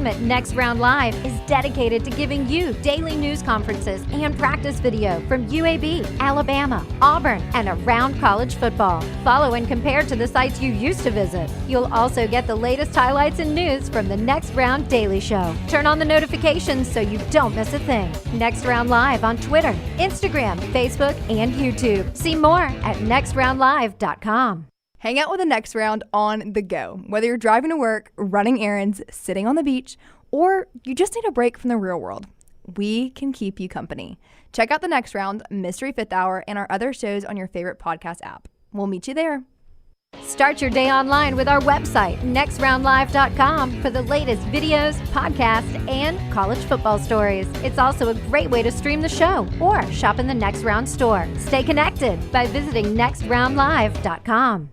at Next Round Live is dedicated to giving you daily news conferences and practice video from UAB, Alabama, Auburn, and around college football. Follow and compare to the sites you used to visit. You'll also get the latest highlights and news from the Next Round Daily Show. Turn on the notifications so you don't miss a thing. Next Round Live on Twitter, Instagram, Facebook, and YouTube. See more at nextroundlive.com. Hang out with the Next Round on the go. Whether you're driving to work, running errands, sitting on the beach, or you just need a break from the real world, we can keep you company. Check out the Next Round, Mystery Fifth Hour, and our other shows on your favorite podcast app. We'll meet you there. Start your day online with our website, nextroundlive.com, for the latest videos, podcasts, and college football stories. It's also a great way to stream the show or shop in the Next Round store. Stay connected by visiting nextroundlive.com.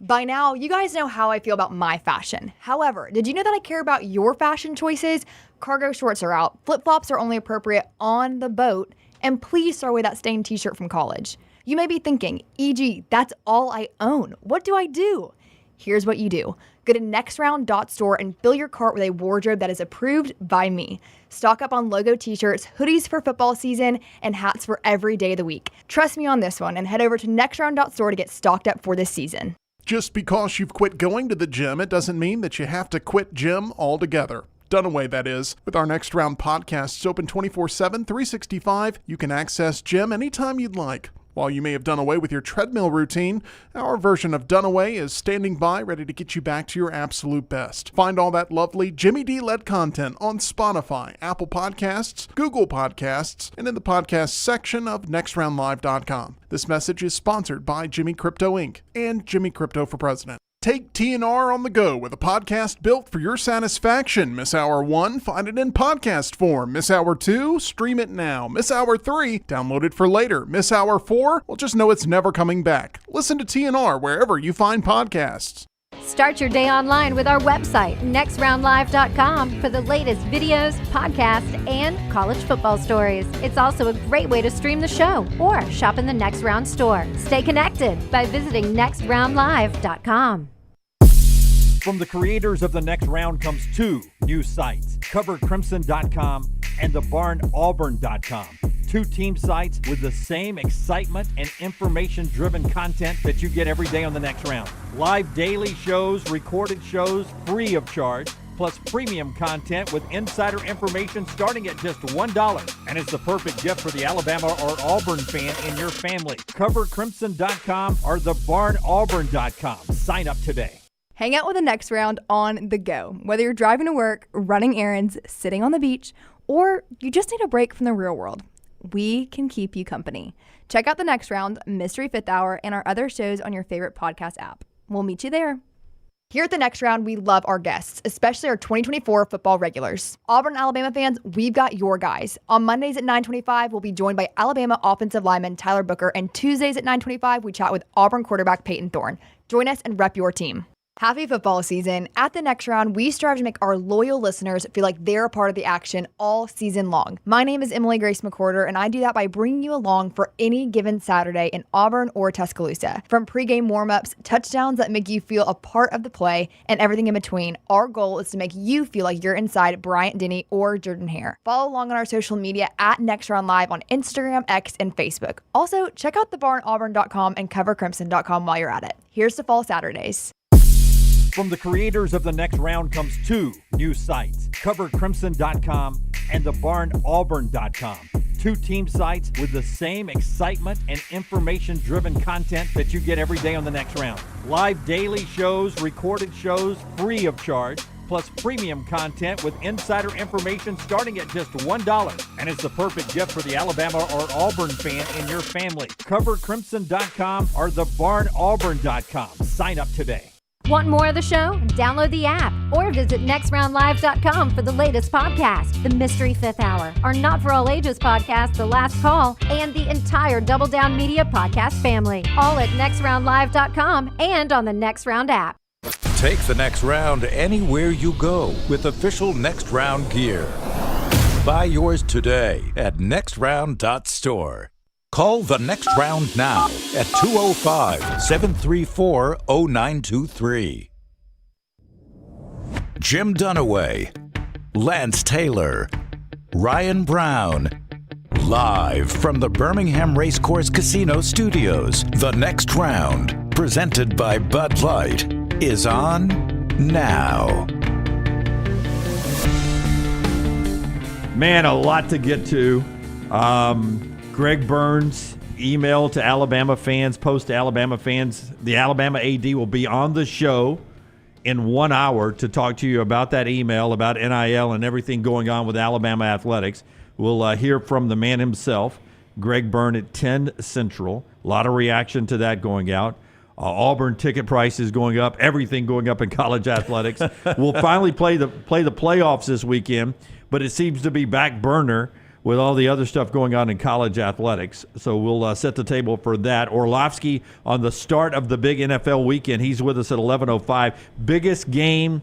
By now, you guys know how I feel about my fashion. However, did you know that I care about your fashion choices? Cargo shorts are out, flip-flops are only appropriate on the boat, and please throw away that stained t-shirt from college. You may be thinking, EG, that's all I own. What do I do? Here's what you do. Go to nextround.store and fill your cart with a wardrobe that is approved by me. Stock up on logo t-shirts, hoodies for football season, and hats for every day of the week. Trust me on this one and head over to nextround.store to get stocked up for this season. Just because you've quit going to the gym, it doesn't mean that you have to quit gym altogether. Dunaway, that is. With our Next Round podcasts open 24/7, 365, you can access gym anytime you'd like. While you may have done away with your treadmill routine, our version of Dunaway is standing by ready to get you back to your absolute best. Find all that lovely Jimmy D-led content on Spotify, Apple Podcasts, Google Podcasts, and in the podcast section of nextroundlive.com. This message is sponsored by Jimmy Crypto Inc. and Jimmy Crypto for President. Take TNR on the go with a podcast built for your satisfaction. Miss Hour 1? Find it in podcast form. Miss Hour 2? Stream it now. Miss Hour 3? Download it for later. Miss Hour 4? Well, just know it's never coming back. Listen to TNR wherever you find podcasts. Start your day online with our website, nextroundlive.com, for the latest videos, podcasts, and college football stories. It's also a great way to stream the show or shop in the Next Round store. Stay connected by visiting nextroundlive.com. From the creators of The Next Round comes two new sites, covercrimson.com and thebarnauburn.com. Two team sites with the same excitement and information-driven content that you get every day on The Next Round. Live daily shows, recorded shows, free of charge, plus premium content with insider information starting at just $1. And it's the perfect gift for the Alabama or Auburn fan in your family. Covercrimson.com or thebarnauburn.com. Sign up today. Hang out with the Next Round on the go. Whether you're driving to work, running errands, sitting on the beach, or you just need a break from the real world, we can keep you company. Check out the Next Round, Mystery Fifth Hour, and our other shows on your favorite podcast app. We'll meet you there. Here at the Next Round, we love our guests, especially our 2024 football regulars. Auburn and Alabama fans, we've got your guys. On Mondays at 9:25, we'll be joined by Alabama offensive lineman Tyler Booker, and Tuesdays at 9:25, we chat with Auburn quarterback Peyton Thorne. Join us and rep your team. Happy football season. At the Next Round, we strive to make our loyal listeners feel like they're a part of the action all season long. My name is Emily Grace McWhorter, and I do that by bringing you along for any given Saturday in Auburn or Tuscaloosa. From pregame warm-ups, touchdowns that make you feel a part of the play, and everything in between, our goal is to make you feel like you're inside Bryant-Denny or Jordan Hare. Follow along on our social media at Next Round Live on Instagram, X, and Facebook. Also, check out thebarnauburn.com and covercrimson.com while you're at it. Here's to fall Saturdays. From the creators of The Next Round comes two new sites, covercrimson.com and thebarnauburn.com. Two team sites with the same excitement and information-driven content that you get every day on The Next Round. Live daily shows, recorded shows, free of charge, plus premium content with insider information starting at just $1. And it's the perfect gift for the Alabama or Auburn fan in your family. Covercrimson.com or thebarnauburn.com. Sign up today. Want more of the show? Download the app or visit nextroundlive.com for the latest podcast, The Mystery Fifth Hour, our Not For All Ages podcast, The Last Call, and the entire Double Down Media podcast family. All at nextroundlive.com and on the Next Round app. Take the Next Round anywhere you go with official Next Round gear. Buy yours today at nextround.store. Call the Next Round now at 205-734-0923. Jim Dunaway, Lance Taylor, Ryan Brown. Live from the Birmingham Racecourse Casino Studios, the next round, presented by Bud Light, is on now. Man, a lot to get to. Greg Byrne's email to Alabama fans, post to Alabama fans. The Alabama AD will be on the show in 1 hour to talk to you about that email, about NIL and everything going on with Alabama athletics. We'll hear from the man himself, Greg Byrne, at 10 Central. A lot of reaction to that going out. Auburn ticket prices going up, everything going up in college athletics. We'll finally play the playoffs this weekend, but it seems to be back burner with all the other stuff going on in college athletics. So we'll set the table for that. Orlovsky on the start of the big NFL weekend. He's with us at 11:05. Biggest game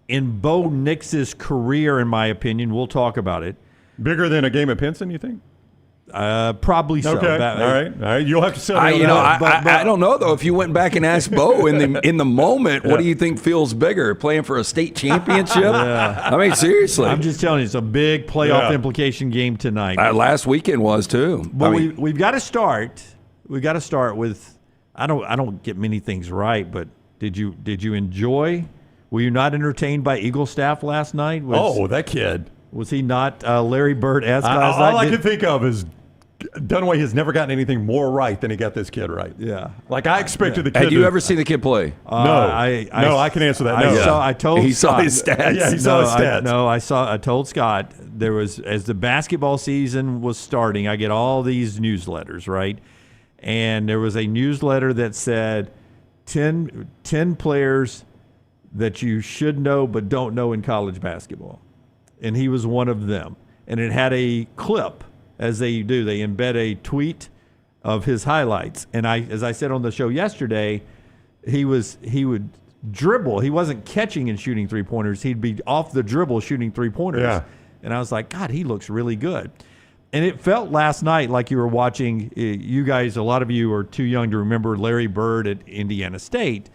in Bo Nix's career, in my opinion. We'll talk about it. Bigger than a game at Pinson, you think? Probably so. Okay. All right. You'll have to settle I that. don't know though. If you went back and asked Bo in the moment, what do you think feels bigger, playing for a state championship? I mean, seriously. I'm just telling you, it's a big playoff implication game tonight. Last weekend was too. But we've got to start. We've got to start with. I don't get many things right, but did you enjoy? Were you not entertained by Eagle staff last night? That kid. Was he not Larry Bird-esque last night? All I can think of is Dunaway has never gotten anything more right than he got this kid right. Yeah. Like I expected the kid Had you ever seen the kid play? No. I can answer that. I told he Scott. saw his stats. Yeah, he saw his stats. I told Scott there was, as the basketball season was starting, I get all these newsletters, right? And there was a newsletter that said 10 players that you should know but don't know in college basketball. And he was one of them. And it had a clip, as they do. They embed a tweet of his highlights. And as I said on the show yesterday, he would dribble. He wasn't catching and shooting three-pointers. He'd be off the dribble shooting three-pointers. Yeah. And I was like, God, he looks really good. And it felt last night like you were watching, you guys, a lot of you are too young to remember Larry Bird at Indiana State.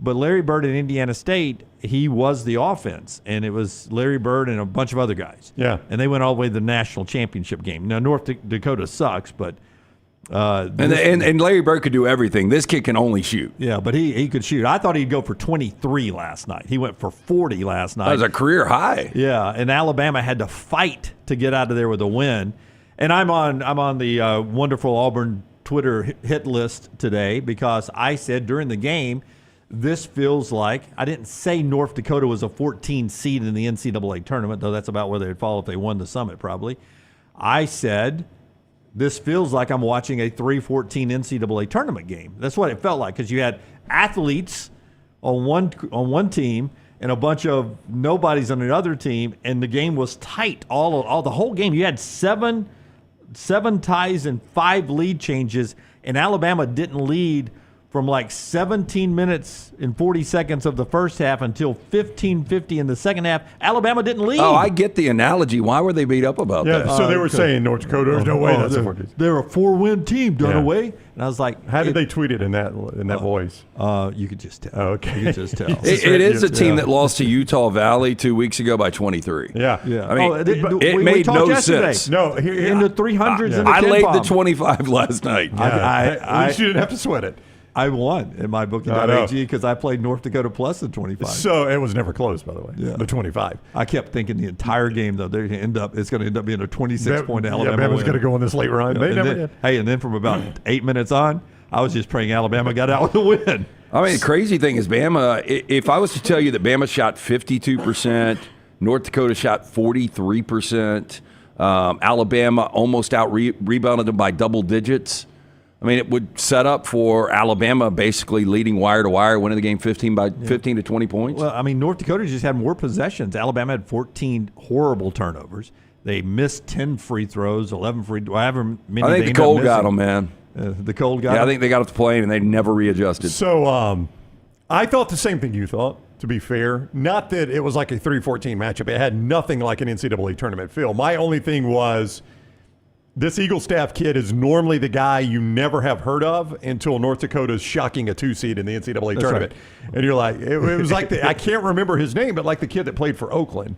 But Larry Bird at Indiana State, he was the offense, and it was Larry Bird and a bunch of other guys. Yeah. And they went all the way to the national championship game. Now, North Dakota sucks, but and Larry Bird could do everything. This kid can only shoot. Yeah, but he could shoot. I thought he'd go for 23 last night. He went for 40 last night. That was a career high. Yeah, and Alabama had to fight to get out of there with a win. And I'm on the wonderful Auburn Twitter hit list today because I said during the game, this feels like, I didn't say North Dakota was a 14 seed in the NCAA tournament, though that's about where they'd fall if they won the Summit probably. I said, this feels like I'm watching a 3-14 NCAA tournament game. That's what it felt like because you had athletes on one team and a bunch of nobodies on another team, and the game was tight all the whole game. You had seven ties and 5 lead changes, and Alabama didn't lead from like 17 minutes and 40 seconds of the first half until 15:50 in the second half. Alabama didn't lead. Oh, I get the analogy. Why were they beat up about that? So they were saying North Dakota, there's no way that's a 14. They're a 4-win team, Dunaway. And I was like, how did they tweet it in that voice? You could just tell. Oh, okay. You could just tell. It is a team that lost to Utah Valley 2 weeks ago by 23. Yeah. I mean, it made no sense. No, in the 300s and the I 10 laid bomb. the 25 last night. At least you didn't have to sweat it. I won in my booking.ag because I played North Dakota plus the 25. So it was never close, by the way. Yeah. The 25. I kept thinking the entire game though it's going to end up being a 26-point Alabama. Alabama's going to go on this late run. They never did. Hey, and then from about 8 minutes on, I was just praying Alabama got out with a win. I mean, the crazy thing is Bama. If I was to tell you that Bama shot 52%, North Dakota shot 43%, Alabama almost rebounded them by double digits. I mean, it would set up for Alabama basically leading wire to wire, winning the game 15 to 20 points. Well, I mean, North Dakota just had more possessions. Alabama had 14 horrible turnovers. They missed 10 free throws, 11 however many. I think the cold got them, man. The cold got them? I think they got off the plane and they never readjusted. So I thought the same thing you thought, to be fair. Not that it was like a 3-14 matchup. It had nothing like an NCAA tournament feel. My only thing was, this Eagle staff kid is normally the guy you never have heard of until North Dakota's shocking a 2 seed in the NCAA tournament. Right. And you're like, it was like, I can't remember his name, but like the kid that played for Oakland.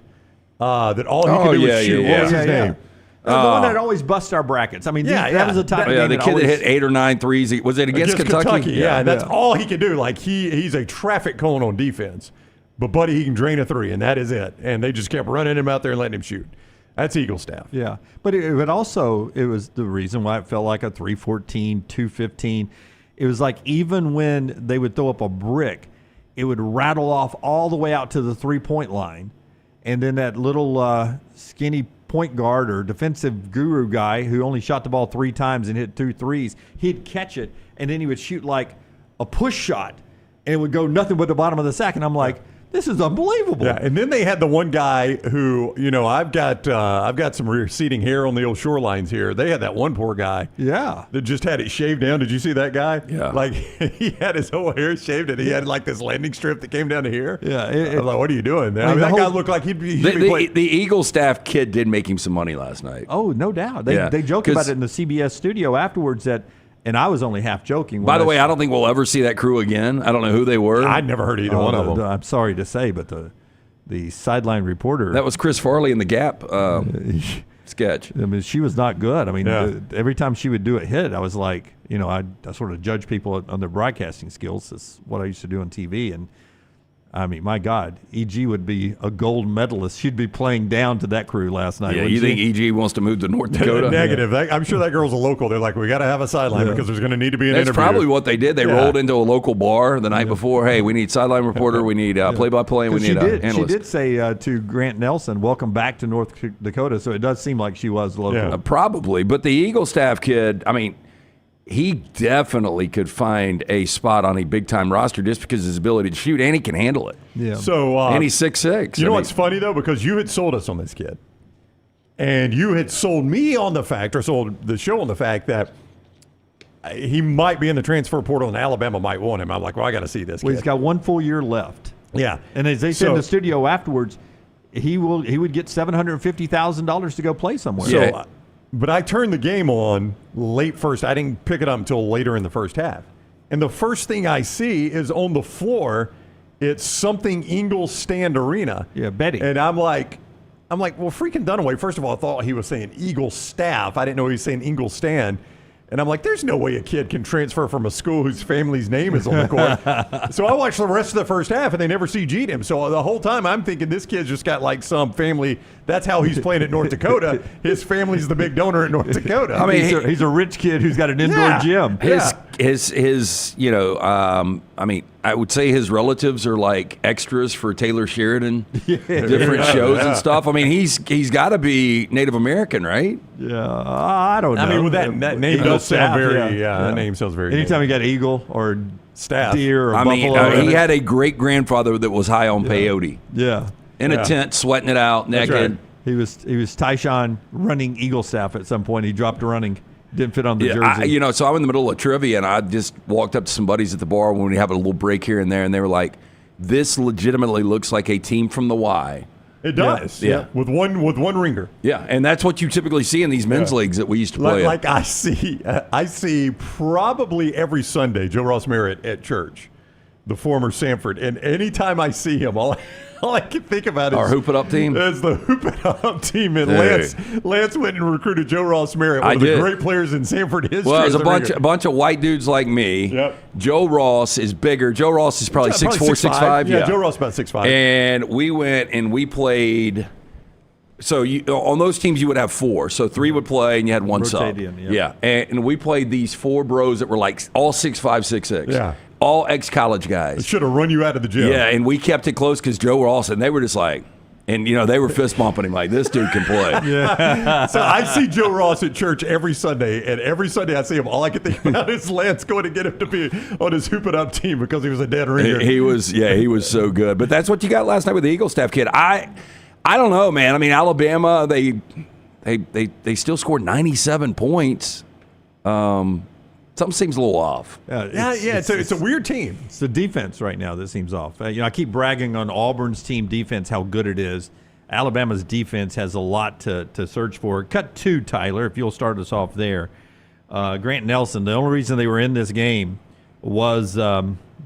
that all he could do was shoot. What was his name? The one that always busts our brackets. I mean, that was a type of game. The kid that hit 8 or 9 threes. Was it against Kentucky? Yeah, that's all he could do. Like he's a traffic cone on defense. But, buddy, he can drain a three, and that is it. And they just kept running him out there and letting him shoot. That's Eagle staff. Yeah. But it was the reason why it felt like a 314, 215. It was like even when they would throw up a brick, it would rattle off all the way out to the three-point line. And then that little skinny point guard or defensive guru guy who only shot the ball 3 times and hit 2 threes, he'd catch it, and then he would shoot like a push shot, and it would go nothing but the bottom of the sack. And I'm like, this is unbelievable. Yeah, and then they had the one guy who, I've got some receding hair on the old shorelines here. They had that one poor guy. Yeah. That just had it shaved down. Did you see that guy? Yeah. Like, he had his whole hair shaved, and he had like this landing strip that came down to here. Yeah. I was like, what are you doing, man? I mean, that guy looked like he'd be playing. The Eagle staff kid did make him some money last night. Oh, no doubt. They joked about it in the CBS studio afterwards and I was only half joking. By the way, I don't think we'll ever see that crew again. I don't know who they were. I'd never heard either one of them. I'm sorry to say, but the sideline reporter. That was Chris Farley in the Gap sketch. I mean, she was not good. I mean, every time she would do a hit, I was like, I sort of judge people on their broadcasting skills. That's what I used to do on TV. And, I mean, my God, EG would be a gold medalist. She'd be playing down to that crew last night. Yeah, you think EG wants to move to North Dakota? Negative. I'm sure that girl's a local. They're like, we got to have a sideline because there's going to need to be an interview. That's probably what they did. They rolled into a local bar the night before. Hey, we need sideline reporter. We need play-by-play. And we need an analyst. She did say to Grant Nelson, welcome back to North Dakota. So it does seem like she was local. Yeah. Probably. But the Eagle staff kid, I mean, he definitely could find a spot on a big-time roster just because of his ability to shoot, and he can handle it. Yeah. So, and he's 6'6". You know what's funny, though? Because you had sold us on this kid. And you had sold me on the fact, or sold the show on the fact, that he might be in the transfer portal and Alabama might want him. I'm like, well, I got to see this kid. Well, he's got 1 full year left. Yeah. And as they said in the studio afterwards, he would get $750,000 to go play somewhere. So, but I turned the game on late first. I didn't pick it up until later in the first half. And the first thing I see is on the floor, it's something Ingalls Stand Arena. Yeah, Betty. And I'm like, well, freaking Dunaway. First of all, I thought he was saying Eagle Staff. I didn't know he was saying Ingalls Stand. And I'm like, there's no way a kid can transfer from a school whose family's name is on the court. So I watched the rest of the first half, and they never CG'd him. So the whole time I'm thinking this kid's just got like some family. That's how he's playing at North Dakota. His family's the big donor at North Dakota. I mean, he's a rich kid who's got an indoor gym. His I mean, I would say his relatives are like extras for Taylor Sheridan, different shows and stuff. I mean, he's got to be Native American, right? Yeah, I don't know. I mean, with that name does sound very. That name sounds very. Anytime you got eagle or staff, deer or buffalo. He had a great grandfather that was high on peyote. Yeah, in a tent, sweating it out, naked. Right. He was Tyshawn running Eagle staff at some point. He dropped running. Didn't fit on the jersey. So I'm in the middle of trivia, and I just walked up to some buddies at the bar when we have a little break here and there, and they were like, this legitimately looks like a team from the Y. It does. Yeah. With one ringer. Yeah, and that's what you typically see in these men's leagues that we used to play. Like I see probably every Sunday Joe Ross Merritt at church, the former Sanford, and anytime I see him, all I can think about is our Hoop It Up team. It's the Hoop It Up team, and Lance went and recruited Joe Ross Merritt, one of the great players in Sanford history. Well, there's a bunch of white dudes like me. Yep. Joe Ross is bigger. Joe Ross is probably 6'4", 6'5". Yeah, Joe Ross about 6'5". And we went and we played. So on those teams you would have 4. So 3 would play and you had 1 sub. Yeah, and we played these 4 bros that were like all 6'5", 6'6". Yeah. All ex-college guys. It should have run you out of the gym. Yeah, and we kept it close because Joe Ross, and they were just like, and they were fist bumping him like, this dude can play. Yeah. So I see Joe Ross at church every Sunday, and every Sunday I see him. All I can think about is Lance going to get him to be on his Hoop It Up team because he was a dead ringer. He was so good. But that's what you got last night with the Eagle staff kid. I don't know, man. I mean, Alabama, they still scored 97 points. Something seems a little off. It's a weird team. It's the defense right now that seems off. I keep bragging on Auburn's team defense, how good it is. Alabama's defense has a lot to search for. Cut 2, Tyler, if you'll start us off there. Grant Nelson, the only reason they were in this game was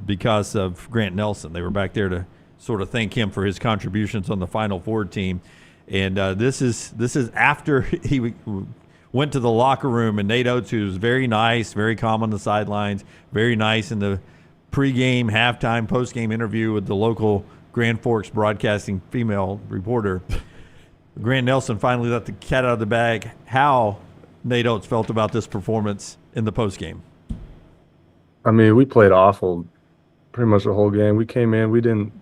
because of Grant Nelson. They were back there to sort of thank him for his contributions on the Final Four team. And this is after he went to the locker room, and Nate Oates, who was very nice, very calm on the sidelines, very nice in the pregame, halftime, postgame interview with the local Grand Forks Broadcasting female reporter. Grant Nelson finally let the cat out of the bag. How Nate Oates felt about this performance in the postgame? I mean, we played awful pretty much the whole game. We came in, we didn't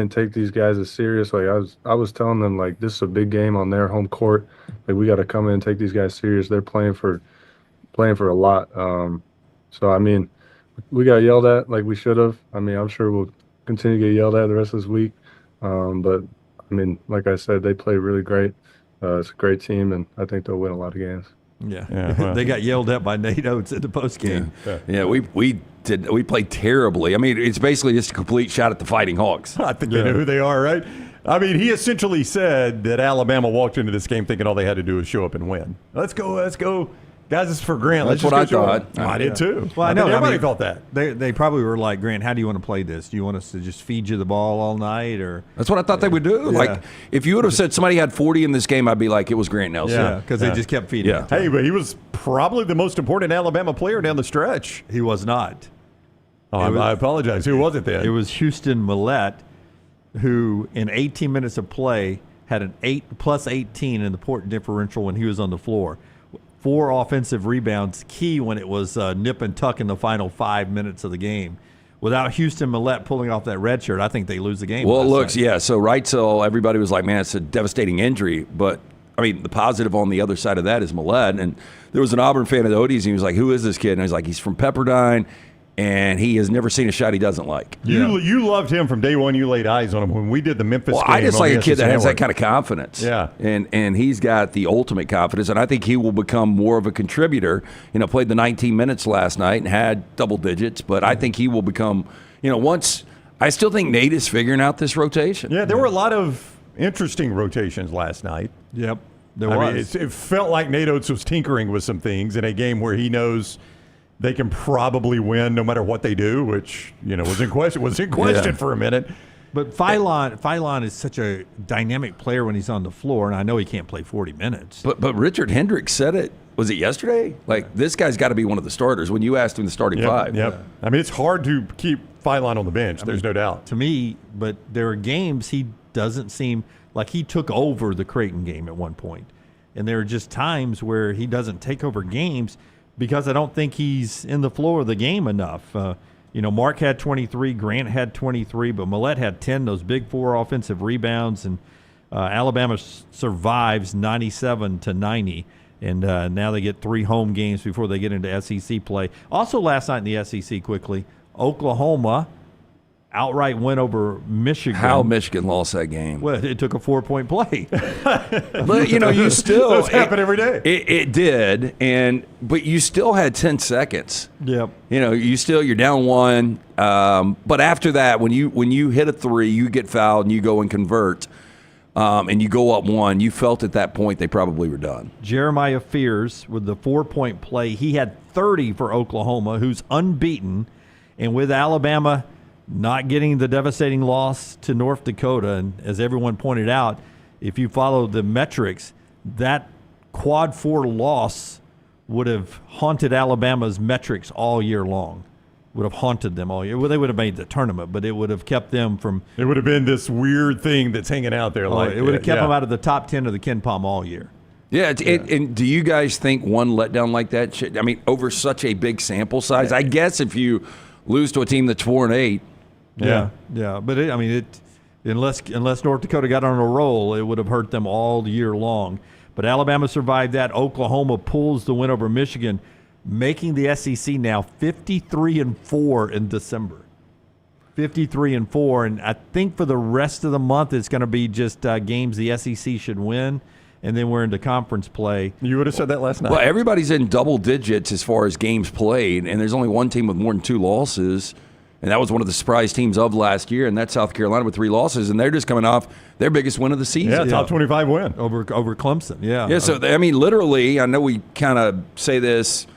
take these guys as serious. Like I was telling them, like, this is a big game on their home court. Like, we got to come in and take these guys serious. They're playing for a lot. So I mean, we got yelled at like we should have. I mean, I'm sure we'll continue to get yelled at the rest of this week. But I mean, like I said, they play really great. It's a great team, and I think they'll win a lot of games. Yeah. Well, they got yelled at by Nate Oates in the postgame. Yeah, we played terribly. I mean, it's basically just a complete shot at the Fighting Hawks. I think they know who they are, right? I mean, he essentially said that Alabama walked into this game thinking all they had to do was show up and win. Let's go. Guys, this is for Grant. That's what I thought. I did too. Well, I know. Everybody thought that. They probably were like, Grant, how do you want to play this? Do you want us to just feed you the ball all night? Or that's what I thought they would do. Yeah. Like, if you would have said somebody had 40 in this game, I'd be like, it was Grant Nelson. Yeah, because they just kept feeding it. Hey, but he was probably the most important Alabama player down the stretch. He was not. I apologize. Who was it then? It was Houston Millett, who in 18 minutes of play had an 8+18 in the point differential when he was on the floor. 4 offensive rebounds, key when it was nip and tuck in the final 5 minutes of the game. Without Houston Millett pulling off that red shirt, I think they lose the game. Well, it looks, so right till everybody was like, man, it's a devastating injury. But, I mean, the positive on the other side of that is Millett. And there was an Auburn fan at Odie's, and he was like, who is this kid? And I was like, he's from Pepperdine, and he has never seen a shot he doesn't like. You loved him from day one. You laid eyes on him when we did the Memphis game. I just like a kid that has that kind of confidence. Yeah. And he's got the ultimate confidence, and I think he will become more of a contributor. Played the 19 minutes last night and had double digits, but I think he will become, once – I still think Nate is figuring out this rotation. Yeah, there were a lot of interesting rotations last night. Yep, there was. was. It felt like Nate Oates was tinkering with some things in a game where he knows – they can probably win no matter what they do, which was in question for a minute. But Philon is such a dynamic player when he's on the floor, and I know he can't play 40 minutes. But Richard Hendricks said it. Was it yesterday? Like, this guy's got to be one of the starters when you asked him the starting five. Yep. I mean, it's hard to keep Philon on the bench. There's no doubt. To me, but there are games he doesn't seem like he took over the Creighton game at one point. And there are just times where he doesn't take over games because I don't think he's in the flow of the game enough. Mark had 23, Grant had 23, but Millett had 10, those big 4 offensive rebounds, and Alabama survives 97-90, and now they get 3 home games before they get into SEC play. Also last night in the SEC, quickly, Oklahoma outright win over Michigan. How Michigan lost that game? Well, it took a 4-point play. But you still those happen every day. It did, but you still had 10 seconds. Yep. You're down 1. But after that, when you hit a 3, you get fouled and you go and convert, and you go up 1. You felt at that point they probably were done. Jeremiah Fears with the 4-point play. He had 30 for Oklahoma, who's unbeaten, and with Alabama not getting the devastating loss to North Dakota. And as everyone pointed out, if you follow the metrics, that quad 4 loss would have haunted Alabama's metrics all year long. Would have haunted them all year. Well, they would have made the tournament, but it would have kept them from. It would have been this weird thing that's hanging out there. It would have kept them out of the top 10 of the Ken Palm all year. Yeah, and do you guys think one letdown like that over such a big sample size? I guess if you lose to a team that's 4-8. Yeah. But unless North Dakota got on a roll, it would have hurt them all year long. But Alabama survived that. Oklahoma pulls the win over Michigan, making the SEC now 53-4 in December. 53-4, and I think for the rest of the month it's going to be just games the SEC should win, and then we're into conference play. You would have said that last night. Well, everybody's in double digits as far as games played, and there's only one team with more than 2 losses. And that was one of the surprise teams of last year, and that's South Carolina with 3 losses, and they're just coming off their biggest win of the season. Yeah, top 25 win. Over Clemson, yeah. Yeah, so, literally, I know we kind of say this,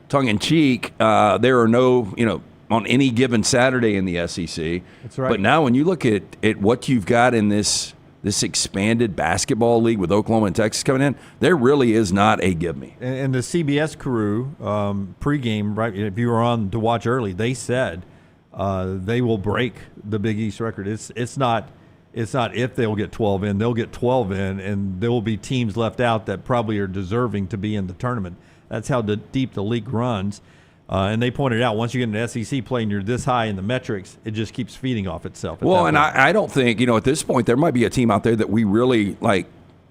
tongue-in-cheek, there are no, on any given Saturday in the SEC. That's right. But now when you look at what you've got in this this expanded basketball league with Oklahoma and Texas coming in, there really is not a give me. And the CBS crew pregame, right? If you were on to watch early, they said they will break the Big East record. It's not if they'll get 12 in, they'll get 12 in, and there will be teams left out that probably are deserving to be in the tournament. That's how deep the league runs. And they pointed out once you get into SEC play and you're this high in the metrics, it just keeps feeding off itself. Well, and I don't think, at this point, there might be a team out there that we really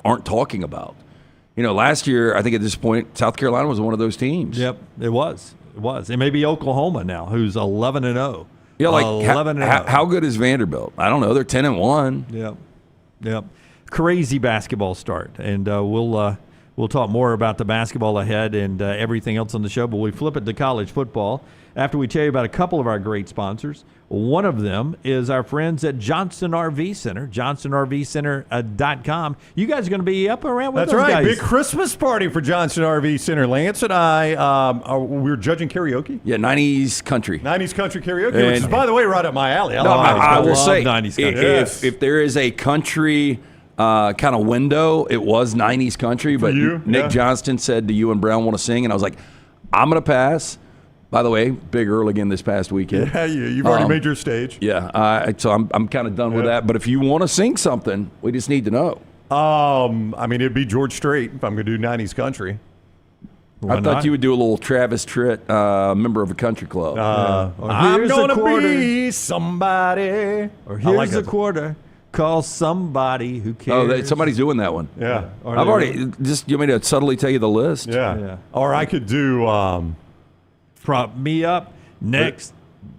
aren't talking about. Last year, I think at this point, South Carolina was one of those teams. Yep, it was. It may be Oklahoma now, who's 11-0. Yeah, 11-0. How good is Vanderbilt? I don't know. They're 10-1. Yep. Crazy basketball start, and we'll talk more about the basketball ahead and everything else on the show, but we flip it to college football after we tell you about a couple of our great sponsors. One of them is our friends at Johnston RV Center, johnstonrvcenter.com. You guys are going to be up around with That's those right. guys. Big Christmas party for Johnston RV Center. Lance and I, we're judging karaoke. Yeah, 90s country. 90s country karaoke, which is, by the way, right up my alley. I will say, 90s country. if there is a country kind of window, it was 90s country, but Nick Johnston said, do you and Brown want to sing? And I was like, I'm going to pass. By the way, Big Earl again this past weekend. Yeah, you've already made your stage. Yeah, so I'm kind of done with that. But if you want to sing something, we just need to know. It'd be George Strait if I'm going to do 90s country. I thought you would do a little Travis Tritt, member of a country club. I'm going to be somebody. Or here's a quarter. Call somebody who cares. Oh, somebody's doing that one. Yeah. I've already, you want me to subtly tell you the list? Yeah. Or I could do... Prop me up next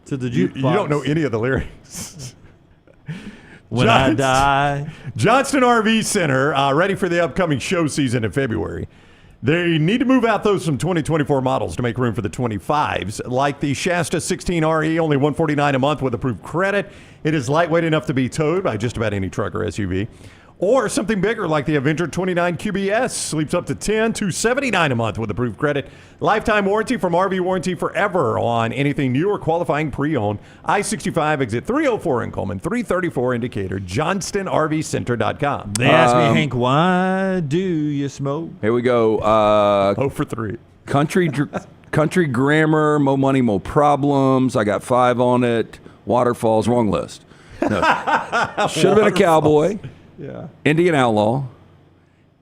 to the jukebox. You don't know any of the lyrics. When I die. Johnston RV Center, ready for the upcoming show season in February. They need to move out those some 2024 models to make room for the 25s. Like the Shasta 16RE, only $149 a month with approved credit. It is lightweight enough to be towed by just about any truck or SUV. Or something bigger like the Avenger 29 QBS. Sleeps up to $279 a month with approved credit. Lifetime warranty from RV Warranty Forever on anything new or qualifying pre-owned. I-65 exit 304 in Coleman, 334 indicator, johnstonrvcenter.com. They asked me, Hank, why do you smoke? Here we go. 0 for 3. Country grammar, mo money, mo problems. I got 5 on it. Waterfalls, wrong list. No. Should have been a cowboy. Yeah. Indian Outlaw,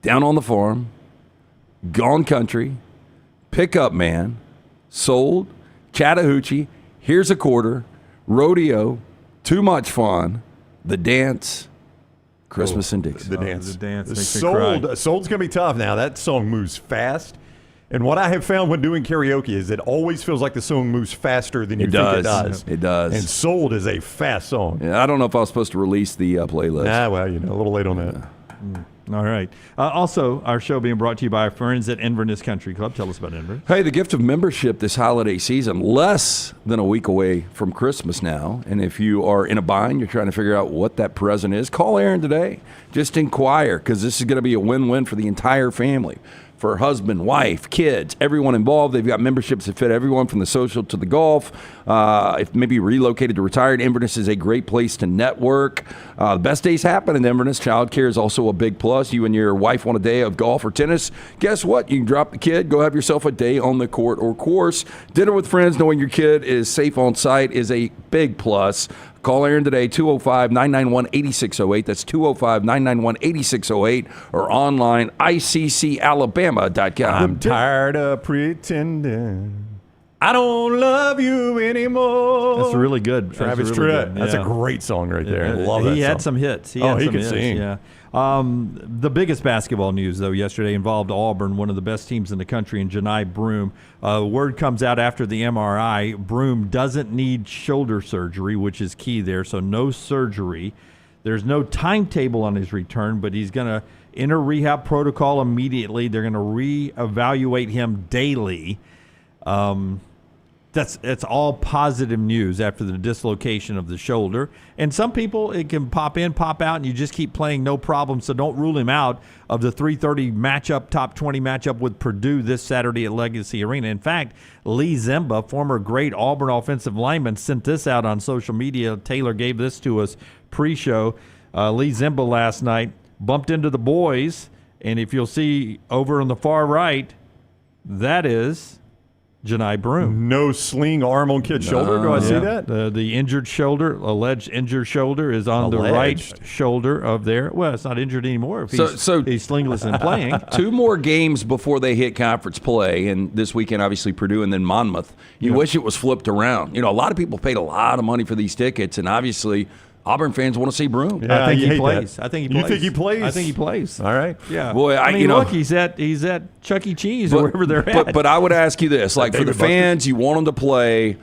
Down on the Farm, Gone Country, Pickup Man, Sold, Chattahoochee, Here's a Quarter, Rodeo, Too Much Fun, The Dance, Christmas in Dixie. The Dance. The Dance makes me cry. Sold's going to be tough now. That song moves fast. And what I have found when doing karaoke is it always feels like the song moves faster than you think it does. It does. And Sold is a fast song. Yeah, I don't know if I was supposed to release the playlist. Well, a little late on that. All right. Also, our show being brought to you by our friends at Inverness Country Club. Tell us about Inverness. Hey, the gift of membership this holiday season, less than a week away from Christmas now. And if you are in a bind, you're trying to figure out what that present is, call Aaron today. Just inquire, because this is going to be a win-win for the entire family. For husband, wife, kids, everyone involved. They've got memberships that fit everyone from the social to the golf. If maybe relocated to retired, Inverness is a great place to network. The best days happen in Inverness. Child care is also a big plus. You and your wife want a day of golf or tennis. Guess what? You can drop the kid, go have yourself a day on the court or course. Dinner with friends, knowing your kid is safe on site is a big plus. Call Aaron today, 205-991-8608. That's 205-991-8608 or online, iccalabama.com. I'm tired of pretending I don't love you anymore. That's really good. Travis That's really Tritt. good. That's a great song right there. I love that He had song. some hits. He could sing. Yeah. The biggest basketball news, though, yesterday involved Auburn, one of the best teams in the country, and Johni Broome. Word comes out after the MRI. Broome doesn't need shoulder surgery, which is key there, so no surgery. There's no timetable on his return, but he's going to enter rehab protocol immediately. They're going to reevaluate him daily. That's all positive news after the dislocation of the shoulder. And some people, it can pop in, pop out, and you just keep playing, no problem. So don't rule him out of the 3:30 matchup, top 20 matchup with Purdue this Saturday at Legacy Arena. In fact, Lee Zimba, former great Auburn offensive lineman, sent this out on social media. Taylor gave this to us pre-show. Lee Zimba last night bumped into the boys, and if you'll see over on the far right, that is Johni Broome. No sling arm on kid's shoulder. Do I see that? The injured shoulder, alleged injured shoulder, is on the right shoulder of there. Well, it's not injured anymore if he's slingless and playing. 2 more games before they hit conference play, and this weekend, obviously, Purdue and then Monmouth. You wish it was flipped around. You know, a lot of people paid a lot of money for these tickets, and obviously Auburn fans want to see Broome. Yeah, I think he plays. I think he plays. You think he plays? I think he plays. All right. Yeah. Boy, I mean, look, he's at Chuck E. Cheese or wherever they're at. But I would ask you this, like for the fans, you want him to play.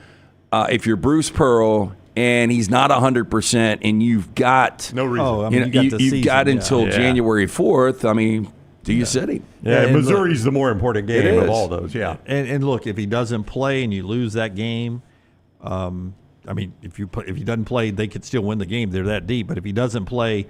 If you're Bruce Pearl and he's not 100%, and you've got no reason. Oh, I mean, you've got until January 4th. I mean, do you sit him? Yeah, Missouri's the more important game of all those. Yeah. And look, if he doesn't play and you lose that game. I mean, if he doesn't play, they could still win the game. They're that deep. But if he doesn't play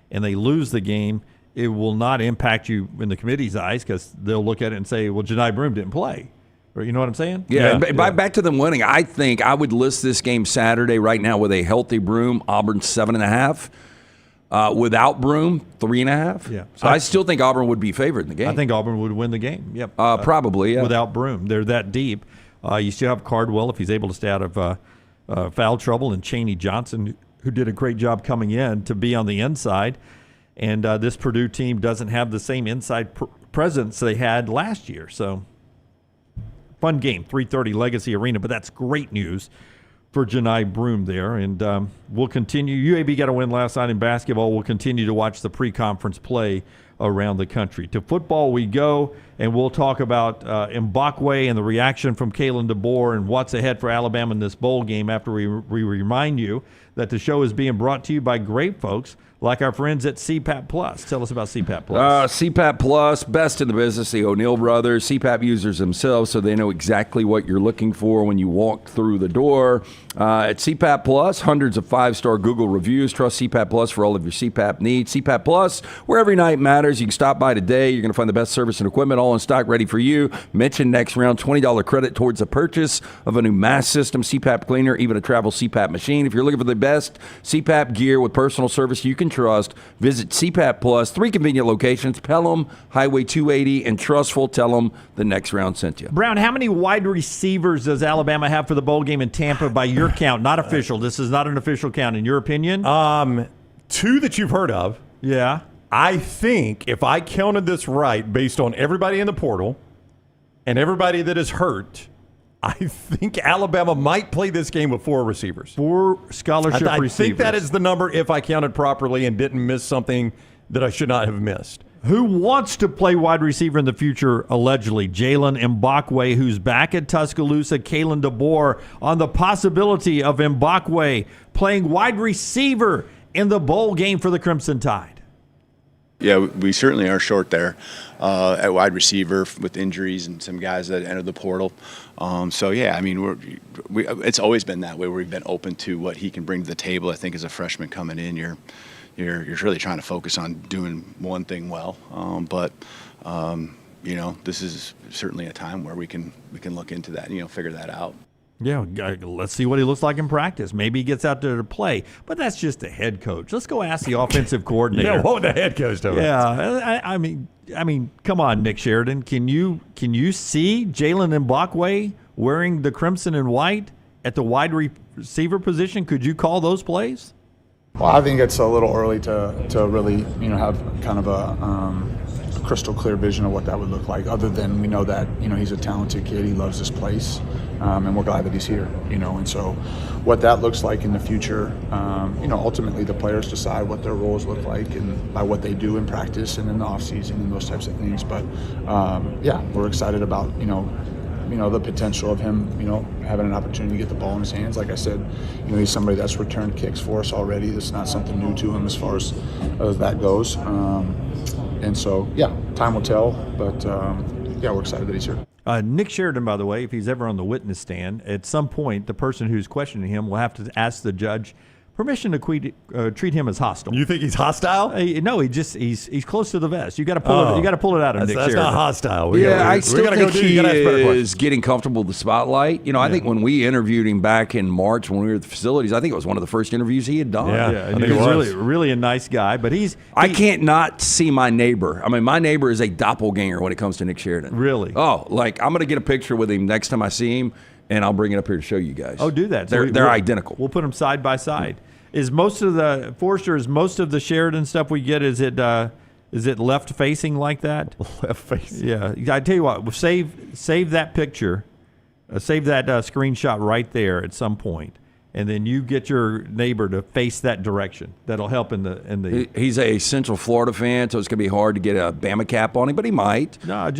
and they lose the game, it will not impact you in the committee's eyes because they'll look at it and say, well, Johni Broome didn't play. Or, you know what I'm saying? Yeah. Back to them winning, I think I would list this game Saturday right now with a healthy Broome, Auburn 7.5. Without Broome, 3.5. Yeah. So I still think Auburn would be favored in the game. I think Auburn would win the game. Yep. Probably, yeah. Without Broome. They're that deep. You still have Cardwell if he's able to stay out of foul trouble, and Chaney Johnson, who did a great job coming in to be on the inside. And this Purdue team doesn't have the same inside presence they had last year. So, fun game, 3:30 Legacy Arena. But that's great news for Johni Broome there. And we'll continue. UAB got a win last night in basketball. We'll continue to watch the pre-conference play around the country. To football we go, and we'll talk about Mbakwe and the reaction from Kalen DeBoer and what's ahead for Alabama in this bowl game after we remind you that the show is being brought to you by great folks like our friends at CPAP Plus. Tell us about CPAP Plus. CPAP Plus, best in the business, the O'Neill brothers, CPAP users themselves, so they know exactly what you're looking for when you walk through the door. At CPAP Plus, hundreds of 5-star Google reviews. Trust CPAP Plus for all of your CPAP needs. CPAP Plus, where every night matters. You can stop by today. You're going to find the best service and equipment all in stock, ready for you. Mention next round, $20 credit towards the purchase of a new mask system, CPAP cleaner, even a travel CPAP machine. If you're looking for the best CPAP gear with personal service you can trust, visit CPAP Plus. 3 convenient locations, Pelham, Highway 280, and Trustful. Tell them the next round sent you. Brown, how many wide receivers does Alabama have for the bowl game in Tampa by your count? Not official. This is not an official count. In your opinion? 2 that you've heard of. Yeah. I think if I counted this right, based on everybody in the portal and everybody that is hurt, I think Alabama might play this game with 4 receivers. 4 scholarship I receivers. think that is the number if I counted properly and didn't miss something that I should not have missed. Who wants to play wide receiver in the future, allegedly? Jaylen Mbakwe, who's back at Tuscaloosa. Kalen DeBoer on the possibility of Mbakwe playing wide receiver in the bowl game for the Crimson Tide. Yeah, we certainly are short there at wide receiver with injuries and some guys that entered the portal. So, yeah, I mean, it's always been that way where we've been open to what he can bring to the table. I think as a freshman coming in, you're really trying to focus on doing one thing well. But you know, this is certainly a time where we can look into that and, figure that out. Yeah, let's see what he looks like in practice. Maybe he gets out there to play, but that's just the head coach. Let's go ask the offensive coordinator. Yeah, what would the head coach do? Yeah, I mean, come on, Nick Sheridan. Can you see Jaylen Mbakwe wearing the crimson and white at the wide receiver position? Could you call those plays? Well, I think it's a little early to really have kind of a crystal clear vision of what that would look like, other than we know that he's a talented kid, he loves this place, and we're glad that he's here, and so what that looks like in the future, ultimately the players decide what their roles look like and by what they do in practice and in the off season and those types of things. But yeah, we're excited about the potential of him, having an opportunity to get the ball in his hands. Like I said, he's somebody that's returned kicks for us already. That's not something new to him as far as that goes. And so, yeah, time will tell. But, yeah, we're excited that he's here. Nick Sheridan, by the way, if he's ever on the witness stand, at some point the person who's questioning him will have to ask the judge permission to treat him as hostile. You think he's hostile? No, he's close to the vest. You got to pull it. You got to pull it out of Nick That's Sheridan. not hostile. I still think he is questions. getting comfortable with the spotlight. I think when we interviewed him back in March when we were at the facilities, I think it was one of the first interviews he had done. Yeah, and he's really a nice guy. But I can't not see my neighbor. I mean, my neighbor is a doppelganger when it comes to Nick Sheridan. Really? Oh, like I'm going to get a picture with him next time I see him, and I'll bring it up here to show you guys. Oh, do that. They're identical. We'll put them side by side. Is most of the Sheridan stuff we get, is it left facing like that? Left facing. Yeah. I tell you what, save that picture, save that screenshot right there at some point, and then you get your neighbor to face that direction. That'll help in the. He's a Central Florida fan, so it's going to be hard to get a Bama cap on him, but he might. No, I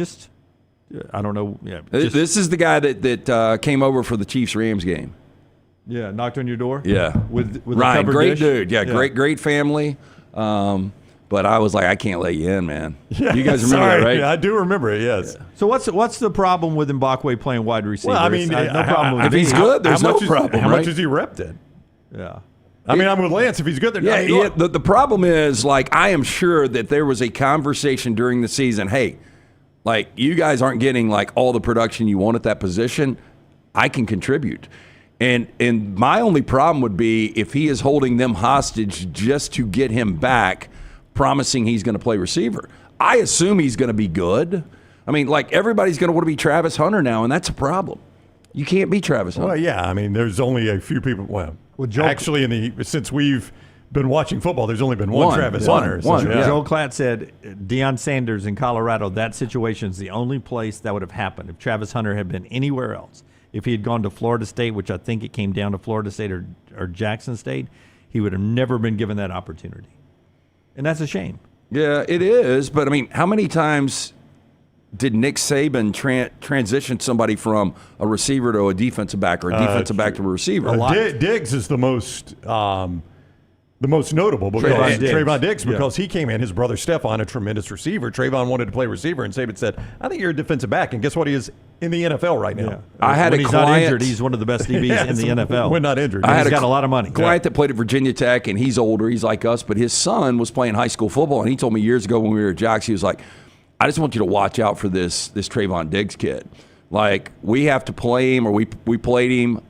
don't know. Yeah. This is the guy that came over for the Chiefs-Rams game. Yeah, knocked on your door. Yeah, with Ryan, a great dish? dude. Yeah, great family. But I was like, I can't let you in, man. Yeah, you guys remember that, right? Yeah, I do remember it. Yes. Yeah. So what's the problem with Mbakwe playing wide receiver? Well, I mean, no problem with if he's good, there's no problem. How right? much is he repped at? Yeah. I mean, I'm with Lance. If he's good, then yeah. The problem is, like, I am sure that there was a conversation during the season. Hey, like, you guys aren't getting like all the production you want at that position. I can contribute. And my only problem would be if he is holding them hostage just to get him back, promising he's going to play receiver. I assume he's going to be good. I mean, like, everybody's going to want to be Travis Hunter now, and that's a problem. You can't be Travis Hunter. Well, yeah. I mean, there's only a few people. Well, Joel, actually, since we've been watching football, there's only been one Travis Hunter. Yeah. Joel Klatt said Deion Sanders in Colorado, that situation is the only place that would have happened if Travis Hunter had been anywhere else. If he had gone to Florida State, which I think it came down to Florida State or Jackson State, he would have never been given that opportunity. And that's a shame. Yeah, it is. But, I mean, how many times did Nick Saban transition somebody from a receiver to a defensive back or a defensive back to a receiver? A lot. Diggs is the most notable because Trayvon Diggs, because he came in, his brother Stephon, a tremendous receiver. Trayvon wanted to play receiver, and Saban said, I think you're a defensive back. And guess what he is in the NFL right now? Yeah. I had when a he's client, not injured, he's one of the best DBs in the NFL. When not injured. He's got a lot of money. Client that played at Virginia Tech, and he's older. He's like us, but his son was playing high school football, and he told me years ago when we were at Jocks, he was like, I just want you to watch out for this Trayvon Diggs kid. Like, we have to play him, or we played him.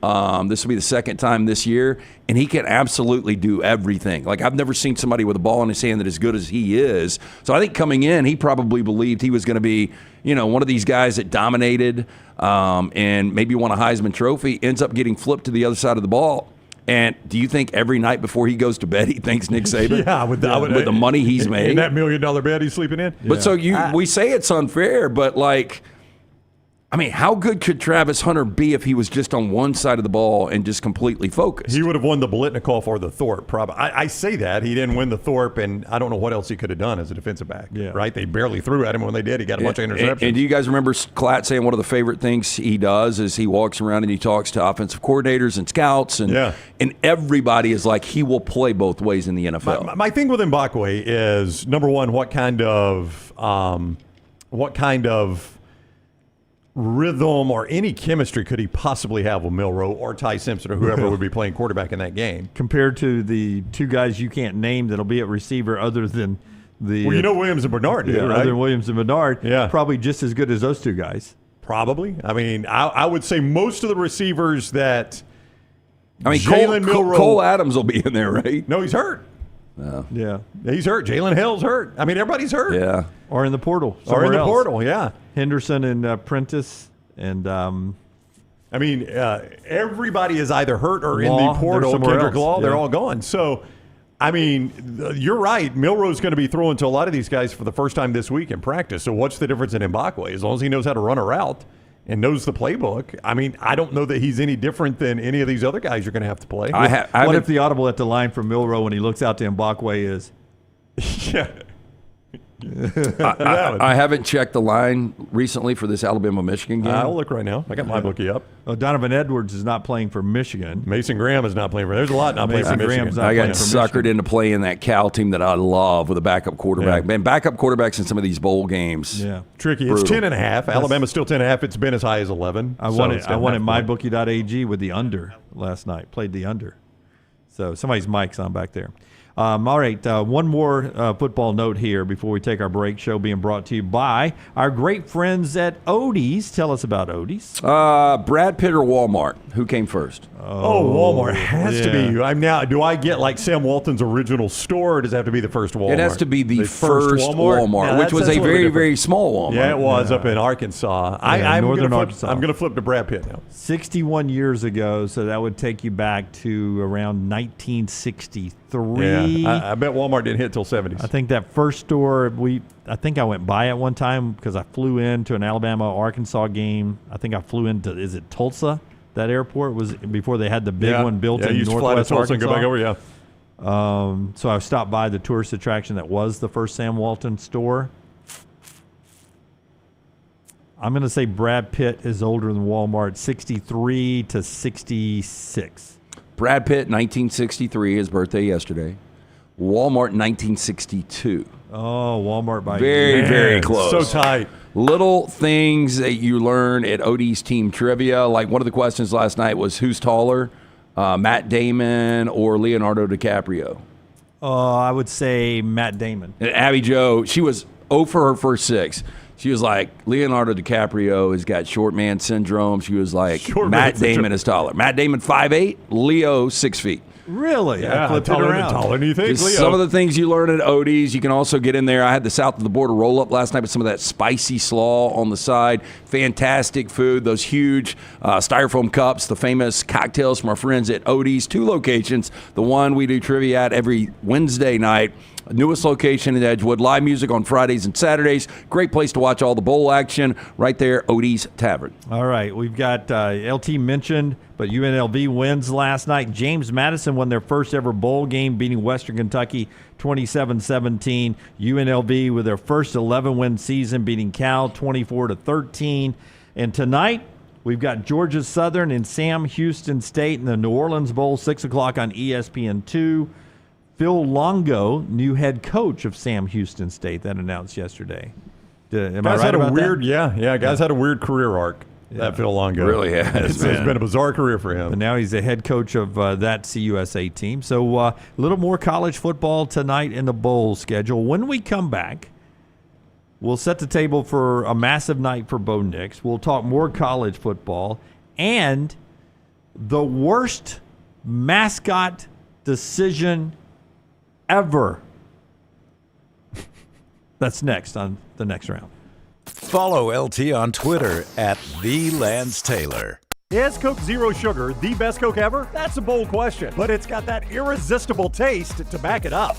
This will be the second time this year, and he can absolutely do everything. Like, I've never seen somebody with a ball in his hand that is good as he is. So I think coming in, he probably believed he was going to be, one of these guys that dominated and maybe won a Heisman Trophy, ends up getting flipped to the other side of the ball. And do you think every night before he goes to bed he thanks Nick Saban? Yeah, with the money he's made. In that $1 million bed he's sleeping in? But so we say it's unfair, but like, I mean, how good could Travis Hunter be if he was just on one side of the ball and just completely focused? He would have won the Biletnikoff or the Thorpe. Probably. I say that. He didn't win the Thorpe, and I don't know what else he could have done as a defensive back. Yeah. Right? They barely threw at him when they did. He got a bunch of interceptions. And do you guys remember Klatt saying one of the favorite things he does is he walks around and he talks to offensive coordinators and scouts, and everybody is like, he will play both ways in the NFL. My thing with Mbakwe is, number one, what kind of rhythm or any chemistry could he possibly have with Milroe or Ty Simpson or whoever would be playing quarterback in that game? Compared to the two guys you can't name that'll be at receiver other than the... Well, Williams and Bernard did, right? Other than Williams and Bernard, probably just as good as those two guys. Probably. I mean, I would say most of the receivers that... I mean, Cole Adams will be in there, right? No, he's hurt. Yeah. He's hurt. Jalen Hill's hurt. I mean, everybody's hurt. Yeah. Or in the portal. Portal, yeah. Henderson and Prentice and I mean, everybody is either hurt or in the portal. Kendrick Law, they're all gone. So, I mean, you're right. Milroe's going to be throwing to a lot of these guys for the first time this week in practice. So what's the difference in Mbakwe? As long as he knows how to run a route and knows the playbook, I mean, I don't know that he's any different than any of these other guys you're going to have to play. What if the audible at the line from Milroe when he looks out to Mbakwe is... Yeah. I haven't checked the line recently for this Alabama-Michigan game. I'll look right now. I got my bookie up. Donovan Edwards is not playing for Michigan. Mason Graham is not playing for. There's a lot not playing for Michigan. I got suckered into playing that Cal team that I love with a backup quarterback. Man, backup quarterbacks in some of these bowl games. Yeah, tricky. Brutal. It's 10.5. Alabama's still 10.5. It's been as high as 11. I won at mybookie.ag with the under last night. Played the under. So somebody's mic's on back there. All right, one more football note here before we take our break. Show being brought to you by our great friends at Odie's. Tell us about Odie's. Brad Pitt or Walmart? Who came first? Oh, Walmart has to be. I'm now. Do I get like Sam Walton's original store, or does it have to be the first Walmart? It has to be the first Walmart, Now, which was a very, very small Walmart. Yeah, it was up in Arkansas. I'm northern gonna Arkansas. I'm going to flip to Brad Pitt now. 61 years ago, so that would take you back to around 1963. Yeah, I bet Walmart didn't hit till 70s. I think that first store, I think I went by it one time because I flew into an Alabama-Arkansas game. I think I flew into, is it Tulsa? That airport was before they had the big one built in you used to fly to Northwest Tulsa Arkansas. and go back over, So I stopped by the tourist attraction that was the first Sam Walton store. I'm going to say Brad Pitt is older than Walmart, 63 to 66. Brad Pitt, 1963, his birthday yesterday. Walmart, 1962. Oh, Walmart by very, very close. So tight. Little things that you learn at Odie's team trivia. Like one of the questions last night was who's taller, Matt Damon or Leonardo DiCaprio? I would say Matt Damon. And Abby Jo, she was 0 for her first 6. She was like, Leonardo DiCaprio has got short man syndrome. She was like, Matt Damon is taller. Matt Damon, 5'8", Leo, 6 feet. Really? Yeah, I flipped it around. taller than you think, Just Leo. some of the things you learn at Odie's. You can also get in there. I had the south of the border roll up last night with some of that spicy slaw on the side. Fantastic food. Those huge styrofoam cups, the famous cocktails from our friends at Odie's. 2 locations. The one we do trivia at every Wednesday night. Newest location in Edgewood. Live music on Fridays and Saturdays. Great place to watch all the bowl action right there, Odie's Tavern. All right, we've got LT mentioned, but UNLV wins last night. James Madison won their first ever bowl game, beating Western Kentucky 27-17. UNLV with their first 11-win season, beating Cal 24-13. And tonight, we've got Georgia Southern and Sam Houston State in the New Orleans Bowl, 6 o'clock on ESPN2. Phil Longo, new head coach of Sam Houston State, that announced yesterday. Am I right about that? Guys had a weird career arc. That Phil Longo Really has. It's been a bizarre career for him. But now he's the head coach of that CUSA team. So a little more college football tonight in the bowl schedule. When we come back, we'll set the table for a massive night for Bo Nix. We'll talk more college football and the worst mascot decision ever. That's next on the next round. Follow LT on Twitter at @TheLanceTaylor. Is Coke Zero Sugar the best Coke ever? That's a bold question, but it's got that irresistible taste to back it up.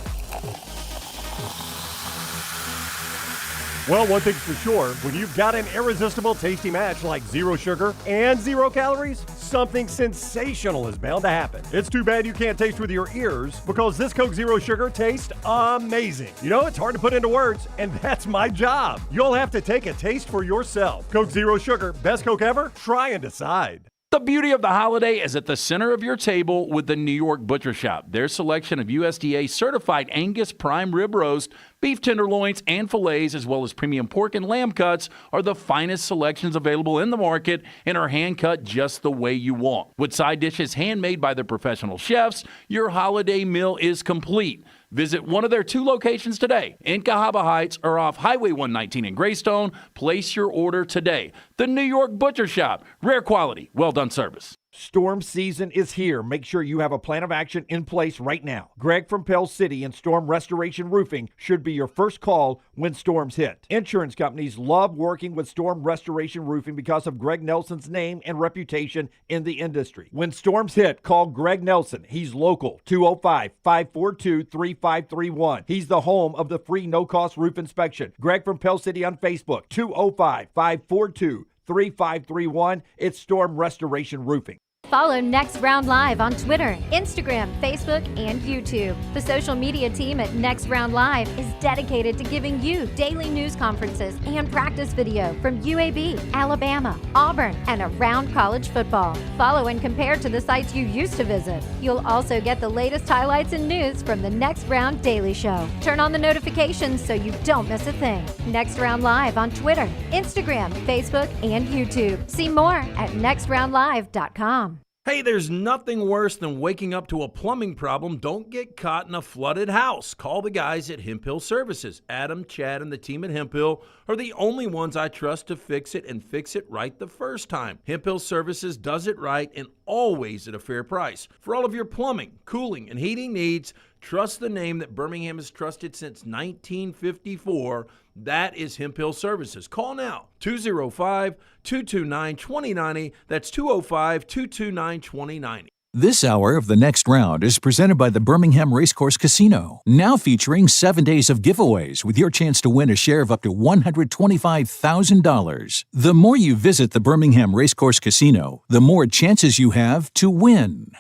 Well, one thing's for sure, when you've got an irresistible tasty match like zero sugar and 0 calories, something sensational is bound to happen. It's too bad you can't taste with your ears because this Coke Zero Sugar tastes amazing. You know, it's hard to put into words, and that's my job. You'll have to take a taste for yourself. Coke Zero Sugar, best Coke ever? Try and decide. The beauty of the holiday is at the center of your table with the New York Butcher Shop. Their selection of USDA certified Angus prime rib roast, beef tenderloins, and fillets, as well as premium pork and lamb cuts, are the finest selections available in the market and are hand-cut just the way you want. With side dishes handmade by their professional chefs, your holiday meal is complete. Visit one of their 2 locations today in Cahaba Heights or off Highway 119 in Greystone. Place your order today. The New York Butcher Shop. Rare quality, well done service. Storm season is here. Make sure you have a plan of action in place right now. Greg from Pell City and Storm Restoration Roofing should be your first call when storms hit. Insurance companies love working with Storm Restoration Roofing because of Greg Nelson's name and reputation in the industry. When storms hit, call Greg Nelson. He's local, 205-542-3531. He's the home of the free no-cost roof inspection. Greg from Pell City on Facebook, 205-542-3531. It's Storm Restoration Roofing. Follow Next Round Live on Twitter, Instagram, Facebook, and YouTube. The social media team at Next Round Live is dedicated to giving you daily news conferences and practice video from UAB, Alabama, Auburn, and around college football. Follow and compare to the sites you used to visit. You'll also get the latest highlights and news from the Next Round Daily Show. Turn on the notifications so you don't miss a thing. Next Round Live on Twitter, Instagram, Facebook, and YouTube. See more at nextroundlive.com. Hey, there's nothing worse than waking up to a plumbing problem. Don't get caught in a flooded house. Call the guys at Hemp Hill Services. Adam, Chad, and the team at Hemp Hill are the only ones I trust to fix it and fix it right the first time. Hemp Hill Services does it right and always at a fair price. For all of your plumbing, cooling, and heating needs, trust the name that Birmingham has trusted since 1954. That is Hemp Hill Services. Call now, 205-229-2090. That's 205-229-2090. This hour of The Next Round is presented by the Birmingham Racecourse Casino, now featuring 7 days of giveaways with your chance to win a share of up to $125,000. The more you visit the Birmingham Racecourse Casino, the more chances you have to win.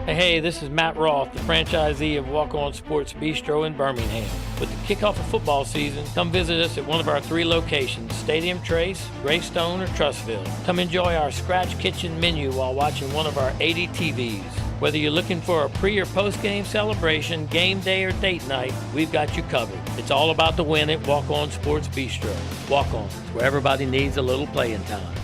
Hey, this is Matt Roth, the franchisee of Walk On Sports Bistro in Birmingham. With the kickoff of football season, come visit us at one of our 3 locations, Stadium Trace, Greystone, or Trussville. Come enjoy our scratch kitchen menu while watching one of our 80 TVs. Whether you're looking for a pre- or post-game celebration, game day, or date night, we've got you covered. It's all about the win at Walk On Sports Bistro. Walk On, where everybody needs a little playing time.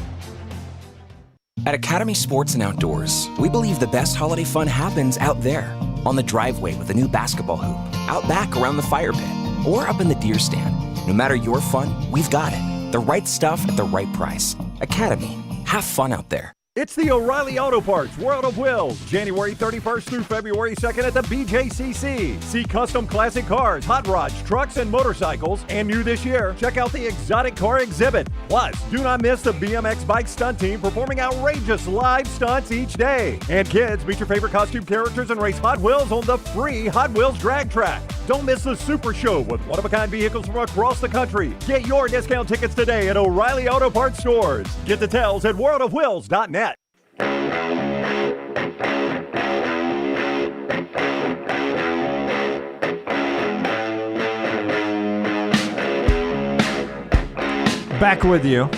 At Academy Sports and Outdoors, we believe the best holiday fun happens out there, on the driveway with a new basketball hoop, out back around the fire pit, or up in the deer stand. No matter your fun, we've got it. The right stuff at the right price. Academy, have fun out there. It's the O'Reilly Auto Parts World of Wills, January 31st through February 2nd at the BJCC. See custom classic cars, hot rods, trucks, and motorcycles. And new this year, check out the exotic car exhibit. Plus, do not miss the BMX bike stunt team performing outrageous live stunts each day. And kids, meet your favorite costume characters and race Hot Wheels on the free Hot Wheels drag track. Don't miss the Super Show with one-of-a-kind vehicles from across the country. Get your discount tickets today at O'Reilly Auto Parts stores. Get details at worldofwheels.net. Back with you.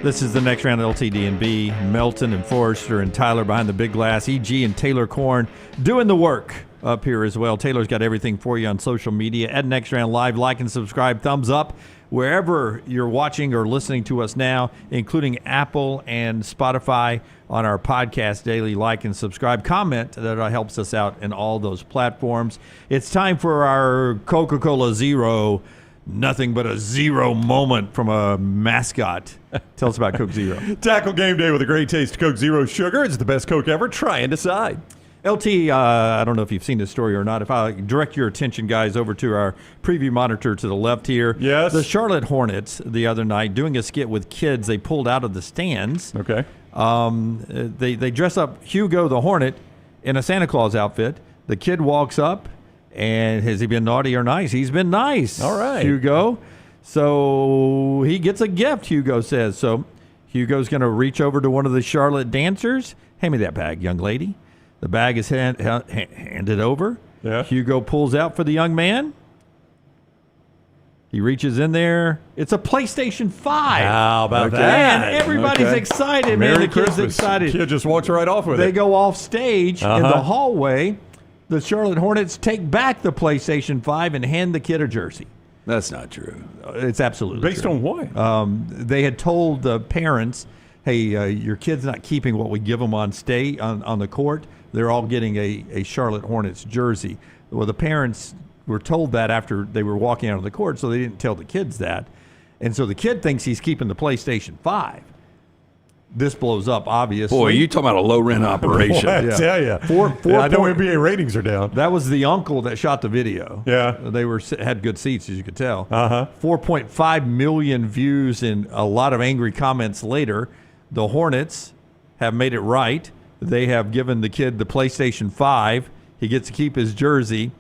This is the next round of LTD&B. Melton and Forrester and Tyler behind the big glass. EG and Taylor Korn doing the work up here as well. Taylor's got everything for you on social media at Next Round Live. Like and subscribe. Thumbs up wherever you're watching or listening to us now, including Apple and Spotify on our podcast daily. Like and subscribe. Comment. That helps us out in all those platforms. It's time for our Coca-Cola Zero. Nothing but a zero moment from a mascot. Tell us about Coke Zero. Tackle game day with a great taste Coke Zero Sugar. It's the best Coke ever. Try and decide. LT, I don't know if you've seen this story or not. If I direct your attention, guys, over to our preview monitor to the left here. Yes. The Charlotte Hornets the other night doing a skit with kids they pulled out of the stands. Okay. They dress up Hugo the Hornet in a Santa Claus outfit. The kid walks up, and has he been naughty or nice? He's been nice. All right. Hugo. So he gets a gift, Hugo says. So Hugo's going to reach over to one of the Charlotte dancers. Hand me that bag, young lady. The bag is handed over. Yeah. Hugo pulls out for the young man. He reaches in there. It's a PlayStation 5. How about Okay. that? And everybody's excited, man. Merry The kid's Christmas. excited. Kid just walks right off with it. They go off stage in the hallway. The Charlotte Hornets take back the PlayStation 5 and hand the kid a jersey. That's not true. It's absolutely Based true. on what? They had told the parents, hey, your kid's not keeping what we give them on the court. They're all getting a Charlotte Hornets jersey. Well, the parents were told that after they were walking out of the court, so they didn't tell the kids that. And so the kid thinks he's keeping the PlayStation 5. This blows up, obviously. Boy, you talking about a low-rent operation. Boy, I tell you. I know NBA ratings are down. That was the uncle that shot the video. Yeah. They had good seats, as you could tell. 4.5 million views and a lot of angry comments later. The Hornets have made it right. They have given the kid the PlayStation 5. He gets to keep his jersey.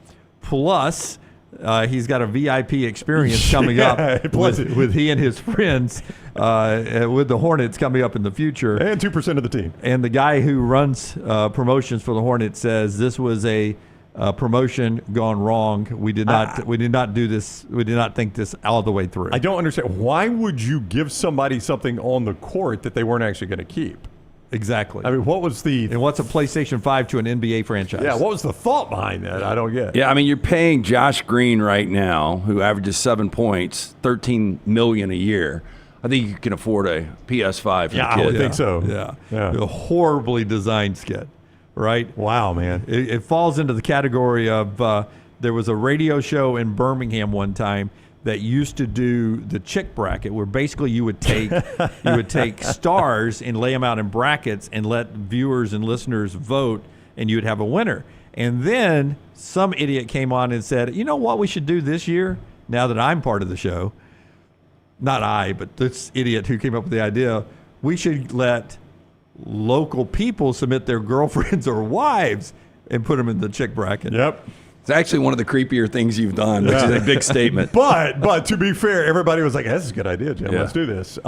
Plus, he's got a VIP experience coming up with he and his friends with the Hornets coming up in the future. And 2% of the team. And the guy who runs promotions for the Hornets says this was a promotion gone wrong. We did not do this. We did not think this all the way through. I don't understand. Why would you give somebody something on the court that they weren't actually going to keep? Exactly. I mean, what's a PlayStation 5 to an NBA franchise? Yeah, what was the thought behind that? I don't get. Yeah, I mean, you're paying Josh Green right now, who averages 7 points, $13 million a year. I think you can afford a PS5 for the kid. I would think so. Yeah. A horribly designed skit, right? Wow, man. It falls into the category of there was a radio show in Birmingham one time that used to do the chick bracket, where basically you would take stars and lay them out in brackets and let viewers and listeners vote, and you would have a winner. And then some idiot came on and said, you know what we should do this year, now that I'm part of the show? Not I, but this idiot who came up with the idea, we should let local people submit their girlfriends or wives and put them in the chick bracket. Yep. It's actually one of the creepier things you've done, which is a big statement. But to be fair, everybody was like, this is a good idea, Jim. Let's do this.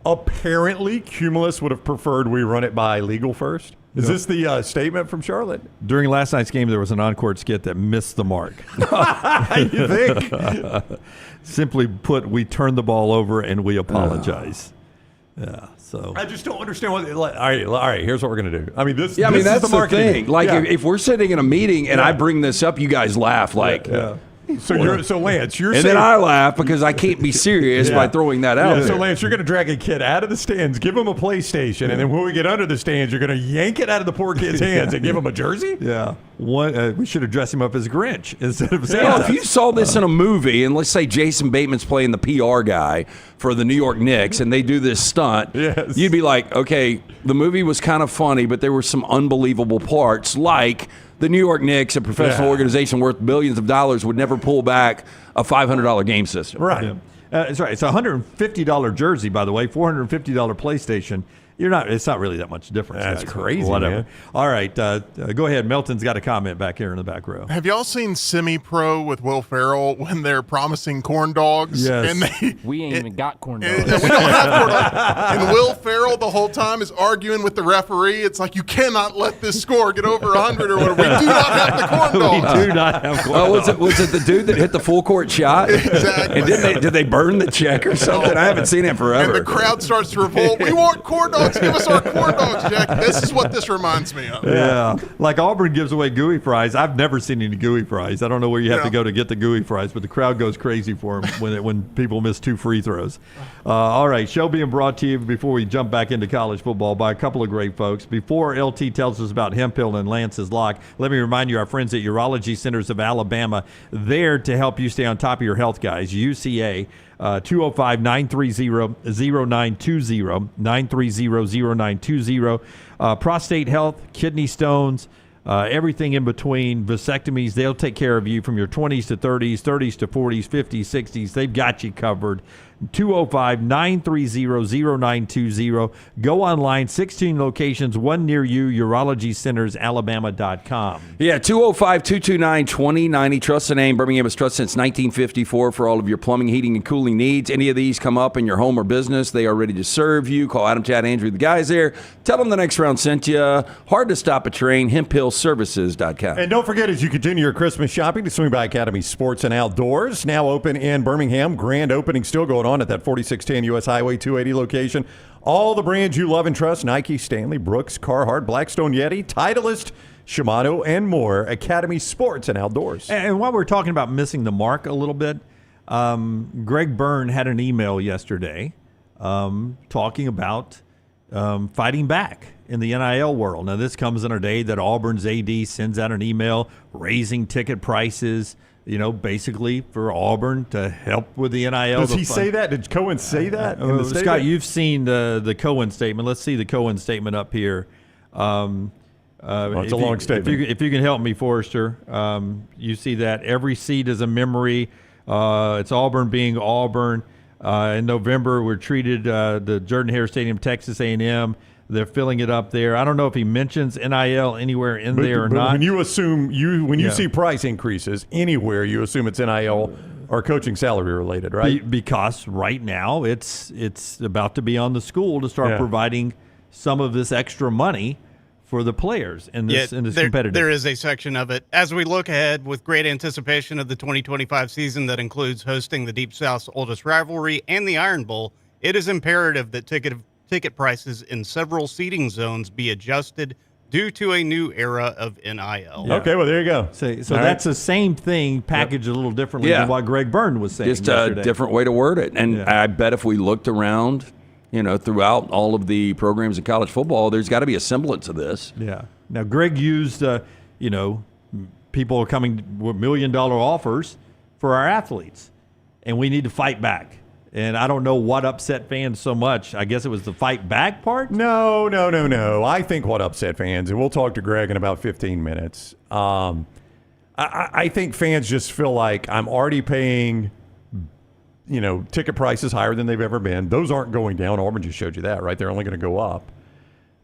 Apparently, Cumulus would have preferred we run it by legal first. Is this the statement from Charlotte? During last night's game, there was an on-court skit that missed the mark. You think? Simply put, we turned the ball over and we apologize. So I just don't understand what. All right. Here's what we're gonna do. I mean, this. Yeah, I mean that's is the thing. Like if we're sitting in a meeting and I bring this up, you guys laugh like. So Lance, you're and saying, then I laugh because I can't be serious by throwing that out there. So Lance, you're going to drag a kid out of the stands, give him a PlayStation, and then when we get under the stands, you're going to yank it out of the poor kid's hands and give him a jersey? Yeah. We should have dressed him up as Grinch instead of Santa. Well, if you saw this in a movie, and let's say Jason Bateman's playing the PR guy for the New York Knicks, and they do this stunt, you'd be like, okay, the movie was kind of funny, but there were some unbelievable parts, like the New York Knicks, a professional organization worth billions of dollars, would never pull back a $500 game system. Right. Yeah. That's right. It's a $150 jersey, by the way, $450 PlayStation. It's not really that much difference. That's guys. crazy, Whatever. man. All right. Go ahead. Melton's got a comment back here in the back row. Have y'all seen Semi-Pro with Will Ferrell when they're promising corn dogs? Yes. And we ain't even got corn dogs. We don't have corn dogs. And Will Ferrell the whole time is arguing with the referee. It's like, you cannot let this score get over 100 or whatever. We do not have the corn dogs. We do not have corn dogs. Was it the dude that hit the full court shot? Exactly. And did they burn the check or something? I haven't seen it forever. And the crowd starts to revolt. We want corn dogs. Give us our corn dogs, Jack. This is what this reminds me of. Yeah. Like Auburn gives away gooey fries. I've never seen any gooey fries. I don't know where you have to go to get the gooey fries, but the crowd goes crazy for them when people miss 2 free throws. All right. Show being brought to you before we jump back into college football by a couple of great folks. Before LT tells us about Hemphill and Lance's Lock, let me remind you, our friends at Urology Centers of Alabama, there to help you stay on top of your health, guys. UCA. 205-930-0920, 930-0920. Prostate health, kidney stones, everything in between, vasectomies. They'll take care of you from your 20s to 30s, 30s to 40s, 50s, 60s. They've got you covered. 205-930-0920. Go online, 16 locations, one near you, urologycentersalabama.com. Yeah, 205-229-2090. Trust the name. Birmingham has trusted since 1954 for all of your plumbing, heating, and cooling needs. Any of these come up in your home or business, they are ready to serve you. Call Adam, Chad, Andrew, the guys there. Tell them the next round sent you. Hard to stop a train, hemphillservices.com. And don't forget, as you continue your Christmas shopping, to swing by Academy Sports and Outdoors, now open in Birmingham. Grand opening still going on at that 4610 U.S. Highway 280 location. All the brands you love and trust: Nike, Stanley, Brooks, Carhartt, Blackstone Yeti, Titleist, Shimano, and more. Academy Sports and Outdoors. And while we're talking about missing the mark a little bit, Greg Byrne had an email yesterday talking about fighting back in the NIL world. Now, this comes in a day that Auburn's AD sends out an email raising ticket prices, basically for Auburn to help with the NIL. Does he say that? Did Cohen say that? In the Scott, you've seen the Cohen statement. Let's see the Cohen statement up here. It's a long statement. If you can help me, Forrester, you see that every seat is a memory. It's Auburn being Auburn. In November, we're treated the Jordan-Hare Stadium, Texas A&M. They're filling it up there. I don't know if he mentions NIL anywhere in there or not. When you assume you see price increases anywhere, you assume it's NIL or coaching salary related, right? Because right now it's about to be on the school to start providing some of this extra money for the players in this competitive. There is a section of it. As we look ahead with great anticipation of the 2025 season that includes hosting the Deep South's oldest rivalry and the Iron Bowl, it is imperative that ticket prices in several seating zones be adjusted due to a new era of NIL. Yeah. Okay, well, there you go. So that's the same thing packaged a little differently than what Greg Byrne was saying. Just yesterday. a different way to word it. And I bet if we looked around, throughout all of the programs in college football, there's got to be a semblance of this. Yeah. Now, Greg used, people are coming with $1 million offers for our athletes, and we need to fight back. And I don't know what upset fans so much. I guess it was the fight back part? No. I think what upset fans, and we'll talk to Greg in about 15 minutes. I think fans just feel like I'm already paying, ticket prices higher than they've ever been. Those aren't going down. Auburn just showed you that, right? They're only going to go up.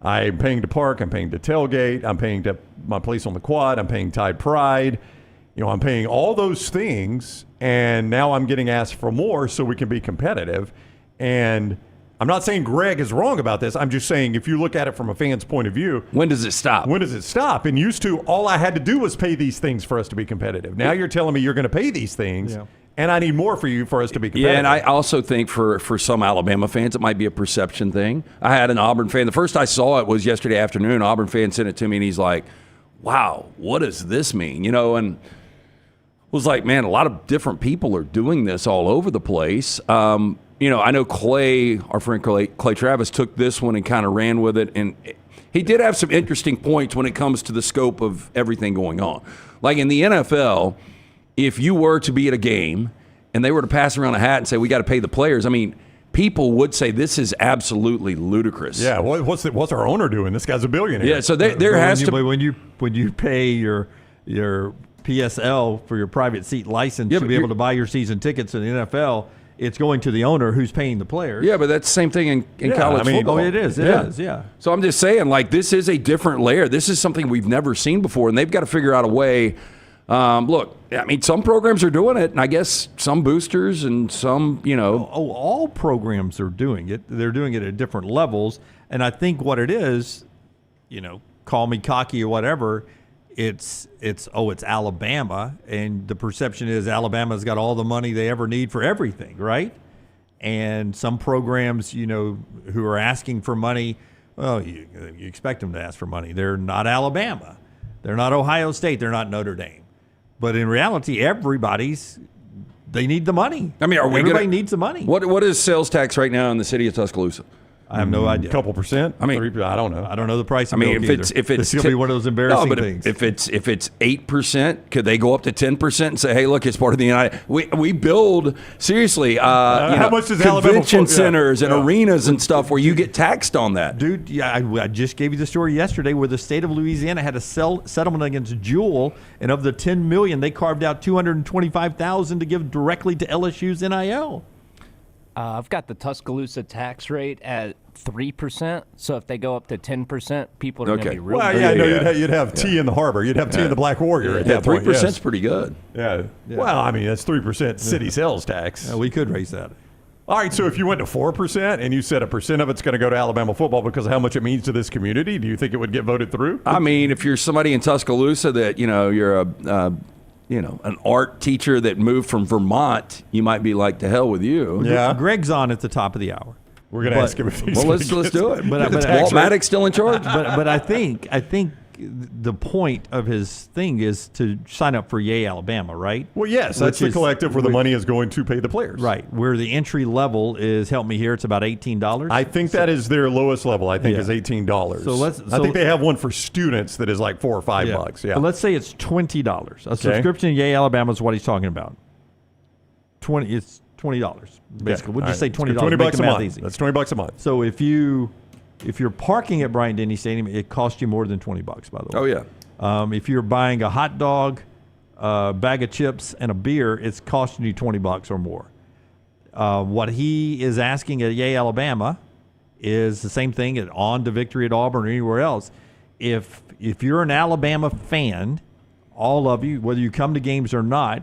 I'm paying to park. I'm paying to tailgate. I'm paying to my place on the quad. I'm paying Tide Pride. I'm paying all those things, and now I'm getting asked for more so we can be competitive. And I'm not saying Greg is wrong about this. I'm just saying if you look at it from a fan's point of view. When does it stop? And used to, all I had to do was pay these things for us to be competitive. Now you're telling me you're going to pay these things, and I need more for us to be competitive. Yeah, and I also think for some Alabama fans, it might be a perception thing. I had an Auburn fan. The first I saw it was yesterday afternoon. An Auburn fan sent it to me, and he's like, wow, what does this mean? And was like, man, a lot of different people are doing this all over the place. I know Clay, our friend Clay Travis, took this one and kind of ran with it. And he did have some interesting points when it comes to the scope of everything going on. Like in the NFL, if you were to be at a game and they were to pass around a hat and say, we got to pay the players, people would say this is absolutely ludicrous. Yeah, what's our owner doing? This guy's a billionaire. Yeah, so there has to be. When you pay your PSL for your private seat license to be able to buy your season tickets in the NFL, it's going to the owner who's paying the players. Yeah, but that's the same thing in college football. Oh, it is. It is. So I'm just saying, this is a different layer. This is something we've never seen before, and they've got to figure out a way. Look, some programs are doing it, and I guess some boosters and some, all programs are doing it. They're doing it at different levels, and I think what it is, call me cocky or whatever, it's Alabama, and the perception is Alabama's got all the money they ever need for everything, right? And some programs, who are asking for money, well, you expect them to ask for money. They're not Alabama. They're not Ohio State. They're not Notre Dame. But in reality, they need the money. Everybody needs the money. What is sales tax right now in the city of Tuscaloosa? I have no idea. A couple percent? I don't know. I don't know the price of milk either. If it's going to be one of those embarrassing things. If it's 8%, could they go up to 10% and say, "Hey, look, it's part of the United"? We build seriously. How much does convention centers and arenas and stuff where you get taxed on that, dude? Yeah, I just gave you the story yesterday where the state of Louisiana had a settlement against Jewel, and of the $10 million, they carved out $225,000 to give directly to LSU's NIL. I've got the Tuscaloosa tax rate at 3%. So if they go up to 10%, people are going to be real. Well, you'd have tea in the harbor. You'd have tea in the Black Warrior. Yeah, 3% is pretty good. Yeah. Well, that's 3% city sales tax. We could raise that. All right, so if you went to 4% and you said a percent of it's going to go to Alabama football because of how much it means to this community, do you think it would get voted through? If you're somebody in Tuscaloosa that you're an art teacher that moved from Vermont, you might be like, to hell with you. Yeah. Greg's on at the top of the hour. We're going to ask him if he's let's do it. But Walt Maddox still in charge? But I think the point of his thing is to sign up for Yea Alabama, right? Well, yes, that's the collective where the money is going to pay the players. Right, where the entry level is, help me here, it's about $18. I think that is their lowest level, is $18. I think they have one for students that is like $4 or $5. Yeah. But let's say it's $20. A subscription to Yea Alabama is what he's talking about. It's $20, basically. We'll just say $20. $20 a month. That's $20 a month. So if you're parking at Bryant-Denny Stadium, it costs you more than $20, by the way. Oh, yeah. If you're buying a hot dog, a bag of chips, and a beer, it's costing you $20 or more. What he is asking at Yea Alabama is the same thing at On to Victory at Auburn or anywhere else. If you're an Alabama fan, all of you, whether you come to games or not,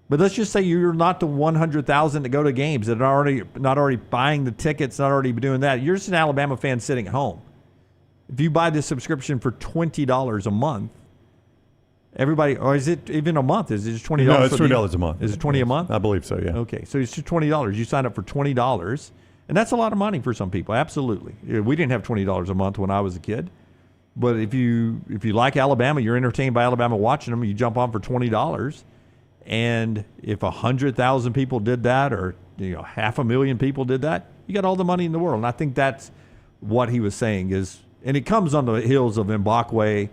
but let's just say you're not the 100,000 to go to games that are not already buying the tickets, not already doing that. You're just an Alabama fan sitting at home. If you buy this subscription for $20 a month, everybody, or is it even a month? Is it just $20? No, it's $20 a month. Is it $20 a month? I believe so, yeah. Okay, so it's just $20. You sign up for $20, and that's a lot of money for some people, absolutely. We didn't have $20 a month when I was a kid. But if you like Alabama, you're entertained by Alabama watching them, you jump on for $20. And if 100,000 people did that, or 500,000 people did that, you got all the money in the world. And I think that's what he was saying is, and it comes on the heels of Mbakwe.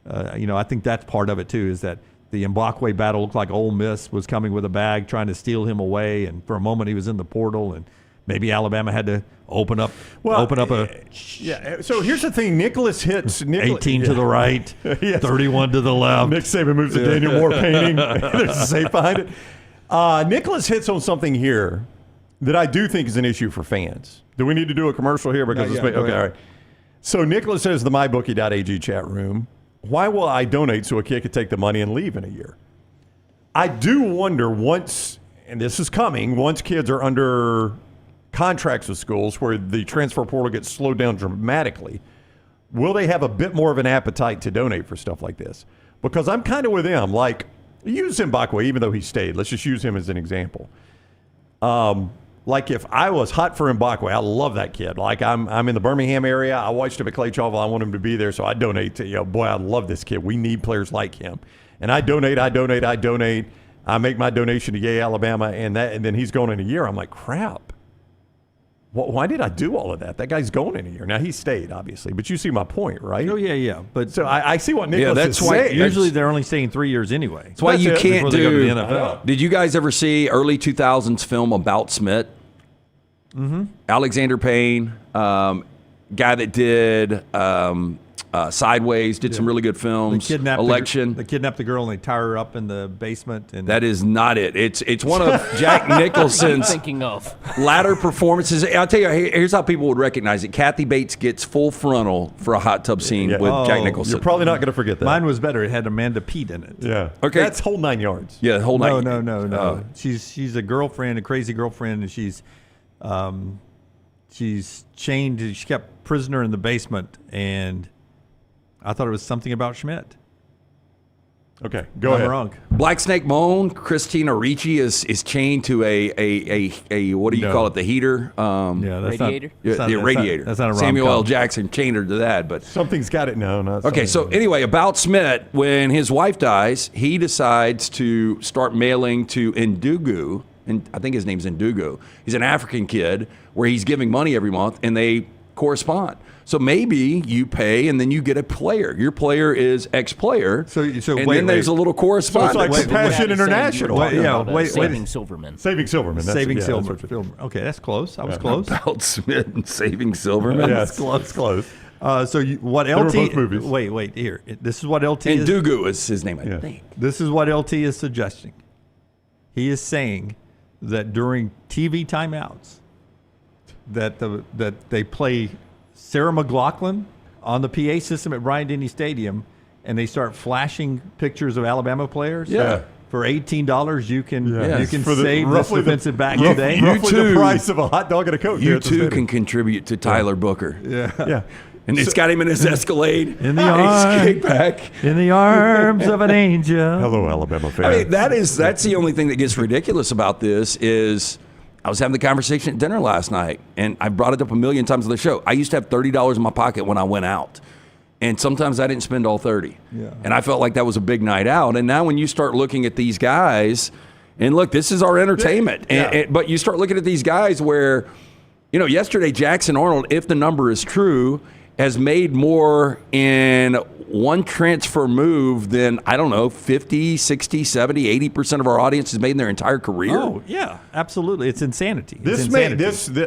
I think that's part of it too, is that the Mbakwe battle looked like Ole Miss was coming with a bag trying to steal him away, and for a moment he was in the portal, and maybe Alabama had to open up a. Yeah. So here's the thing: Nicholas hits 18 to the right, yes. 31 to the left. Nick Saban moves to Daniel Moore painting. There's a safe behind it. Nicholas hits on something here that I do think is an issue for fans. Do we need to do a commercial here? Because okay, all right. So Nicholas says the mybookie.ag chat room. Why will I donate so a kid could take the money and leave in a year? I do wonder once, and this is coming, once kids are under contracts with schools where the transfer portal gets slowed down dramatically, will they have a bit more of an appetite to donate for stuff like this? Because I'm kind of with them. Like, use Mbakwe, even though he stayed. Let's just use him as an example. Like if I was hot for Mbakwe, I love that kid. Like I'm in the Birmingham area. I watched him at Clay Chauvel. I want him to be there, so I donate to, boy, I love this kid. We need players like him. And I donate. I make my donation to Yea Alabama, and then he's going in a year. I'm like, crap. Why did I do all of that? That guy's going in a year. Now, he stayed, obviously, but you see my point, right? Oh, yeah. But so I see what Nicholas is saying. Usually they're only staying 3 years anyway. That's why you can't do the NFL. Did you guys ever see early 2000s film about Smith? Mm-hmm. Alexander Payne, guy that did Sideways, did some really good films. Election. They kidnapped the girl and they tie her up in the basement. And that is not it. It's one of Jack Nicholson's thinking of latter performances. I'll tell you, here's how people would recognize it. Kathy Bates gets full frontal for a hot tub scene with Jack Nicholson. You're probably not going to forget that. Mine was better. It had Amanda Peet in it. Yeah. Okay. That's whole 9 yards. Yeah, whole 9. No. She's a girlfriend, a crazy girlfriend, and she's chained. She kept prisoner in the basement, and I thought it was something about Schmidt. Okay, go ahead. I'm wrong. Black Snake Moan, Christina Ricci is chained to a what do you call it? The heater? Radiator? The radiator. That's not a Samuel rom-com. L. Jackson chained her to that. But something's got it. No. Okay, so anyway, about Schmidt, when his wife dies, he decides to start mailing to Ndugu, and I think his name's Ndugu. He's an African kid where he's giving money every month, and they correspond. So maybe you pay and then you get a player. Your player is X player. So then there's a little correspondence. So it's like Compassion International. Saving Silverman. Saving Silverman. Saving Silverman. Okay, that's close. I was close. About Smith and Saving Silverman. Yes, close. So what They were LT? both movies. Wait. Here, this is what LT is. Ndugu is his name, I think. This is what LT is suggesting. He is saying that during TV timeouts, that they play Sarah McLachlan on the PA system at Bryant-Denny Stadium, and they start flashing pictures of Alabama players. Yeah. For $18, you can For save this defensive back today. Roughly the price of a hot dog and a Coke. You too can contribute to Tyler Booker. Yeah. And it's got him in his Escalade. In the arms of an angel. Hello, Alabama fans. I mean, that's the only thing that gets ridiculous about this is I was having the conversation at dinner last night, and I brought it up a million times on the show. I used to have $30 in my pocket when I went out, and sometimes I didn't spend all 30. Yeah. And I felt like that was a big night out. And now when you start looking at these guys, and look, this is our entertainment. Yeah. But you start looking at these guys where, yesterday Jackson Arnold, if the number is true, has made more in one transfer move than, 50, 60, 70, 80% of our audience has made in their entire career. Oh, yeah, absolutely. It's insanity.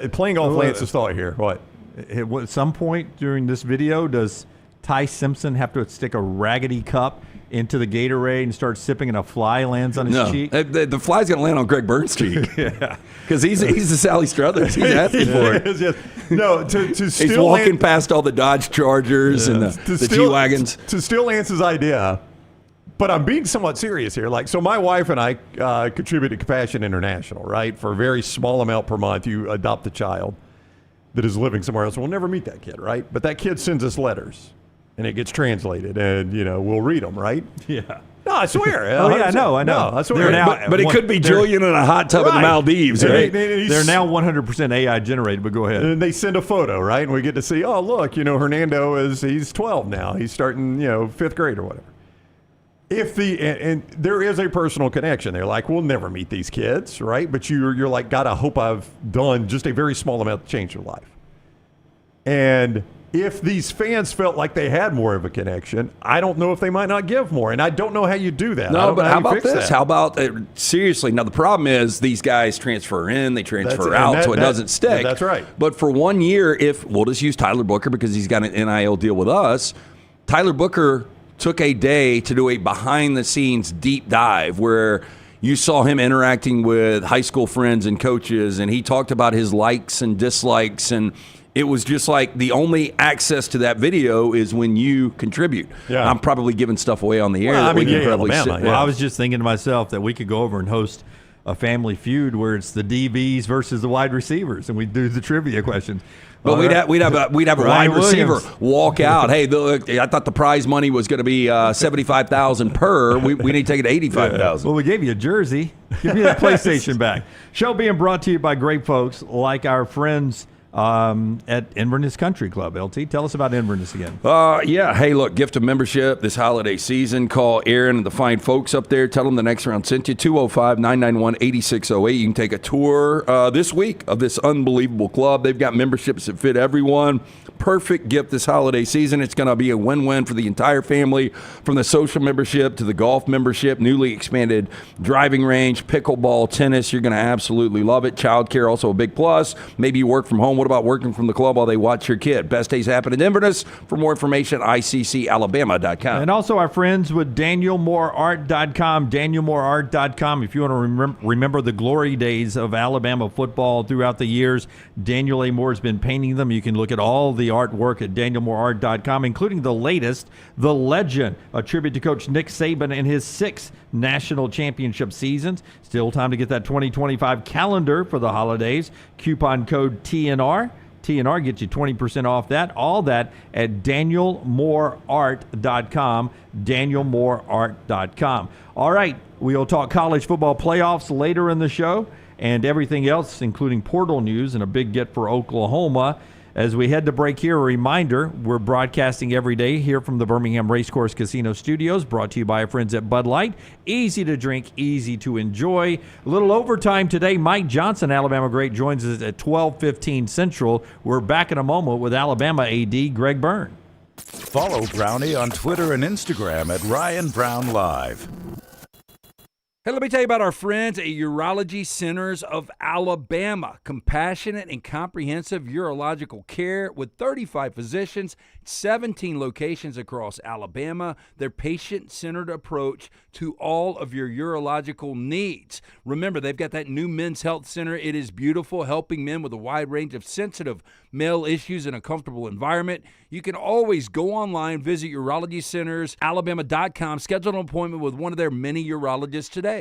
Playing off Lance's thought here. What? At some point during this video, does Ty Simpson have to stick a raggedy cup into the Gatorade and start sipping, and a fly lands on his cheek? The fly's going to land on Greg Byrne's cheek. Yeah. Because he's the Sally Struthers. He's asking for it. Yes. No, to steal he's walking past all the Dodge Chargers and the G-Wagons. To steal Lance's idea, but I'm being somewhat serious here. So my wife and I contribute to Compassion International, right? For a very small amount per month, you adopt a child that is living somewhere else. We'll never meet that kid, right? But that kid sends us letters, and it gets translated, and we'll read them, right? Yeah. No, I swear. Oh, yeah, I know. No, I swear. But it could be Julian in a hot tub in the Maldives, right? They're now 100% AI generated, but go ahead. And they send a photo, right? And we get to see, oh, look, Hernando he's 12 now. He's starting, 5th grade or whatever. And there is a personal connection there. Like, we'll never meet these kids, right? But you're like, God, I hope I've done just a very small amount to change their life. And if these fans felt like they had more of a connection, I don't know if they might not give more. And I don't know how you do that. No, but how about this? How about, seriously, now the problem is these guys transfer in, they transfer out, so it doesn't stick. That's right. But for 1 year, we'll just use Tyler Booker because he's got an NIL deal with us, Tyler Booker took a day to do a behind-the-scenes deep dive where you saw him interacting with high school friends and coaches, and he talked about his likes and dislikes, and it was just like the only access to that video is when you contribute. Yeah. I'm probably giving stuff away on the air. Well, I was just thinking to myself that we could go over and host a family feud where it's the DBs versus the wide receivers, and we do the trivia questions. But we'd have a wide receiver walk out. Hey, look, I thought the prize money was going to be $75,000 per. We need to take it to $85,000. Well, we gave you a jersey. Give me that PlayStation back. Show being brought to you by great folks like our friends at Inverness Country Club. LT, tell us about Inverness again. Yeah. Hey, look, gift of membership this holiday season. Call Aaron and the fine folks up there. Tell them the next round sent you. 205-991-8608. You can take a tour this week of this unbelievable club. They've got memberships that fit everyone. Perfect gift this holiday season. It's going to be a win-win for the entire family, from the social membership to the golf membership, newly expanded driving range, pickleball, tennis. You're going to absolutely love it. Childcare also a big plus. Maybe you work from home. What about working from the club while they watch your kid? Best days happen in Inverness. For more information, iccalabama.com. And also our friends with DanielMooreArt.com, DanielMooreArt.com. If you want to remember the glory days of Alabama football throughout the years, Daniel A. Moore has been painting them. You can look at all the artwork at DanielMooreArt.com, including the latest, The Legend, a tribute to Coach Nick Saban in his 6 national championship seasons. Still time to get that 2025 calendar for the holidays. Coupon code TNR. TNR gets you 20% off that. All that at DanielMooreArt.com. DanielMooreArt.com. All right, we'll talk college football playoffs later in the show and everything else, including portal news and a big get for Oklahoma. As we head to break here, a reminder, we're broadcasting every day here from the Birmingham Racecourse Casino Studios, brought to you by our friends at Bud Light. Easy to drink, easy to enjoy. A little overtime today. Mike Johnson, Alabama great, joins us at 12:15 Central. We're back in a moment with Alabama AD Greg Byrne. Follow Brownie on Twitter and Instagram at Ryan Brown Live. Hey, let me tell you about our friends at Urology Centers of Alabama. Compassionate and comprehensive urological care with 35 physicians, 17 locations across Alabama. Their patient-centered approach to all of your urological needs. Remember, they've got that new men's health center. It is beautiful, helping men with a wide range of sensitive male issues in a comfortable environment. You can always go online, visit urologycentersalabama.com, schedule an appointment with one of their many urologists today.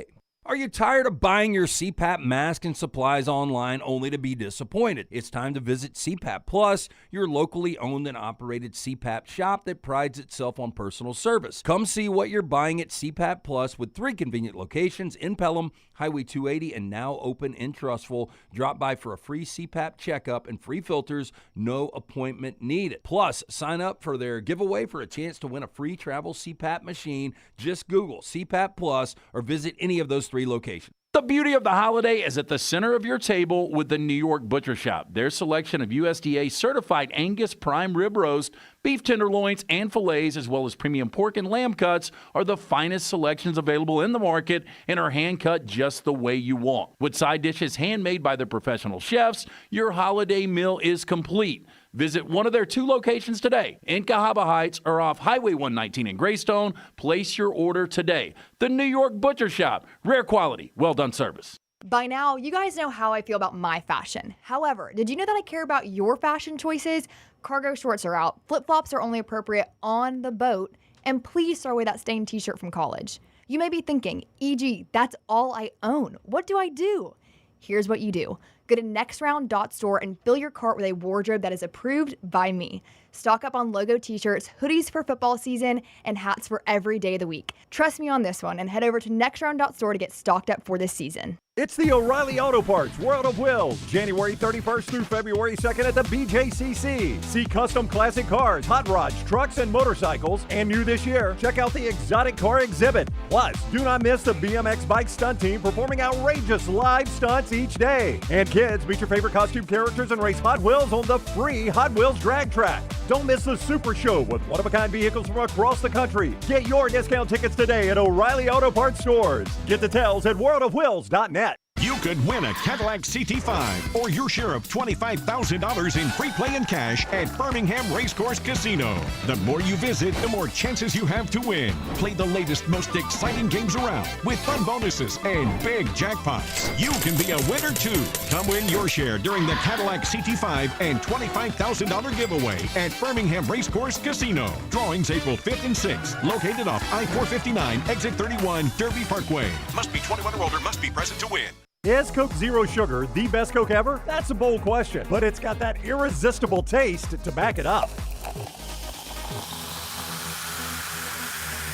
Are you tired of buying your CPAP mask and supplies online only to be disappointed? It's time to visit CPAP Plus, your locally owned and operated CPAP shop that prides itself on personal service. Come see what you're buying at CPAP Plus with 3 convenient locations in Pelham, Highway 280, and now open in Trustful. Drop by for a free CPAP checkup and free filters, no appointment needed. Plus, sign up for their giveaway for a chance to win a free travel CPAP machine. Just Google CPAP Plus or visit any of those 3 locations. The beauty of the holiday is at the center of your table with the New York Butcher Shop. Their selection of USDA certified Angus prime rib roast, beef tenderloins, and fillets, as well as premium pork and lamb cuts, are the finest selections available in the market and are hand-cut just the way you want. With side dishes handmade by their professional chefs, your holiday meal is complete. Visit one of their 2 locations today, in Cahaba Heights or off Highway 119 in Greystone. Place your order today. The New York Butcher Shop. Rare quality, well-done service. By now, you guys know how I feel about my fashion. However, did you know that I care about your fashion choices? Cargo shorts are out, flip-flops are only appropriate on the boat, and please throw away that stained t-shirt from college. You may be thinking, EG, that's all I own. What do I do? Here's what you do. Go to nextround.store and fill your cart with a wardrobe that is approved by me. Stock up on logo t-shirts, hoodies for football season, and hats for every day of the week. Trust me on this one and head over to nextround.store to get stocked up for this season. It's the O'Reilly Auto Parts World of Wills, January 31st through February 2nd at the BJCC. See custom classic cars, hot rods, trucks, and motorcycles. And new this year, check out the exotic car exhibit. Plus, do not miss the BMX bike stunt team performing outrageous live stunts each day. And kids, meet your favorite costume characters and race Hot Wheels on the free Hot Wheels drag track. Don't miss the Super Show with one-of-a-kind vehicles from across the country. Get your discount tickets today at O'Reilly Auto Parts stores. Get details at worldofwheels.net. You could win a Cadillac CT5 or your share of $25,000 in free play and cash at Birmingham Racecourse Casino. The more you visit, the more chances you have to win. Play the latest, most exciting games around with fun bonuses and big jackpots. You can be a winner too. Come win your share during the Cadillac CT5 and $25,000 giveaway at Birmingham Racecourse Casino. Drawings April 5th and 6th. Located off I-459, exit 31, Derby Parkway. Must be 21 or older, must be present to win. Is Coke Zero Sugar the best Coke ever? That's a bold question, but it's got that irresistible taste to back it up.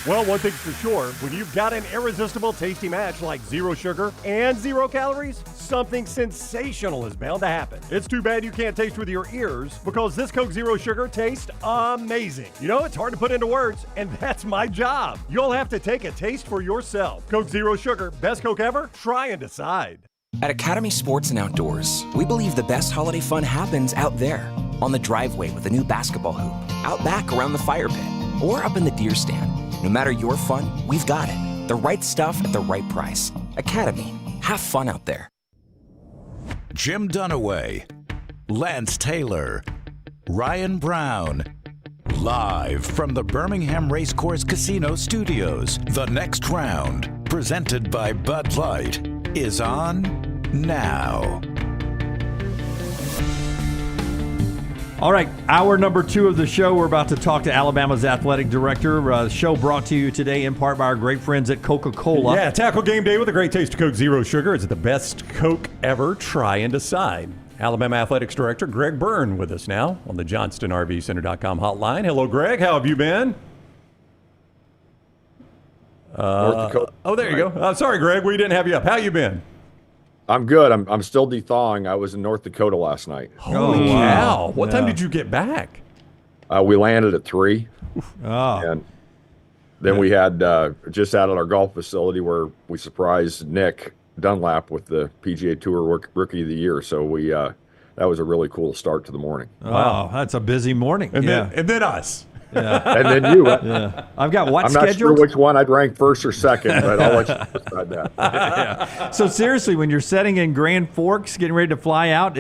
Well, one thing's for sure, when you've got an irresistible tasty match like zero sugar and 0 calories, something sensational is bound to happen. It's too bad you can't taste with your ears because this Coke Zero Sugar tastes amazing. You know, it's hard to put into words, and that's my job. You'll have to take a taste for yourself. Coke Zero Sugar, best Coke ever? Try and decide. At Academy Sports and Outdoors, we believe the best holiday fun happens out there. On the driveway with a new basketball hoop, out back around the fire pit, or up in the deer stand. No matter your fun, we've got it. The right stuff at the right price. Academy. Have fun out there. Jim Dunaway, Lance Taylor, Ryan Brown. Live from the Birmingham Racecourse Casino Studios, the next round, presented by Bud Light, is on now. All right, hour number 2 of the show. We're about to talk to Alabama's athletic director. Show brought to you today in part by our great friends at Coca-Cola. Yeah, tackle game day with a great taste of Coke Zero Sugar. Is it the best Coke ever? Try and decide. Alabama Athletics Director Greg Byrne with us now on the JohnstonRVCenter.com hotline. Hello, Greg. How have you been? North Dakota. Oh, there you go. Sorry, Greg. We didn't have you up. How you been? I'm good. I'm still de-thawing. I was in North Dakota last night. Holy cow. What time did you get back? We landed at 3. And then we had just out at our golf facility where we surprised Nick Dunlap with the PGA Tour Rookie of the Year. So we that was a really cool start to the morning. Wow, that's a busy morning. And then us. Yeah. And then you. Yeah. I've got what I'm scheduled? not sure which one I'd rank first or second, but I'll let you decide that. Yeah. So seriously, when you're setting in Grand Forks, getting ready to fly out,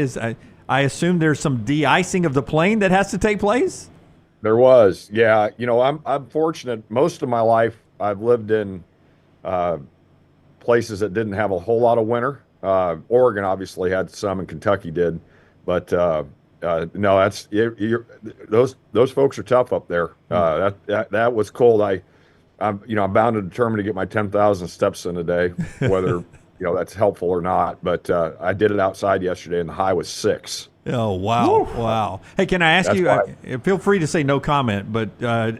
I assume there's some de-icing of the plane that has to take place? There was, yeah. You know, I'm fortunate. Most of my life, I've lived in places that didn't have a whole lot of winter. Oregon obviously had some, and Kentucky did, but no, that's those folks are tough up there. That was cold. I'm bound and determined to get my 10,000 steps in a day, whether that's helpful or not. But I did it outside yesterday, and the high was 6. Oh, wow. Woo. Wow. Hey, can I ask you, feel free to say no comment, but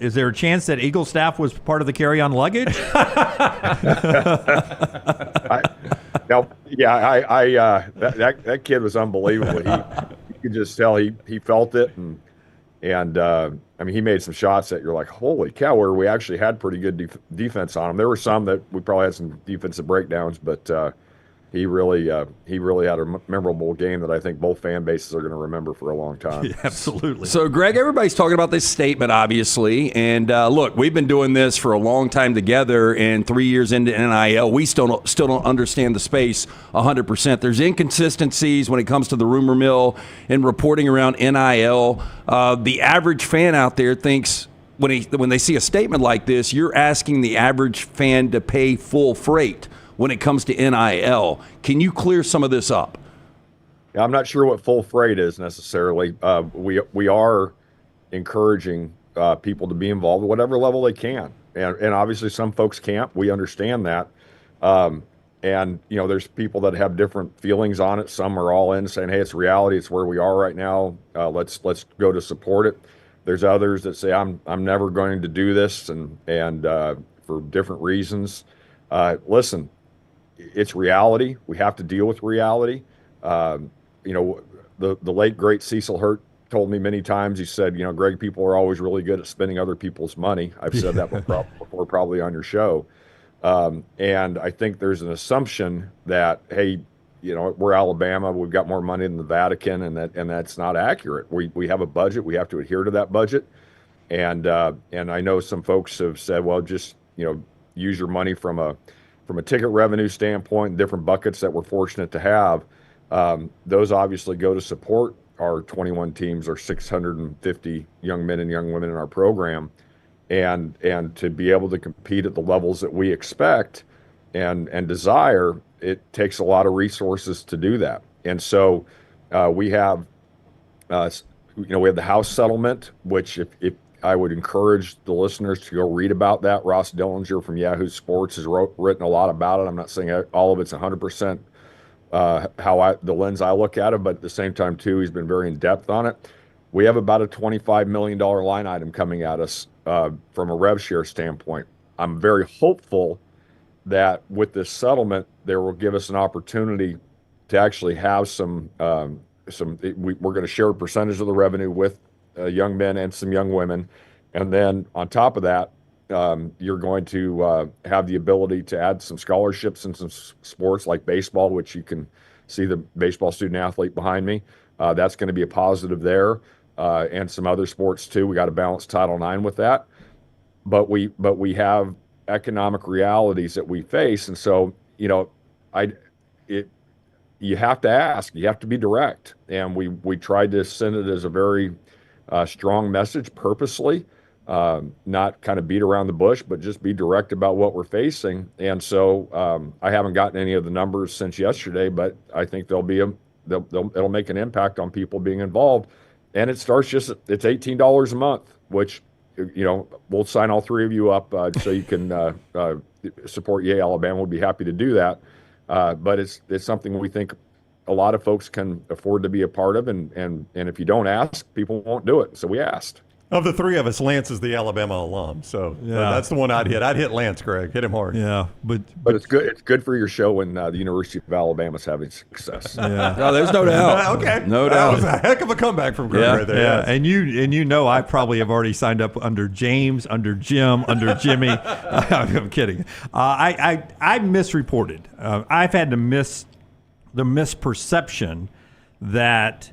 is there a chance that Eagle staff was part of the carry-on luggage? That kid was unbelievable. You could just tell he felt it, and I mean, he made some shots that you're like, holy cow, where we actually had pretty good defense on him. There were some that we probably had some defensive breakdowns, but he really had a memorable game that I think both fan bases are going to remember for a long time. Yeah, absolutely. So, Greg, everybody's talking about this statement, obviously. And, look, we've been doing this for a long time together, and 3 years into NIL, we still don't understand the space 100%. There's inconsistencies when it comes to the rumor mill and reporting around NIL. The average fan out there thinks when they see a statement like this, you're asking the average fan to pay full freight when it comes to NIL. Can you clear some of this up? I'm not sure what full freight is necessarily. We are encouraging people to be involved at whatever level they can. And obviously some folks can't. We understand that. there's people that have different feelings on it. Some are all in, saying, "Hey, it's reality. It's where we are right now. Let's go to support it." There's others that say, "I'm never going to do this," and for different reasons. Listen, it's reality. We have to deal with reality. The late great Cecil Hurt told me many times. He said, "Greg, people are always really good at spending other people's money." I've said that before, probably on your show. And I think there's an assumption that, hey, we're Alabama, we've got more money than the Vatican, and that's not accurate. We have a budget, we have to adhere to that budget. And I know some folks have said, well, just use your money from a ticket revenue standpoint, different buckets that we're fortunate to have. Those obviously go to support our 21 teams, our 650 young men and young women in our program. And to be able to compete at the levels that we expect and desire, it takes a lot of resources to do that. And so we have the House settlement, which if I would encourage the listeners to go read about that. Ross Dillinger from Yahoo Sports has written a lot about it. I'm not saying all of it's 100% the lens I look at it, but at the same time too, he's been very in depth on it. We have about a $25 million line item coming at us from a rev share standpoint. I'm very hopeful that with this settlement, there will give us an opportunity to actually have we're going to share a percentage of the revenue with young men and some young women. And then on top of that, you're going to have the ability to add some scholarships in some sports like baseball, which you can see the baseball student athlete behind me. That's going to be a positive there. And some other sports too. We got to balance Title IX with that, but we have economic realities that we face, and so you have to ask, you have to be direct, and we tried to send it as a very strong message, purposely, not kind of beat around the bush, but just be direct about what we're facing. And so I haven't gotten any of the numbers since yesterday, but I think it'll make an impact on people being involved. And it starts it's $18 a month, which, we'll sign all three of you up so you can support Yea Alabama. We'll be happy to do that. But it's something we think a lot of folks can afford to be a part of. And if you don't ask, people won't do it. So we asked. Of the three of us, Lance is the Alabama alum, so that's the one I'd hit. I'd hit Lance, Greg. Hit him hard. Yeah, but it's good. It's good for your show when the University of Alabama's having success. Yeah, no, there's no doubt. Okay, no that doubt. was a heck of a comeback from Greg right there. Yeah, and I probably have already signed up under James, under Jim, under Jimmy. I'm kidding. I misreported. I've had the misperception that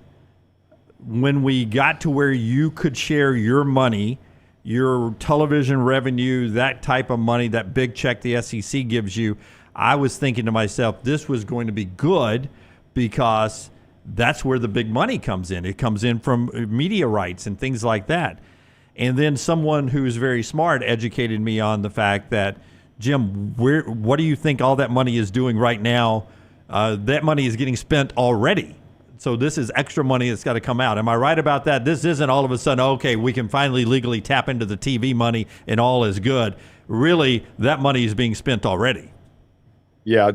when we got to where you could share your money, your television revenue, that type of money, that big check the SEC gives you, I was thinking to myself, this was going to be good because that's where the big money comes in. It comes in from media rights and things like that. And then someone who's very smart educated me on the fact that, Jim, what do you think all that money is doing right now? That money is getting spent already. So this is extra money that's got to come out. Am I right about that? This isn't all of a sudden, okay, we can finally legally tap into the TV money and all is good. Really, that money is being spent already. Yeah,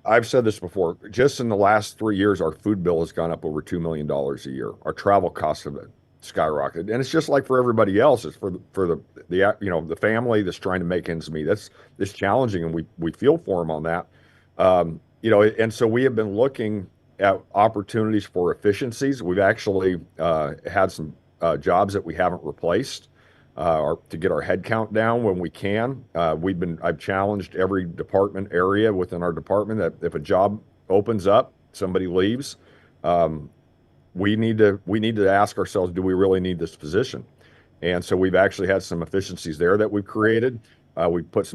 I've said this before. Just in the last 3 years, our food bill has gone up over $2 million a year. Our travel costs have skyrocketed. And it's just like for everybody else. It's for the family that's trying to make ends meet. It's challenging, and we feel for them on that. And so we have been looking at opportunities for efficiencies. We've actually had some jobs that we haven't replaced to get our head count down when we can. I've challenged every department area within our department that if a job opens up, somebody leaves, we need to ask ourselves, do we really need this position? And so we've actually had some efficiencies there that we've created. We put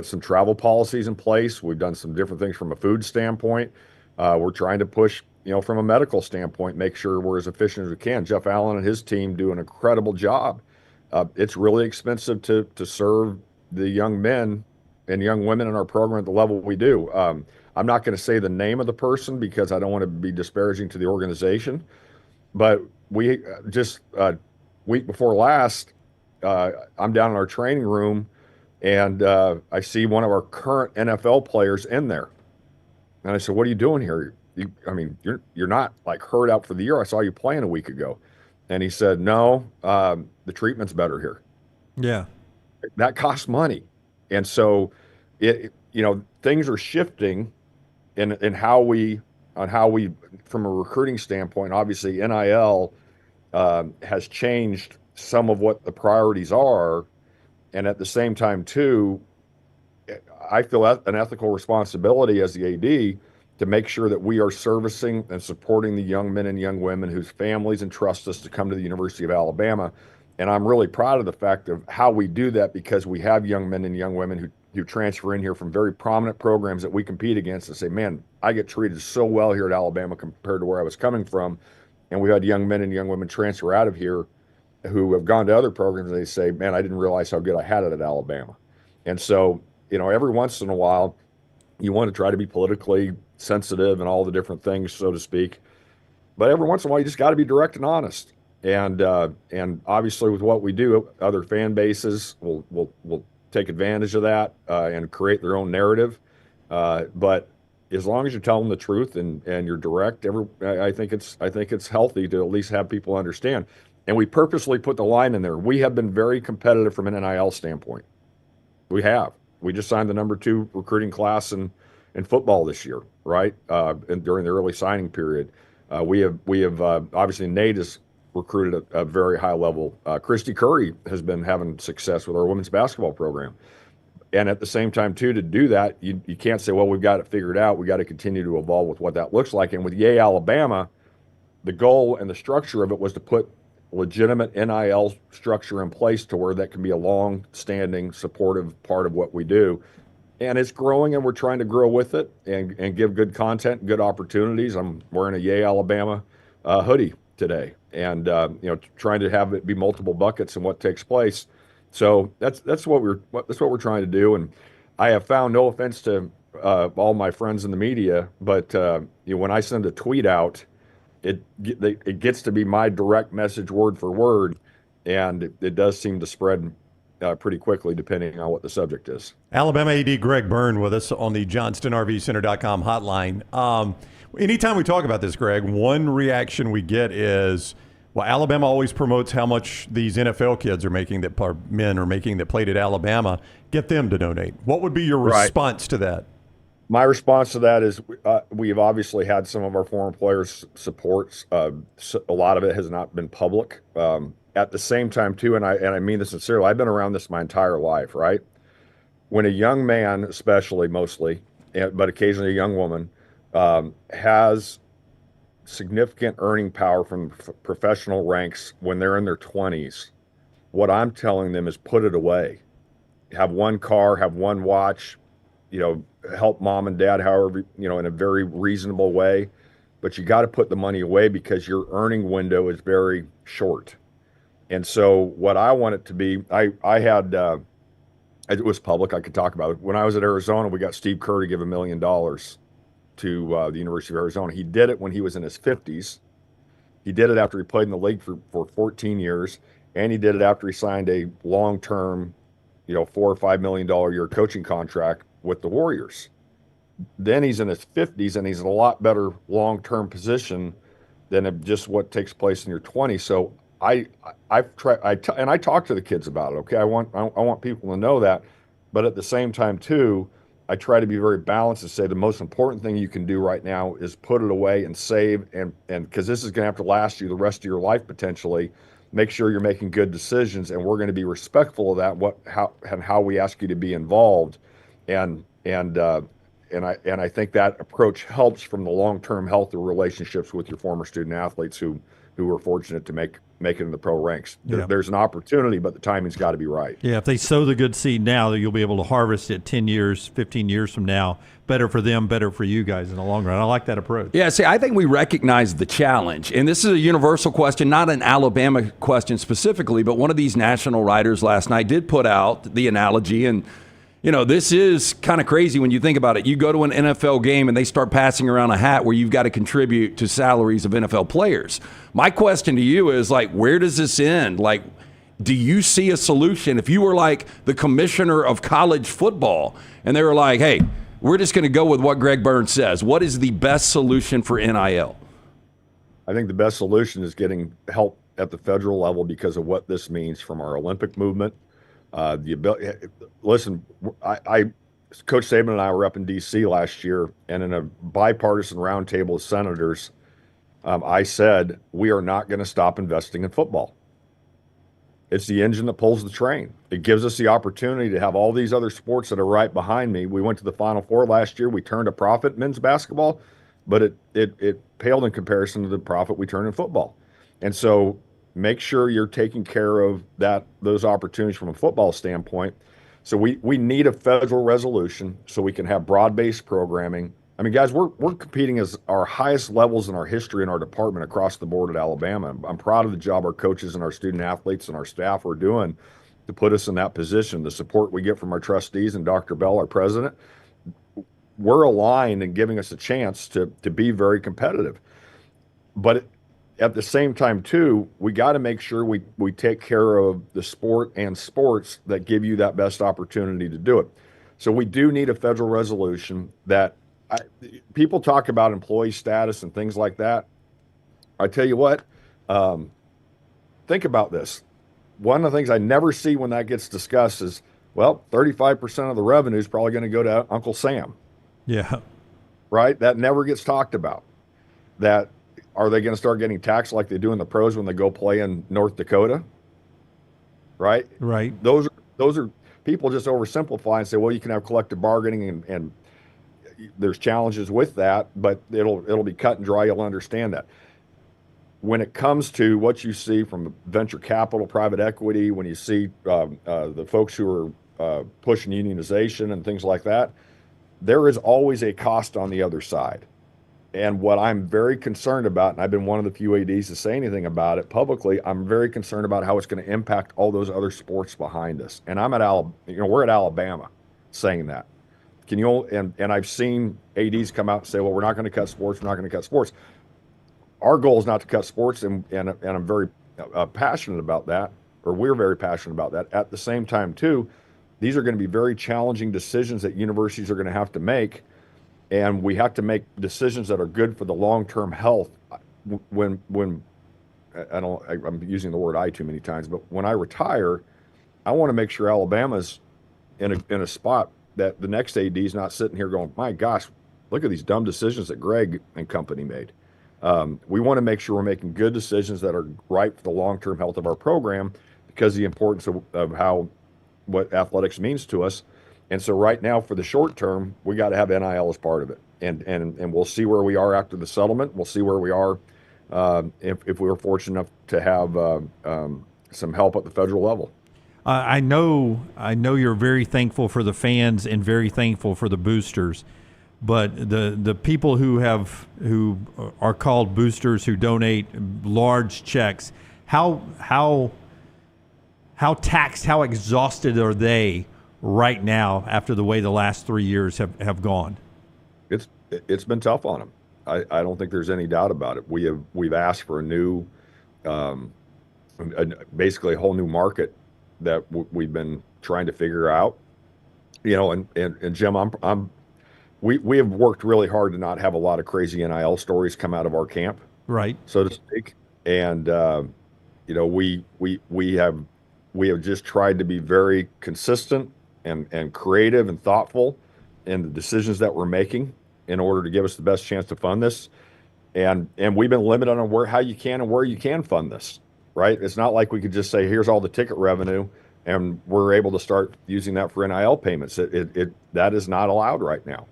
some travel policies in place. We've done some different things from a food standpoint. We're trying to push, from a medical standpoint, make sure we're as efficient as we can. Jeff Allen and his team do an incredible job. It's really expensive to serve the young men and young women in our program at the level we do. I'm not going to say the name of the person because I don't want to be disparaging to the organization, but we just week before last, I'm down in our training room, And I see one of our current NFL players in there. And I said, what are you doing here? You're not like hurt out for the year. I saw you playing a week ago. And he said, no, the treatment's better here. Yeah. That costs money. And so things are shifting in how we, from a recruiting standpoint. Obviously NIL has changed some of what the priorities are. And at the same time too, I feel an ethical responsibility as the AD to make sure that we are servicing and supporting the young men and young women whose families entrust us to come to the University of Alabama. And I'm really proud of the fact of how we do that, because we have young men and young women who transfer in here from very prominent programs that we compete against and say, man, I get treated so well here at Alabama compared to where I was coming from. And we've had young men and young women transfer out of here who have gone to other programs and they say, man, I didn't realize how good I had it at Alabama. And so, every once in a while, you want to try to be politically sensitive and all the different things, so to speak. But every once in a while, you just got to be direct and honest. And obviously, with what we do, other fan bases will take advantage of that and create their own narrative. But as long as you tell them the truth and you're direct, I think it's healthy to at least have people understand. And we purposely put the line in there. We have been very competitive from an NIL standpoint. We have. We just signed the number 2 recruiting class in football this year, right? And during the early signing period, we have obviously Nate has recruited at a very high level. Christy Curry has been having success with our women's basketball program. And at the same time, too, to do that, you can't say, well, we've got it figured out. We got to continue to evolve with what that looks like. And with Yea Alabama, the goal and the structure of it was to put legitimate NIL structure in place to where that can be a long-standing, supportive part of what we do. And it's growing, and we're trying to grow with it and give good content, good opportunities. I'm wearing a Yea Alabama hoodie today, and trying to have it be multiple buckets in what takes place. So that's what we're trying to do. And I have found, no offense to all my friends in the media, but when I send a tweet out, it gets to be my direct message word for word, and it does seem to spread pretty quickly depending on what the subject is. Alabama AD Greg Byrne with us on the JohnstonRVCenter.com hotline. Anytime we talk about this, Greg, one reaction we get is, well, Alabama always promotes how much these NFL kids are making, men are making that played at Alabama. Get them to donate. What would be your response to that? My response to that is we've obviously had some of our former players' supports. A lot of it has not been public. At the same time, too, and I mean this sincerely, I've been around this my entire life, right? When a young man, especially mostly, but occasionally a young woman, has significant earning power from professional ranks when they're in their 20s, what I'm telling them is put it away. Have one car, have one watch, help mom and dad however, in a very reasonable way. But you got to put the money away because your earning window is very short. And so what I want it to be, I had, it was public, I could talk about it. When I was at Arizona, we got Steve Kerr to give $1 million to the University of Arizona. He did it when he was in his 50s. He did it after he played in the league for 14 years. And he did it after he signed a long-term, $4 or $5 million a year coaching contract with the Warriors. Then he's in his 50s, and he's in a lot better long-term position than just what takes place in your 20s. So I talk to the kids about it. Okay, I want people to know that, but at the same time too, I try to be very balanced and say the most important thing you can do right now is put it away and save, and because this is going to have to last you the rest of your life potentially. Make sure you're making good decisions, and we're going to be respectful of that. How we ask you to be involved, and I think that approach helps from the long-term healthy relationships with your former student athletes who are fortunate to make it in the pro ranks. Yeah. There's an opportunity, but the timing's got to be right. Yeah, if they sow the good seed now, you'll be able to harvest it 10 years, 15 years from now. Better for them, better for you guys in the long run. I like that approach. Yeah, see, I think we recognize the challenge. And this is a universal question, not an Alabama question specifically, but one of these national writers last night did put out the analogy. And, this is kind of crazy when you think about it. You go to an NFL game and they start passing around a hat where you've got to contribute to salaries of NFL players. My question to you is, where does this end? do you see a solution? If you were like the commissioner of college football and they were like, hey, we're just going to go with what Greg Byrne says, what is the best solution for NIL? I think the best solution is getting help at the federal level because of what this means from our Olympic movement. Listen, Coach Saban and I were up in D.C. last year, and in a bipartisan roundtable of senators, I said, we are not going to stop investing in football. It's the engine that pulls the train. It gives us the opportunity to have all these other sports that are right behind me. We went to the Final Four last year. We turned a profit in men's basketball, but it paled in comparison to the profit we turned in football. And so make sure you're taking care of those opportunities from a football standpoint. So we need a federal resolution so we can have broad-based programming. I mean, guys, we're competing as our highest levels in our history in our department across the board at Alabama. I'm proud of the job our coaches and our student athletes and our staff are doing to put us in that position. The support we get from our trustees and Dr. Bell, our president, we're aligned and giving us a chance to be very competitive. But at the same time, too, we got to make sure we take care of the sport and sports that give you that best opportunity to do it. So we do need a federal resolution that people talk about employee status and things like that. I tell you what, think about this. One of the things I never see when that gets discussed is, well, 35% of the revenue is probably going to go to Uncle Sam. Yeah. Right? That never gets talked about. That are they going to start getting taxed like they do in the pros when they go play in North Dakota? Right? Right. Those are people just oversimplify and say, well, you can have collective bargaining and there's challenges with that, but it'll be cut and dry. You'll understand that. When it comes to what you see from venture capital, private equity, when you see the folks who are pushing unionization and things like that, there is always a cost on the other side. And what I'm very concerned about, and I've been one of the few ADs to say anything about it publicly, I'm very concerned about how it's going to impact all those other sports behind us. And we're at Alabama saying that. And I've seen ADs come out and say, well, we're not going to cut sports. We're not going to cut sports. Our goal is not to cut sports, and I'm very passionate about that, or we're very passionate about that. At the same time, too, these are going to be very challenging decisions that universities are going to have to make, and we have to make decisions that are good for the long-term health. I'm using the word "I" too many times, but when I retire, I want to make sure Alabama's in a spot that the next AD is not sitting here going, my gosh, look at these dumb decisions that Greg and company made. We want to make sure we're making good decisions that are right for the long-term health of our program because of the importance of what athletics means to us. And so right now, for the short term, we got to have NIL as part of it. And we'll see where we are after the settlement. We'll see where we are if we were fortunate enough to have some help at the federal level. I know you're very thankful for the fans and very thankful for the boosters, but the people who are called boosters who donate large checks, how taxed, how exhausted are they right now after the way the last 3 years have gone? It's been tough on them. I don't think there's any doubt about it. We've asked for a new, basically a whole new market that we've been trying to figure out, and Jim, we have worked really hard to not have a lot of crazy NIL stories come out of our camp, right, so to speak. And we have just tried to be very consistent and creative and thoughtful in the decisions that we're making in order to give us the best chance to fund this. And we've been limited on how you can and where you can fund this. Right? It's not like we could just say, here's all the ticket revenue, and we're able to start using that for NIL payments. That is not allowed right now.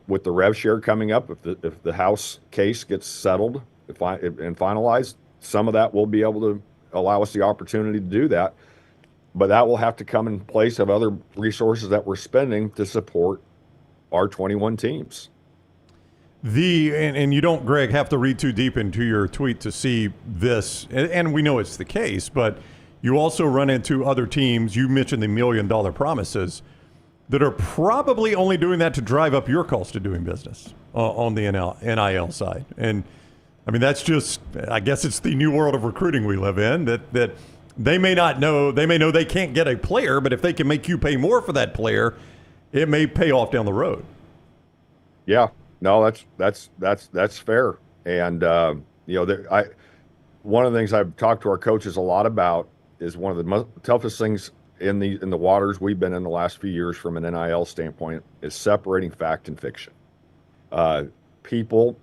With the rev share coming up, if the House case gets settled and finalized, some of that will be able to allow us the opportunity to do that. But that will have to come in place of other resources that we're spending to support our 21 teams. And you don't, Greg, have to read too deep into your tweet to see this, and we know it's the case, but you also run into other teams. You mentioned the $1 million promises that are probably only doing that to drive up your cost of doing business on the NIL side. And I mean, that's just, I guess it's the new world of recruiting we live in, that They may not know. They may know they can't get a player, but if they can make you pay more for that player, it may pay off down the road. Yeah, no, that's fair. And one of the things I've talked to our coaches a lot about is one of the toughest things in the waters we've been in the last few years from an NIL standpoint is separating fact and fiction. People,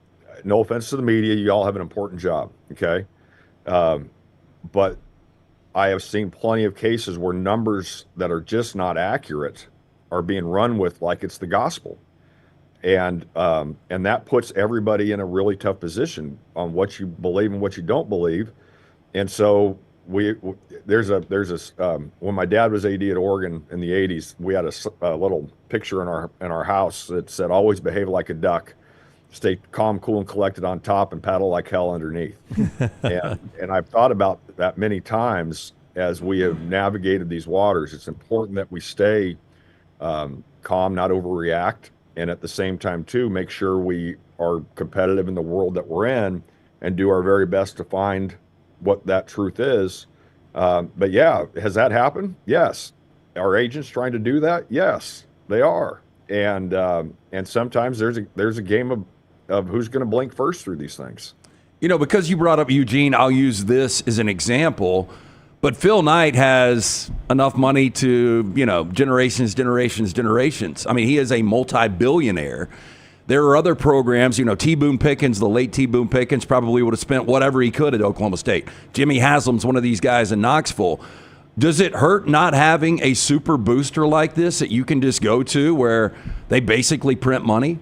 no offense to the media, you all have an important job, okay? But I have seen plenty of cases where numbers that are just not accurate are being run with like it's the gospel. And that puts everybody in a really tough position on what you believe and what you don't believe. And so there's when my dad was AD at Oregon in the 80s, we had a little picture in our house that said, "Always behave like a duck, stay calm, cool, and collected on top, and paddle like hell underneath." and I've thought about that many times as we have navigated these waters. It's important that we stay calm, not overreact, and at the same time too, make sure we are competitive in the world that we're in and do our very best to find what that truth is. But yeah, has that happened? Yes. Are agents trying to do that? Yes, they are. And sometimes there's a game of who's going to blink first through these things. Because you brought up Eugene, I'll use this as an example. But Phil Knight has enough money to, generations. I mean, he is a multi-billionaire. There are other programs, T. Boone Pickens, the late T. Boone Pickens, probably would have spent whatever he could at Oklahoma State. Jimmy Haslam's one of these guys in Knoxville. Does it hurt not having a super booster like this that you can just go to where they basically print money?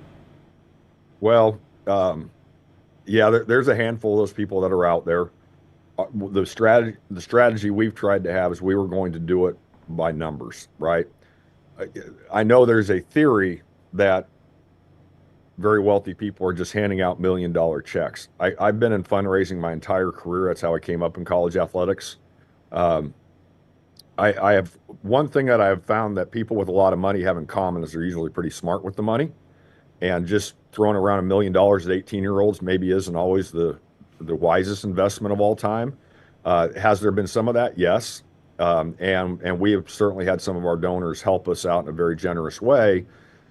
Well, yeah, there's a handful of those people that are out there. The strategy we've tried to have is we were going to do it by numbers, right? I know there's a theory that very wealthy people are just handing out $1 million checks. I've been in fundraising my entire career. That's how I came up in college athletics. I have one thing that I've found that people with a lot of money have in common is they're usually pretty smart with the money, and just throwing around $1 million at 18-year-olds maybe isn't always the wisest investment of all time. Has there been some of that? Yes. And we have certainly had some of our donors help us out in a very generous way,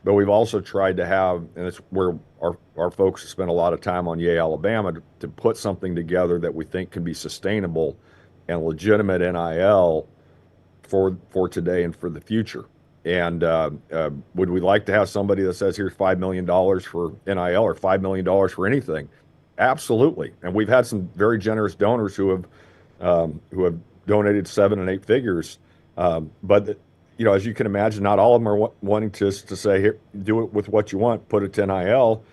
but we've also tried to have, and it's where our folks spend a lot of time on Yea Alabama, to put something together that we think can be sustainable and legitimate NIL for today and for the future. And would we like to have somebody that says, here's $5 million for NIL or $5 million for anything? Absolutely. And we've had some very generous donors who have donated 7 and 8 figures. But as you can imagine, not all of them are wanting to say, here, do it with what you want, put it to NIL.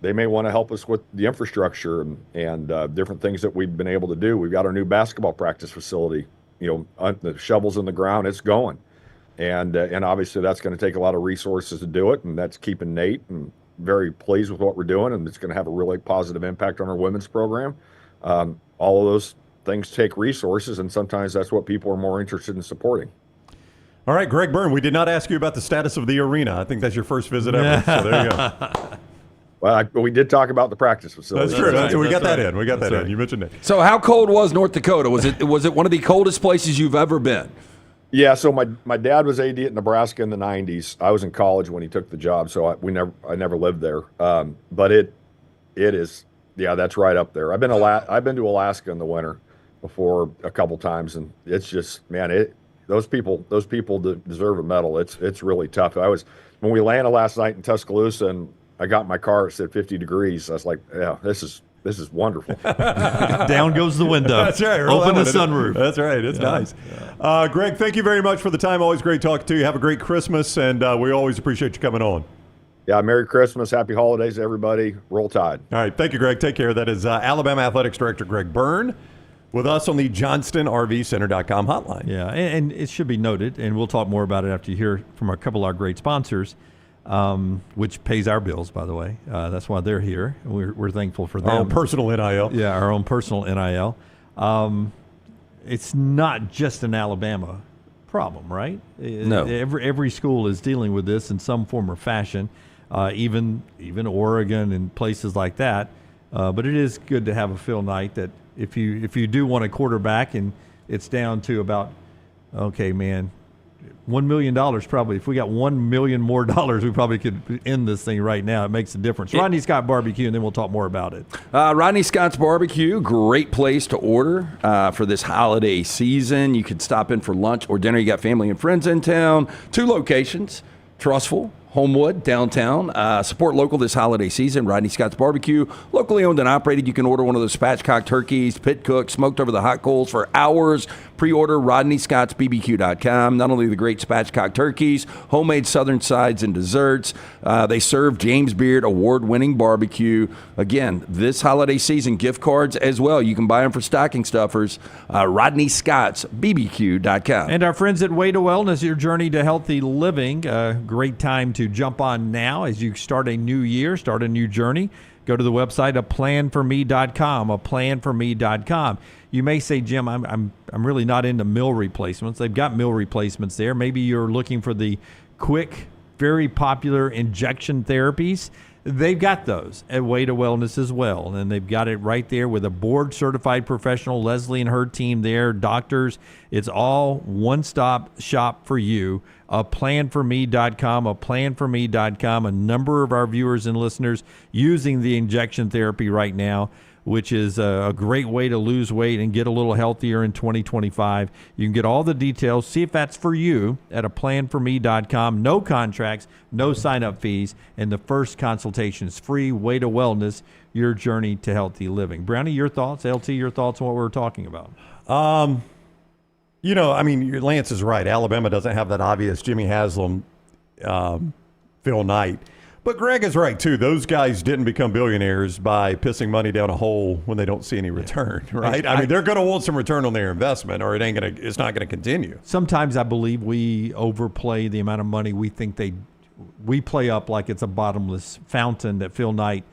They may want to help us with the infrastructure and different things that we've been able to do. We've got our new basketball practice facility, the shovels in the ground, it's going. And obviously that's going to take a lot of resources to do it. And that's keeping Nate and very pleased with what we're doing. And it's going to have a really positive impact on our women's program. All of those things take resources, and sometimes that's what people are more interested in supporting. All right, Greg Byrne, we did not ask you about the status of the arena. I think that's your first visit ever, so there you go. Well, we did talk about the practice facility. That's true. We got that in. We got that in. You mentioned it. So how cold was North Dakota? Was it one of the coldest places you've ever been? Yeah, so my dad was AD at Nebraska in the 90s. I was in college when he took the job, so I never lived there. But it is, yeah, that's right up there. I've been to Alaska in the winter before a couple times, and it's just, man, those people deserve a medal. It's really tough. When we landed last night in Tuscaloosa and I got in my car, it said 50 degrees. I was like, yeah, this is wonderful. Down goes the window. That's right. Open the sunroof. That's right. It's nice. Yeah. Greg, thank you very much for the time. Always great talking to you. Have a great Christmas, and we always appreciate you coming on. Yeah, Merry Christmas. Happy holidays, everybody. Roll Tide. All right. Thank you, Greg. Take care. That is Alabama Athletics Director Greg Byrne with us on the JohnstonRVCenter.com hotline. Yeah, and it should be noted, and we'll talk more about it after you hear from a couple of our great sponsors, which pays our bills, by the way. That's why they're here. We're thankful for them. Our own personal NIL. Yeah, our own personal NIL. It's not just an Alabama problem, right? No. Every school is dealing with this in some form or fashion, even Oregon and places like that. But it is good to have a Phil Knight that if you do want a quarterback and it's down to about, okay, man, $1 million probably. If we got $1 million more dollars, we probably could end this thing right now. It makes a difference. Rodney Scott Barbecue, and then we'll talk more about it. Rodney Scott's Barbecue, great place to order for this holiday season. You could stop in for lunch or dinner. You got family and friends in town. 2 locations, Trustful, Homewood, downtown. Support local this holiday season. Rodney Scott's Barbecue, locally owned and operated. You can order one of those spatchcock turkeys, pit cooked, smoked over the hot coals for hours. Pre-order RodneyScottsBBQ.com. Not only the great spatchcock turkeys, homemade southern sides and desserts. They serve James Beard award-winning barbecue. Again, this holiday season, gift cards as well. You can buy them for stocking stuffers. RodneyScottsBBQ.com. And our friends at Way to Wellness, your journey to healthy living. Great time to jump on now as you start a new year, start a new journey. Go to the website, aplanforme.com, aplanforme.com. You may say, Jim, I'm really not into meal replacements. They've got meal replacements there. Maybe you're looking for the quick, very popular injection therapies. They've got those at Way to Wellness as well. And they've got it right there with a board-certified professional, Leslie and her team there, doctors. It's all one-stop shop for you. Aplanforme.com, aplanforme.com. A number of our viewers and listeners using the injection therapy right now, which is a great way to lose weight and get a little healthier in 2025. You can get all the details, see if that's for you at aplanforme.com. No contracts, no sign-up fees, and the first consultation is free. Way to Wellness, your journey to healthy living. Brownie, your thoughts? LT, your thoughts on what we're talking about? Lance is right. Alabama doesn't have that obvious Jimmy Haslam, Phil Knight. But Greg is right, too. Those guys didn't become billionaires by pissing money down a hole when they don't see any return, right? They're going to want some return on their investment, or it's not going to continue. Sometimes I believe we overplay the amount of money we think we play up like it's a bottomless fountain that Phil Knight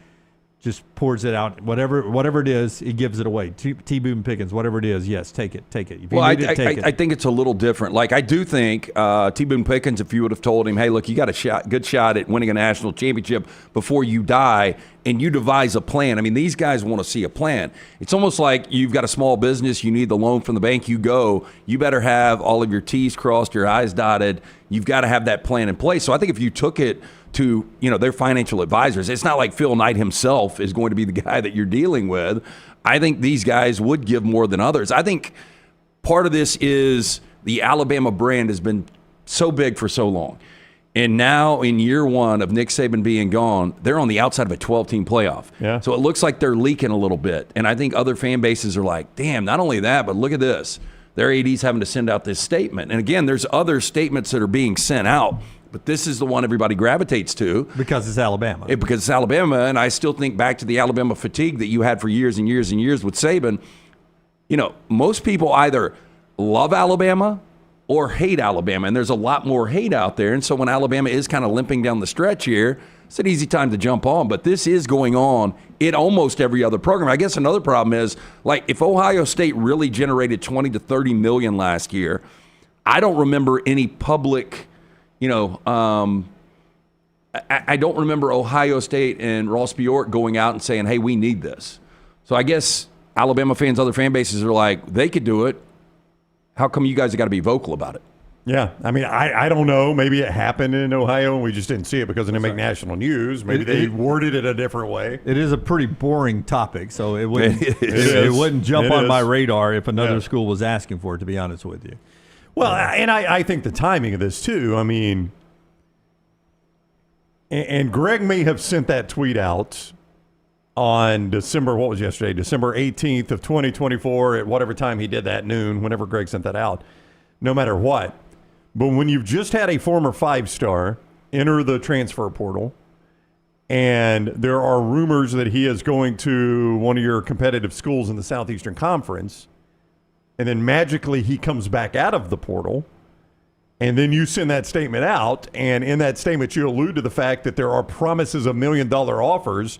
just pours it out. Whatever it is, he gives it away. T. Boone Pickens, whatever it is, yes, take it. If you need it, take it. I think it's a little different. Like, I do think T. Boone Pickens, if you would have told him, hey, look, you got a good shot at winning a national championship before you die, and you devise a plan. I mean, these guys want to see a plan. It's almost like you've got a small business, you need the loan from the bank, you better have all of your T's crossed, your I's dotted. You've got to have that plan in place. So I think if you took it to their financial advisors, it's not like Phil Knight himself is going to be the guy that you're dealing with. I think these guys would give more than others. I think part of this is the Alabama brand has been so big for so long. And now in year one of Nick Saban being gone, they're on the outside of a 12-team playoff. Yeah. So it looks like they're leaking a little bit. And I think other fan bases are like, damn, not only that, but look at this. Their AD's having to send out this statement. And again, there's other statements that are being sent out, but this is the one everybody gravitates to. Because it's Alabama. Because it's Alabama, and I still think back to the Alabama fatigue that you had for years and years and years with Saban. Most people either love Alabama or hate Alabama, and there's a lot more hate out there. And so when Alabama is kind of limping down the stretch here, it's an easy time to jump on. But this is going on in almost every other program. I guess another problem is, like, if Ohio State really generated $20 to $30 million last year, I don't remember any public, I don't remember Ohio State and Ross Bjork going out and saying, hey, we need this. So I guess Alabama fans, other fan bases are like, they could do it. How come you guys have got to be vocal about it? Yeah, I don't know. Maybe it happened in Ohio and we just didn't see it because it didn't make national news. Maybe they worded it a different way. It is a pretty boring topic, so it wouldn't jump on my radar if another school was asking for it, to be honest with you. Well, and I think the timing of this, too, and Greg may have sent that tweet out on December 18th of 2024 at whatever time he did that, noon, whenever Greg sent that out, no matter what. But when you've just had a former 5-star enter the transfer portal, and there are rumors that he is going to one of your competitive schools in the Southeastern Conference, and then magically he comes back out of the portal, and then you send that statement out, and in that statement you allude to the fact that there are promises of $1 million offers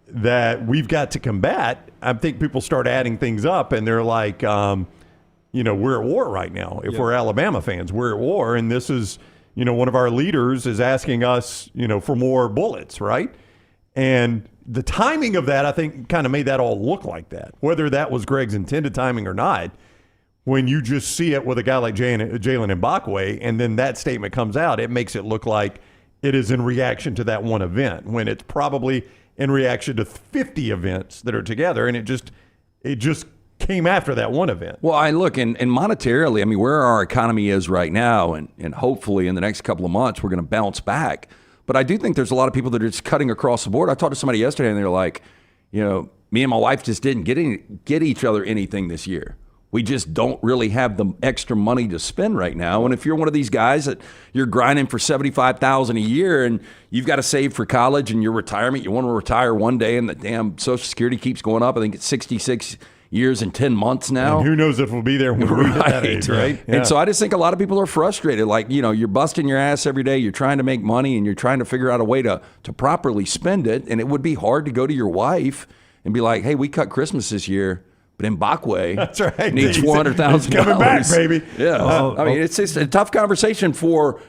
that we've got to combat. I think people start adding things up, and they're like, we're at war right now. If we're Alabama fans, we're at war, and this is, one of our leaders is asking us, for more bullets, right? And the timing of that, I think, kind of made that all look like that. Whether that was Greg's intended timing or not, when you just see it with a guy like Jaylen Mbakwe, and then that statement comes out, it makes it look like it is in reaction to that one event, when it's probably in reaction to 50 events that are together, and it just came after that one event. Well, I look, and monetarily, I mean, where our economy is right now, and hopefully in the next couple of months, we're going to bounce back. But I do think there's a lot of people that are just cutting across the board. I talked to somebody yesterday, and they're like, me and my wife just didn't get each other anything this year. We just don't really have the extra money to spend right now. And if you're one of these guys that you're grinding for $75,000 a year and you've got to save for college and your retirement, you want to retire one day, and the damn Social Security keeps going up. I think it's 66 years and 10 months now. And who knows if we'll be there when we hit that age, right? Yeah. And so I just think a lot of people are frustrated. Like, you're busting your ass every day. You're trying to make money, and you're trying to figure out a way to properly spend it. And it would be hard to go to your wife and be like, hey, we cut Christmas this year, but Mbakwe That's right. needs $400,000. Coming back, baby. Yeah. I mean, it's just a tough conversation for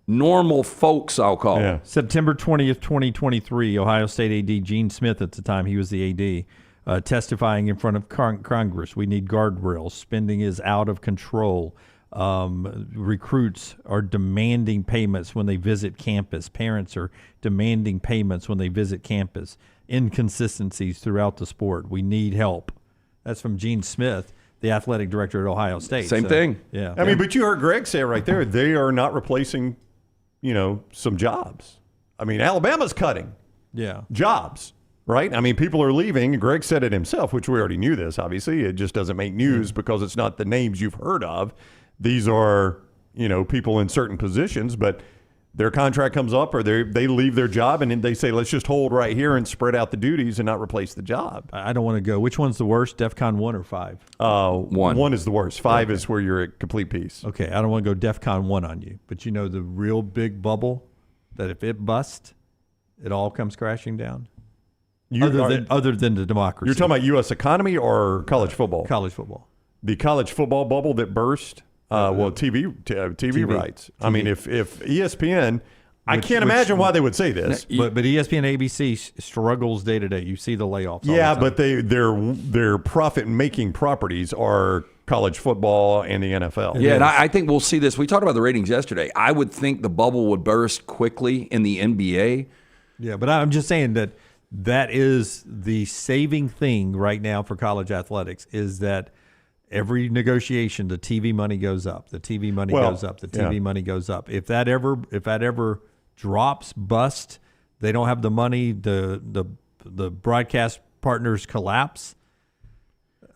normal folks, I'll call it. September 20th, 2023, Ohio State AD Gene Smith, at the time he was the AD, testifying in front of Congress. We need guardrails. Spending is out of control. Recruits are demanding payments when they visit campus. Parents are demanding payments when they visit campus. Inconsistencies throughout the sport. We need help. That's from Gene Smith, the athletic director at Ohio State. Same thing. Yeah. I mean, but you heard Greg say it right there. They are not replacing, some jobs. I mean, Alabama's cutting jobs, right? I mean, people are leaving. Greg said it himself, which we already knew this, obviously. It just doesn't make news because it's not the names you've heard of. These are, people in certain positions, but their contract comes up or they leave their job and then they say, let's just hold right here and spread out the duties and not replace the job. I don't want to go. Which one's the worst, DEFCON 1 or 5? 1. 1 is the worst. 5 is where you're at complete peace. Okay, I don't want to go DEFCON 1 on you. But the real big bubble, that if it busts, it all comes crashing down? Other than the democracy. You're talking about U.S. economy or college football? College football. The college football bubble that burst? TV rights. I mean, if ESPN, I can't imagine why they would say this. But ESPN, ABC struggles day to day. You see the layoffs. Yeah, but their profit-making properties are college football and the NFL. Yeah, and I think we'll see this. We talked about the ratings yesterday. I would think the bubble would burst quickly in the NBA. Yeah, but I'm just saying that is the saving thing right now for college athletics is that every negotiation, the TV money goes up. The TV money goes up. The TV money goes up. If that ever drops, bust, they don't have the money. The broadcast partners collapse.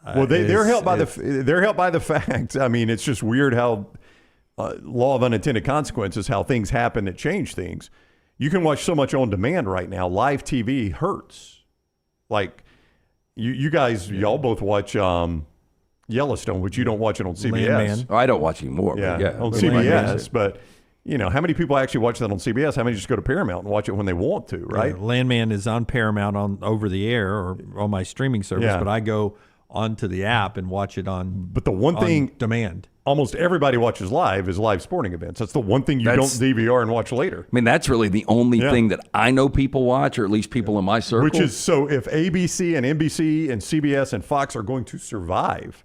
Well, they're helped by the fact. I mean, it's just weird how law of unintended consequences, how things happen that change things. You can watch so much on demand right now. Live TV hurts. Like you guys, y'all both watch. Yellowstone, which you don't watch it on CBS. I don't watch anymore. Yeah, on CBS. But, how many people actually watch that on CBS? How many just go to Paramount and watch it when they want to, right? Yeah, Landman is on Paramount on over the air or on my streaming service, but I go onto the app and watch it on But the one thing demand. Almost everybody watches live is live sporting events. That's the one thing you don't DVR and watch later. I mean, that's really the only thing that I know people watch, or at least people in my circle. Which is, so if ABC and NBC and CBS and Fox are going to survive,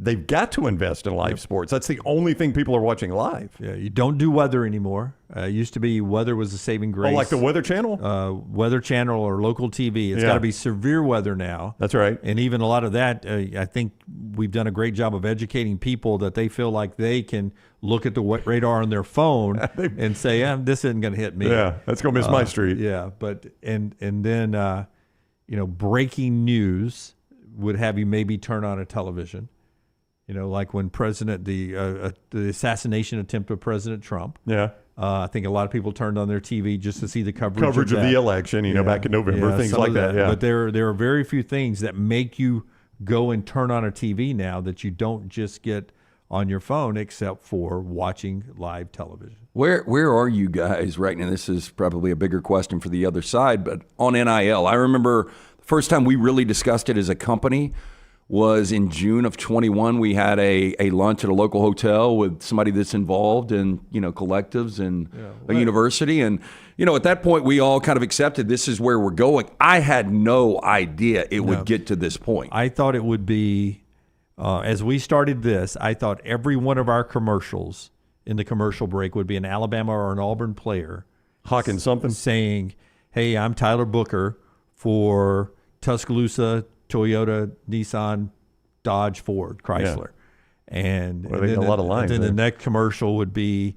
they've got to invest in live sports. That's the only thing people are watching live. Yeah, you don't do weather anymore. It used to be weather was the saving grace. Oh, like the Weather Channel? Weather Channel or local TV. It's got to be severe weather now. That's right. And even a lot of that, I think we've done a great job of educating people that they feel like they can look at the radar on their phone and say, this isn't going to hit me. Yeah, that's going to miss my street. Yeah, but and then, breaking news would have you maybe turn on a television. Like when the assassination attempt of President Trump. Yeah. I think a lot of people turned on their TV just to see the coverage of the election, back in November, things like that. Yeah. But there are very few things that make you go and turn on a TV now that you don't just get on your phone, except for watching live television. Where are you guys right now? This is probably a bigger question for the other side, but on NIL, I remember the first time we really discussed it as a company was in June of 21. We had a lunch at a local hotel with somebody that's involved in, collectives and a university. And, at that point, we all kind of accepted this is where we're going. I had no idea it would get to this point. I thought it would be As we started this, I thought every one of our commercials in the commercial break would be an Alabama or an Auburn player hawking something, saying, "Hey, I'm Tyler Booker for Tuscaloosa, Toyota, Nissan, Dodge, Ford, Chrysler." And, well, they got a lot of lines. Then the next commercial would be,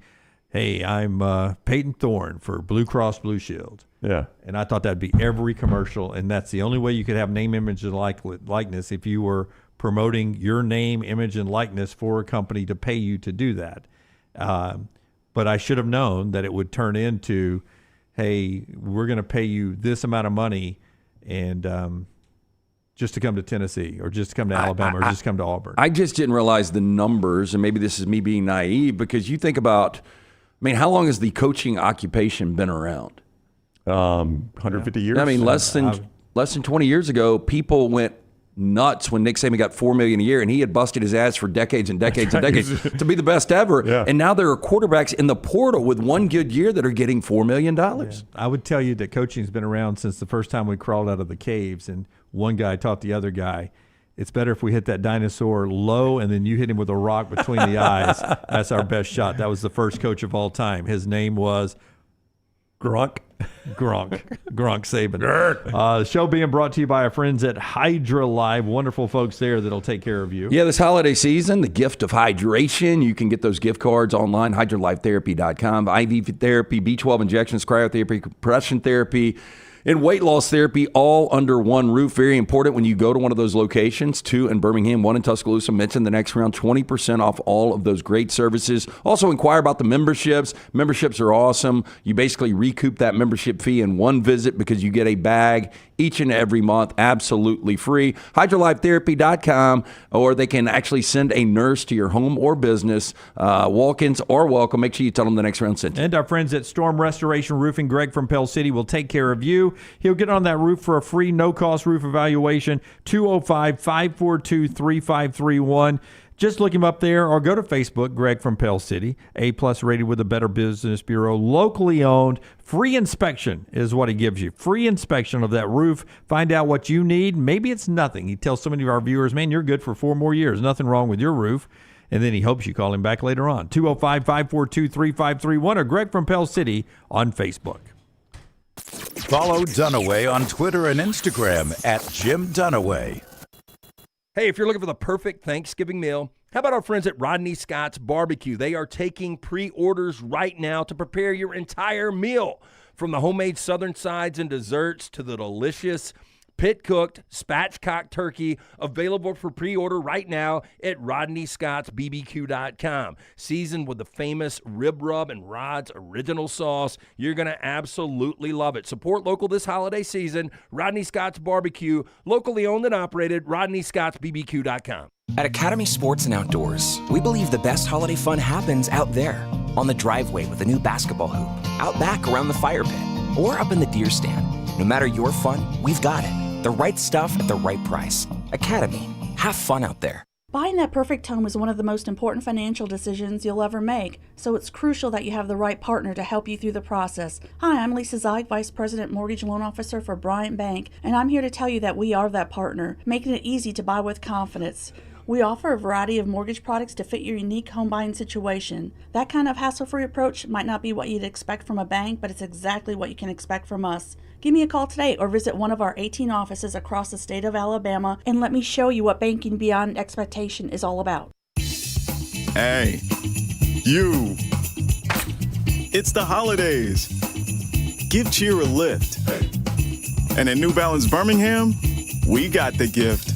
"Hey, I'm Peyton Thorne for Blue Cross Blue Shield." Yeah. And I thought that'd be every commercial, and that's the only way you could have name, image, and likeness if you were promoting your name, image, and likeness for a company to pay you to do that. But I should have known that it would turn into, "Hey, we're going to pay you this amount of money, and just to come to Tennessee, or just to come to Alabama, or just to come to Auburn." I just didn't realize the numbers, and maybe this is me being naive, because you think about, how long has the coaching occupation been around? 150 years. Less than 20 years ago, people went nuts when Nick Saban got $4 million a year, and he had busted his ass for decades and decades and decades to be the best ever. Yeah. And now there are quarterbacks in the portal with one good year that are getting $4 million. Yeah. I would tell you that coaching's been around since the first time we crawled out of the caves, and one guy taught the other guy, "It's better if we hit that dinosaur low and then you hit him with a rock between the eyes. That's our best shot." That was the first coach of all time. His name was Gronk Saban. The show being brought to you by our friends at Hydra Live. Wonderful folks there that'll take care of you. Yeah, this holiday season, the gift of hydration. You can get those gift cards online, hydralifetherapy.com. IV therapy, B12 injections, cryotherapy, compression therapy, and weight loss therapy, all under one roof. Very important when you go to one of those locations, 2 in Birmingham, 1 in Tuscaloosa. Mention the next round, 20% off all of those great services. Also inquire about the memberships. Memberships are awesome. You basically recoup that membership fee in one visit because you get a bag each and every month, absolutely free. HydroLifeTherapy.com, or they can actually send a nurse to your home or business. Walk-ins are welcome. Make sure you tell them the next round sent you. And our friends at Storm Restoration Roofing, Greg from Pell City, will take care of you. He'll get on that roof for a free, no-cost roof evaluation, 205-542-3531. Just look him up there or go to Facebook, Greg from Pell City, A+ rated with the Better Business Bureau, locally owned. Free inspection is what he gives you. Free inspection of that roof. Find out what you need. Maybe it's nothing. He tells so many of our viewers, "Man, you're good for 4 more years. Nothing wrong with your roof." And then he hopes you call him back later on. 205-542-3531 or Greg from Pell City on Facebook. Follow Dunaway on Twitter and Instagram at Jim Dunaway. Hey, if you're looking for the perfect Thanksgiving meal, how about our friends at Rodney Scott's Barbecue? They are taking pre-orders right now to prepare your entire meal. From the homemade southern sides and desserts to the delicious pit-cooked spatchcock turkey, available for pre-order right now at RodneyScottsBBQ.com. Seasoned with the famous Rib Rub and Rod's original sauce, you're going to absolutely love it. Support local this holiday season. Rodney Scott's Barbecue, locally owned and operated, RodneyScottsBBQ.com. At Academy Sports and Outdoors, we believe the best holiday fun happens out there. On the driveway with a new basketball hoop, out back around the fire pit, or up in the deer stand. No matter your fun, we've got it. The right stuff at the right price. Academy. Have fun out there. Buying that perfect home is one of the most important financial decisions you'll ever make, so it's crucial that you have the right partner to help you through the process. Hi, I'm Lisa Zeig, Vice President Mortgage Loan Officer for Bryant Bank, and I'm here to tell you that we are that partner, making it easy to buy with confidence. We offer a variety of mortgage products to fit your unique home buying situation. That kind of hassle-free approach might not be what you'd expect from a bank, but it's exactly what you can expect from us. Give me a call today or visit one of our 18 offices across the state of Alabama and let me show you what banking beyond expectation is all about. Hey, you. It's the holidays. Give cheer a lift. And at New Balance Birmingham, we got the gift.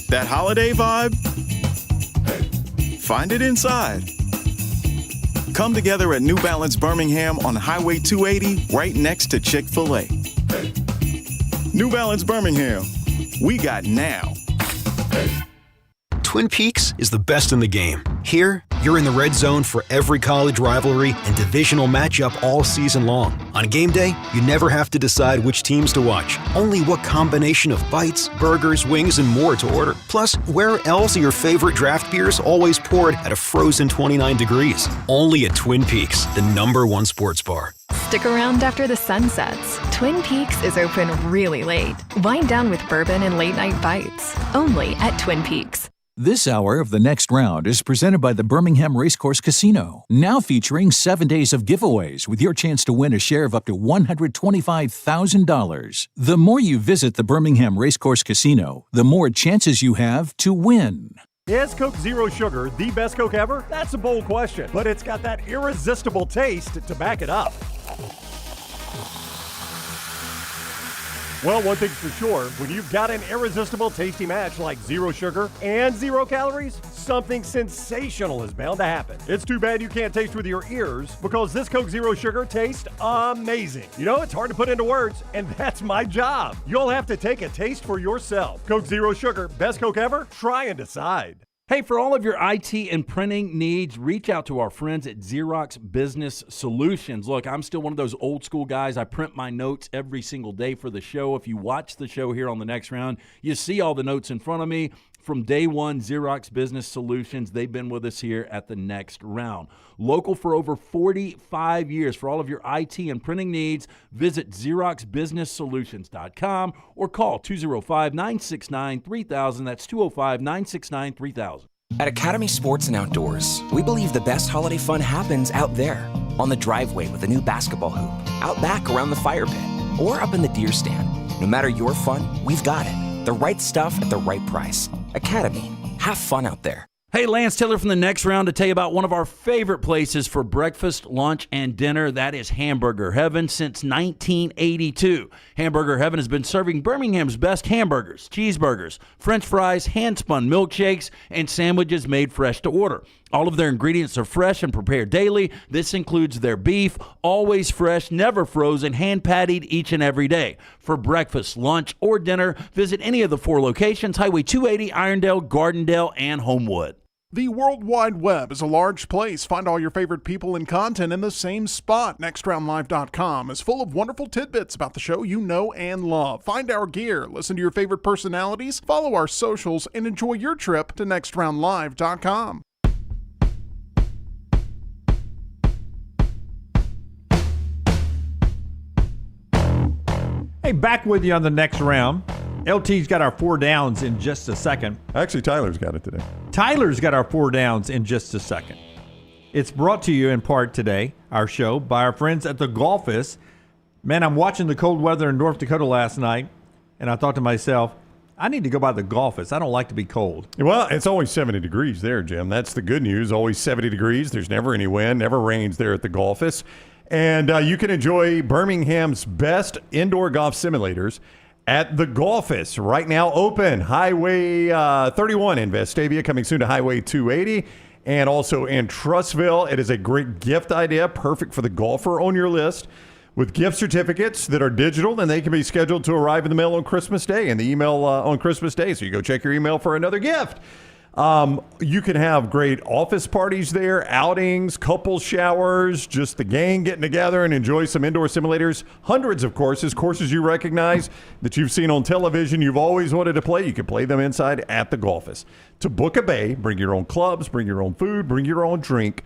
That holiday vibe? Find it inside. Come together at New Balance Birmingham on Highway 280, right next to Chick-fil-A. New Balance Birmingham, we got now. Twin Peaks is the best in the game. Here, you're in the red zone for every college rivalry and divisional matchup all season long. On game day, you never have to decide which teams to watch, only what combination of bites, burgers, wings, and more to order. Plus, where else are your favorite draft beers always poured at a frozen 29 degrees? Only at Twin Peaks, the #1 sports bar. Stick around after the sun sets. Twin Peaks is open really late. Wind down with bourbon and late night bites. Only at Twin Peaks. This hour of The Next Round is presented by the Birmingham Racecourse Casino, now featuring 7 days of giveaways with your chance to win a share of up to $125,000. The more you visit the Birmingham Racecourse Casino, the more chances you have to win. Is Coke Zero Sugar the best Coke ever? That's a bold question, but it's got that irresistible taste to back it up. Well, one thing's for sure, when you've got an irresistible tasty match like zero sugar and 0 calories, something sensational is bound to happen. It's too bad you can't taste with your ears because this Coke Zero Sugar tastes amazing. You know, it's hard to put into words, and that's my job. You'll have to take a taste for yourself. Coke Zero Sugar, best Coke ever? Try and decide. Hey, for all of your IT and printing needs, reach out to our friends at Xerox Business Solutions. Look, I'm still one of those old school guys. I print my notes every single day for the show. If you watch the show here on The Next Round, you see all the notes in front of me. From day one, Xerox Business Solutions, they've been with us here at The Next Round. Local for over 45 years. For all of your IT and printing needs, visit XeroxBusinessSolutions.com or call 205-969-3000. That's 205-969-3000. At Academy Sports and Outdoors, we believe the best holiday fun happens out there. On the driveway with a new basketball hoop, out back around the fire pit, or up in the deer stand. No matter your fun, we've got it. The right stuff at the right price. Academy. Have fun out there. Hey, Lance Taylor from The Next Round to tell you about one of our favorite places for breakfast, lunch, and dinner. That is Hamburger Heaven since 1982. Hamburger Heaven has been serving Birmingham's best hamburgers, cheeseburgers, French fries, hand-spun milkshakes, and sandwiches made fresh to order. All of their ingredients are fresh and prepared daily. This includes their beef, always fresh, never frozen, hand-pattied each and every day. For breakfast, lunch, or dinner, visit any of the 4 locations, Highway 280, Irondale, Gardendale, and Homewood. The World Wide Web is a large place. Find all your favorite people and content in the same spot. NextRoundLive.com is full of wonderful tidbits about the show you know and love. Find our gear, listen to your favorite personalities, follow our socials, and enjoy your trip to NextRoundLive.com. Hey, back with you on The Next Round. LT's got our 4 downs in just a second. Actually, Tyler's got it today. Tyler's got our 4 downs in just a second. It's brought to you in part today, our show, by our friends at the Golfist. Man, I'm watching the cold weather in North Dakota last night, and I thought to myself, I need to go by the Golfist. I don't like to be cold. Well, it's always 70 degrees there, Jim. That's the good news. Always 70 degrees. There's never any wind, never rains there at the Golfist. And you can enjoy Birmingham's best indoor golf simulators at the Golfist. Right now open. Highway 31 in Vestavia, coming soon to Highway 280. And also in Trussville. It is a great gift idea, perfect for the golfer on your list. With gift certificates that are digital, and they can be scheduled to arrive in the mail on Christmas Day, and the email on Christmas Day. So you go check your email for another gift. You can have great office parties there, outings, couple showers, just the gang getting together and enjoy some indoor simulators. Hundreds of courses you recognize that you've seen on television, you've always wanted to play. You can play them inside at the Golfist. To book a bay, bring your own clubs, bring your own food, bring your own drink.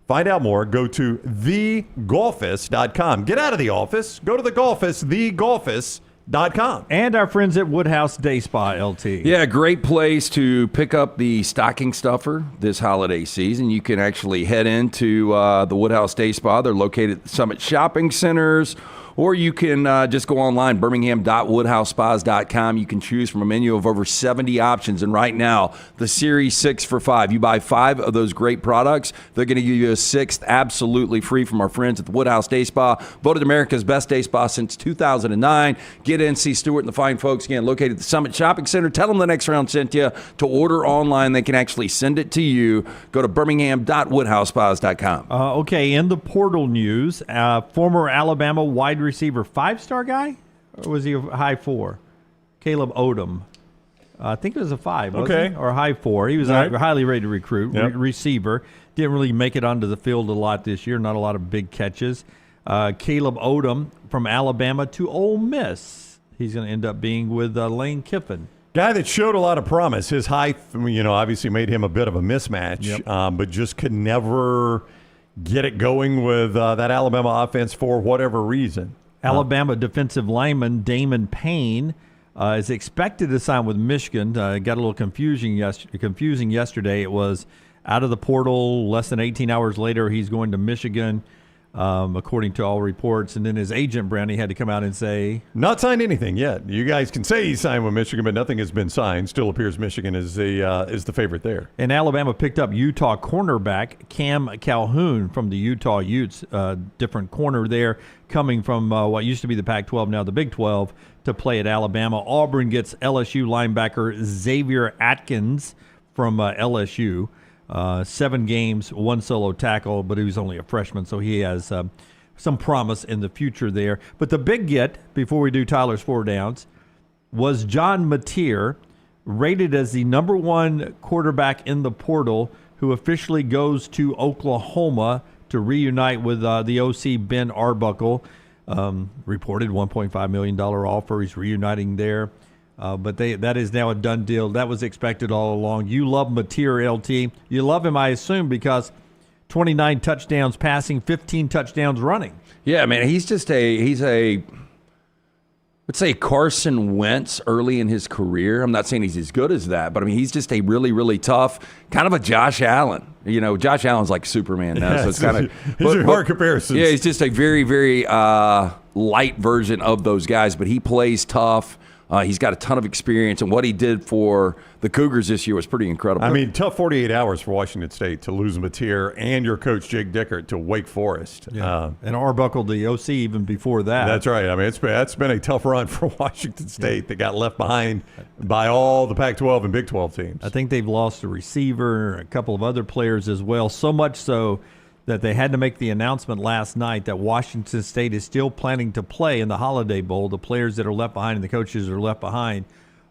Find out more. Go to thegolfist.com. Get out of the office. Go to the Golfist, thegolfist.com. And our friends at Woodhouse Day Spa, LT. Yeah, great place to pick up the stocking stuffer this holiday season. You can actually head into the Woodhouse Day Spa. They're located at the Summit Shopping Centers. Or you can just go online, birmingham.woodhousespas.com. You can choose from a menu of over 70 options. And right now, the Series 6 for $5. You buy 5 of those great products, they're going to give you a 6th absolutely free from our friends at the Woodhouse Day Spa. Voted America's best day spa since 2009. Get in, see Stewart and the fine folks. Again, located at the Summit Shopping Center. Tell them The Next Round sent you. To order online, they can actually send it to you. Go to birmingham.woodhousespas.com. Okay, in the portal news, former Alabama wide receiver 5-star guy, or was he a high 4? Caleb Odom. I think it was a 5, wasn't he? Or a high 4. He was a highly rated recruit, receiver. Didn't really make it onto the field a lot this year, not a lot of big catches. Caleb Odom from Alabama to Ole Miss. He's going to end up being with Lane Kiffin. Guy that showed a lot of promise. His height, obviously made him a bit of a mismatch, but just could never get it going with that Alabama offense for whatever reason. Alabama defensive lineman Damon Payne is expected to sign with Michigan. Got a little confusing yesterday. It was out of the portal. Less than 18 hours later, he's going to Michigan, according to all reports. And then his agent, Brownie, had to come out and say, not signed anything yet. You guys can say he signed with Michigan, but nothing has been signed. Still appears Michigan is the favorite there. And Alabama picked up Utah cornerback Cam Calhoun from the Utah Utes, different corner there, coming from what used to be the Pac-12, now the Big 12, to play at Alabama. Auburn gets LSU linebacker Xavier Atkins from LSU. 7 games, 1 solo tackle, but he was only a freshman, so he has some promise in the future there. But the big get, before we do Tyler's 4 downs, was John Mateer, rated as the number 1 quarterback in the portal, who officially goes to Oklahoma to reunite with the OC Ben Arbuckle. Reported $1.5 million offer. He's reuniting there. But that is now a done deal. That was expected all along. You love Mateer, LT. You love him, I assume, because 29 touchdowns passing, 15 touchdowns running. Yeah, man, he's a let's say Carson Wentz early in his career. I'm not saying he's as good as that, but I mean, he's just a really, really tough, kind of a Josh Allen. You know, Josh Allen's like Superman now, so it's kind of hard comparisons. Yeah, he's just a very, very light version of those guys, but he plays tough. He's got a ton of experience, and what he did for the Cougars this year was pretty incredible. I mean, tough 48 hours for Washington State to lose Mateer and your coach Jake Dickert to Wake Forest. Yeah. And Arbuckle, the OC, even before that. That's right. I mean, that's been a tough run for Washington State. They got left behind by all the Pac-12 and Big 12 teams. I think they've lost a receiver, a couple of other players as well, so much so that they had to make the announcement last night that Washington State is still planning to play in the Holiday Bowl. The players that are left behind and the coaches that are left behind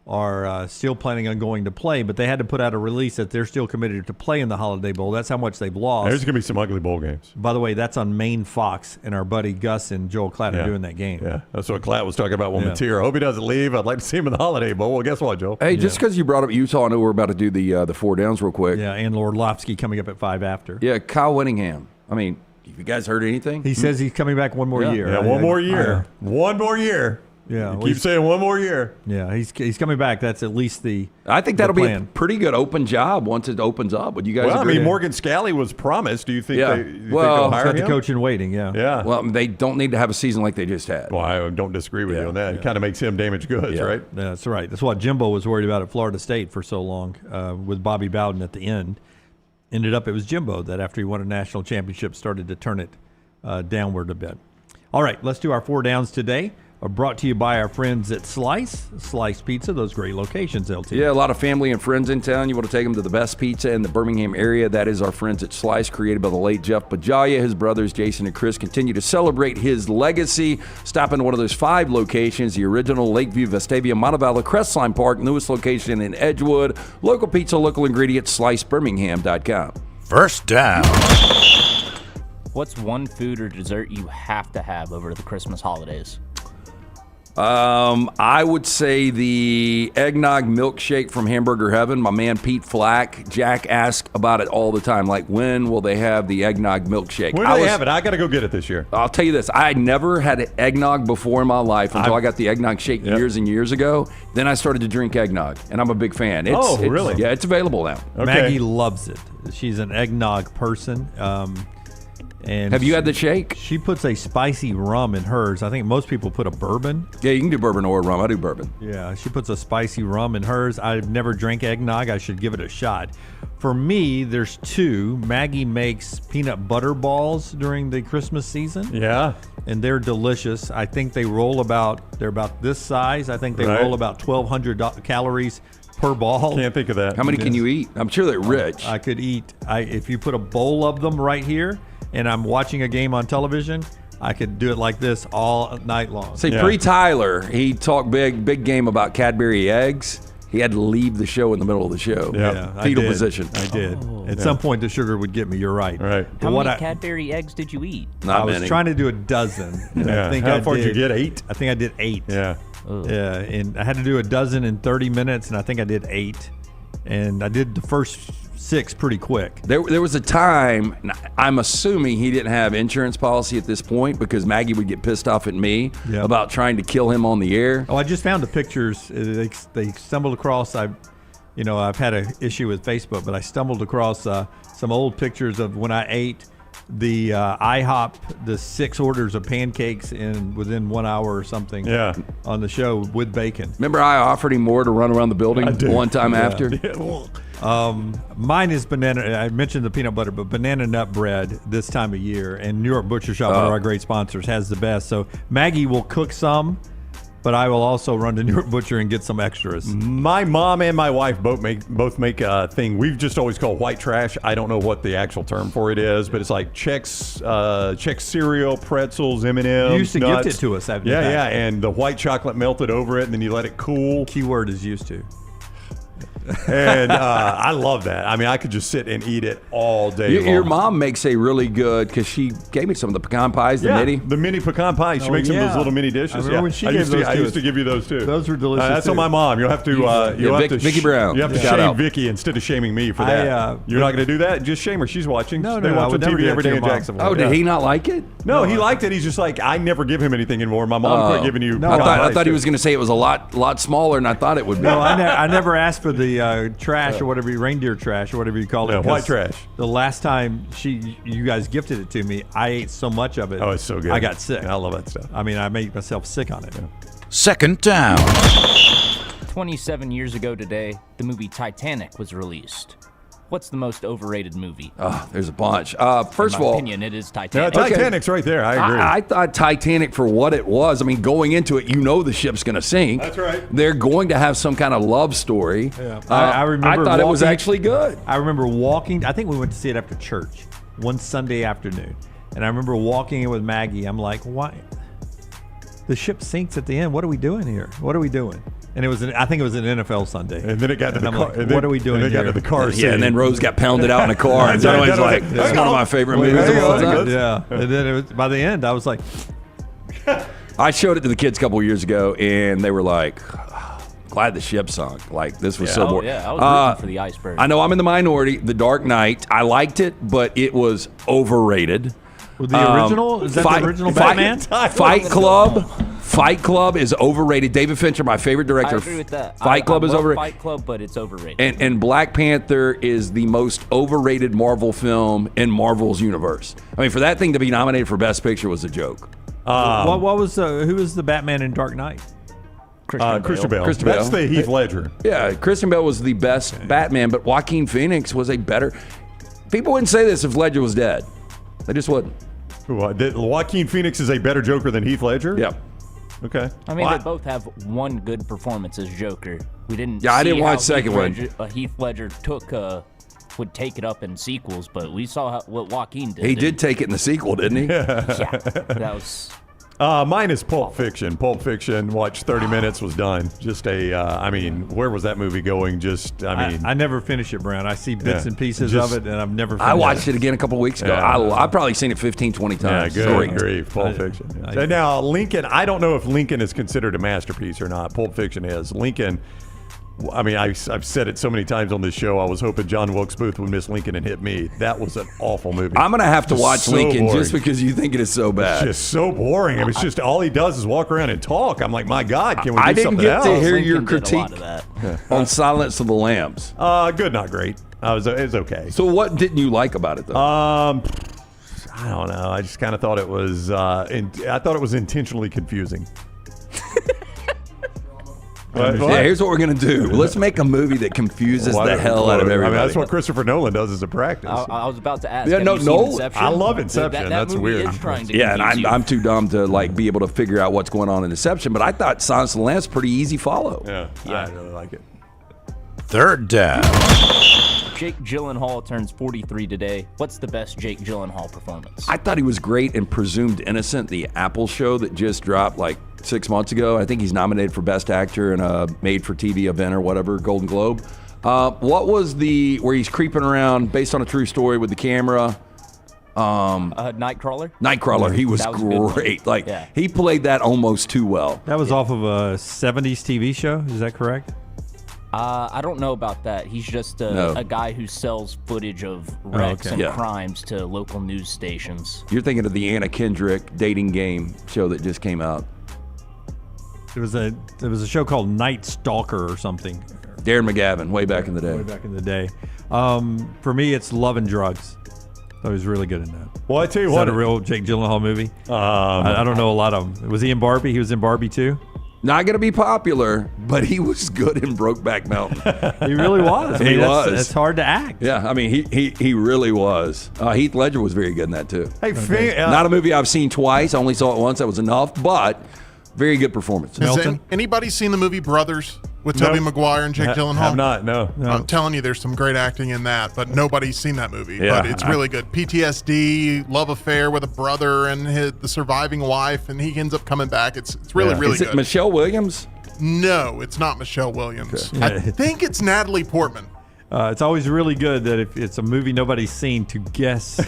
are still planning on going to play, but they had to put out a release that they're still committed to play in the Holiday Bowl. That's how much they've lost. There's going to be some ugly bowl games. By the way, that's on Maine Fox, and our buddy Gus and Joel Klatt are doing that game. Yeah, that's what Klatt was talking about with Mateer. I hope he doesn't leave. I'd like to see him in the Holiday Bowl. Well, guess what, Joel? Hey, just because you brought up Utah, I know we're about to do the 4 downs real quick. Yeah, and Orlovsky coming up at 5 after. Yeah, Kyle Whittingham. I mean, have you guys heard anything? He says he's coming back one more year. Yeah, one more year. One more year. Yeah, keep saying one more year. Yeah, he's coming back. That's at least the. I think that'll be a pretty good open job once it opens up. Would you guys? Well, agree? I mean, Morgan Scalley was promised. Do you think? They'll hire him? The coach in waiting. Yeah. Yeah. Well, they don't need to have a season like they just had. Well, I don't disagree with you on that. It kind of makes him damaged goods, right? Yeah, that's right. That's what Jimbo was worried about at Florida State for so long, with Bobby Bowden at the end. Ended up it was Jimbo that after he won a national championship started to turn it downward a bit. All right, let's do our 4 downs today. Brought to you by our friends at Slice Pizza, those great locations, LT. Yeah, a lot of family and friends in town. You want to take them to the best pizza in the Birmingham area. That is our friends at Slice, created by the late Jeff Bajaya. His brothers, Jason and Chris, continue to celebrate his legacy. Stop in one of those 5 locations, the original Lakeview, Vestavia, Montevallo, Crestline Park, newest location in Edgewood. Local pizza, local ingredients, slicebirmingham.com. First down. What's one food or dessert you have to have over the Christmas holidays? I would say the eggnog milkshake from Hamburger Heaven. My man Pete Flack, Jack asks about it all the time. Like, when will they have the eggnog milkshake? When do they have it? I got to go get it this year. I'll tell you this. I never had eggnog before in my life until I got the eggnog shake years and years ago. Then I started to drink eggnog, and I'm a big fan. Really? Yeah, it's available now. Okay. Maggie loves it. She's an eggnog person. And have you had the shake? She puts a spicy rum in hers. I think most people put a bourbon. Yeah, you can do bourbon or rum. I do bourbon. Yeah, she puts a spicy rum in hers. I've never drank eggnog. I should give it a shot. For me, there's 2. Maggie makes peanut butter balls during the Christmas season. Yeah. And they're delicious. I think they're about this size. I think they roll about 1,200 calories per ball. Can't think of that. How many can you eat? I'm sure they're rich. I could eat. If you put a bowl of them right here, and I'm watching a game on television, I could do it like this all night long. See, pre-Tyler, he talked big game about Cadbury eggs. He had to leave the show in the middle of the show. Yeah, fetal position. I did. At some point, the sugar would get me. You're right. Right. How many Cadbury eggs did you eat? Not many. I was trying to do a dozen. And I think How far did you get? 8? I think I did 8. Yeah. Yeah, and I had to do a dozen in 30 minutes, and I think I did 8. And I did the first 6 pretty quick. There was a time, I'm assuming he didn't have insurance policy at this point because Maggie would get pissed off at me about trying to kill him on the air. Oh, I just found the pictures. They stumbled across. I've had an issue with Facebook, but I stumbled across some old pictures of when I ate the IHOP, the 6 orders of pancakes within 1 hour or something. On the show with bacon. Remember, I offered him more to run around the building one time after. Mine is banana. I mentioned the peanut butter, but banana nut bread this time of year, and New York Butcher Shop, one of our great sponsors, has the best. So Maggie will cook some, but I will also run to New York Butcher and get some extras. My mom and my wife both make a thing we've just always called white trash. I don't know what the actual term for it is, but it's like Chex cereal, pretzels, M&Ms. You used to nuts. gift it to us. Yeah, and the white chocolate melted over it, and then you let it cool. Keyword is used to. And I love that. I mean, I could just sit and eat it all day long. Your mom makes a really good, because she gave me some of the pecan pies, the mini pecan pies. She makes them those little mini dishes. I remember when she gave those to us. I used to give you those too. Those were delicious. That's on my mom. You'll have to. Vicky Brown. You have to shame Vicky instead of shaming me for that. You're not going to do that. Just shame her. She's watching. No, they watch on TV every day in Jacksonville. Oh, did he not like it? No, he liked it. He's just like, I never give him anything anymore. My mom quit giving you. I thought he was going to say it was a lot smaller, and I thought it would be. No, I never asked for the trash or whatever, reindeer trash or whatever you call it. White trash. The last time you guys gifted it to me, I ate so much of it. Oh, it's so good. I got sick. I love that stuff. I mean, I made myself sick on it. Second down. 27 years ago today, the movie Titanic was released. What's the most overrated movie? Oh, there's a bunch. In First of my all, opinion, it is Titanic. Titanic's right there. I agree. I thought Titanic, for what it was, I mean, going into it, the ship's going to sink. That's right. They're going to have some kind of love story. Yeah. I remember. I thought it was actually good. I remember walking. I think we went to see it after church one Sunday afternoon, and I remember walking in with Maggie. I'm like, why? The ship sinks at the end. What are we doing here? What are we doing? And I think it was an NFL Sunday. And then it got to the car. Like, what are we doing here? Got to the car. And then Rose got pounded out in a car. And everyone's like, "This is one of my favorite movies of all time." Yeah. And then by the end, I was like, I showed it to the kids a couple years ago, and they were like, glad the ship sunk. Like, this was so boring. I was rooting for the iceberg. I know I'm in the minority. The Dark Knight, I liked it, but it was overrated. Well, the original? Is that the original Batman? Fight Club is overrated. David Fincher, my favorite director. I agree with that. Fight Club is overrated. Fight Club, but it's overrated. And Black Panther is the most overrated Marvel film in Marvel's universe. I mean, for that thing to be nominated for Best Picture was a joke. What was who was the Batman in Dark Knight? Christian Bale. That's the Heath Ledger. Yeah, Christian Bale was the best Batman, but Joaquin Phoenix was a better. People wouldn't say this if Ledger was dead. They just wouldn't. Joaquin Phoenix is a better Joker than Heath Ledger? Yep. Okay. I mean, they both have one good performance as Joker. We didn't. Yeah, I didn't watch the second one. Heath Ledger would take it up in sequels, but we saw what Joaquin did. He did take it in the sequel, didn't he? Yeah, that was. Mine is Pulp Fiction. Pulp Fiction, watched 30 minutes, was done. Just where was that movie going? I never finish it, Brown. I see bits and pieces of it, and I've never finished I watched it again a couple weeks ago. I've probably seen it 15, 20 times. Yeah, good grief. Pulp Fiction. And now, Lincoln, I don't know if Lincoln is considered a masterpiece or not. Pulp Fiction is. Lincoln, I mean, I've said it so many times on this show. I was hoping John Wilkes Booth would miss Lincoln and hit me. That was an awful movie. I'm going to have to watch Lincoln just because you think it is so bad. It's just so boring. I mean, it's just all he does is walk around and talk. I'm like, my God, can we do something else? I didn't get to hear your critique on Silence of the Lambs. Good, not great. It was okay. So what didn't you like about it, though? I don't know. I just kind of thought it was. I thought it was intentionally confusing. Yeah, here's what we're going to do. Let's make a movie that confuses the hell out of everybody. I mean, that's what Christopher Nolan does as a practice. I was about to ask. Yeah, no. I love Inception. That's weird. Yeah, and I'm too dumb to be able to figure out what's going on in Inception, but I thought Silence of the Lambs pretty easy follow. Yeah, I really like it. Third down. Jake Gyllenhaal turns 43 today. What's the best Jake Gyllenhaal performance? I thought he was great in Presumed Innocent, the Apple show that just dropped like 6 months ago. I think he's nominated for Best Actor in a made-for-TV event or whatever, Golden Globe. What was where he's creeping around based on a true story with the camera? Nightcrawler? Nightcrawler. He was great. He played that almost too well. That was off of a 70s TV show. Is that correct? I don't know about that. He's just a guy who sells footage of wrecks and crimes to local news stations. You're thinking of the Anna Kendrick dating game show that just came out. There was a show called Night Stalker or something. Darren McGavin, way back in the day. Way back in the day. For me, it's Love and Drugs. So he was really good in that. Well, I tell you Is what, that a real Jake Gyllenhaal movie? I don't know a lot of them. Was he in Barbie? He was in Barbie too? Not going to be popular, but he was good in Brokeback Mountain. He really was. He was. It's hard to act. Yeah, I mean, he really was. Heath Ledger was very good in that too. Hey, not a movie I've seen twice. I only saw it once. That was enough, but very good performance. Has anybody seen the movie Brothers with Tobey Maguire and Jake Gyllenhaal? Have not, no. I'm telling you, there's some great acting in that, but nobody's seen that movie. Yeah. But it's really good. PTSD, love affair with a brother and the surviving wife, and he ends up coming back. It's really good. Is it Michelle Williams? No, it's not Michelle Williams. Okay. I think it's Natalie Portman. It's always really good that if it's a movie nobody's seen to guess.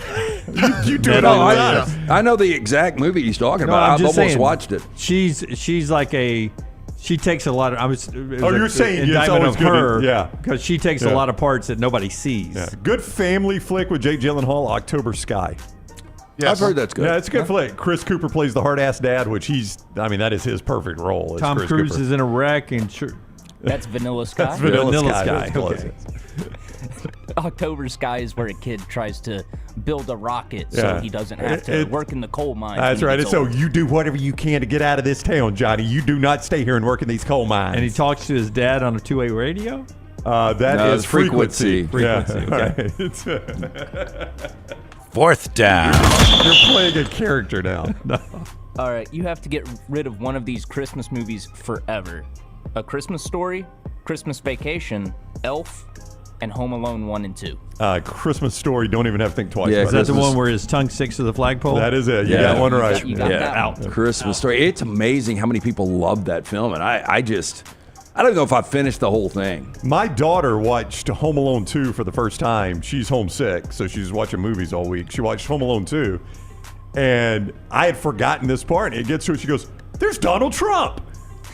you do it all the time. I know the exact movie he's talking about. I've almost watched it. She's like she takes a lot of. You're saying it's always good. because she takes a lot of parts that nobody sees. Yeah. Good family flick with Jake Gyllenhaal, October Sky. Yes. I've heard that's good. Yeah, it's a good flick. Chris Cooper plays the hard-ass dad, which that is his perfect role. Tom Chris Cruise Cooper. is in a wreck and That's Vanilla Sky. That's Vanilla Sky. Okay. October Sky is where a kid tries to build a rocket so he doesn't have to work in the coal mines. That's right. And so you do whatever you can to get out of this town, Johnny. You do not stay here and work in these coal mines. And he talks to his dad on a two-way radio? That is frequency. Okay. Fourth down. You're playing a character now. All right, you have to get rid of one of these Christmas movies forever. A Christmas Story, Christmas Vacation, Elf, and Home Alone 1 and 2. Christmas Story, don't even have to think twice. Yeah, is that the one where his tongue sticks to the flagpole? That is it. You got one right. You got that one. Christmas Story. It's amazing how many people love that film, and I don't know if I finished the whole thing. My daughter watched Home Alone 2 for the first time. She's homesick, so she's watching movies all week. She watched Home Alone 2, and I had forgotten this part. And it gets to it, she goes, "There's Donald Trump."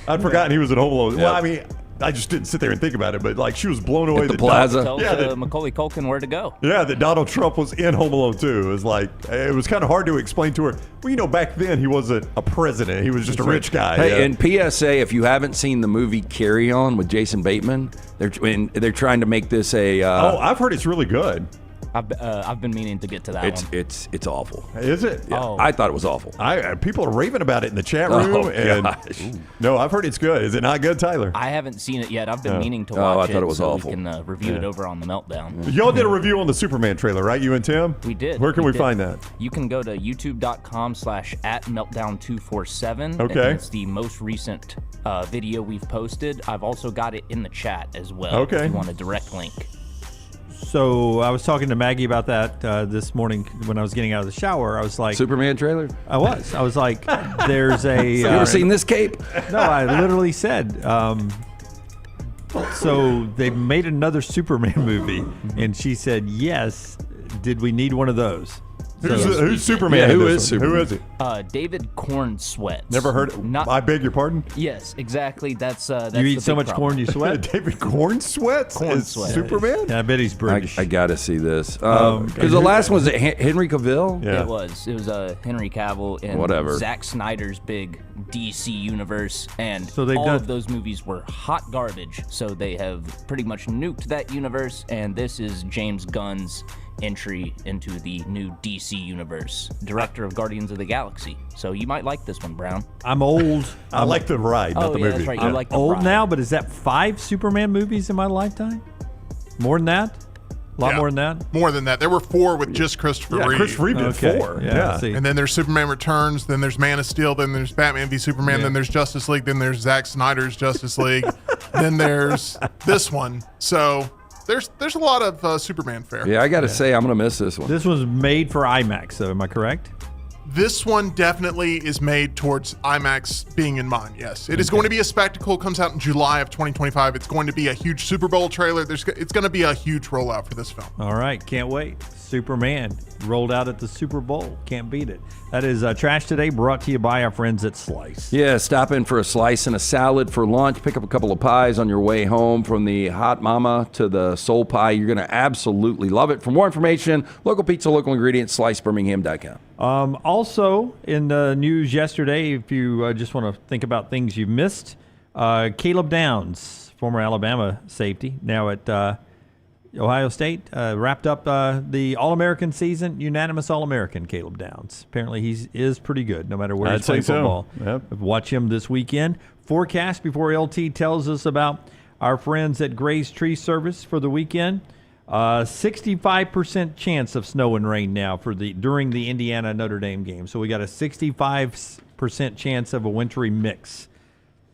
I'd forgotten he was at Home Alone. Well, I mean, I just didn't sit there and think about it, but like she was blown away. At the plaza. Tell Macaulay Culkin where to go. Yeah, that Donald Trump was in Home Alone 2. It was like, it was kind of hard to explain to her. Well, back then he wasn't a president. He was just a rich guy. Hey, and PSA, if you haven't seen the movie Carry On with Jason Bateman, they're trying to make this a... I've heard it's really good. I've been meaning to get to that one. It's awful. Is it? Yeah. Oh. I thought it was awful. People are raving about it in the chat room. No, I've heard it's good. Is it not good, Tyler? I haven't seen it yet. I've been meaning to watch it. I thought it was awful. We can review it over on the Meltdown. Y'all did a review on the Superman trailer, right? You and Tim? We did. Where can we find that? You can go to youtube.com/@meltdown247. Okay. It's the most recent video we've posted. I've also got it in the chat as well. Okay. If you want a direct link. So I was talking to Maggie about that this morning when I was getting out of the shower. I was like, Superman trailer? I was like, there's a... you ever seen this cape? No, I literally said... so they made another Superman movie, and she said, yes, did we need one of those? Who's Superman? Yeah, who is Superman? Who is it? David Corn Sweats. Never heard it. I beg your pardon? Yes, exactly. That's you eat so much corn you sweat? David Corn Sweats? Superman? Yeah, I bet he's British. I got to see this. Because the last one was Henry Cavill? Yeah. It was Henry Cavill and whatever. Zack Snyder's big DC universe. And so all of those movies were hot garbage. So they have pretty much nuked that universe. And this is James Gunn's entry into the new DC universe, director of Guardians of the Galaxy. So you might like this one, Brown. I'm old. I like the ride, not the movie. That's right. You like the old ride. now, but is that 5 Superman movies in my lifetime? More than that? A lot more than that? More than that. There were 4 with just Christopher Reeve. Christopher Reeve did 4. Yeah. And then there's Superman Returns, then there's Man of Steel, then there's Batman v Superman, then there's Justice League, then there's Zack Snyder's Justice League, then there's this one. So there's a lot of Superman fare. Yeah, I got to say, I'm going to miss this one. This was made for IMAX, though. Am I correct? This one definitely is made towards IMAX being in mind, yes. It is going to be a spectacle. It comes out in July of 2025. It's going to be a huge Super Bowl trailer. It's going to be a huge rollout for this film. All right, can't wait. Superman rolled out at the Super Bowl. Can't beat it. That is Trash Today, brought to you by our friends at Slice. Yeah, stop in for a slice and a salad for lunch. Pick up a couple of pies on your way home, from the Hot Mama to the Soul Pie. You're going to absolutely love it. For more information, local pizza, local ingredients, slicebirmingham.com. Also, in the news yesterday, if you just want to think about things you've missed, Caleb Downs, former Alabama safety, now at Ohio State, wrapped up the All-American season, unanimous All-American, Caleb Downs. Apparently he is pretty good, no matter where he's playing football. Yep. Watch him this weekend. Forecast before LT tells us about our friends at Gray's Tree Service for the weekend. 65% chance of snow and rain now during the Indiana-Notre Dame game. So we got a 65% chance of a wintry mix.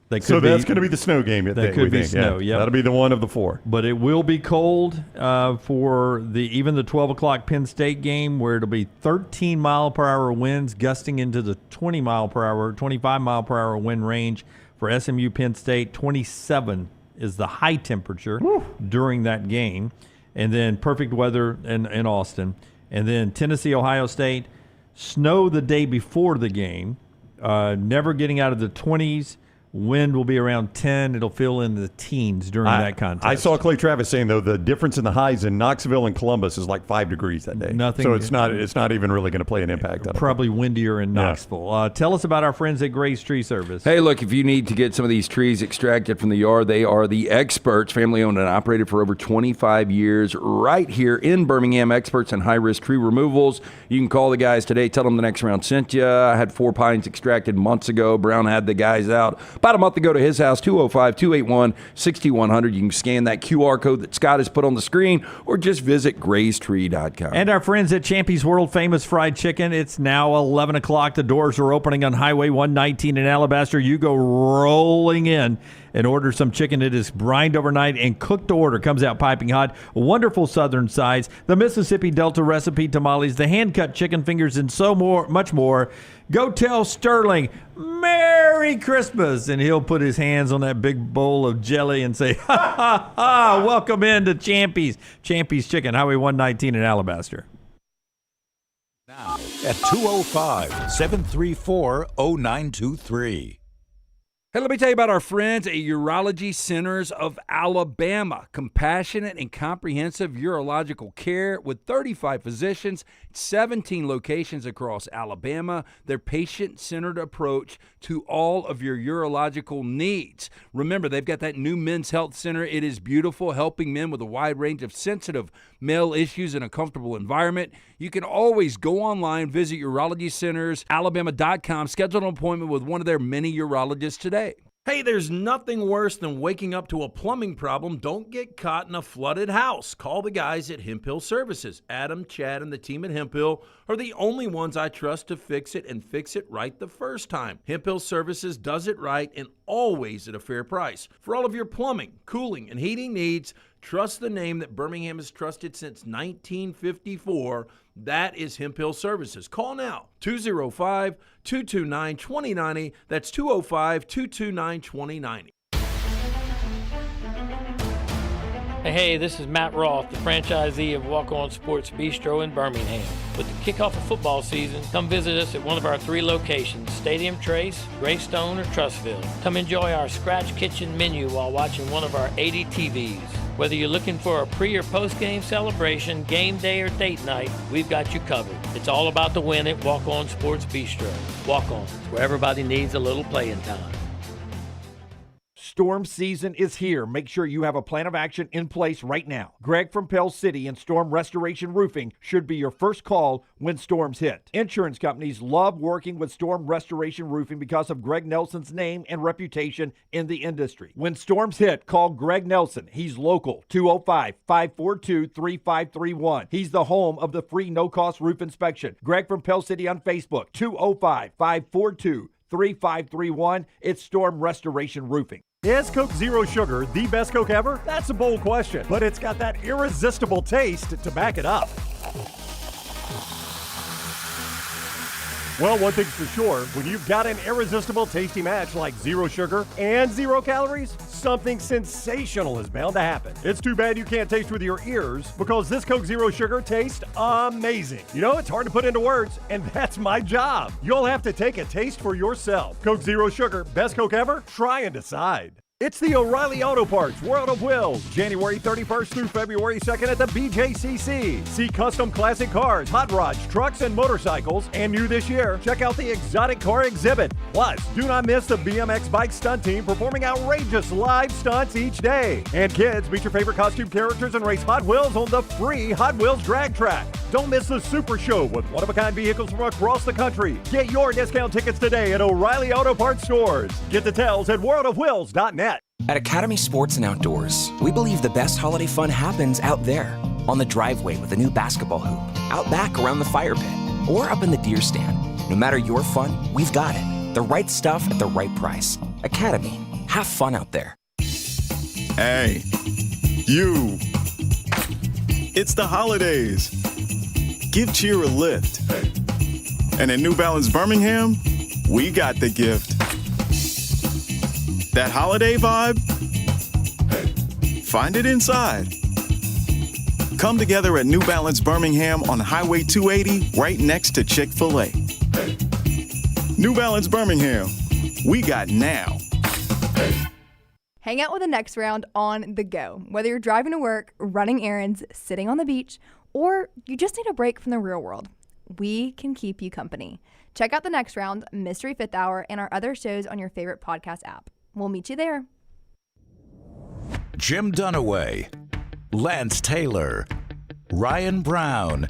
That's going to be the snow game. That could be snow, yeah. That'll be the one of the four. But it will be cold for even the 12 o'clock Penn State game, where it'll be 13-mile-per-hour winds gusting into the 20-mile-per-hour, 25-mile-per-hour wind range for SMU Penn State. 27 is the high temperature during that game. And then perfect weather in Austin. And then Tennessee, Ohio State, snow the day before the game, never getting out of the 20s. Wind will be around 10. It'll feel in the teens during that contest. I saw Clay Travis saying, though, the difference in the highs in Knoxville and Columbus is like 5 degrees that day. So it's not even really going to play an impact on it. Probably windier in Knoxville. Tell us about our friends at Gray's Tree Service. Hey, look, if you need to get some of these trees extracted from the yard, they are the experts, family owned and operated for over 25 years, right here in Birmingham. Experts in high-risk tree removals. You can call the guys today. Tell them the next round sent you. I had 4 pines extracted months ago. Brown had the guys out about a month ago to his house, 205-281-6100. You can scan that QR code that Scott has put on the screen, or just visit graystree.com. And our friends at Champy's World Famous Fried Chicken. It's now 11 o'clock. The doors are opening on Highway 119 in Alabaster. You go rolling in and order some chicken. It is brined overnight and cooked to order. Comes out piping hot. Wonderful southern sides. The Mississippi Delta recipe tamales, the hand-cut chicken fingers, and much more. Go tell Sterling, Merry Christmas, and he'll put his hands on that big bowl of jelly and say, ha, ha, ha, welcome into Champy's. Champy's Chicken, Highway 119 in Alabaster. Now at 205-734-0923. Hey, let me tell you about our friends at Urology Centers of Alabama. Compassionate and comprehensive urological care with 35 physicians, 17 locations across Alabama. Their patient-centered approach to all of your urological needs. Remember, they've got that new men's health center. It is beautiful, helping men with a wide range of sensitive male issues in a comfortable environment. You can always go online, visit urologycentersalabama.com, schedule an appointment with one of their many urologists today. Hey, there's nothing worse than waking up to a plumbing problem. Don't get caught in a flooded house. Call the guys at Hemp Hill Services. Adam, Chad, and the team at Hemp Hill are the only ones I trust to fix it, and fix it right the first time. Hemp Hill Services does it right, and always at a fair price. For all of your plumbing, cooling, and heating needs, trust the name that Birmingham has trusted since 1954. That is Hemp Hill Services. Call now, 205-229-2090. That's 205-229-2090. Hey, this is Matt Roth, the franchisee of Walk On Sports Bistro in Birmingham. With the kickoff of football season, come visit us at one of our 3 locations, Stadium Trace, Greystone, or Trussville. Come enjoy our scratch kitchen menu while watching one of our 80 TVs. Whether you're looking for a pre- or post-game celebration, game day, or date night, we've got you covered. It's all about the win at Walk On Sports Bistro. Walk On, where everybody needs a little playing time. Storm season is here. Make sure you have a plan of action in place right now. Greg from Pell City and Storm Restoration Roofing should be your first call when storms hit. Insurance companies love working with Storm Restoration Roofing because of Greg Nelson's name and reputation in the industry. When storms hit, call Greg Nelson. He's local, 205-542-3531. He's the home of the free no-cost roof inspection. Greg from Pell City on Facebook, 205-542-3531. It's Storm Restoration Roofing. Is Coke Zero Sugar the best Coke ever? That's a bold question, but it's got that irresistible taste to back it up. Well, one thing's for sure, when you've got an irresistible tasty match like zero sugar and 0 calories, something sensational is bound to happen. It's too bad you can't taste with your ears because this Coke Zero Sugar tastes amazing. You know, it's hard to put into words, and that's my job. You'll have to take a taste for yourself. Coke Zero Sugar, best Coke ever? Try and decide. It's the O'Reilly Auto Parts World of Wills, January 31st through February 2nd at the BJCC. See custom classic cars, hot rods, trucks, and motorcycles. And new this year, check out the exotic car exhibit. Plus, do not miss the BMX bike stunt team performing outrageous live stunts each day. And kids, meet your favorite costume characters and race Hot Wheels on the free Hot Wheels drag track. Don't miss the Super Show with one-of-a-kind vehicles from across the country. Get your discount tickets today at O'Reilly Auto Parts stores. Get details at worldofwheels.net. At Academy Sports and Outdoors, we believe the best holiday fun happens out there. On the driveway with a new basketball hoop, out back around the fire pit, or up in the deer stand. No matter your fun, we've got it. The right stuff at the right price. Academy. Have fun out there. Hey, you. It's the holidays. Give cheer a lift. And at New Balance Birmingham, we got the gift. That holiday vibe? Find it inside. Come together at New Balance Birmingham on Highway 280, right next to Chick-fil-A. New Balance Birmingham. We got now. Hang out with the next round on the go. Whether you're driving to work, running errands, sitting on the beach, or you just need a break from the real world, we can keep you company. Check out the next round, Mystery Fifth Hour, and our other shows on your favorite podcast app. We'll meet you there. Jim Dunaway, Lance Taylor, Ryan Brown.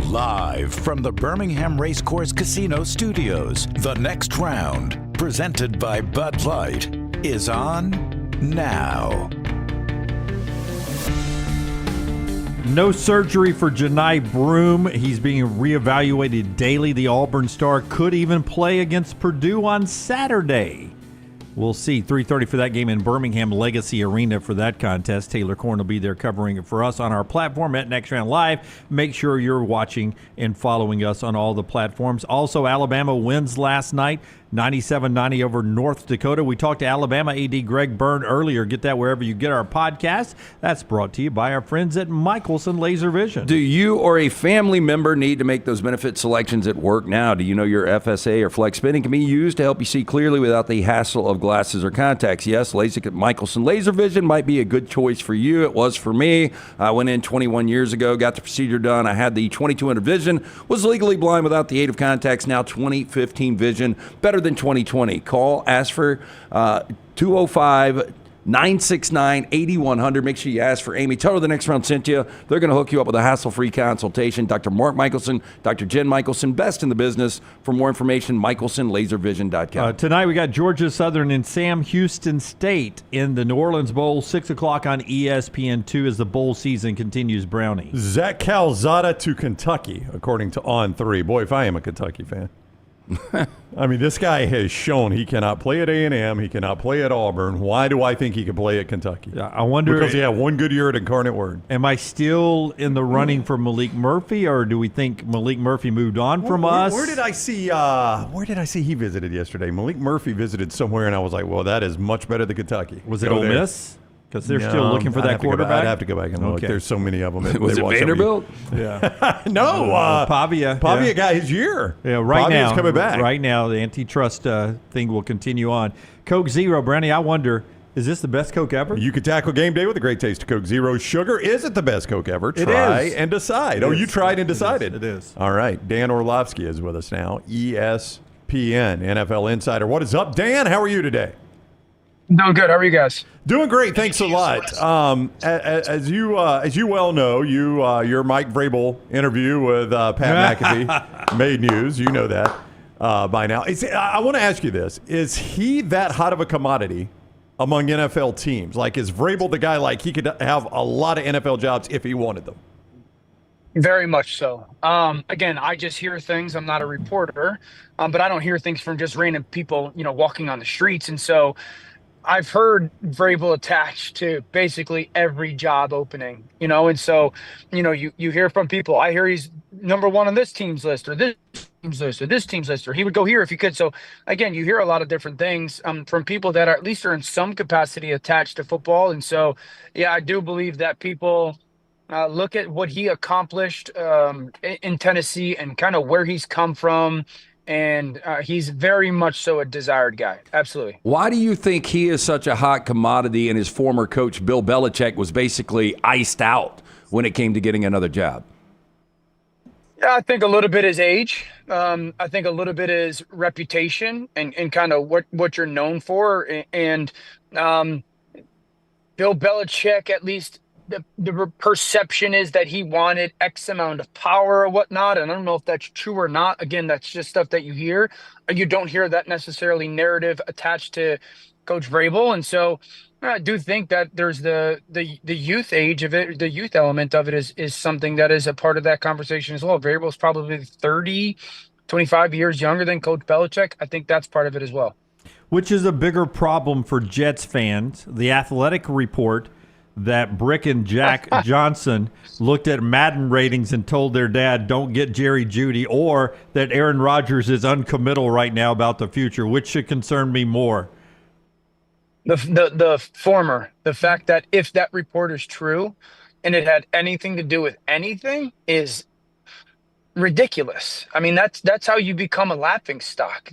Live from the Birmingham Racecourse Casino Studios, the next round, presented by Bud Light, is on now. No surgery for Johni Broome. He's being reevaluated daily. The Auburn star could even play against Purdue on Saturday. We'll see. 3:30 for that game in Birmingham Legacy Arena for that contest. Taylor Corn will be there covering it for us on our platform at Next Round Live. Make sure you're watching and following us on all the platforms. Also, Alabama wins last night, 97-90 over North Dakota. We talked to Alabama AD Greg Byrne earlier. Get that wherever you get our podcast. That's brought to you by our friends at Michelson Laser Vision. Do you or a family member need to make those benefit selections at work now? Do you know your FSA or flex spending can be used to help you see clearly without the hassle of glasses or contacts? Yes, LASIK at Michelson Laser Vision might be a good choice for you. It was for me. I went in 21 years ago, got the procedure done. I had the 2200 vision, was legally blind without the aid of contacts. Now 2015 vision, better than 2020. Call, ask for 205-969-8100. Make sure you ask for Amy. Tell her the next round sent you. They're going to hook you up with a hassle-free consultation. Dr. Mark Michelson, Dr. Jen Michelson, best in the business. For more information, michelsonlaservision.com. Tonight we got Georgia Southern and Sam Houston State in the New Orleans Bowl, 6 o'clock on ESPN2 as the bowl season continues. Brownie. Zach Calzada to Kentucky, according to On3. Boy, if I am a Kentucky fan. I mean, this guy has shown he cannot play at A&M. He cannot play at Auburn. Why do I think he can play at Kentucky? I wonder. Because he had one good year at Incarnate Word. Am I still in the running for Malik Murphy, or do we think Malik Murphy moved on from us? Where did I see? Where did I see he visited yesterday? Malik Murphy visited somewhere, and I was like, well, that is much better than Kentucky. Was it Ole Miss? Because they're still looking for that quarterback? I'd have to go back and look. Okay. There's so many of them. Was it Vanderbilt? Yeah. No. Pavia. Pavia got his year. Yeah, right Pavia's now. coming back. Right now, the antitrust thing will continue on. Coke Zero, Brownie, I wonder, is this the best Coke ever? You could tackle game day with a great taste of Coke Zero Sugar. Is it the best Coke ever? Try and decide. You tried and decided. It is. All right. Dan Orlovsky is with us now. ESPN, NFL Insider. What is up, Dan? How are you today? Doing good. How are you guys? Doing great. Thanks a lot. As you well know, your Mike Vrabel interview with Pat McAfee made news. You know that by now. I want to ask you this. Is he that hot of a commodity among NFL teams? Like, is Vrabel the guy, like, he could have a lot of NFL jobs if he wanted them? Very much so. Again, I just hear things. I'm not a reporter, but I don't hear things from just random people, walking on the streets. And so I've heard Vrabel attached to basically every job opening, and so, you hear from people. I hear he's number one on this team's list or this list or this team's list, or he would go here if he could. So again, you hear a lot of different things from people that are at least are in some capacity attached to football. And so, yeah, I do believe that people look at what he accomplished in Tennessee and kind of where he's come from. And he's very much so a desired guy. Absolutely. Why do you think he is such a hot commodity and his former coach, Bill Belichick, was basically iced out when it came to getting another job? Yeah, I think a little bit is age. I think a little bit is reputation and kind of what you're known for. And Bill Belichick, at least the perception is that he wanted X amount of power or whatnot. And I don't know if that's true or not. Again, that's just stuff that you hear. You don't hear that necessarily narrative attached to Coach Vrabel. And so I do think that there's the youth age of it, the youth element of it is something that is a part of that conversation as well. Vrabel's probably 25 years younger than Coach Belichick. I think that's part of it as well. Which is a bigger problem for Jets fans. The Athletic report that Brick and Jack Johnson looked at Madden ratings and told their dad, don't get Jerry Jeudy, or that Aaron Rodgers is uncommittal right now about the future. Which should concern me more? The former, the fact that if that report is true and it had anything to do with anything is ridiculous. I mean, that's how you become a laughing stock.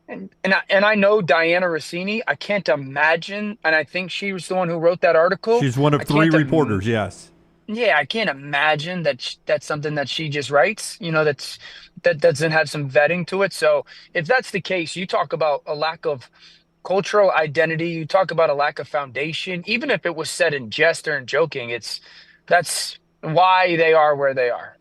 And I know Diana Rossini. I can't imagine, and I think she was the one who wrote that article. She's one of 3 reporters, yes. Yeah, I can't imagine that's something that she just writes, that doesn't have some vetting to it. So if that's the case, you talk about a lack of cultural identity, you talk about a lack of foundation, even if it was said in jest or in joking, that's why they are where they are.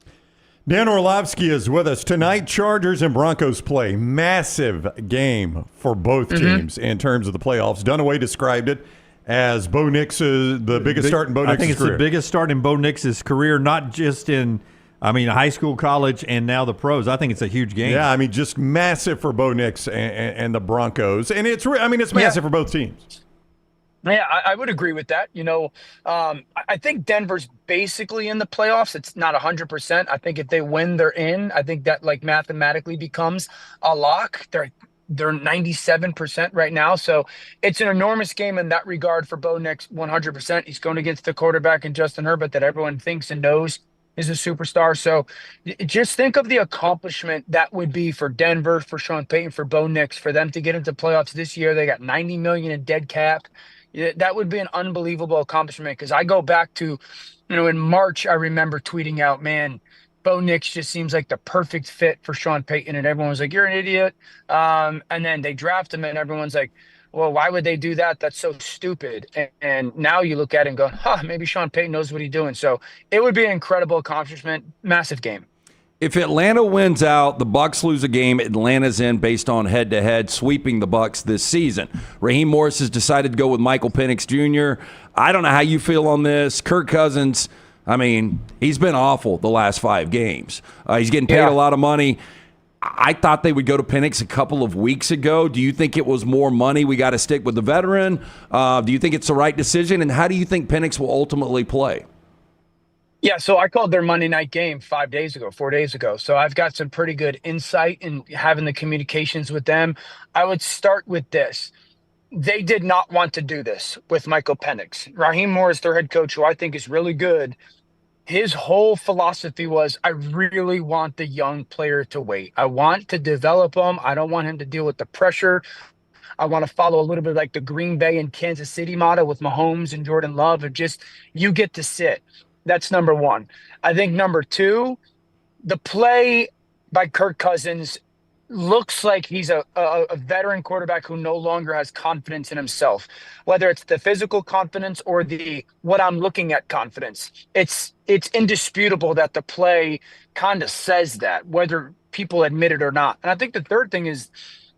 Dan Orlovsky is with us tonight. Chargers and Broncos play. Massive game for both teams in terms of the playoffs. Dunaway described it as Bo Nix's the biggest start in Bo Nix's career. I think it's the biggest start in Bo Nix's career, not just in high school, college, and now the pros. I think it's a huge game. Yeah, just massive for Bo Nix and the Broncos, and it's massive for both teams. Yeah, I would agree with that. I think Denver's basically in the playoffs. It's not 100%. I think if they win, they're in. I think that mathematically becomes a lock. They're 97% right now. So it's an enormous game in that regard for Bo Nix, 100%. He's going against the quarterback in Justin Herbert that everyone thinks and knows is a superstar. So just think of the accomplishment that would be for Denver, for Sean Payton, for Bo Nix, for them to get into playoffs this year. They got $90 million in dead cap. That would be an unbelievable accomplishment, because I go back to, in March, I remember tweeting out, man, Bo Nix just seems like the perfect fit for Sean Payton. And everyone was like, you're an idiot. And then they draft him and everyone's like, well, why would they do that? That's so stupid. And now you look at it and go, maybe Sean Payton knows what he's doing. So it would be an incredible accomplishment, massive game. If Atlanta wins out, the Bucs lose a game, Atlanta's in based on head-to-head, sweeping the Bucs this season. Raheem Morris has decided to go with Michael Penix Jr. I don't know how you feel on this. Kirk Cousins, he's been awful the last 5 games. He's getting paid a lot of money. I thought they would go to Penix a couple of weeks ago. Do you think it was more money? We got to stick with the veteran. Do you think it's the right decision? And how do you think Penix will ultimately play? Yeah, so I called their Monday night game 4 days ago. So I've got some pretty good insight in having the communications with them. I would start with this. They did not want to do this with Michael Penix. Raheem Morris, their head coach, who I think is really good, his whole philosophy was, I really want the young player to wait. I want to develop him. I don't want him to deal with the pressure. I want to follow a little bit like the Green Bay and Kansas City model with Mahomes and Jordan Love, of just, you get to sit. That's number one. I think number 2, the play by Kirk Cousins looks like he's a veteran quarterback who no longer has confidence in himself, whether it's the physical confidence or the what I'm looking at confidence. It's indisputable that the play kind of says that, whether people admit it or not. And I think the third thing is,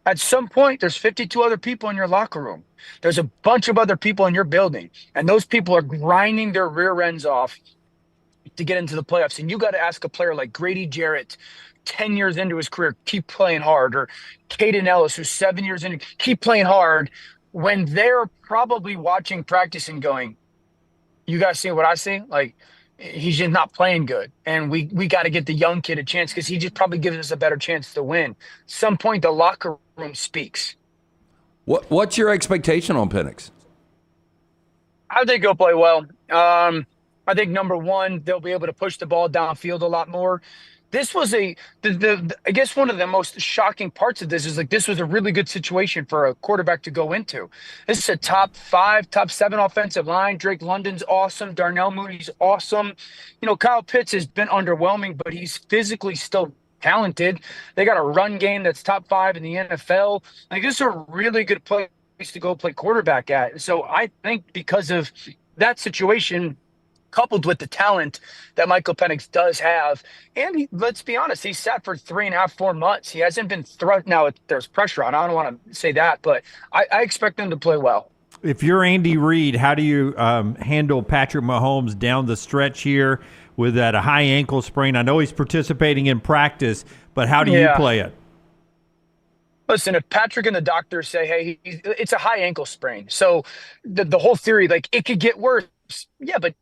at some point, there's 52 other people in your locker room. There's a bunch of other people in your building, and those people are grinding their rear ends off to get into the playoffs. And you got to ask a player like Grady Jarrett, 10 years into his career, keep playing hard, or Caden Ellis, who's 7 years in, keep playing hard, when they're probably watching practice and going, you guys see what I see? he's just not playing good. And we got to get the young kid a chance because he just probably gives us a better chance to win. Some point, the locker room speaks. What's your expectation on Penix? I think he'll play well. I think number one, they'll be able to push the ball downfield a lot more. This was I guess one of the most shocking parts of this is like this was a really good situation for a quarterback to go into. This is a top 5, top 7 offensive line. Drake London's awesome. Darnell Mooney's awesome. Kyle Pitts has been underwhelming, but he's physically still talented. They got a run game that's top 5 in the NFL. Like, this is a really good place to go play quarterback at. So I think because of that situation, coupled with the talent that Michael Penix does have, and let's be honest, he sat for 3.5, 4 months. He hasn't been thrown. Now there's pressure on. I don't want to say that, but I expect him to play well. If you're Andy Reid, how do you handle Patrick Mahomes down the stretch here with that high ankle sprain? I know he's participating in practice, but how do you play it? Listen, if Patrick and the doctors say, hey, it's a high ankle sprain, so the whole theory, like, it could get worse. Yeah, but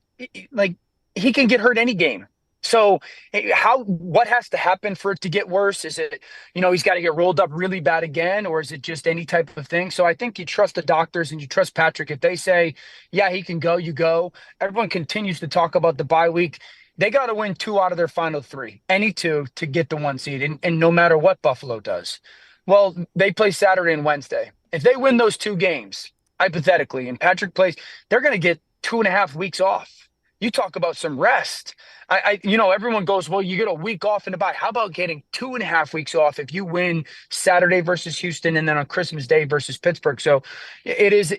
like, he can get hurt any game. So what has to happen for it to get worse? Is it, he's got to get rolled up really bad again, or is it just any type of thing? So I think you trust the doctors and you trust Patrick. If they say, yeah, he can go, you go. Everyone continues to talk about the bye week. They got to win 2 out of their final 3, any 2 to get the 1 seed. And no matter what Buffalo does. Well, they play Saturday and Wednesday. If they win those 2 games, hypothetically, and Patrick plays, they're going to get 2.5 weeks off. You talk about some rest. Everyone goes, well, you get a week off in the bye. How about getting 2.5 weeks off if you win Saturday versus Houston and then on Christmas Day versus Pittsburgh? So it is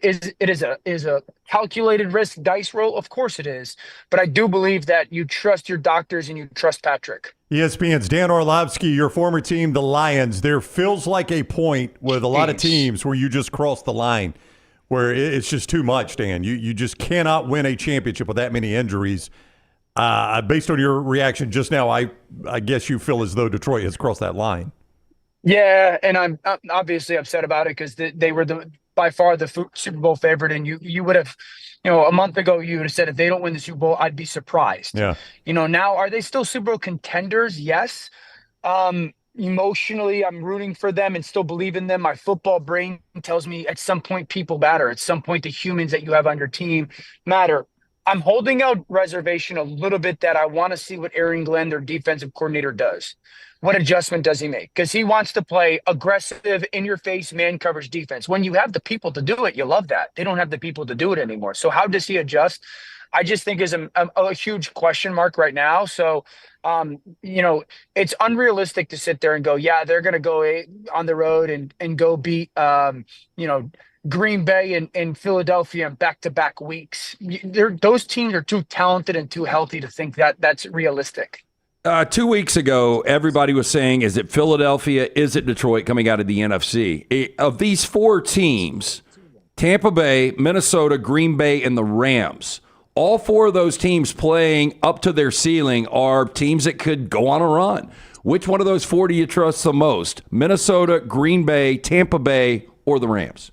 a calculated risk dice roll. Of course it is. But I do believe that you trust your doctors and you trust Patrick. ESPN's Dan Orlovsky, your former team, the Lions. There feels like a point with a lot of teams where you just cross the line, where it's just too much, Dan. You just cannot win a championship with that many injuries. Based on your reaction just now, I guess you feel as though Detroit has crossed that line. Yeah, and I'm obviously upset about it because they were by far the Super Bowl favorite, and you would have, a month ago you would have said if they don't win the Super Bowl, I'd be surprised. Yeah. Now are they still Super Bowl contenders? Yes. Emotionally, I'm rooting for them and still believe in them. My football brain tells me at some point people matter. At some point, the humans that you have on your team matter. I'm holding out reservation a little bit that I want to see what Aaron Glenn, their defensive coordinator, does. What adjustment does he make? Because he wants to play aggressive, in-your-face, man coverage defense. When you have the people to do it, you love that. They don't have the people to do it anymore. So how does he adjust? I just think is a huge question mark right now. So, it's unrealistic to sit there and go, yeah, they're going to go on the road and go beat, Green Bay and Philadelphia in back-to-back weeks. Those teams are too talented and too healthy to think that that's realistic. 2 weeks ago, everybody was saying, is it Philadelphia? Is it Detroit coming out of the NFC? Of these 4 teams, Tampa Bay, Minnesota, Green Bay, and the Rams, all 4 of those teams playing up to their ceiling are teams that could go on a run. Which one of those 4 do you trust the most? Minnesota, Green Bay, Tampa Bay, or the Rams?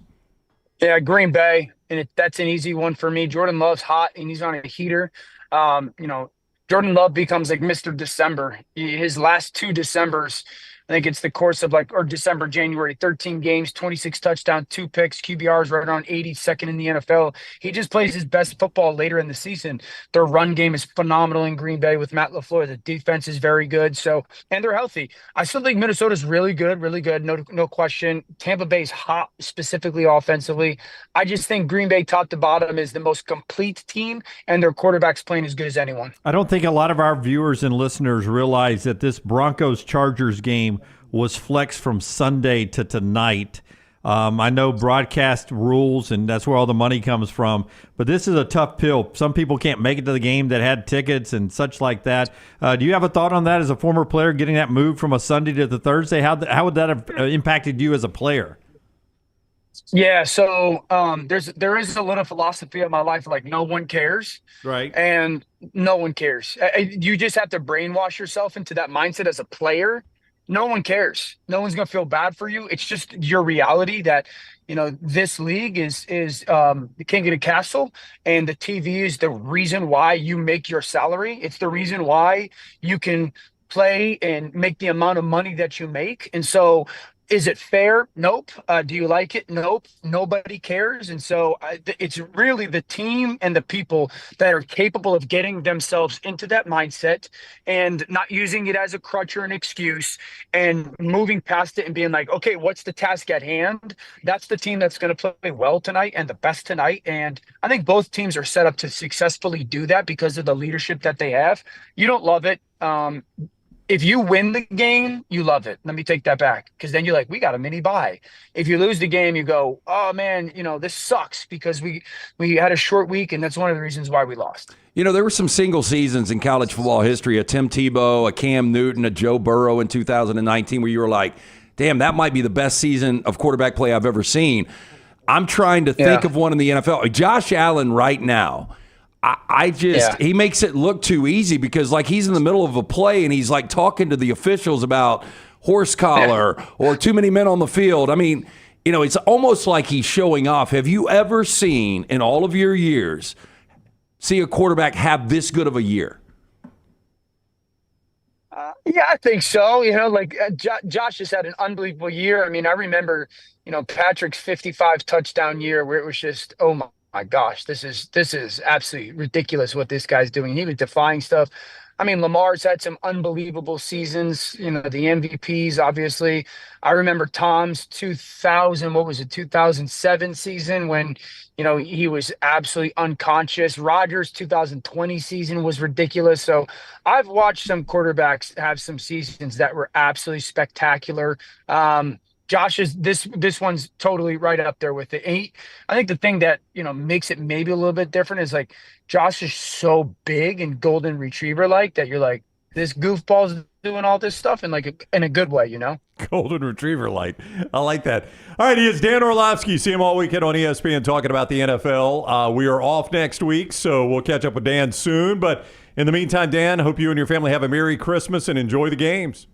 Yeah, Green Bay, and that's an easy one for me. Jordan Love's hot, and he's on a heater. Jordan Love becomes like Mr. December. His last 2 Decembers, I think it's the course of December, January, 13 games, 26 touchdowns, 2 picks, QBR is right around 80, second in the NFL. He just plays his best football later in the season. Their run game is phenomenal in Green Bay with Matt LaFleur. The defense is very good. So, and they're healthy. I still think Minnesota's really good. No question. Tampa Bay's hot, specifically offensively. I just think Green Bay top to bottom is the most complete team, and their quarterback's playing as good as anyone. I don't think a lot of our viewers and listeners realize that this Broncos-Chargers game was flexed from Sunday to tonight. I know broadcast rules, and that's where all the money comes from. But this is a tough pill. Some people can't make it to the game that had tickets and such like that. Do you have a thought on that as a former player, getting that moved from a Sunday to the Thursday? How would that have impacted you as a player? Yeah, so there is a little philosophy of my life, like no one cares. Right. And no one cares. You just have to brainwash yourself into that mindset as a player. No one cares. No one's going to feel bad for you. It's just your reality that this league is the king of the castle, and the TV is the reason why you make your salary. It's the reason why you can play and make the amount of money that you make. And so, is it fair? Nope. Do you like it? Nope. Nobody cares. And so it's really the team and the people that are capable of getting themselves into that mindset and not using it as a crutch or an excuse and moving past it and being like, okay, what's the task at hand? That's the team that's going to play well tonight and the best tonight. And I think both teams are set up to successfully do that because of the leadership that they have. You don't love it. If you win the game, you love it. Let me take that back, because then you're like, we got a mini bye. If you lose the game, you go, oh man, this sucks because we had a short week, and that's one of the reasons why we lost. There were some single seasons in college football history, a Tim Tebow, a Cam Newton, a Joe Burrow in 2019, where you were like, damn, that might be the best season of quarterback play I've ever seen. I'm trying to think of one in the NFL. Josh Allen right now, he makes it look too easy because he's in the middle of a play and he's talking to the officials about horse collar or too many men on the field. I mean, it's almost like he's showing off. Have you ever seen in all of your years see a quarterback have this good of a year? Yeah, I think so. Josh has had an unbelievable year. I mean, I remember, Patrick's 55 touchdown year where it was just, oh my gosh, this is absolutely ridiculous what this guy's doing. He was defying stuff. I mean, Lamar's had some unbelievable seasons, the MVPs, obviously. I remember Tom's 2007 season when, he was absolutely unconscious. Rodgers' 2020 season was ridiculous. So I've watched some quarterbacks have some seasons that were absolutely spectacular. Josh is this one's totally right up there with it. I think the thing that makes it maybe a little bit different is Josh is so big and golden retriever that you're like, this goofball's doing all this stuff in a good way, Golden retriever I like that. All right, he is Dan Orlovsky. See him all weekend on ESPN talking about the NFL. We are off next week, so we'll catch up with Dan soon. But in the meantime, Dan, hope you and your family have a Merry Christmas and enjoy the games.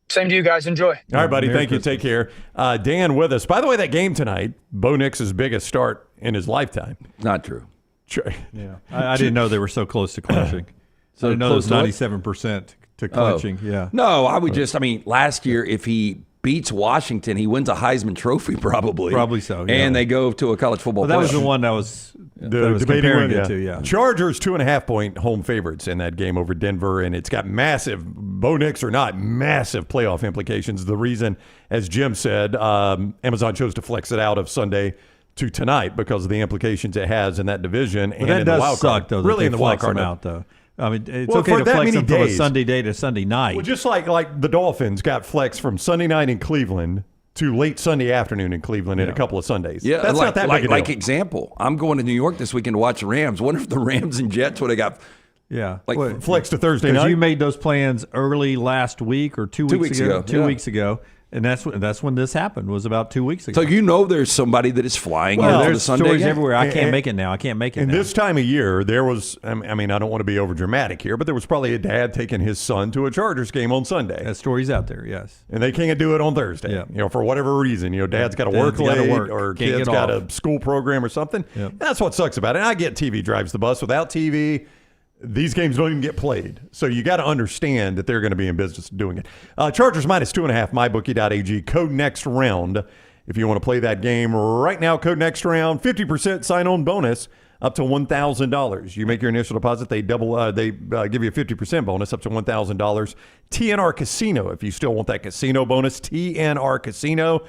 Same to you guys. Enjoy. All right, buddy. Merry Thank you. Take care. Dan with us. By the way, that game tonight, Bo Nix's biggest start in his lifetime. Not true. Yeah, I didn't know they were so close to clinching. So I didn't know it was close to 97% to clinching. Yeah. No, I would last year, if he beats Washington, he wins a Heisman Trophy probably. Probably so, yeah. And they go to a college football playoff. That was the one that was comparing it to, yeah. Chargers 2.5-point home favorites in that game over Denver, and it's got massive, Bo Nix or not, massive playoff implications. The reason, as Jim said, Amazon chose to flex it out of Sunday to tonight because of the implications it has in that division. But that does suck, though. Really, in the wild card out, though. I mean, it's okay to flex them from a Sunday day to Sunday night. Well, just like the Dolphins got flexed from Sunday night in Cleveland to late Sunday afternoon in Cleveland in a couple of Sundays. Yeah, that's not that big a deal. Like example, I'm going to New York this weekend to watch the Rams. Wonder if the Rams and Jets would have got flexed to Thursday night. You made those plans early last week or 2 weeks ago. 2 weeks ago. And that's when this happened, was about 2 weeks ago. So there's somebody that is flying into the Sunday stories game? everywhere. I can't make it now. And this time of year, there was, I mean, I don't want to be over dramatic here, but there was probably a dad taking his son to a Chargers game on Sunday. That story's out there, yes. And they can't do it on Thursday, for whatever reason. Dad's got to work late or kid's got a school program or something. Yep. That's what sucks about it. And I get TV drives the bus. Without TV, these games don't even get played. So you got to understand that they're going to be in business doing it. Chargers -2.5, mybookie.ag. Code next round if you want to play that game right now. Code next round, 50% sign-on bonus up to $1,000. You make your initial deposit, they give you a 50% bonus up to $1,000. TNR Casino, if you still want that casino bonus. TNR Casino,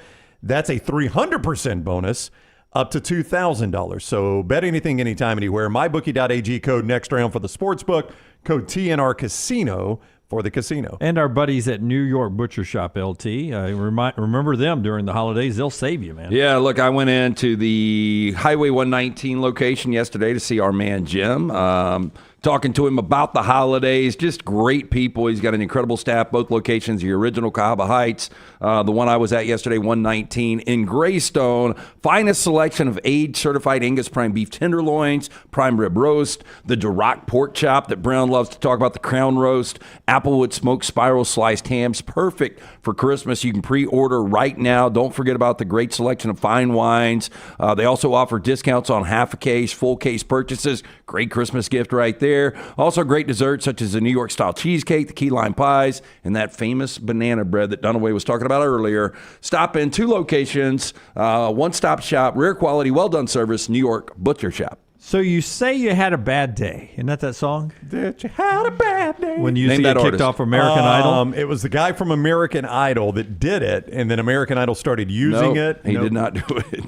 that's a 300% bonus up to $2,000. So bet anything, anytime, anywhere. MyBookie.ag, code next round for the sportsbook, code TNR Casino for the casino. And our buddies at New York Butcher Shop, LT. Remember them during the holidays. They'll save you, man. Yeah, look, I went into the Highway 119 location yesterday to see our man Jim. talking to him about the holidays. Just great people. He's got an incredible staff, both locations, the original Cahaba Heights, the one I was at yesterday, 119 in Greystone. Finest selection of age-certified Angus prime beef tenderloins, prime rib roast, the Duroc pork chop that Brown loves to talk about, the crown roast, Applewood smoked spiral sliced hams, perfect for Christmas. You can pre-order right now. Don't forget about the great selection of fine wines. They also offer discounts on half a case, full case purchases. Great Christmas gift right there. Also great desserts such as the New York style cheesecake, the key lime pies, and that famous banana bread that Dunaway was talking about earlier. Stop in 2 locations, one-stop shop, rare quality, well-done service, New York Butcher Shop. So you say you had a bad day. Isn't that song? That you had a bad day. When you get kicked off American Idol? It was the guy from American Idol that did it, and then American Idol started using it. He did not do it.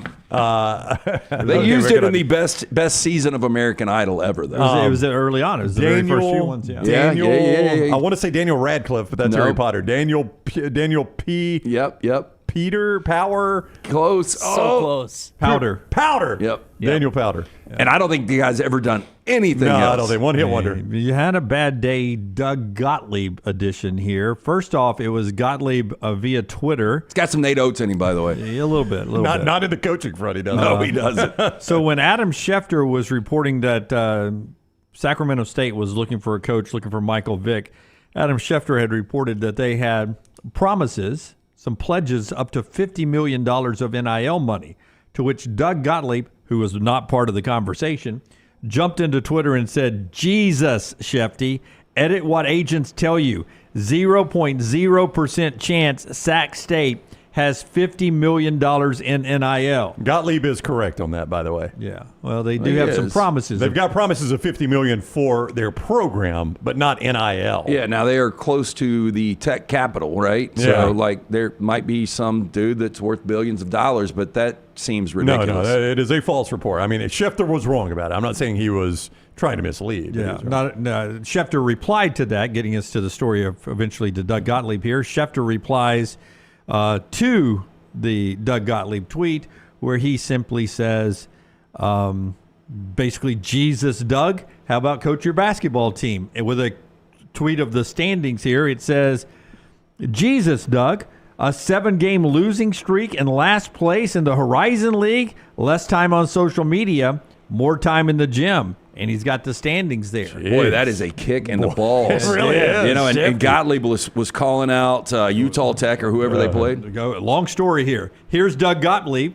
They used it in the best season of American Idol ever, though. It was early on. It was the very first few ones. Yeah. Daniel, I want to say Daniel Radcliffe, but that's Harry Potter. Daniel P. Yep. Peter Power. Close. So close. Powder. Yep. Daniel Powder. And I don't think the guy's ever done anything else. I don't think. One hit wonder. You had a bad day, Doug Gottlieb edition here. First off, it was Gottlieb via Twitter. It's got some Nate Oates in him, by the way. A little bit. Not in the coaching front, he doesn't. No, he doesn't. So when Adam Schefter was reporting that Sacramento State was looking for a coach, looking for Michael Vick, Adam Schefter had reported that they had promises, some pledges up to $50 million of NIL money, to which Doug Gottlieb, who was not part of the conversation, jumped into Twitter and said, Jesus, Shefty, edit what agents tell you. 0.0% chance Sac State has $50 million in NIL. Gottlieb is correct on that, by the way. Yeah. Well, they do have some promises. They've got promises of $50 million for their program, but not NIL. Yeah, now they are close to the tech capital, right? Yeah. So, there might be some dude that's worth billions of dollars, but that seems ridiculous. No, it is a false report. I mean, Schefter was wrong about it. I'm not saying he was trying to mislead. Yeah, Schefter replied to that, getting us to the story of eventually to Doug Gottlieb here. Schefter replies to the Doug Gottlieb tweet where he simply says, basically, Jesus, Doug, how about coach your basketball team? And with a tweet of the standings here, it says, Jesus, Doug, a 7-game losing streak in last place in the Horizon League, less time on social media, more time in the gym. And he's got the standings there. Jeez. Boy, that is a kick in the balls. It really is. And Gottlieb was calling out Utah Tech or whoever they played. Long story here. Here's Doug Gottlieb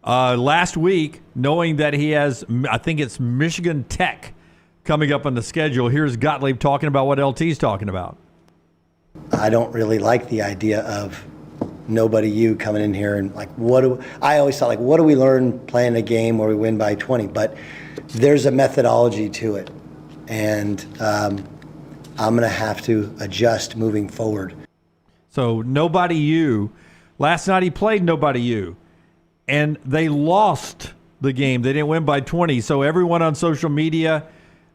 last week, knowing that he has, I think it's Michigan Tech coming up on the schedule. Here's Gottlieb talking about what LT's talking about. I don't really like the idea of nobody you coming in here and I always thought, what do we learn playing a game where we win by 20? But there's a methodology to it, and I'm going to have to adjust moving forward. So nobody you. Last night he played nobody you, and they lost the game. They didn't win by 20. So everyone on social media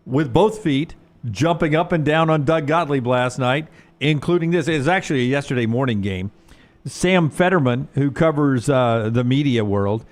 with both feet jumping up and down on Doug Gottlieb last night, including this. It was actually a yesterday morning game. Sam Fetterman, who covers the media world,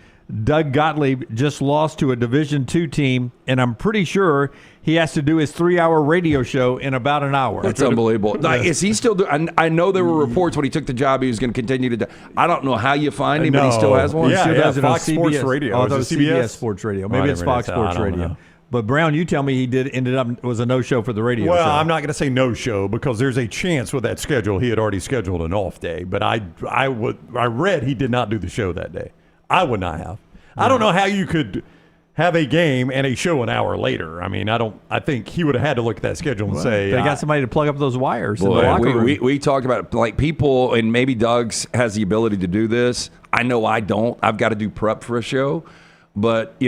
Doug Gottlieb just lost to a Division II team, and I'm pretty sure he has to do his 3-hour radio show in about an hour. That's unbelievable. Is he still doing? I know there were reports when he took the job he was going to continue to do. I don't know how you find him, but he still has one. Yeah, he does it Fox on Sports CBS. Radio. Oh, Is it CBS Sports Radio. Maybe it's Fox Sports Radio. Know. But Brown, you tell me it was a no-show for the radio show. Well, I'm not going to say no-show because there's a chance with that schedule he had already scheduled an off day. But I read he did not do the show that day. I would not have. I don't know how you could have a game and a show an hour later. I mean, I think he would have had to look at that schedule and say, they got somebody to plug up those wires in the locker room. We talked about people, and maybe Doug's has the ability to do this. I know I don't. I've got to do prep for a show. But,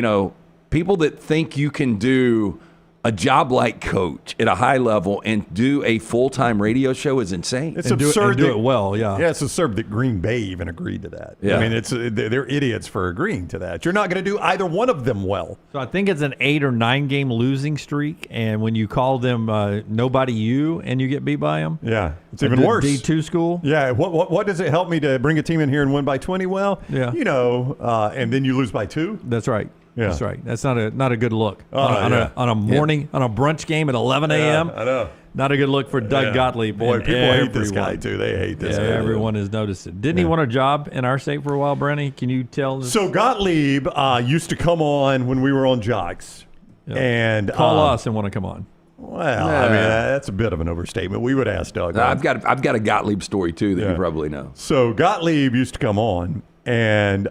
people that think you can do a job like coach at a high level and do a full-time radio show is insane. It's absurd. Do it well, yeah. Yeah, it's absurd that Green Bay even agreed to that. Yeah. I mean, they're idiots for agreeing to that. You're not going to do either one of them well. So I think it's an 8 or 9 game losing streak, and when you call them nobody you and you get beat by them, yeah, it's even worse. D2 school. Yeah, what does it help me to bring a team in here and win by 20? Well, yeah, and then you lose by 2. That's right. Yeah. That's right. That's not a good look on a morning on a brunch game at 11 a.m. I know. Not a good look for Doug Gottlieb. Boy, and people hate everyone. this guy too. They hate this guy. Everyone has noticed it. Didn't he want a job in our state for a while, Brenny? Can you tell us? So Gottlieb used to come on when we were on Jocks. Yep. And call us and want to come on. Well, I mean, that's a bit of an overstatement. We would ask Doug. I've got a Gottlieb story too that you probably know. So Gottlieb used to come on, and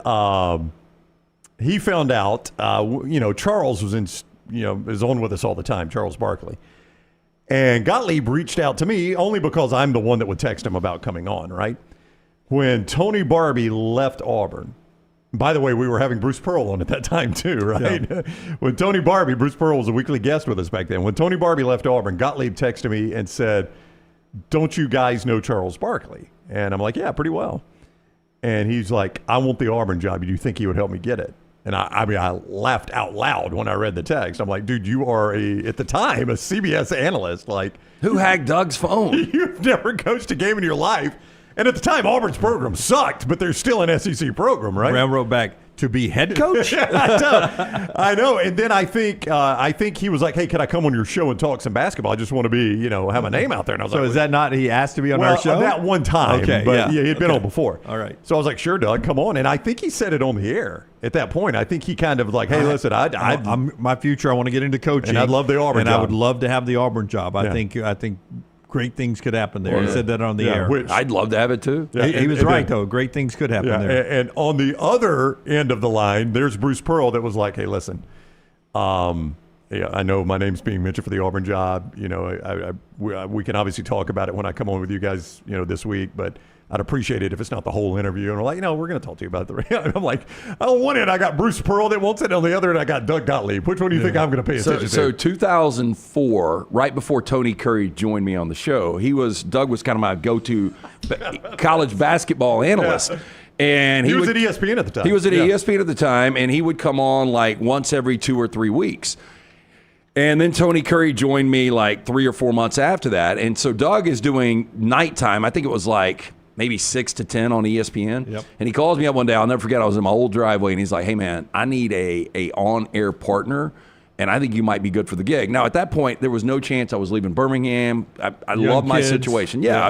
he found out. Charles was is on with us all the time. Charles Barkley, and Gottlieb reached out to me only because I'm the one that would text him about coming on. Right when Tony Barbie left Auburn. By the way, we were having Bruce Pearl on at that time too, right? Yeah. When Tony Barbie, Bruce Pearl was a weekly guest with us back then. When Tony Barbie left Auburn, Gottlieb texted me and said, "Don't you guys know Charles Barkley?" And I'm like, "Yeah, pretty well." And he's like, "I want the Auburn job. Do you think he would help me get it?" And I laughed out loud when I read the text. I'm like, "Dude, you are at the time a CBS analyst. Like, who hacked Doug's phone? You've never coached a game in your life." And at the time, Auburn's program sucked, but they're still an SEC program, right? Brown wrote back, to be head coach? I know. And then I think he was like, "Hey, can I come on your show and talk some basketball? I just want to be, have a name out there." And I was so like, is that not he asked to be on our show? That one time. Okay, but he had been on before. All right. So I was like, "Sure, Doug, come on." And I think he said it on the air at that point. I think he kind of like, "Hey, listen, I'm my future. I want to get into coaching. And I'd love the Auburn job. I would love to have the Auburn job. I think great things could happen there. He said that on the air. I'd love to have it too. Yeah, he was right, though. Great things could happen there. And on the other end of the line, there's Bruce Pearl that was like, "Hey, listen, I know my name's being mentioned for the Auburn job. We can obviously talk about it when I come on with you guys, this week, but I'd appreciate it if it's not the whole interview." And we're like, we're going to talk to you about the. I'm like, on one end, I got Bruce Pearl that wants it. On the other end, I got Doug Gottlieb. Which one do you think I'm going to pay attention to? So 2004, right before Tony Curry joined me on the show, Doug was kind of my go-to college basketball analyst. And he was at ESPN at the time. He was at ESPN at the time, and he would come on like once every 2 or 3 weeks. And then Tony Curry joined me like 3 or 4 months after that. And so Doug is doing nighttime. I think it was like maybe 6 to 10 on ESPN. Yep. And he calls me up one day. I'll never forget. I was in my old driveway, and he's like, "Hey, man, I need a on-air partner, and I think you might be good for the gig." Now, at that point, there was no chance I was leaving Birmingham. I love my situation. Yeah,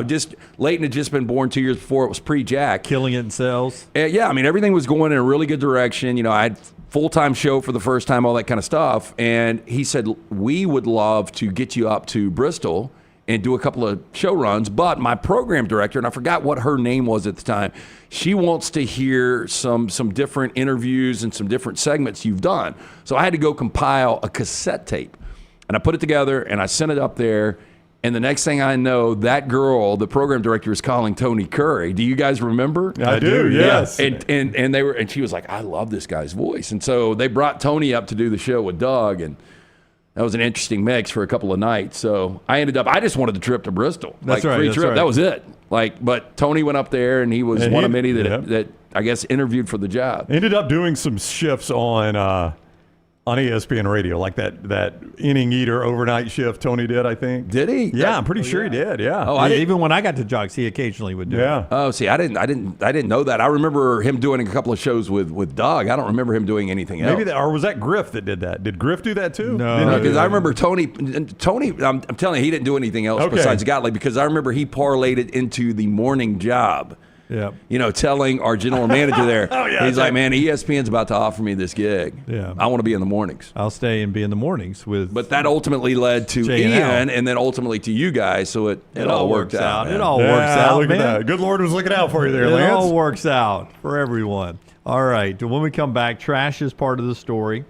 Leighton had just been born 2 years before. It was pre-Jack. Killing it in sales. Everything was going in a really good direction. I had full-time show for the first time, all that kind of stuff. And he said, "We would love to get you up to Bristol and do a couple of show runs, but my program director," and I forgot what her name was at the time, "she wants to hear some different interviews and some different segments you've done." So I had to go compile a cassette tape, and I put it together and I sent it up there. And the next thing I know, that girl, the program director, is calling Tony Curry. Do you guys remember? I do, yes. And she was like, "I love this guy's voice." And so they brought Tony up to do the show with Doug, and that was an interesting mix for a couple of nights. So I just wanted the trip to Bristol. That's right. Free that's trip. right. That was it. But Tony went up there, and he was one of many that I guess interviewed for the job. Ended up doing some shifts on ESPN radio, like that inning eater overnight shift Tony did, I think. Did he? Yeah, I'm pretty sure he did. Yeah. Oh, even when I got to Jocks, he occasionally would do it. Oh, see, I didn't know that. I remember him doing a couple of shows with Doug. I don't remember him doing anything else. Or was that Griff that did that? Did Griff do that too? No, because I remember Tony. I'm telling you, he didn't do anything else besides Gottlieb, because I remember he parlayed it into the morning job. Yeah. Telling our general manager there, he's like, "Man, ESPN's about to offer me this gig. Yeah. I want to be in the mornings. I'll stay and be in the mornings with." But that ultimately led to Ian, and then ultimately to you guys. So it all worked out. It all works out. Look at that. Good Lord was looking out for you there, Lance. It Lance. all works out for everyone. All right. When we come back, trash is part of the story.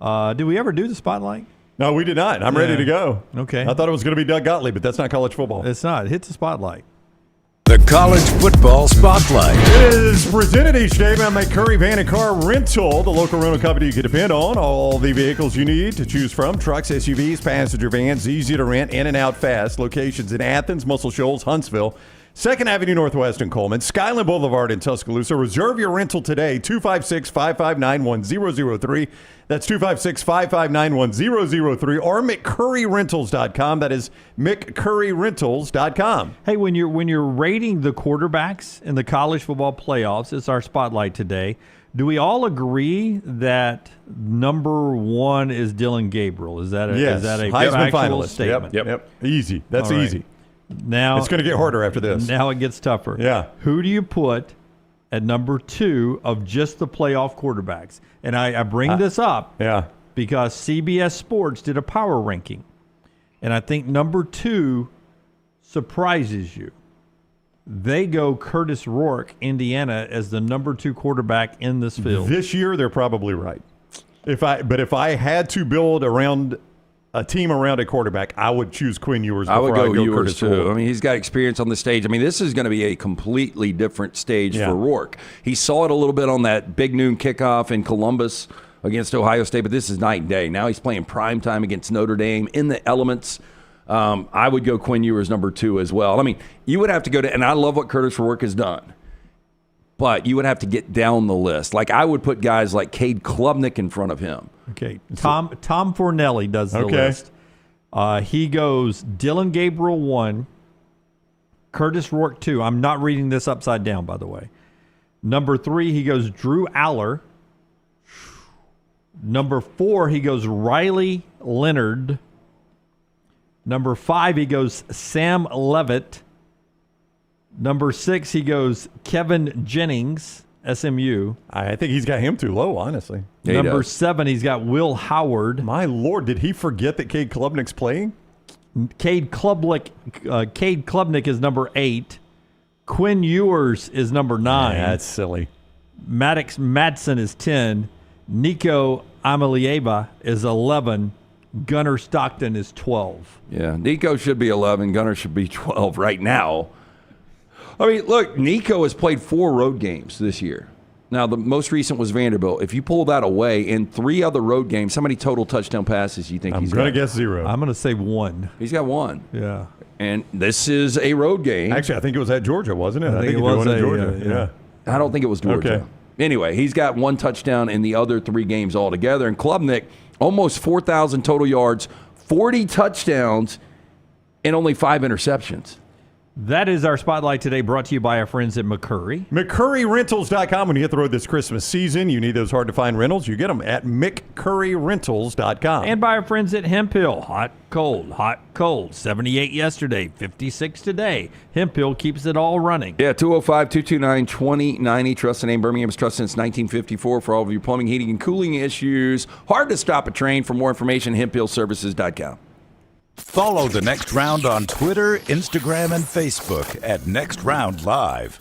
Did we ever do the spotlight? No, we did not. I'm ready to go. Okay. I thought it was going to be Doug Gottlieb, but that's not college football. It's not. It hits the spotlight. The College Football Spotlight. It is presented each day by McCurry Van and Car Rental, the local rental company you can depend on. All the vehicles you need to choose from: trucks, SUVs, passenger vans, easy to rent, in and out fast. Locations in Athens, Muscle Shoals, Huntsville, 2nd Avenue Northwest in Coleman, Skyland Boulevard in Tuscaloosa. Reserve your rental today, 256-559-1003. That's 256-559-1003, or McCurryRentals.com. That is McCurryRentals.com. Hey, when you're rating the quarterbacks in the college football playoffs, it's our spotlight today. Do we all agree that number 1 is Dylan Gabriel? Is that a, yes. is that a Heisman factual finalist statement? Yep. Easy. That's All right. easy. Now it's going to get harder after this. Now it gets tougher. Yeah. Who do you put at number 2 of just the playoff quarterbacks? And I bring this up because CBS Sports did a power ranking. And I think number 2 surprises you. They go Curtis Rourke, Indiana, as the number 2 quarterback in this field. This year, they're probably right. If I had to build around a team around a quarterback, I would choose Quinn Ewers before I would go Ewers Curtis too. Rourke. I mean, he's got experience on the stage. I mean, this is going to be a completely different stage for Rourke. He saw it a little bit on that big noon kickoff in Columbus against Ohio State, but this is night and day. Now he's playing prime time against Notre Dame in the elements. I would go Quinn Ewers number 2 as well. I mean, you would have to go to, and I love what Curtis Rourke has done, but you would have to get down the list. Like, I would put guys like Cade Klubnik in front of him. Okay, Tom Fornelli does the list. He goes Dylan Gabriel 1, Curtis Rourke 2. I'm not reading this upside down, by the way. Number 3, he goes Drew Aller. Number 4, he goes Riley Leonard. Number 5, he goes Sam Levitt. Number 6, he goes Kevin Jennings, SMU. I think he's got him too low, honestly. Yeah, number 7, he's got Will Howard. My Lord, did he forget that Cade Klubnik's playing? Cade Klubnik is number 8. Quinn Ewers is number 9. Yeah, that's silly. Maddox Madsen is 10. Nico Amalieva is 11. Gunnar Stockton is 12. Yeah, Nico should be 11. Gunnar should be 12 right now. I mean, look, Nico has played 4 road games this year. Now, the most recent was Vanderbilt. If you pull that away, in 3 other road games, how many total touchdown passes do you think he's got? I'm going to guess 0. I'm going to say 1. He's got 1. Yeah. And this is a road game. Actually, I think it was at Georgia, wasn't it? I think it was at Georgia. I don't think it was Georgia. Okay. Anyway, he's got 1 touchdown in the other 3 games altogether. And Klubnik, almost 4,000 total yards, 40 touchdowns, and only 5 interceptions. That is our Spotlight today, brought to you by our friends at McCurry. McCurryRentals.com. When you hit the road this Christmas season, you need those hard-to-find rentals. You get them at McCurryRentals.com. And by our friends at Hemp Hill. Hot, cold. 78 yesterday, 56 today. Hemp Hill keeps it all running. Yeah, 205-229-2090. Trust the name Birmingham's trust since 1954 for all of your plumbing, heating, and cooling issues. Hard to stop a train. For more information, HempHillServices.com. Follow The Next Round on Twitter, Instagram, and Facebook at Next Round Live.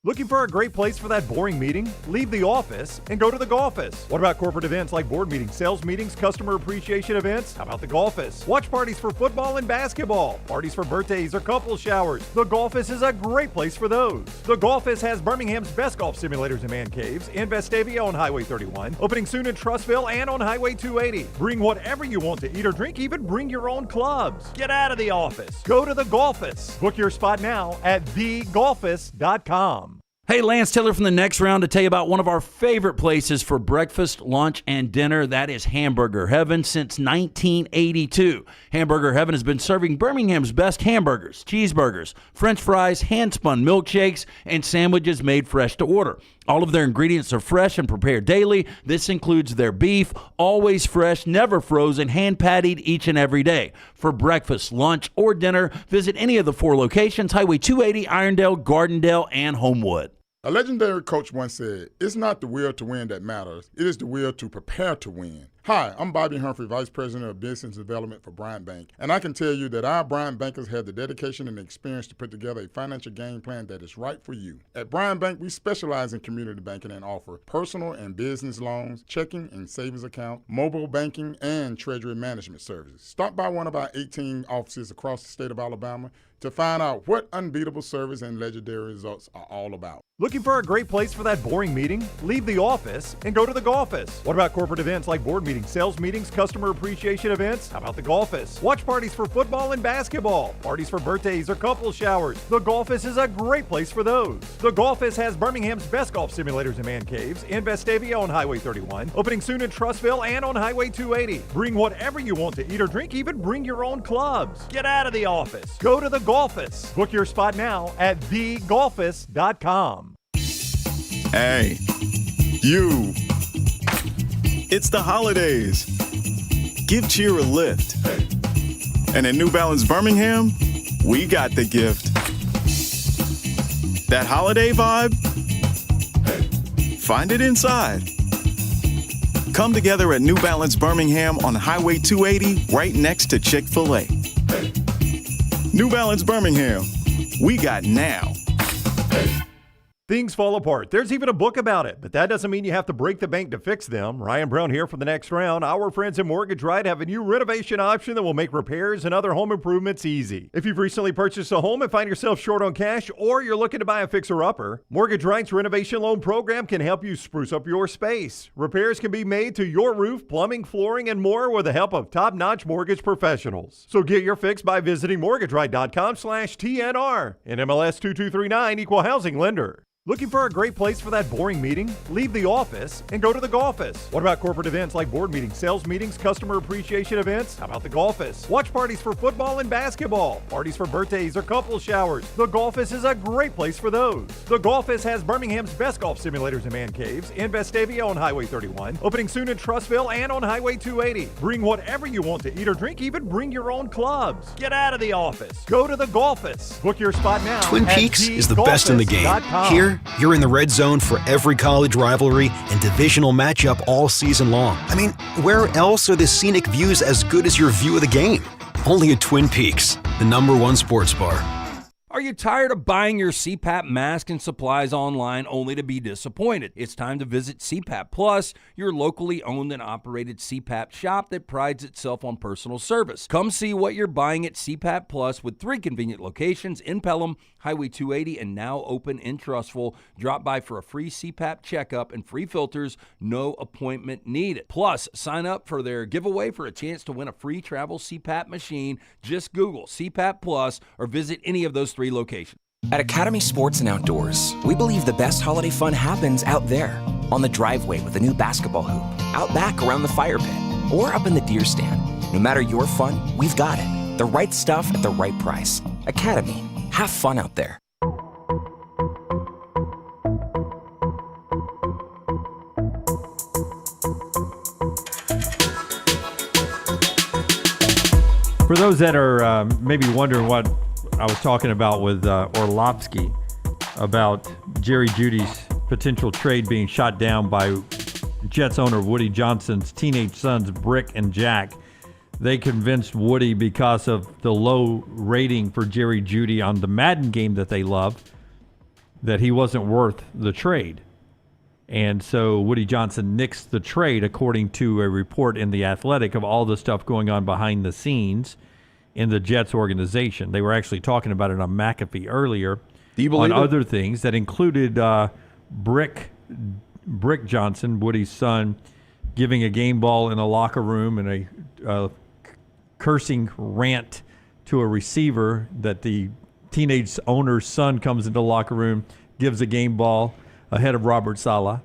Looking for a great place for that boring meeting? Leave the office and go to the Golfus. What about corporate events like board meetings, sales meetings, customer appreciation events? How about the Golfus? Watch parties for football and basketball, parties for birthdays or couple showers. The Golfus is a great place for those. The Golfus has Birmingham's best golf simulators and man caves in Vestavia on Highway 31, opening soon in Trussville and on Highway 280. Bring whatever you want to eat or drink, even bring your own clubs. Get out of the office. Go to the Golfus. Book your spot now at thegolfus.com. Hey, Lance Taylor from The Next Round to tell you about one of our favorite places for breakfast, lunch, and dinner. That is Hamburger Heaven since 1982. Hamburger Heaven has been serving Birmingham's best hamburgers, cheeseburgers, French fries, hand-spun milkshakes, and sandwiches made fresh to order. All of their ingredients are fresh and prepared daily. This includes their beef, always fresh, never frozen, hand-pattied each and every day. For breakfast, lunch, or dinner, visit any of the 4 locations, Highway 280, Irondale, Gardendale, and Homewood. A legendary coach once said, "It's not the will to win that matters. It is the will to prepare to win." Hi, I'm Bobby Humphrey, Vice President of Business Development for Bryant Bank, and I can tell you that our Bryant bankers have the dedication and experience to put together a financial game plan that is right for you. At Bryant Bank, we specialize in community banking and offer personal and business loans, checking and savings account, mobile banking, and treasury management services. Stop by one of our 18 offices across the state of Alabama to find out what unbeatable service and legendary results are all about. Looking for a great place for that boring meeting? Leave the office and go to the Golfus. What about corporate events like board meetings, sales meetings, customer appreciation events? How about the Golfus? Watch parties for football and basketball, parties for birthdays or couple showers. The Golfus is a great place for those. The Golfus has Birmingham's best golf simulators and man caves in Vestavia on Highway 31, opening soon in Trussville and on Highway 280. Bring whatever you want to eat or drink, even bring your own clubs. Get out of the office. Go to the Golfus. Book your spot now at thegolfus.com. Hey, You. It's the holidays. Give cheer a lift. And at New Balance Birmingham, we got the gift. That holiday vibe? Find it inside. Come together at New Balance Birmingham on Highway 280, right next to Chick-fil-A. New Balance Birmingham, we got now. Things fall apart. There's even a book about it, but that doesn't mean you have to break the bank to fix them. Ryan Brown here for the next round. Our friends at Mortgage Right have a new renovation option that will make repairs and other home improvements easy. If you've recently purchased a home and find yourself short on cash, or you're looking to buy a fixer-upper, Mortgage Right's renovation loan program can help you spruce up your space. Repairs can be made to your roof, plumbing, flooring, and more with the help of top-notch mortgage professionals. So get your fix by visiting mortgageright.com/TNR. And MLS 2239, Equal Housing Lender. Looking for a great place for that boring meeting? Leave the office and go to the Golfus. What about corporate events like board meetings, sales meetings, customer appreciation events? How about the Golfus? Watch parties for football and basketball, parties for birthdays or couple showers. The Golfus is a great place for those. The Golfus has Birmingham's best golf simulators and man caves in Vestavia on Highway 31, opening soon in Trussville and on Highway 280. Bring whatever you want to eat or drink, even bring your own clubs. Get out of the office. Go to the Golfus. Book your spot now. Twin Peaks is the best in the game. Here, you're in the red zone for every college rivalry and divisional matchup all season long. I mean, where else are the scenic views as good as your view of the game? Only at Twin Peaks, the #1 sports bar. Are you tired of buying your CPAP mask and supplies online only to be disappointed? It's time to visit CPAP Plus, your locally owned and operated CPAP shop that prides itself on personal service. Come see what you're buying at CPAP Plus with 3 convenient locations in Pelham, Highway 280, and now open in Trussville. Drop by for a free CPAP checkup and free filters, no appointment needed. Plus, sign up for their giveaway for a chance to win a free travel CPAP machine. Just Google CPAP Plus or visit any of those 3 locations. At Academy Sports and Outdoors, we believe the best holiday fun happens out there. On the driveway with a new basketball hoop, out back around the fire pit, or up in the deer stand. No matter your fun, we've got it. The right stuff at the right price. Academy. Have fun out there. For those that are maybe wondering what I was talking about with Orlovsky about Jerry Jeudy's potential trade being shot down by Jets owner Woody Johnson's teenage sons, Brick and Jack. They convinced Woody because of the low rating for Jerry Jeudy on the Madden game that they love that he wasn't worth the trade. And so Woody Johnson nixed the trade, according to a report in The Athletic, of all the stuff going on behind the scenes in the Jets organization. They were actually talking about it on McAfee earlier. Do you believe on it? Other things that included Brick Johnson, Woody's son, giving a game ball in a locker room and a cursing rant to a receiver that the teenage owner's son comes into the locker room, gives a game ball ahead of Robert Saleh,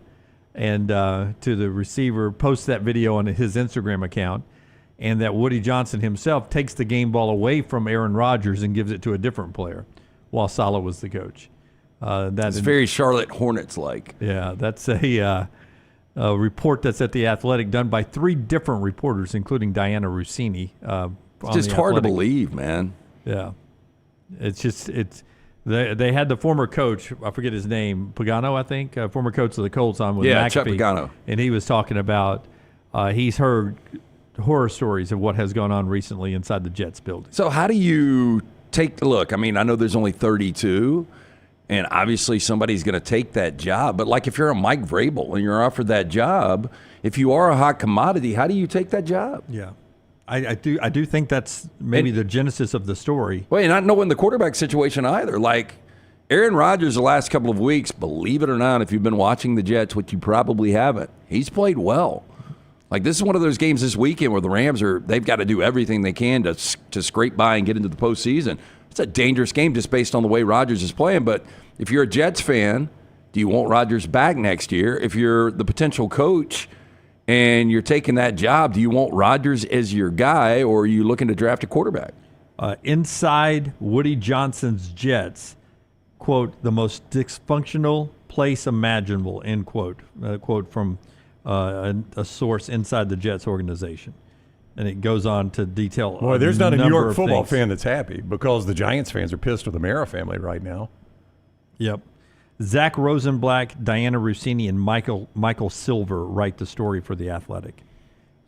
and to the receiver, posts that video on his Instagram account, and that Woody Johnson himself takes the game ball away from Aaron Rodgers and gives it to a different player while Saleh was the coach. That's very Charlotte Hornets-like. Yeah, that's a report that's at The Athletic, done by 3 different reporters, including Diana Rossini. It's just hard to believe, man. Yeah. They had the former coach, I forget his name, Pagano, I think, former coach of the Colts on with McAfee. Chuck Pagano. And he was talking about he's heard horror stories of what has gone on recently inside the Jets building. So how do you take – look, I mean, I know there's only 32, and obviously somebody's going to take that job. But, like, if you're a Mike Vrabel and you're offered that job, if you are a hot commodity, how do you take that job? Yeah. I do think that's maybe the genesis of the story. Well, you're not knowing the quarterback situation either. Like, Aaron Rodgers the last couple of weeks, believe it or not, if you've been watching the Jets, which you probably haven't, he's played well. Like, this is one of those games this weekend where the Rams they've got to do everything they can to scrape by and get into the postseason. It's a dangerous game just based on the way Rodgers is playing. But if you're a Jets fan, do you want Rodgers back next year? If you're the potential coach and you're taking that job, do you want Rodgers as your guy, or are you looking to draft a quarterback? Inside Woody Johnson's Jets, quote, the most dysfunctional place imaginable, end quote. A quote from a source inside the Jets organization. And it goes on to detail. Boy, there's not a New York football things. fan that's happy because the Giants fans are pissed with the Mara family right now. Yep. Zach Rosenblatt, Diana Rossini, and Michael Silver write the story for The Athletic.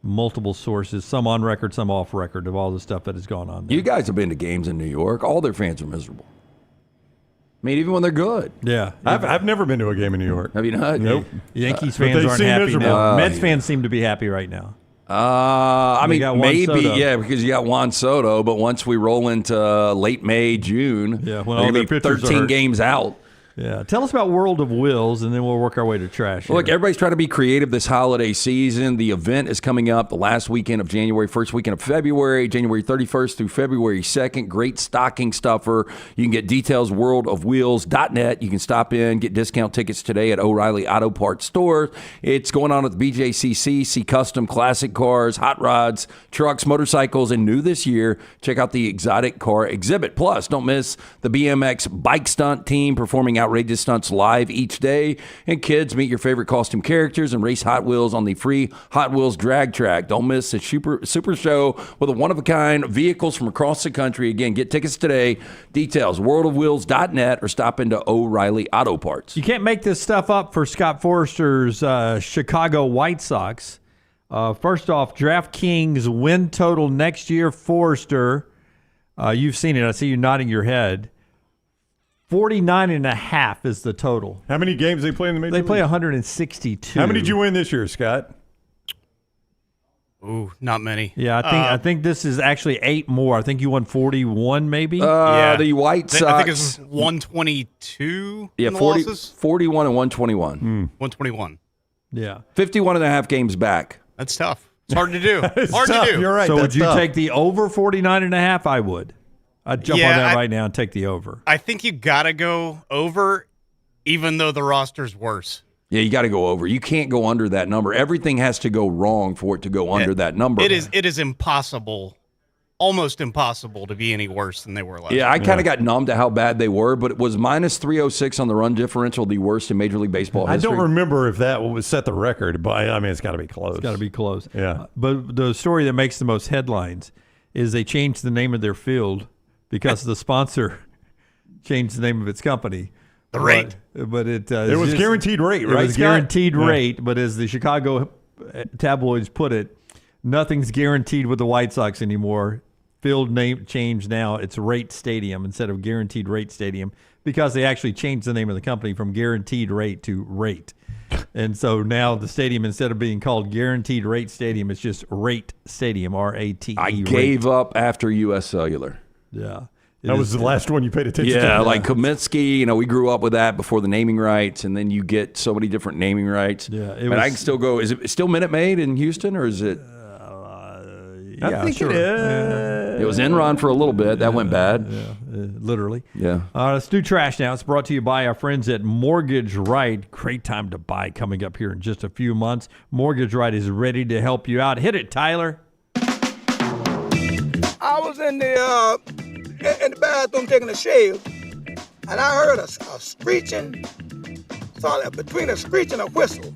Multiple sources, some on record, some off record, of all the stuff that has gone on there. You guys have been to games in New York. All their fans are miserable. I mean, even when they're good. Yeah. I've never been to a game in New York. Have you not? Nope. Yankees fans aren't happy now. Mets fans seem to be happy right now. I mean, maybe, Soto. yeah, because you got Juan Soto, but once we roll into late May, June, when they're all going their to be pitchers are 13 hurt. games out. Yeah. Tell us about World of Wills, and then we'll work our way to trash. Look, everybody's trying to be creative this holiday season. The event is coming up the last weekend of January, first weekend of February, January 31st through February 2nd. Great stocking stuffer. You can get details, worldofwheels.net. You can stop in, get discount tickets today at O'Reilly Auto Parts stores. It's going on at the BJCC. See custom classic cars, hot rods, trucks, motorcycles, and new this year, check out the exotic car exhibit. Plus, don't miss the BMX bike stunt team performing outrageous stunts live each day. And kids, meet your favorite costume characters and race Hot Wheels on the free Hot Wheels drag track. Don't miss the super show with a one-of-a-kind vehicles from across the country. Again, get tickets today. Details, worldofwheels.net, or stop into O'Reilly Auto Parts. You can't make this stuff up for Scott Forster's Chicago White Sox. First off, DraftKings win total next year, Forster. You've seen it. I see you nodding your head. 49.5 is the total. How many games they play in the major They play league? 162. How many did you win this year, Scott? Ooh, not many. Yeah, I think this is actually 8 more. I think you won 41, maybe. The White Sox. I think it's 122. Yeah, in the 40, losses. 41 and 121. 121. Yeah. 51 and a half games back. That's tough. It's hard to do. It's hard tough. to do. You're right. So that's would you tough. take the over 49.5? I would. I'd jump on that right now and take the over. I think you got to go over, even though the roster's worse. Yeah, you got to go over. You can't go under that number. Everything has to go wrong for it to go under that number. It is impossible, almost impossible to be any worse than they were last year. Yeah, I kind of got numb to how bad they were, but it was minus 306 on the run differential, the worst in Major League Baseball history. I don't remember if that was set the record, but I mean, it's got to be close. It's got to be close. Yeah. But the story that makes the most headlines is they changed the name of their field because the sponsor changed the name of its company. The rate. But it was guaranteed rate, right? It was Scott? guaranteed rate, but as the Chicago tabloids put it, nothing's guaranteed with the White Sox anymore. Field name change now. It's Rate Stadium instead of Guaranteed Rate Stadium because they actually changed the name of the company from Guaranteed Rate to Rate. And so now the stadium, instead of being called Guaranteed Rate Stadium, it's just Rate Stadium, R-A-T-E. I gave up after U.S. Cellular. Yeah. That was the last one you paid attention to. Yeah, like Kaminsky, we grew up with that before the naming rights, and then you get so many different naming rights. Yeah, and I can still go. Is it still Minute Maid in Houston, or is it? I think sure. it is. It was Enron for a little bit. That went bad. Yeah, literally. Yeah. Let's do trash now. It's brought to you by our friends at Mortgage Right. Great time to buy coming up here in just a few months. Mortgage Right is ready to help you out. Hit it, Tyler. I was in the bathroom taking a shave, and I heard a screeching, between a screech and a whistle.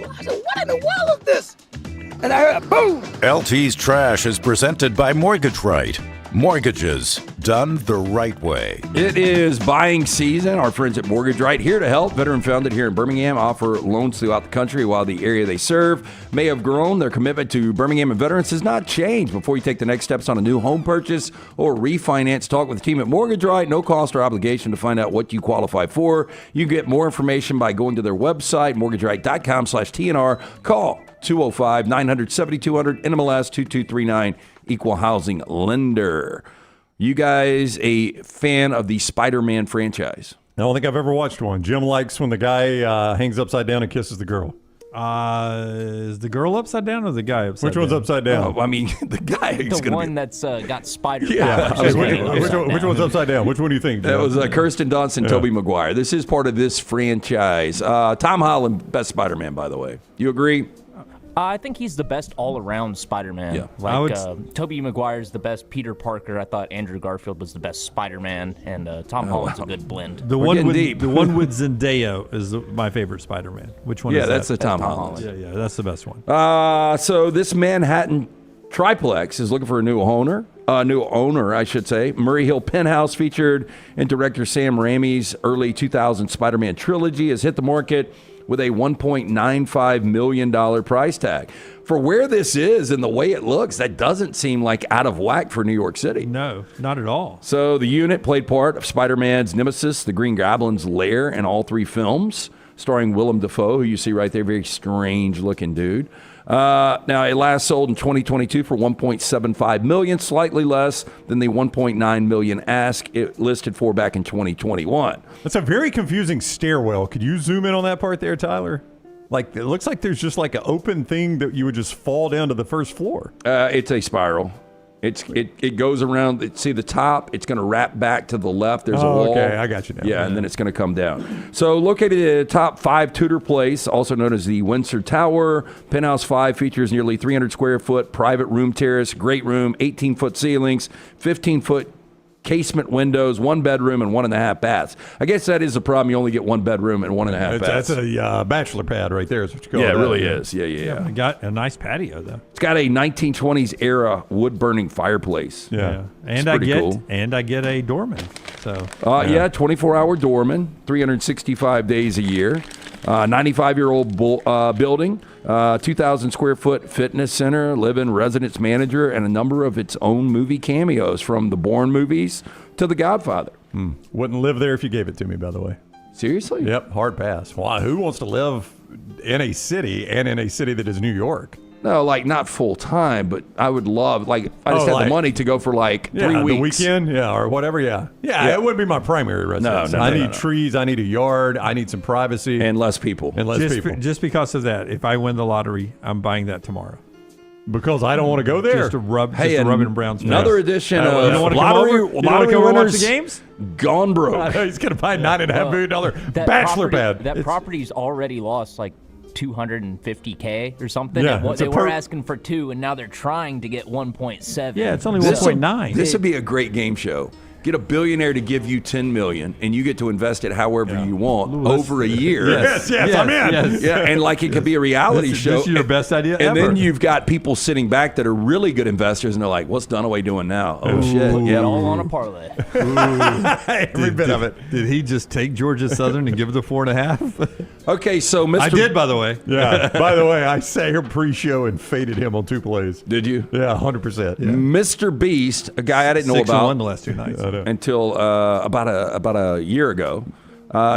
I said, what in the world is this? And I heard a boom. LT's Trash is presented by Mortgage Right. Mortgages done the right way. It is buying season. Our friends at Mortgage Right here to help. Veteran founded here in Birmingham, offer loans throughout the country while the area they serve may have grown. Their commitment to Birmingham and veterans has not changed. Before you take the next steps on a new home purchase or refinance, talk with the team at Mortgage Right. No cost or obligation to find out what you qualify for. You get more information by going to their website, mortgageright.com/TNR. Call 205-900-7200, NMLS 2239, Equal Housing Lender. You guys a fan of the Spider-Man franchise? I don't think I've ever watched one. Jim likes when the guy hangs upside down and kisses the girl. Is the girl upside down or the guy upside Which down? one's upside down? Oh, I mean, the guy is The going one to be... that's got spider Yeah. powers. Which one's upside down? Which one do you think, Jim? That was Kirsten Dunst and Tobey Maguire. This is part of this franchise. Tom Holland, best Spider-Man, by the way. You agree? I think he's the best all-around Spider-Man. Yeah. Like Tobey Maguire's the best Peter Parker. I thought Andrew Garfield was the best Spider-Man, and Tom Holland's a good blend. The one with Zendaya is my favorite Spider-Man. Which one is that? Yeah, that's the Tom Holland. Yeah, that's the best one. So this Manhattan triplex is looking for a new owner, I should say. Murray Hill Penthouse, featured in director Sam Raimi's early 2000 Spider-Man trilogy, has hit the market with a $1.95 million price tag. For where this is and the way it looks, that doesn't seem like out of whack for New York City. No, not at all. So the unit played part of Spider-Man's nemesis, the Green Goblin's lair, in all 3 films, starring Willem Dafoe, who you see right there, very strange-looking dude. Now, it last sold in 2022 for $1.75 million, slightly less than the $1.9 million ask it listed for back in 2021. That's a very confusing stairwell. Could you zoom in on that part there, Tyler? Like, it looks like there's just like an open thing that you would just fall down to the first floor. It's a spiral. It goes around. See the top? It's going to wrap back to the left. There's a wall. Okay, I got you now. Yeah, and then it's going to come down. So located at the top 5 Tudor Place, also known as the Windsor Tower, Penthouse 5 features nearly 300 square foot private room terrace, great room, 18-foot ceilings, 15-foot casement windows, 1 bedroom, and 1.5 baths. I guess that is the problem. You only get 1 bedroom and 1.5 baths. That's a bachelor pad right there, is what you call it. Yeah, it really is. Yeah. It got a nice patio, though. It's got a 1920s era wood-burning fireplace. Yeah. And I get a doorman. So 24-hour doorman, 365 days a year. 95-year-old building, 2,000 square foot fitness center, live-in residence manager, and a number of its own movie cameos, from the Bourne movies to The Godfather. Wouldn't live there if you gave it to me, by the way. Seriously? Yep, hard pass. Why? Who wants to live in a city, and in a city that is New York? No, like not full time, but I would love, like, I just had the money to go for like 3 weeks. The weekend, or whatever, Yeah, it wouldn't be my primary residence. No, I need trees, I need a yard, I need some privacy. And less people. Just because of that, if I win the lottery, I'm buying that tomorrow. Because I don't want to go there? Just to rub it in Brown's face. Another edition of you don't want to lottery come winners watch the games? Gone broke. He's going to buy a $9.5 million bachelor pad. That property's already lost like $250K or something. Yeah, they were asking for 2, and now they're trying to get 1.7. Yeah, it's only 1.9. This would be a great game show. Get a billionaire to give you $10 million, and you get to invest it however you want over a year. Yes, I'm in. Yes. Yeah, and like it could be a reality show. This is your best idea and ever. then you've got people sitting back that are really good investors, and they're like, "What's Dunaway doing now? Oh shit! Yeah, all on a parlay. Every bit of it. Did he just take Georgia Southern and give it the 4.5? Okay, so Mr. I did, by the way. Yeah. By the way, I sat here pre-show and faded him on 2 plays. Did you? Yeah, 100%. Yeah. Mr. Beast, a guy I didn't know about 6-1 the last 2 nights until about a year ago,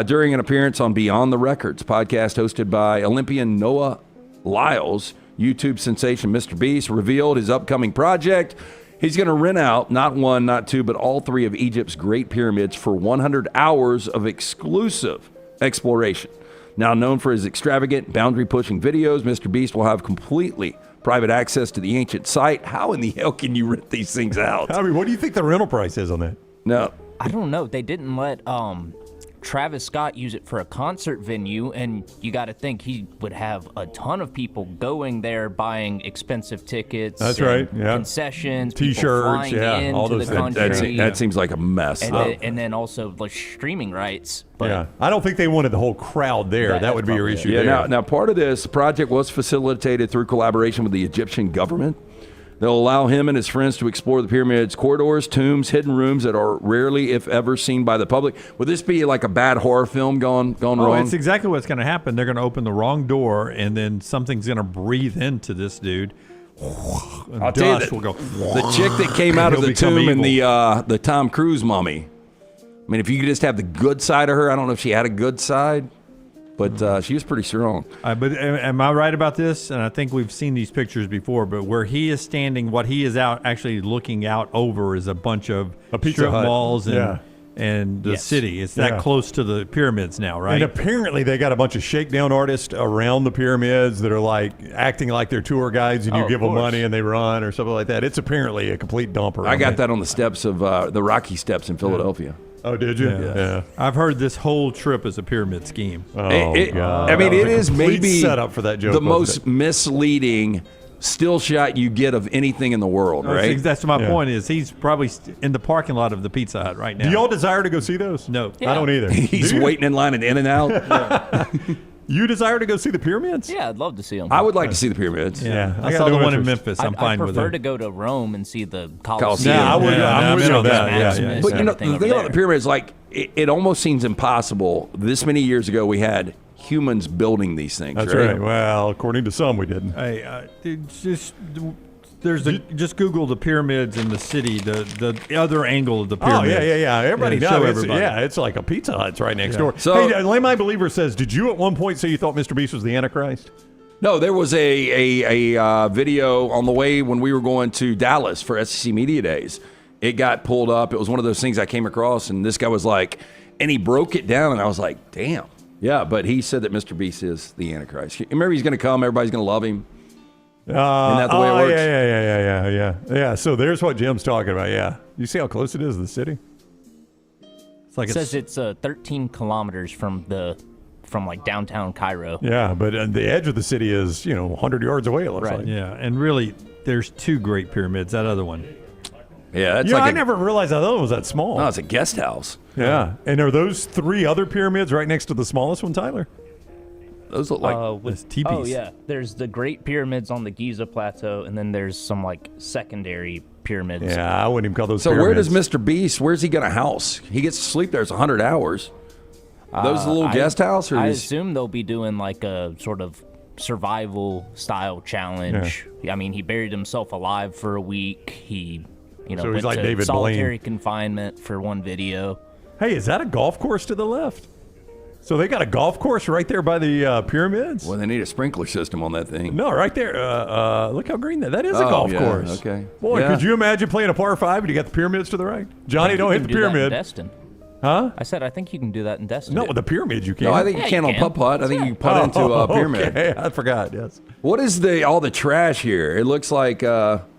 during an appearance on Beyond the Records podcast hosted by Olympian Noah Lyles. YouTube sensation Mr. Beast revealed his upcoming project. He's going to rent out not 1, not 2, but all 3 of Egypt's Great Pyramids for 100 hours of exclusive exploration. Now known for his extravagant, boundary-pushing videos, Mr. Beast will have completely private access to the ancient site. How in the hell can you rent these things out? I mean, what do you think the rental price is on that? No. I don't know. They didn't let Travis Scott use it for a concert venue, and you got to think he would have a ton of people going there buying expensive tickets. That's right. Yeah. Concessions, T-shirts, into all those the country. That seems like a mess. And then also like streaming rights. But I don't think they wanted the whole crowd there. That would be your issue. Yeah. Now part of this project was facilitated through collaboration with the Egyptian government. They'll allow him and his friends to explore the pyramid's corridors, tombs, hidden rooms that are rarely, if ever, seen by the public. Would this be like a bad horror film gone wrong? It's exactly what's going to happen. They're going to open the wrong door, and then something's going to breathe into this dude. I'll tell you will go. The chick that came out of the tomb in the Tom Cruise mummy. I mean, if you could just have the good side of her, I don't know if she had a good side. But she was pretty strong. But am I right about this? And I think we've seen these pictures before. But where he is standing, what he is out actually looking out over is a bunch of strip malls and the city. It's that close to the pyramids now, right? And apparently they got a bunch of shakedown artists around the pyramids that are like acting like they're tour guides, and you give them money and they run or something like that. It's apparently a complete dumper. I got that on the steps of the Rocky Steps in Philadelphia. Oh, did you? Yeah. I've heard this whole trip is a pyramid scheme. Oh, God. I mean, it is complete maybe setup for that joke, the wasn't most it? misleading still shot you get of anything in the world, right? That's my point. Is he's probably in the parking lot of the Pizza Hut right now. Do y'all desire to go see those? No. I don't either. He's waiting in line at In-N-Out. You desire to go see the pyramids? Yeah, I'd love to see them. I would like to see the pyramids. Yeah, I got saw no the one in interest. Memphis. I'm I fine with prefer it. to go to Rome and see the Colosseum. Yeah, I would. I'm with you on that. Maximus But and you know, everything the over thing about the there. pyramids, like, it almost seems impossible. This many years ago, we had humans building these things. That's right. Well, according to some, we didn't. Hey, just Google the pyramids in the city, the other angle of the Oh, pyramid. yeah. Everybody Yeah, knows. show It's, everybody. it's like a Pizza Hut. It's right next Yeah. door. So- hey, Lay My Believer says, did you at one point say you thought Mr. Beast was the Antichrist? No, there was a video on the way when we were going to Dallas for SEC Media Days. It got pulled up. It was one of those things I came across, and this guy was like, and he broke it down, and I was like, damn. Yeah, but he said that Mr. Beast is the Antichrist. Remember, he's going to come. Everybody's going to love him. Isn't that the way it works? Yeah. So there's what Jim's talking about. Yeah. You see how close it is to the city? It's like It says it's 13 kilometers from like downtown Cairo. Yeah, but the edge of the city is 100 yards away. It looks like. Yeah, and really, there's two great pyramids. That other one. Yeah, it's I never realized that other one was that small. No, it's a guest house. Yeah, and are those three other pyramids right next to the smallest one, Tyler? Those look like teepees. Oh yeah, there's the Great Pyramids on the Giza Plateau, and then there's some like secondary pyramids. Yeah, I wouldn't even call those. So pyramids. where does Mr. Beast? Where's he going to house? He gets to sleep there. It's 100 hours. Those the little guest house, or I is- assume they'll be doing like a sort of survival style challenge. I mean, he buried himself alive for a week. He, So he's went like to David solitary Blaine. confinement for one video. Hey, is that a golf course to the left? So they got a golf course right there by the pyramids? Well, they need a sprinkler system on that thing. No, right there. Look how green that is. A golf yeah, course. Okay. Boy, Yeah. could you imagine playing a par 5 and you got the pyramids to the right? Johnny, don't hit the You can do that in pyramid. Destin. Huh? I said I think you can do that in Destin. No, with the pyramids you can't. No, I think you can on putt-putt. I think you putt into a pyramid. Okay, I forgot, yes. What is all the trash here? It looks like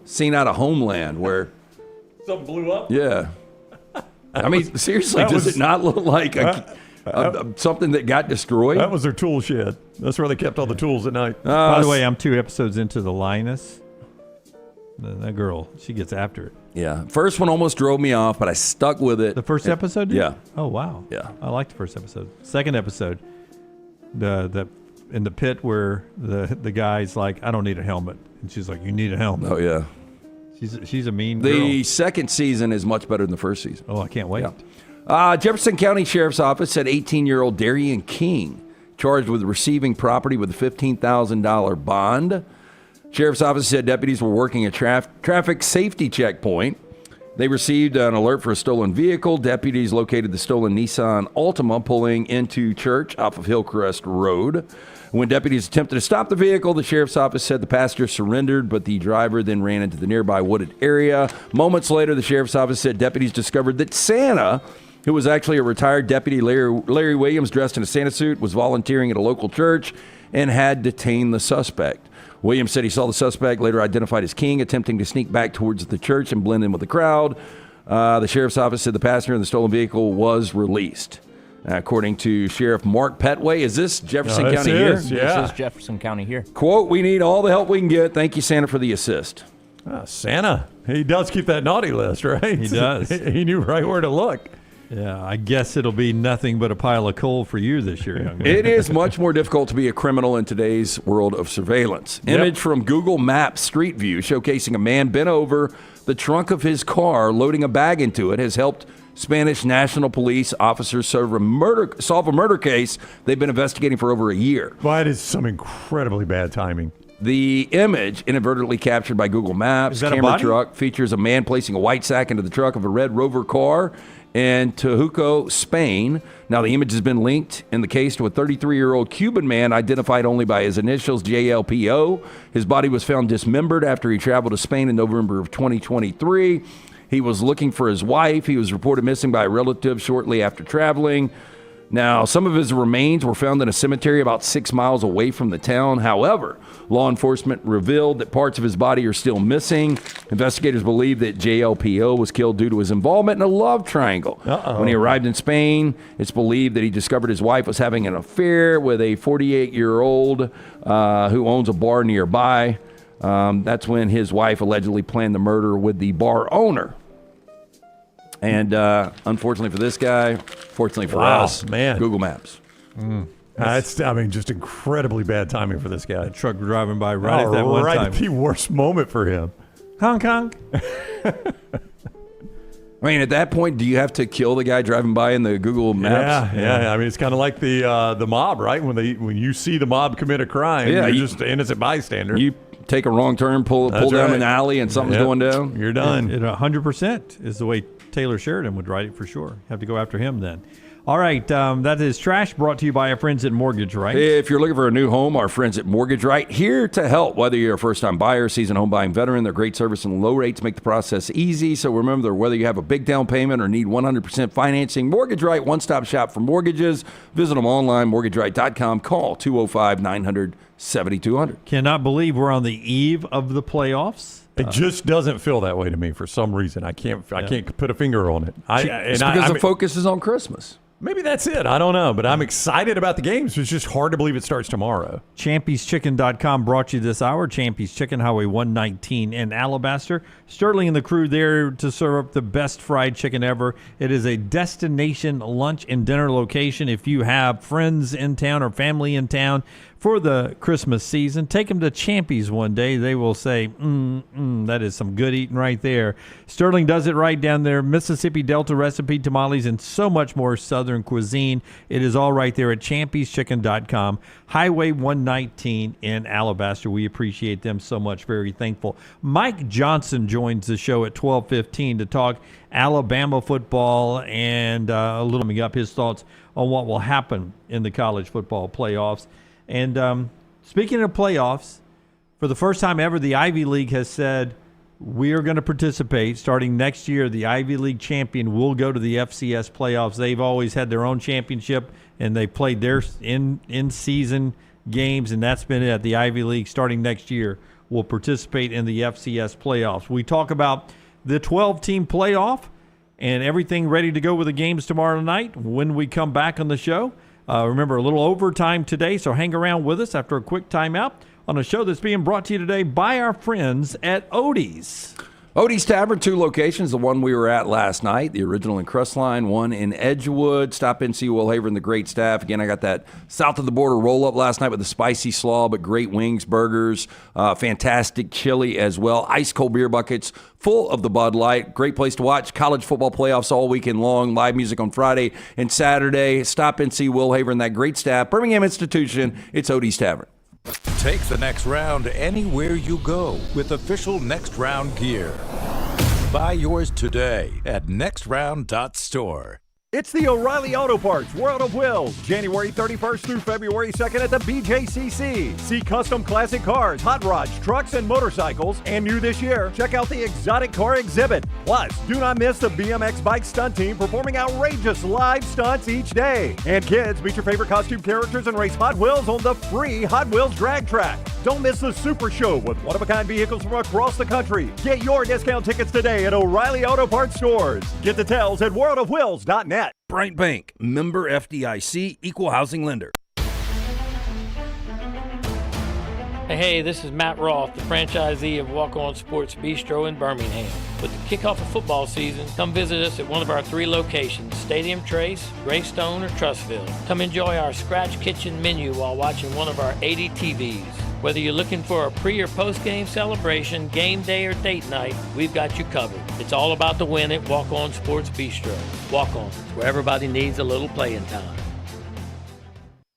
scene out of Homeland where... Something blew up? Yeah. I mean, seriously, does it not look like something that got destroyed? That was their tool shed. That's where they kept all the tools at night. By the way, I'm 2 episodes into the Lioness. That girl, she gets after it. Yeah. First one almost drove me off, but I stuck with it. The first episode? Yeah. Oh, wow. Yeah. I liked the first episode. Second episode, the in the pit where the guy's like, I don't need a helmet. And she's like, you need a helmet. Oh, yeah. She's a mean girl. The second season is much better than the first season. Oh, I can't wait. Yeah. Jefferson County Sheriff's Office said 18-year-old Darian King charged with receiving property with a $15,000 bond. Sheriff's Office said deputies were working a traffic safety checkpoint. They received an alert for a stolen vehicle. Deputies located the stolen Nissan Altima pulling into church off of Hillcrest Road. When deputies attempted to stop the vehicle, the sheriff's office said the passenger surrendered, but the driver then ran into the nearby wooded area. Moments later, the sheriff's office said deputies discovered that Santa, who was actually a retired deputy, Larry Williams, dressed in a Santa suit, was volunteering at a local church and had detained the suspect. Williams said he saw the suspect, later identified as King, attempting to sneak back towards the church and blend in with the crowd. The sheriff's office said the passenger in the stolen vehicle was released. According to Sheriff Mark Petway, is this Jefferson County here? This is Jefferson County here. Quote, we need all the help we can get. Thank you, Santa, for the assist. Santa. He does keep that naughty list, right? He does. He knew right where to look. Yeah, I guess it'll be nothing but a pile of coal for you this year, young man. It is much more difficult to be a criminal in today's world of surveillance. Yep. Image from Google Maps Street View showcasing a man bent over the trunk of his car, loading a bag into it, has helped Spanish National Police officers solve a murder case they've been investigating for over a year. Well, it is some incredibly bad timing. The image, inadvertently captured by Google Maps, Is that a camera body? truck, features a man placing a white sack into the trunk of a red Rover car in Tehuco, Spain. Now, the image has been linked in the case to a 33-year-old Cuban man identified only by his initials, JLPO. His body was found dismembered after he traveled to Spain in November of 2023. He was looking for his wife. He was reported missing by a relative shortly after traveling. Now, some of his remains were found in a cemetery about 6 miles away from the town. However, law enforcement revealed that parts of his body are still missing. Investigators believe that JLPO was killed due to his involvement in a love triangle. When he arrived in Spain, it's believed that he discovered his wife was having an affair with a 48-year-old who owns a bar nearby. That's when his wife allegedly planned the murder with the bar owner. And unfortunately for this guy, fortunately for us, Google Maps. That's, just incredibly bad timing for this guy. The truck driving by right at that one time. Right at the worst moment for him. Hong Kong. I mean, at that point, do you have to kill the guy driving by in the Google Maps? Yeah. I mean, it's kind of like the mob, right? When you see the mob commit a crime, you're just an innocent bystander. You take a wrong turn, pull down an alley, and something's going down. You're done. It 100% is the way Taylor Sheridan would write it for sure. Have to go after him then. All right, that is Trash, brought to you by our friends at Mortgage Right. If you're looking for a new home, our friends at Mortgage Right, here to help. Whether you're a first-time buyer, seasoned home buying veteran, their great service and low rates make the process easy. So remember, whether you have a big down payment or need 100% financing, Mortgage Right, one-stop shop for mortgages. Visit them online, mortgageright.com. Call 205-900-7200. Cannot believe we're on the eve of the playoffs. It just doesn't feel that way to me for some reason. I can't put a finger on it. It's because the focus is on Christmas. Maybe that's it. I don't know. But I'm excited about the games. It's just hard to believe it starts tomorrow. Champy'sChicken.com brought you this hour. Champy's Chicken, Highway 119 in Alabaster. Sterling and the crew there to serve up the best fried chicken ever. It is a destination lunch and dinner location. If you have friends in town or family in town for the Christmas season, take them to Champy's one day. They will say, that is some good eating right there. Sterling does it right down there. Mississippi Delta recipe tamales and so much more Southern cuisine. It is all right there at Champy'sChicken.com, Highway 119 in Alabaster. We appreciate them so much. Very thankful. Mike Johnson joins the show at 12:15 to talk Alabama football and a little bit up his thoughts on what will happen in the college football playoffs. And speaking of playoffs, for the first time ever, the Ivy League has said we are going to participate. Starting next year, the Ivy League champion will go to the FCS playoffs. They've always had their own championship, and they played their in-season games, and that's been it. The Ivy League, starting next year, will participate in the FCS playoffs. We talk about the 12-team playoff and everything ready to go with the games tomorrow night when we come back on the show. Remember, a little overtime today, so hang around with us after a quick timeout on a show that's being brought to you today by our friends at Odie's. Odie's Tavern, 2 locations. The one we were at last night, the original in Crestline, one in Edgewood. Stop in, see Will Haver and the great staff. Again, I got that south of the border roll-up last night with the spicy slaw, but great wings, burgers, fantastic chili as well. Ice-cold beer buckets, full of the Bud Light. Great place to watch college football playoffs all weekend long. Live music on Friday and Saturday. Stop in, see Will Haver and that great staff. Birmingham Institution, it's Odie's Tavern. Take the next round anywhere you go with official Next Round gear. Buy yours today at nextround.store. It's the O'Reilly Auto Parts World of Wills, January 31st through February 2nd at the BJCC. See custom classic cars, hot rods, trucks, and motorcycles. And new this year, check out the exotic car exhibit. Plus, do not miss the BMX bike stunt team performing outrageous live stunts each day. And kids, meet your favorite costume characters and race Hot Wheels on the free Hot Wheels drag track. Don't miss the Super Show with one-of-a-kind vehicles from across the country. Get your discount tickets today at O'Reilly Auto Parts stores. Get details at worldofwills.net. Bryant Bank, member FDIC, equal housing lender. Hey, this is Matt Roth, the franchisee of Walk On Sports Bistro in Birmingham. With the kickoff of football season, come visit us at one of our 3 locations, Stadium Trace, Greystone, or Trussville. Come enjoy our scratch kitchen menu while watching one of our 80 TVs. Whether you're looking for a pre- or post-game celebration, game day, or date night, we've got you covered. It's all about the win at Walk On Sports Bistro. Walk On, where everybody needs a little playing time.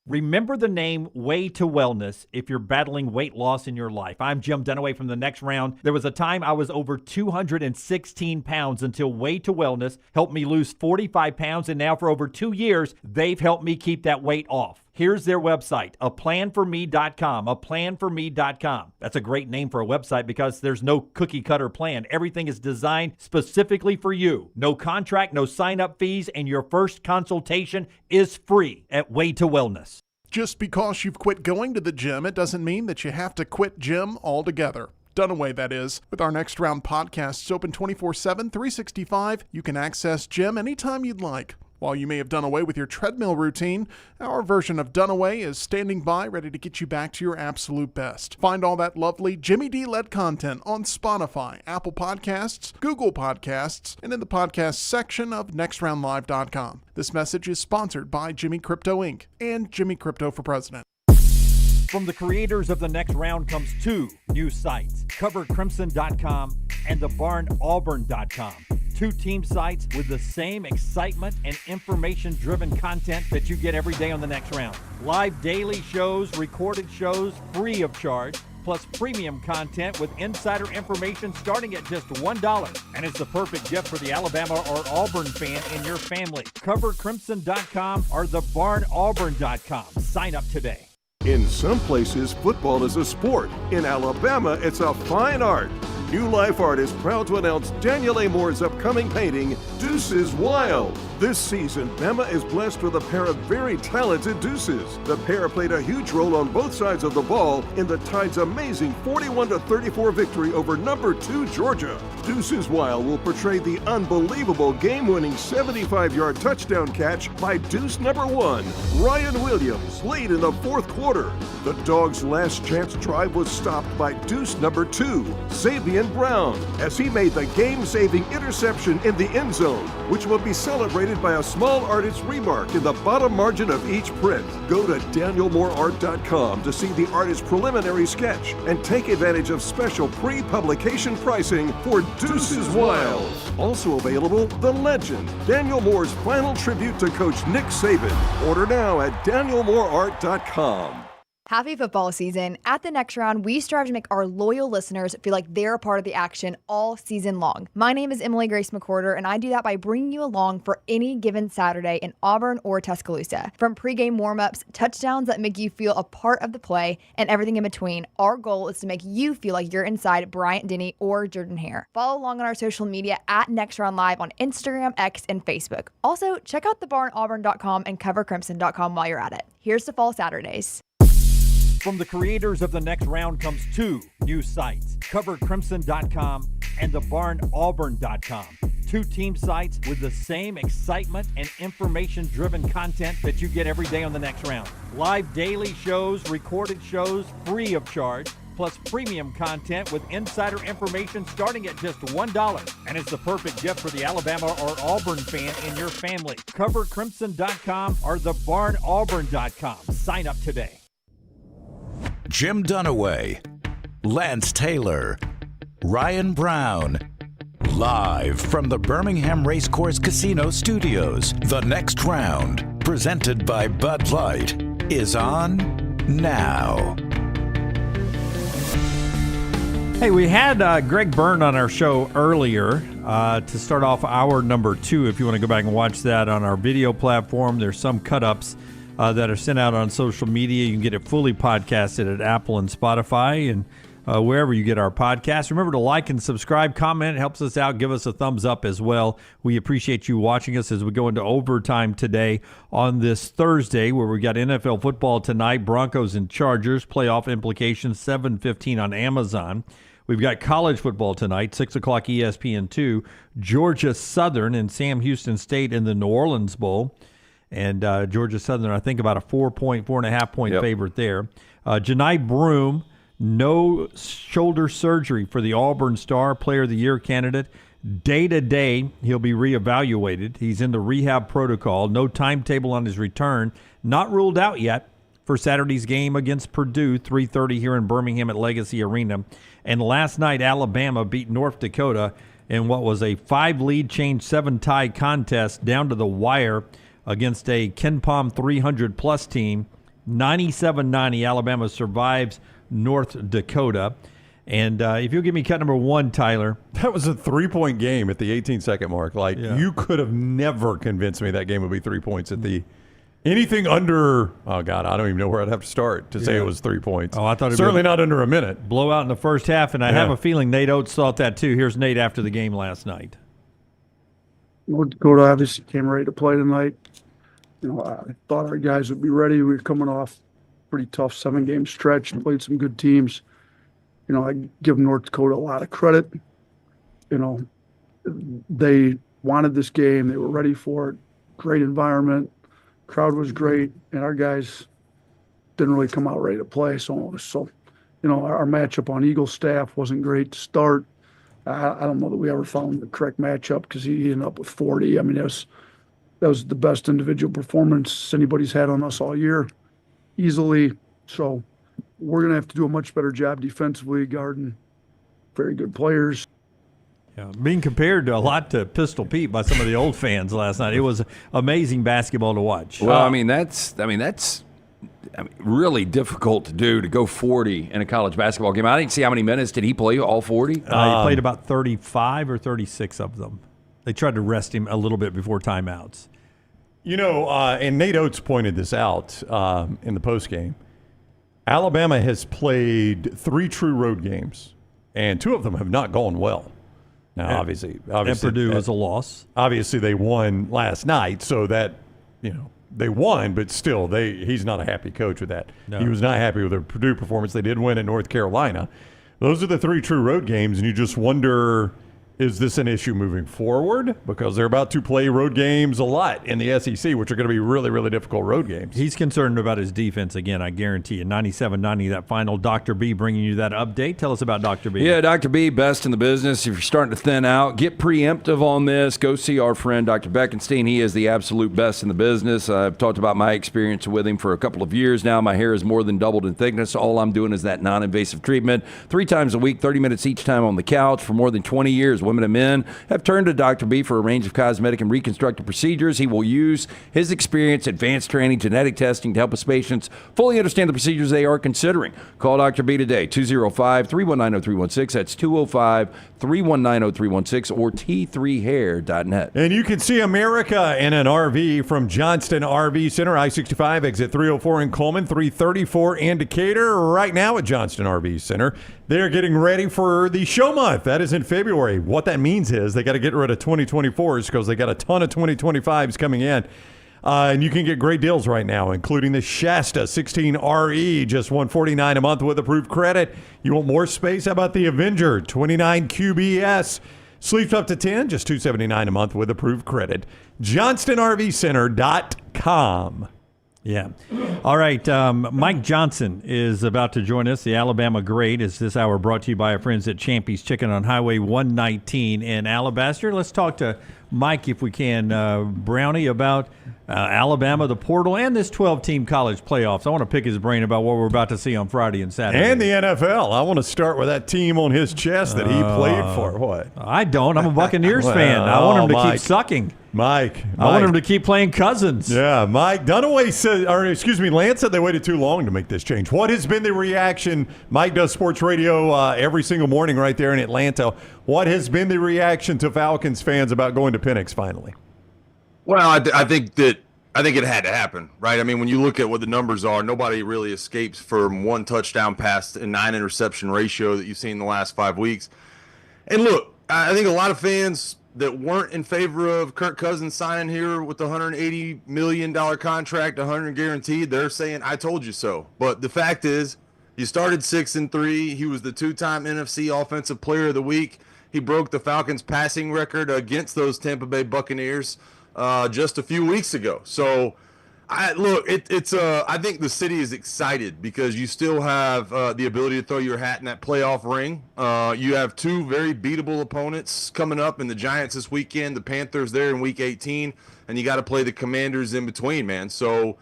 Remember the name Way to Wellness if you're battling weight loss in your life. I'm Jim Dunaway from The Next Round. There was a time I was over 216 pounds until Way to Wellness helped me lose 45 pounds, and now for over 2 years, they've helped me keep that weight off. Here's their website, aplanforme.com, aplanforme.com. That's a great name for a website because there's no cookie-cutter plan. Everything is designed specifically for you. No contract, no sign-up fees, and your first consultation is free at Way to Wellness. Just because you've quit going to the gym, it doesn't mean that you have to quit gym altogether. Done away, that is. With our Next Round podcasts open 24/7, 365, you can access gym anytime you'd like. While you may have done away with your treadmill routine, our version of Done Away is standing by ready to get you back to your absolute best. Find all that lovely Jimmy D-led content on Spotify, Apple Podcasts, Google Podcasts, and in the podcast section of nextroundlive.com. This message is sponsored by Jimmy Crypto Inc. and Jimmy Crypto for President. From the creators of The Next Round comes two new sites, covercrimson.com and thebarnauburn.com. Two team sites with the same excitement and information-driven content that you get every day on The Next Round. Live daily shows, recorded shows, free of charge, plus premium content with insider information starting at just $1. And it's the perfect gift for the Alabama or Auburn fan in your family. Covercrimson.com or thebarnauburn.com. Sign up today. In some places, football is a sport. In Alabama, it's a fine art. New Life Art is proud to announce Daniel A. Moore's upcoming painting, Deuces Wild. This season, Bama is blessed with a pair of very talented deuces. The pair played a huge role on both sides of the ball in the Tide's amazing 41-34 victory over number 2 Georgia. Deuces Wild will portray the unbelievable game-winning 75-yard touchdown catch by deuce number 1, Ryan Williams, late in the fourth quarter. The Dogs' last chance drive was stopped by deuce number 2, Xavier Brown, as he made the game-saving interception in the end zone, which will be celebrated by a small artist's remark in the bottom margin of each print. Go to danielmooreart.com to see the artist's preliminary sketch and take advantage of special pre-publication pricing for Deuces Wild. Also available, The Legend, Daniel Moore's final tribute to Coach Nick Saban. Order now at danielmooreart.com. Happy football season. At the Next Round, we strive to make our loyal listeners feel like they're a part of the action all season long. My name is Emily Grace McWhorter, and I do that by bringing you along for any given Saturday in Auburn or Tuscaloosa. From pregame warm-ups, touchdowns that make you feel a part of the play, and everything in between, our goal is to make you feel like you're inside Bryant-Denny or Jordan-Hare. Follow along on our social media at Next Round Live on Instagram, X, and Facebook. Also, check out thebarnauburn.com and covercrimson.com while you're at it. Here's to fall Saturdays. From the creators of The Next Round comes two new sites, covercrimson.com and thebarnauburn.com. Two team sites with the same excitement and information-driven content that you get every day on The Next Round. Live daily shows, recorded shows, free of charge, plus premium content with insider information starting at just $1. And it's the perfect gift for the Alabama or Auburn fan in your family. Covercrimson.com or thebarnauburn.com. Sign up today. Jim Dunaway, Lance Taylor, Ryan Brown. Live from the Birmingham Racecourse Casino Studios, The Next Round, presented by Bud Light, is on now. Hey, we had Greg Byrne on our show earlier to start off hour number 2. If you want to go back and watch that on our video platform, there's some cut-ups that are sent out on social media. You can get it fully podcasted at Apple and Spotify and wherever you get our podcast. Remember to like and subscribe, comment. It helps us out. Give us a thumbs up as well. We appreciate you watching us as we go into overtime today on this Thursday, where we got NFL football tonight, Broncos and Chargers, playoff implications, 7:15 on Amazon. We've got college football tonight, 6 o'clock ESPN2, Georgia Southern and Sam Houston State in the New Orleans Bowl. And Georgia Southern, I think, about a 4.5 point favorite there. Johni Broome, no shoulder surgery for the Auburn star, Player of the Year candidate. Day to day, he'll be reevaluated. He's in the rehab protocol. No timetable on his return. Not ruled out yet for Saturday's game against Purdue, 3:30 here in Birmingham at Legacy Arena. And last night, Alabama beat North Dakota in what was a 5-lead change, 7-tie contest down to the wire against a KenPom 300-plus team. 97-90, Alabama survives North Dakota. And if you'll give me cut number 1, Tyler. That was a 3-point game at the 18-second mark. You could have never convinced me that game would be 3 points at the Anything under, oh, God, I don't even know where I'd have to start to say it was 3 points. Oh, I thought certainly not under a minute. Blowout in the first half, and I have a feeling Nate Oates thought that too. Here's Nate after the game last night. North Dakota obviously came ready to play tonight. I thought our guys would be ready. We were coming off a pretty tough 7-game stretch, played some good teams. I give North Dakota a lot of credit. They wanted this game. They were ready for it. Great environment. Crowd was great, and our guys didn't really come out ready to play. So our matchup on Eagles staff wasn't great to start. I don't know that we ever found the correct matchup because he ended up with 40. I mean, that was the best individual performance anybody's had on us all year, easily. So we're going to have to do a much better job defensively, guarding very good players. Yeah, being compared a lot to Pistol Pete by some of the old fans last night. It was amazing basketball to watch. Well, that's really difficult to do, to go 40 in a college basketball game. I didn't see how many minutes did he play, all 40? He played about 35 or 36 of them. They tried to rest him a little bit before timeouts. And Nate Oates pointed this out in the postgame. Alabama has played 3 true road games, and 2 of them have not gone well. Now, obviously, and Purdue was a loss. Obviously, they won last night, so that they won, but still, he's not a happy coach with that. No. He was not happy with their Purdue performance. They did win at North Carolina. Those are the 3 true road games, and you just wonder, is this an issue moving forward? Because they're about to play road games a lot in the SEC, which are going to be really, really difficult road games. He's concerned about his defense again, I guarantee you. 97-90, that final. Dr. B bringing you that update. Tell us about Dr. B. Yeah, Dr. B, best in the business. If you're starting to thin out, get preemptive on this. Go see our friend Dr. Beckenstein. He is the absolute best in the business. I've talked about my experience with him for a couple of years now. My hair has more than doubled in thickness. All I'm doing is that non-invasive treatment. 3 times a week, 30 minutes each time on the couch. For more than 20 years, women and men have turned to Dr. B for a range of cosmetic and reconstructive procedures. He will use his experience, advanced training, genetic testing to help his patients fully understand the procedures they are considering. Call Dr. B today, 205-319-0316. That's 205-319-0316 or t3hair.net. And you can see America in an RV from Johnston RV Center, I-65, exit 304 in Coleman, 334 in Decatur. Right now at Johnston RV Center, they're getting ready for the show month. That is in February. What that means is they got to get rid of 2024s because they got a ton of 2025s coming in. And you can get great deals right now, including the Shasta 16RE, just $149 a month with approved credit. You want more space? How about the Avenger 29 QBS? Sleeps up to 10, just $279 a month with approved credit. JohnstonRVCenter.com. Yeah. All right. Mike Johnson is about to join us. The Alabama great is this hour brought to you by our friends at Champy's Chicken on Highway 119 in Alabaster. Let's talk to Mike, if we can, Brownie, about Alabama, the portal, and this 12-team college playoffs. I want to pick his brain about what we're about to see on Friday and Saturday. And the NFL. I want to start with that team on his chest that he played for. What? I don't. I'm a Buccaneers fan. I want him to keep sucking. Mike. I want him to keep playing Cousins. Yeah, Mike. Lance said they waited too long to make this change. What has been the reaction? Mike does sports radio every single morning right there in Atlanta. What has been the reaction to Falcons fans about going to Penix finally? Well, I think it had to happen, right? I mean, when you look at what the numbers are, nobody really escapes from 1 touchdown pass and 9 interception ratio that you've seen in the last 5 weeks. And look, I think a lot of fans that weren't in favor of Kirk Cousins signing here with the $180 million contract, 100 guaranteed, they're saying, I told you so. But the fact is, you started 6-3. He was the 2-time NFC Offensive Player of the Week. He broke the Falcons' passing record against those Tampa Bay Buccaneers just a few weeks ago. So, I think the city is excited because you still have the ability to throw your hat in that playoff ring. You have 2 very beatable opponents coming up in the Giants this weekend, the Panthers there in Week 18, and you got to play the Commanders in between, man. So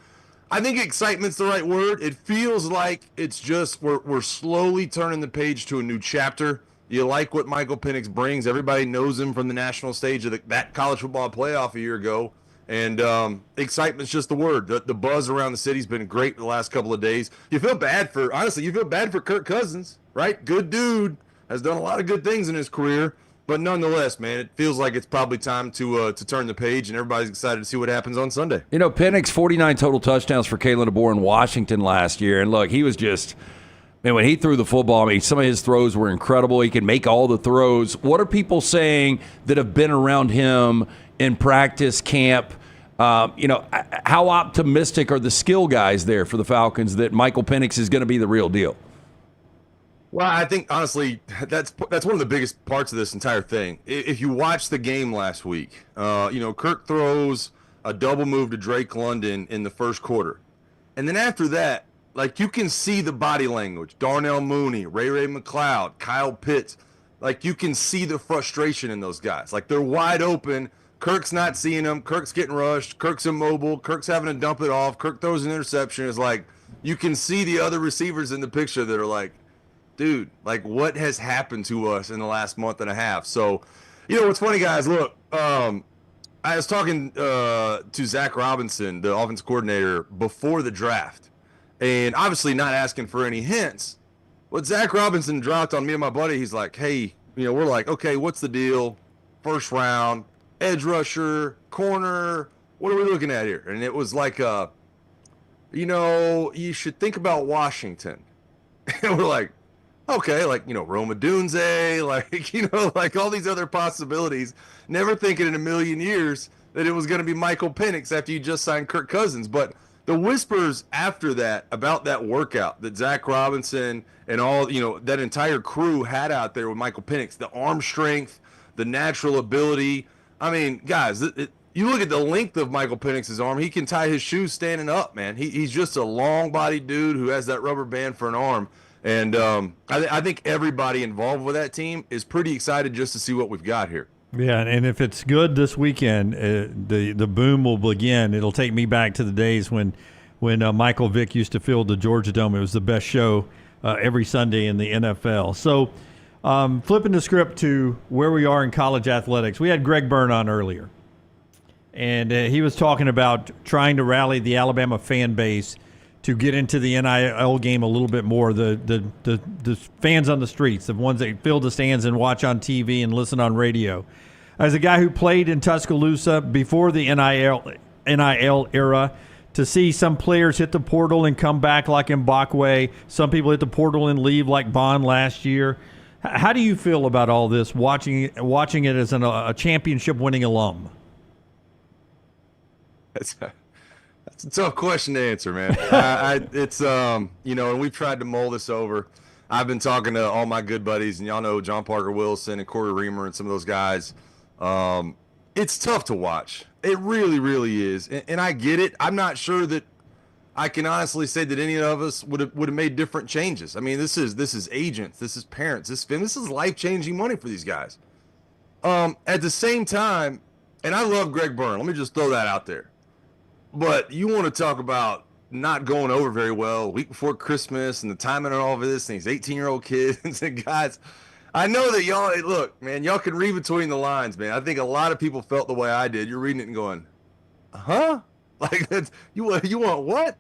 I think excitement's the right word. It feels like it's just we're slowly turning the page to a new chapter. You like what Michael Penix brings. Everybody knows him from the national stage of that college football playoff a year ago. And excitement's just the word. The buzz around the city's been great the last couple of days. You feel bad for Kirk Cousins, right? Good dude, has done a lot of good things in his career. But nonetheless, man, it feels like it's probably time to turn the page, and everybody's excited to see what happens on Sunday. You know, Penix, 49 total touchdowns for Kalen DeBoer in Washington last year. And look, he was just, man, when he threw the football, I mean, some of his throws were incredible. He can make all the throws. What are people saying that have been around him in practice, camp? You know, how optimistic are the skill guys there for the Falcons that Michael Penix is going to be the real deal? Well, I think, honestly, that's one of the biggest parts of this entire thing. If you watch the game last week, you know, Kirk throws a double move to Drake London in the first quarter. And then after that, like, you can see the body language. Darnell Mooney, Ray McLeod, Kyle Pitts. Like, you can see the frustration in those guys. Like, they're wide open. Kirk's not seeing them. Kirk's getting rushed. Kirk's immobile. Kirk's having to dump it off. Kirk throws an interception. It's like, you can see the other receivers in the picture that are like, dude, like, what has happened to us in the last month and a half? So, you know, what's funny, guys, look, I was talking to Zach Robinson, the offensive coordinator, before the draft, and obviously not asking for any hints. But Zach Robinson dropped on me and my buddy. He's like, hey, you know, we're like, okay, what's the deal? First round, edge rusher, corner, what are we looking at here? And it was like, you know, you should think about Washington. And we're like, okay, like, you know, Roma Dunze, like, you know, like all these other possibilities. Never thinking in a million years that it was going to be Michael Penix after you just signed Kirk Cousins. But the whispers after that about that workout that Zach Robinson and all, you know, that entire crew had out there with Michael Penix, the arm strength, the natural ability. I mean, guys, you look at the length of Michael Penix's arm. He can tie his shoes standing up, man. He's just a long-bodied dude who has that rubber band for an arm. And I think everybody involved with that team is pretty excited just to see what we've got here. Yeah, and if it's good this weekend, the boom will begin. It'll take me back to the days when Michael Vick used to fill the Georgia Dome. It was the best show every Sunday in the NFL. So flipping the script to where we are in college athletics, we had Greg Byrne on earlier, and he was talking about trying to rally the Alabama fan base to get into the NIL game a little bit more. The fans on the streets, the ones that fill the stands and watch on TV and listen on radio. As a guy who played in Tuscaloosa before the NIL era, to see some players hit the portal and come back like Mbakwe, some people hit the portal and leave like Bond last year. How do you feel about all this, watching it as a championship-winning alum? That's a tough question to answer, man. It's you know, and we've tried to mull this over. I've been talking to all my good buddies, and y'all know John Parker Wilson and Corey Reamer and some of those guys. It's tough to watch. It really, really is. And I get it. I'm not sure that I can honestly say that any of us would have made different changes. I mean, this is agents, this is parents, this is life-changing money for these guys. At the same time, and I love Greg Byrne. Let me just throw that out there. But you want to talk about not going over very well a week before Christmas and the timing and all of this, and these 18-year-old kids and guys. I know that y'all, look, man, y'all can read between the lines, man. I think a lot of people felt the way I did. You're reading it and going, huh? Like, that's, you want what?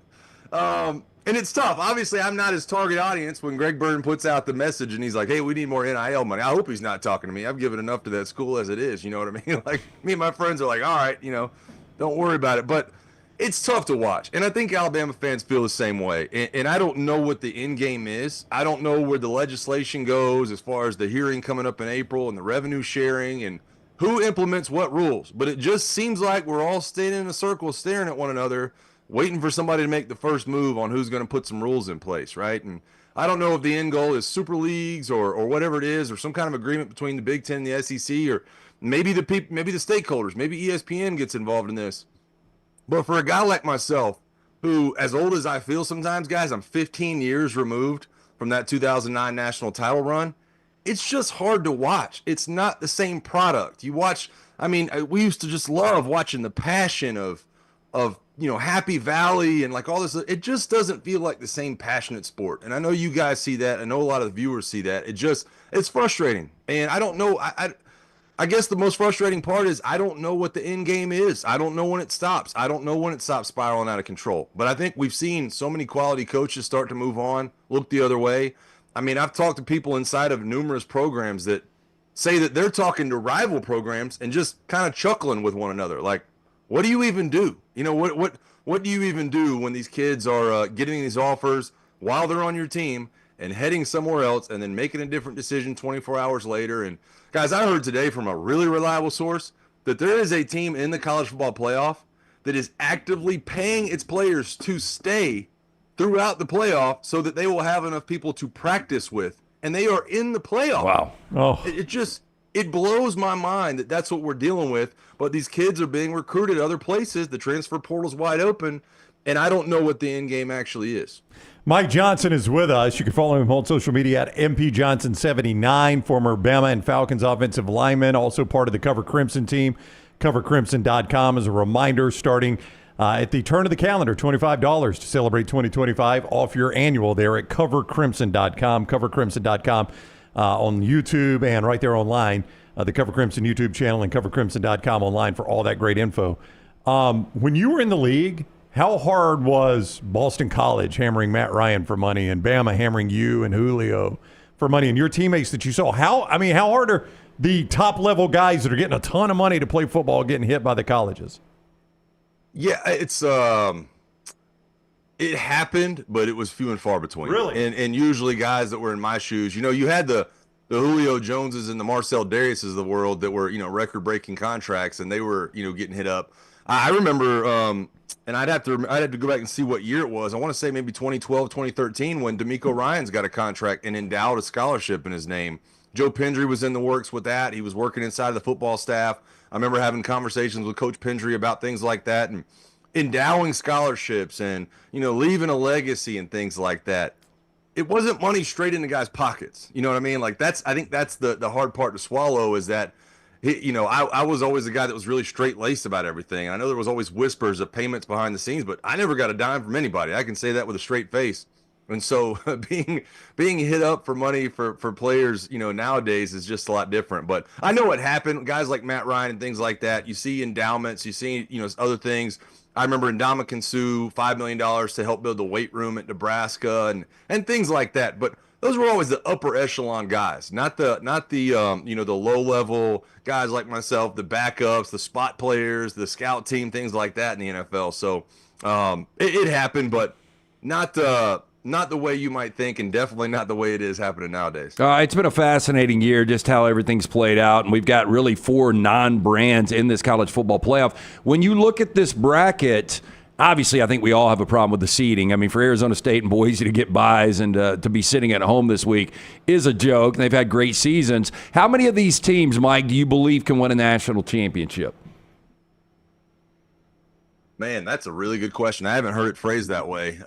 And it's tough. Obviously, I'm not his target audience when Greg Byrne puts out the message and he's like, hey, we need more NIL money. I hope he's not talking to me. I've given enough to that school as it is. You know what I mean? Like, me and my friends are like, all right, you know, don't worry about it. But it's tough to watch, and I think Alabama fans feel the same way. And I don't know what the end game is. I don't know where the legislation goes as far as the hearing coming up in April and the revenue sharing and who implements what rules. But it just seems like we're all staying in a circle staring at one another, waiting for somebody to make the first move on who's going to put some rules in place, right? And I don't know if the end goal is super leagues or whatever it is, or some kind of agreement between the Big Ten and the SEC, or maybe the stakeholders, maybe ESPN gets involved in this. But for a guy like myself, who, as old as I feel sometimes, guys, I'm 15 years removed from that 2009 national title run, it's just hard to watch. It's not the same product. You watch, I mean, we used to just love watching the passion of you know, Happy Valley and like all this. It just doesn't feel like the same passionate sport. And I know you guys see that. I know a lot of the viewers see that. It's frustrating. And I don't know, I guess the most frustrating part is I don't know what the end game is. I don't know when it stops. I don't know when it stops spiraling out of control. But I think we've seen so many quality coaches start to move on, look the other way. I mean, I've talked to people inside of numerous programs that say that they're talking to rival programs and just kind of chuckling with one another. Like, what do you even do? You know, what do you even do when these kids are getting these offers while they're on your team and heading somewhere else and then making a different decision 24 hours later? And guys, I heard today from a really reliable source that there is a team in the College Football Playoff that is actively paying its players to stay throughout the playoff so that they will have enough people to practice with, and they are in the playoff. Wow. Oh. It blows my mind that that's what we're dealing with, but these kids are being recruited other places. The transfer portal's wide open, and I don't know what the end game actually is. Mike Johnson is with us. You can follow him on social media at MPJohnson79, former Bama and Falcons offensive lineman, also part of the Cover Crimson team. CoverCrimson.com as a reminder, starting at the turn of the calendar, $25 to celebrate 2025 off your annual there at CoverCrimson.com, CoverCrimson.com on YouTube and right there online, the Cover Crimson YouTube channel and CoverCrimson.com online for all that great info. When you were in the league, how hard was Boston College hammering Matt Ryan for money and Bama hammering you and Julio for money and your teammates that you saw? How hard are the top-level guys that are getting a ton of money to play football getting hit by the colleges? Yeah, it happened, but it was few and far between. Really? And usually guys that were in my shoes, you had the Julio Joneses and the Marcel Dariuses of the world that were, record-breaking contracts, and they were, getting hit up. I remember, and I'd have to go back and see what year it was. I want to say maybe 2012, 2013, when D'Amico Ryans got a contract and endowed a scholarship in his name. Joe Pendry was in the works with that. He was working inside the football staff. I remember having conversations with Coach Pendry about things like that and endowing scholarships and, leaving a legacy and things like that. It wasn't money straight into guys' pockets. You know what I mean? Like I think that's the hard part to swallow is that, I was always the guy that was really straight-laced about everything. I know there was always whispers of payments behind the scenes, but I never got a dime from anybody. I can say that with a straight face. And so being hit up for money for players, nowadays is just a lot different. But I know what happened. Guys like Matt Ryan and things like that, you see endowments, you see, other things. I remember Ndamukong Suh, $5 million to help build the weight room at Nebraska and things like that. But those were always the upper echelon guys, not the the low level guys like myself, the backups, the spot players, the scout team, things like that in the NFL. So it happened, but not the way you might think, and definitely not the way it is happening nowadays. It's been a fascinating year, just how everything's played out, and we've got really 4 non-brands in this college football playoff. When you look at this bracket, obviously I think we all have a problem with the seeding. I mean, for Arizona State and Boise to get buys and to be sitting at home this week is a joke. They've had great seasons. How many of these teams, Mike, do you believe can win a national championship? Man, that's a really good question. I haven't heard it phrased that way.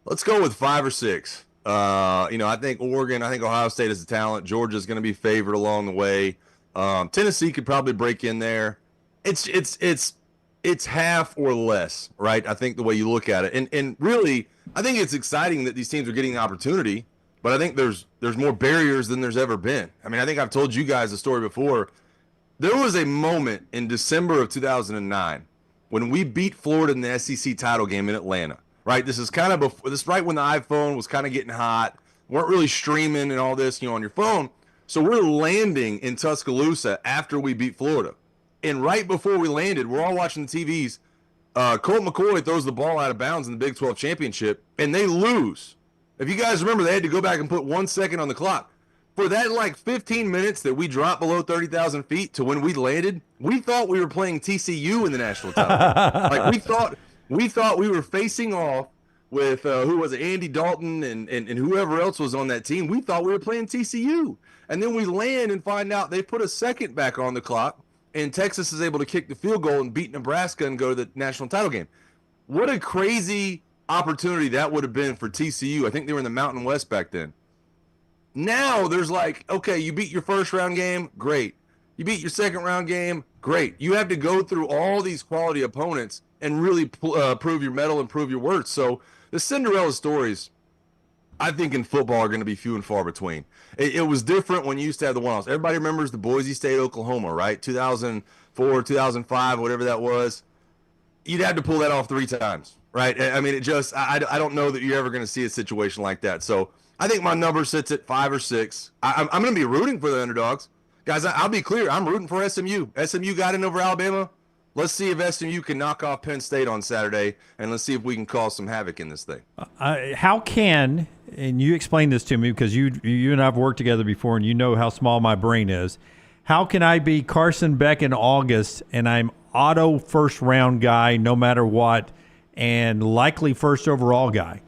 Let's go with 5 or 6. I think Oregon, I think Ohio State has the talent. Georgia's going to be favored along the way. Tennessee could probably break in there. It's half or less, right? I think the way you look at it. And really, I think it's exciting that these teams are getting the opportunity, but I think there's more barriers than there's ever been. I mean, I think I've told you guys the story before. There was a moment in December of 2009 when we beat Florida in the SEC title game in Atlanta. Right, this is kind of before, this right when the iPhone was kind of getting hot. Weren't really streaming and all this, on your phone. So we're landing in Tuscaloosa after we beat Florida, and right before we landed, we're all watching the TVs. Colt McCoy throws the ball out of bounds in the Big 12 championship, and they lose. If you guys remember, they had to go back and put 1 second on the clock. For that 15 minutes that we dropped below 30,000 feet to when we landed, we thought we were playing TCU in the national title. We thought we were facing off with who was it, Andy Dalton and whoever else was on that team. We thought we were playing TCU. And then we land and find out they put a second back on the clock, and Texas is able to kick the field goal and beat Nebraska and go to the national title game. What a crazy opportunity that would have been for TCU. I think they were in the Mountain West back then. Now there's okay, you beat your first round game, great. You beat your second round game, great. You have to go through all these quality opponents and really prove your mettle and prove your worth. So the Cinderella stories, I think in football, are going to be few and far between. It was different when you used to have the one-offs. Everybody remembers the Boise State, Oklahoma, right? 2004, 2005, whatever that was. You'd have to pull that off 3 times, right? I mean, I don't know that you're ever going to see a situation like that. So I think my number sits at 5 or 6. I'm going to be rooting for the underdogs. Guys, I'll be clear. I'm rooting for SMU. SMU got in over Alabama. Let's see if SMU can knock off Penn State on Saturday, and let's see if we can cause some havoc in this thing. How can, and you explain this to me because you and I have worked together before, and you know how small my brain is. How can I be Carson Beck in August, and I'm auto first-round guy no matter what, and likely first overall guy?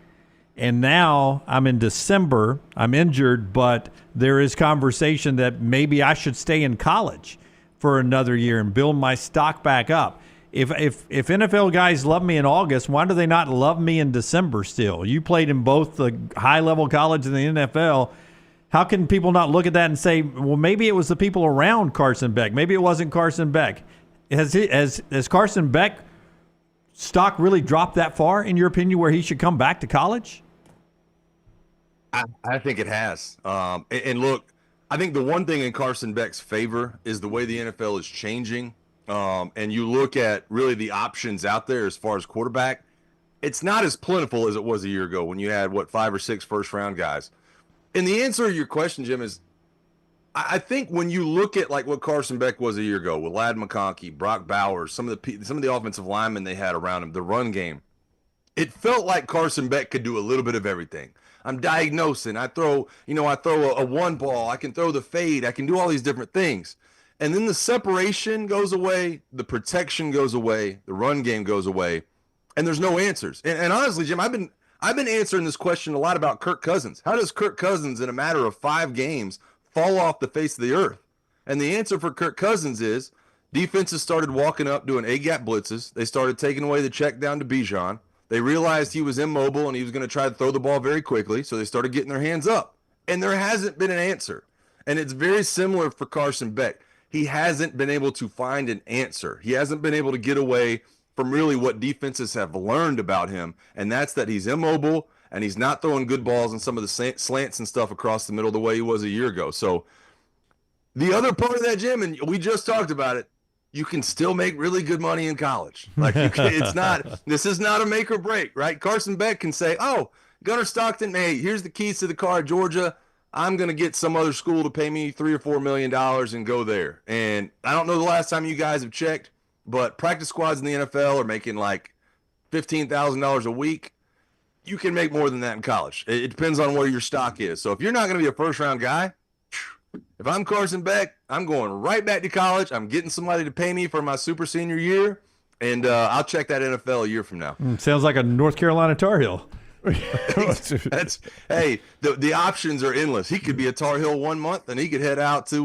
And now I'm in December, I'm injured, but there is conversation that maybe I should stay in college for another year and build my stock back up. If NFL guys love me in August, why do they not love me in December still? You played in both the high-level college and the NFL. How can people not look at that and say, well, maybe it was the people around Carson Beck. Maybe it wasn't Carson Beck. Has Carson Beck stock really dropped that far, in your opinion, where he should come back to college? I think it has. And look, I think the one thing in Carson Beck's favor is the way the NFL is changing. And you look at really the options out there as far as quarterback, it's not as plentiful as it was a year ago when you had, 5 or 6 first-round guys. And the answer to your question, Jim, is I think when you look at like what Carson Beck was a year ago with Ladd McConkey, Brock Bowers, some of the offensive linemen they had around him, the run game, it felt like Carson Beck could do a little bit of everything. I'm diagnosing. I throw a one ball. I can throw the fade. I can do all these different things. And then the separation goes away. The protection goes away. The run game goes away. And there's no answers. And honestly, Jim, I've been answering this question a lot about Kirk Cousins. How does Kirk Cousins, in a matter of 5 games, fall off the face of the earth? And the answer for Kirk Cousins is defenses started walking up doing A-gap blitzes. They started taking away the check down to Bijan. They realized he was immobile and he was going to try to throw the ball very quickly, so they started getting their hands up. And there hasn't been an answer. And it's very similar for Carson Beck. He hasn't been able to find an answer. He hasn't been able to get away from really what defenses have learned about him, and that's that he's immobile and he's not throwing good balls and some of the slants and stuff across the middle the way he was a year ago. So the other part of that, Jim, and we just talked about it, you can still make really good money in college. Like this is not a make or break, right? Carson Beck can say, oh, Gunnar Stockton, hey, here's the keys to the car at Georgia. I'm going to get some other school to pay me $3 or $4 million and go there. And I don't know the last time you guys have checked, but practice squads in the NFL are making like $15,000 a week. You can make more than that in college. It depends on where your stock is. So if you're not going to be a first-round guy, if I'm Carson Beck, I'm going right back to college. I'm getting somebody to pay me for my super senior year, and I'll check that NFL a year from now. Sounds like a North Carolina Tar Heel. Hey, the options are endless. He could be a Tar Heel 1 month, and he could head out to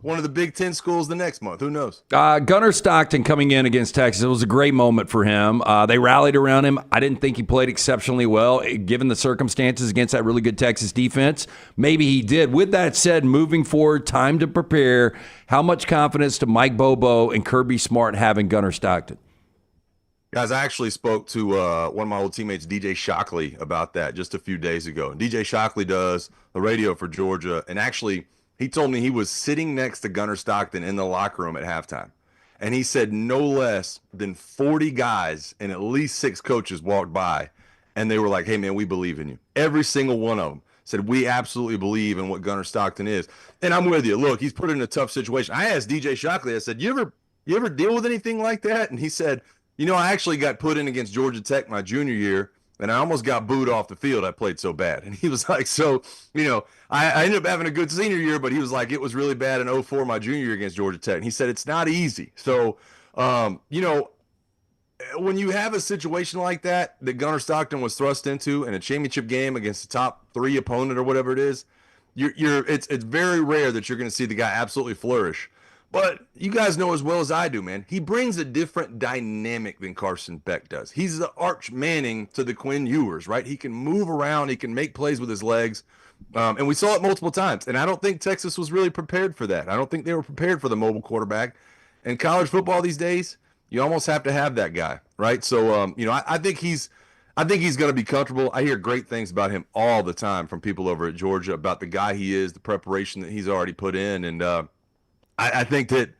one of the Big Ten schools the next month. Who knows? Gunnar Stockton coming in against Texas, it was a great moment for him. They rallied around him. I didn't think he played exceptionally well, given the circumstances against that really good Texas defense. Maybe he did. With that said, moving forward, time to prepare. How much confidence do Mike Bobo and Kirby Smart have in Gunnar Stockton? Guys, I actually spoke to one of my old teammates, DJ Shockley, about that just a few days ago. And DJ Shockley does the radio for Georgia. And actually, he told me he was sitting next to Gunnar Stockton in the locker room at halftime. And he said no less than 40 guys and at least 6 coaches walked by. And they were like, hey, man, we believe in you. Every single one of them said, we absolutely believe in what Gunnar Stockton is. And I'm with you. Look, he's put in a tough situation. I asked DJ Shockley, I said, you ever deal with anything like that? And he said, I actually got put in against Georgia Tech my junior year, and I almost got booed off the field. I played so bad. And he was like, I ended up having a good senior year, but he was like, it was really bad in 2004, my junior year against Georgia Tech. And he said, it's not easy. So, when you have a situation like that Gunnar Stockton was thrust into in a championship game against the top 3 opponent or whatever it is, it's very rare that you're going to see the guy absolutely flourish. But you guys know as well as I do, man, he brings a different dynamic than Carson Beck does. He's the Arch Manning to the Quinn Ewers, right? He can move around. He can make plays with his legs. And we saw it multiple times. And I don't think Texas was really prepared for that. I don't think they were prepared for the mobile quarterback. In college football these days, you almost have to have that guy, right? So, I think he's going to be comfortable. I hear great things about him all the time from people over at Georgia about the guy he is, the preparation that he's already put in. And I think that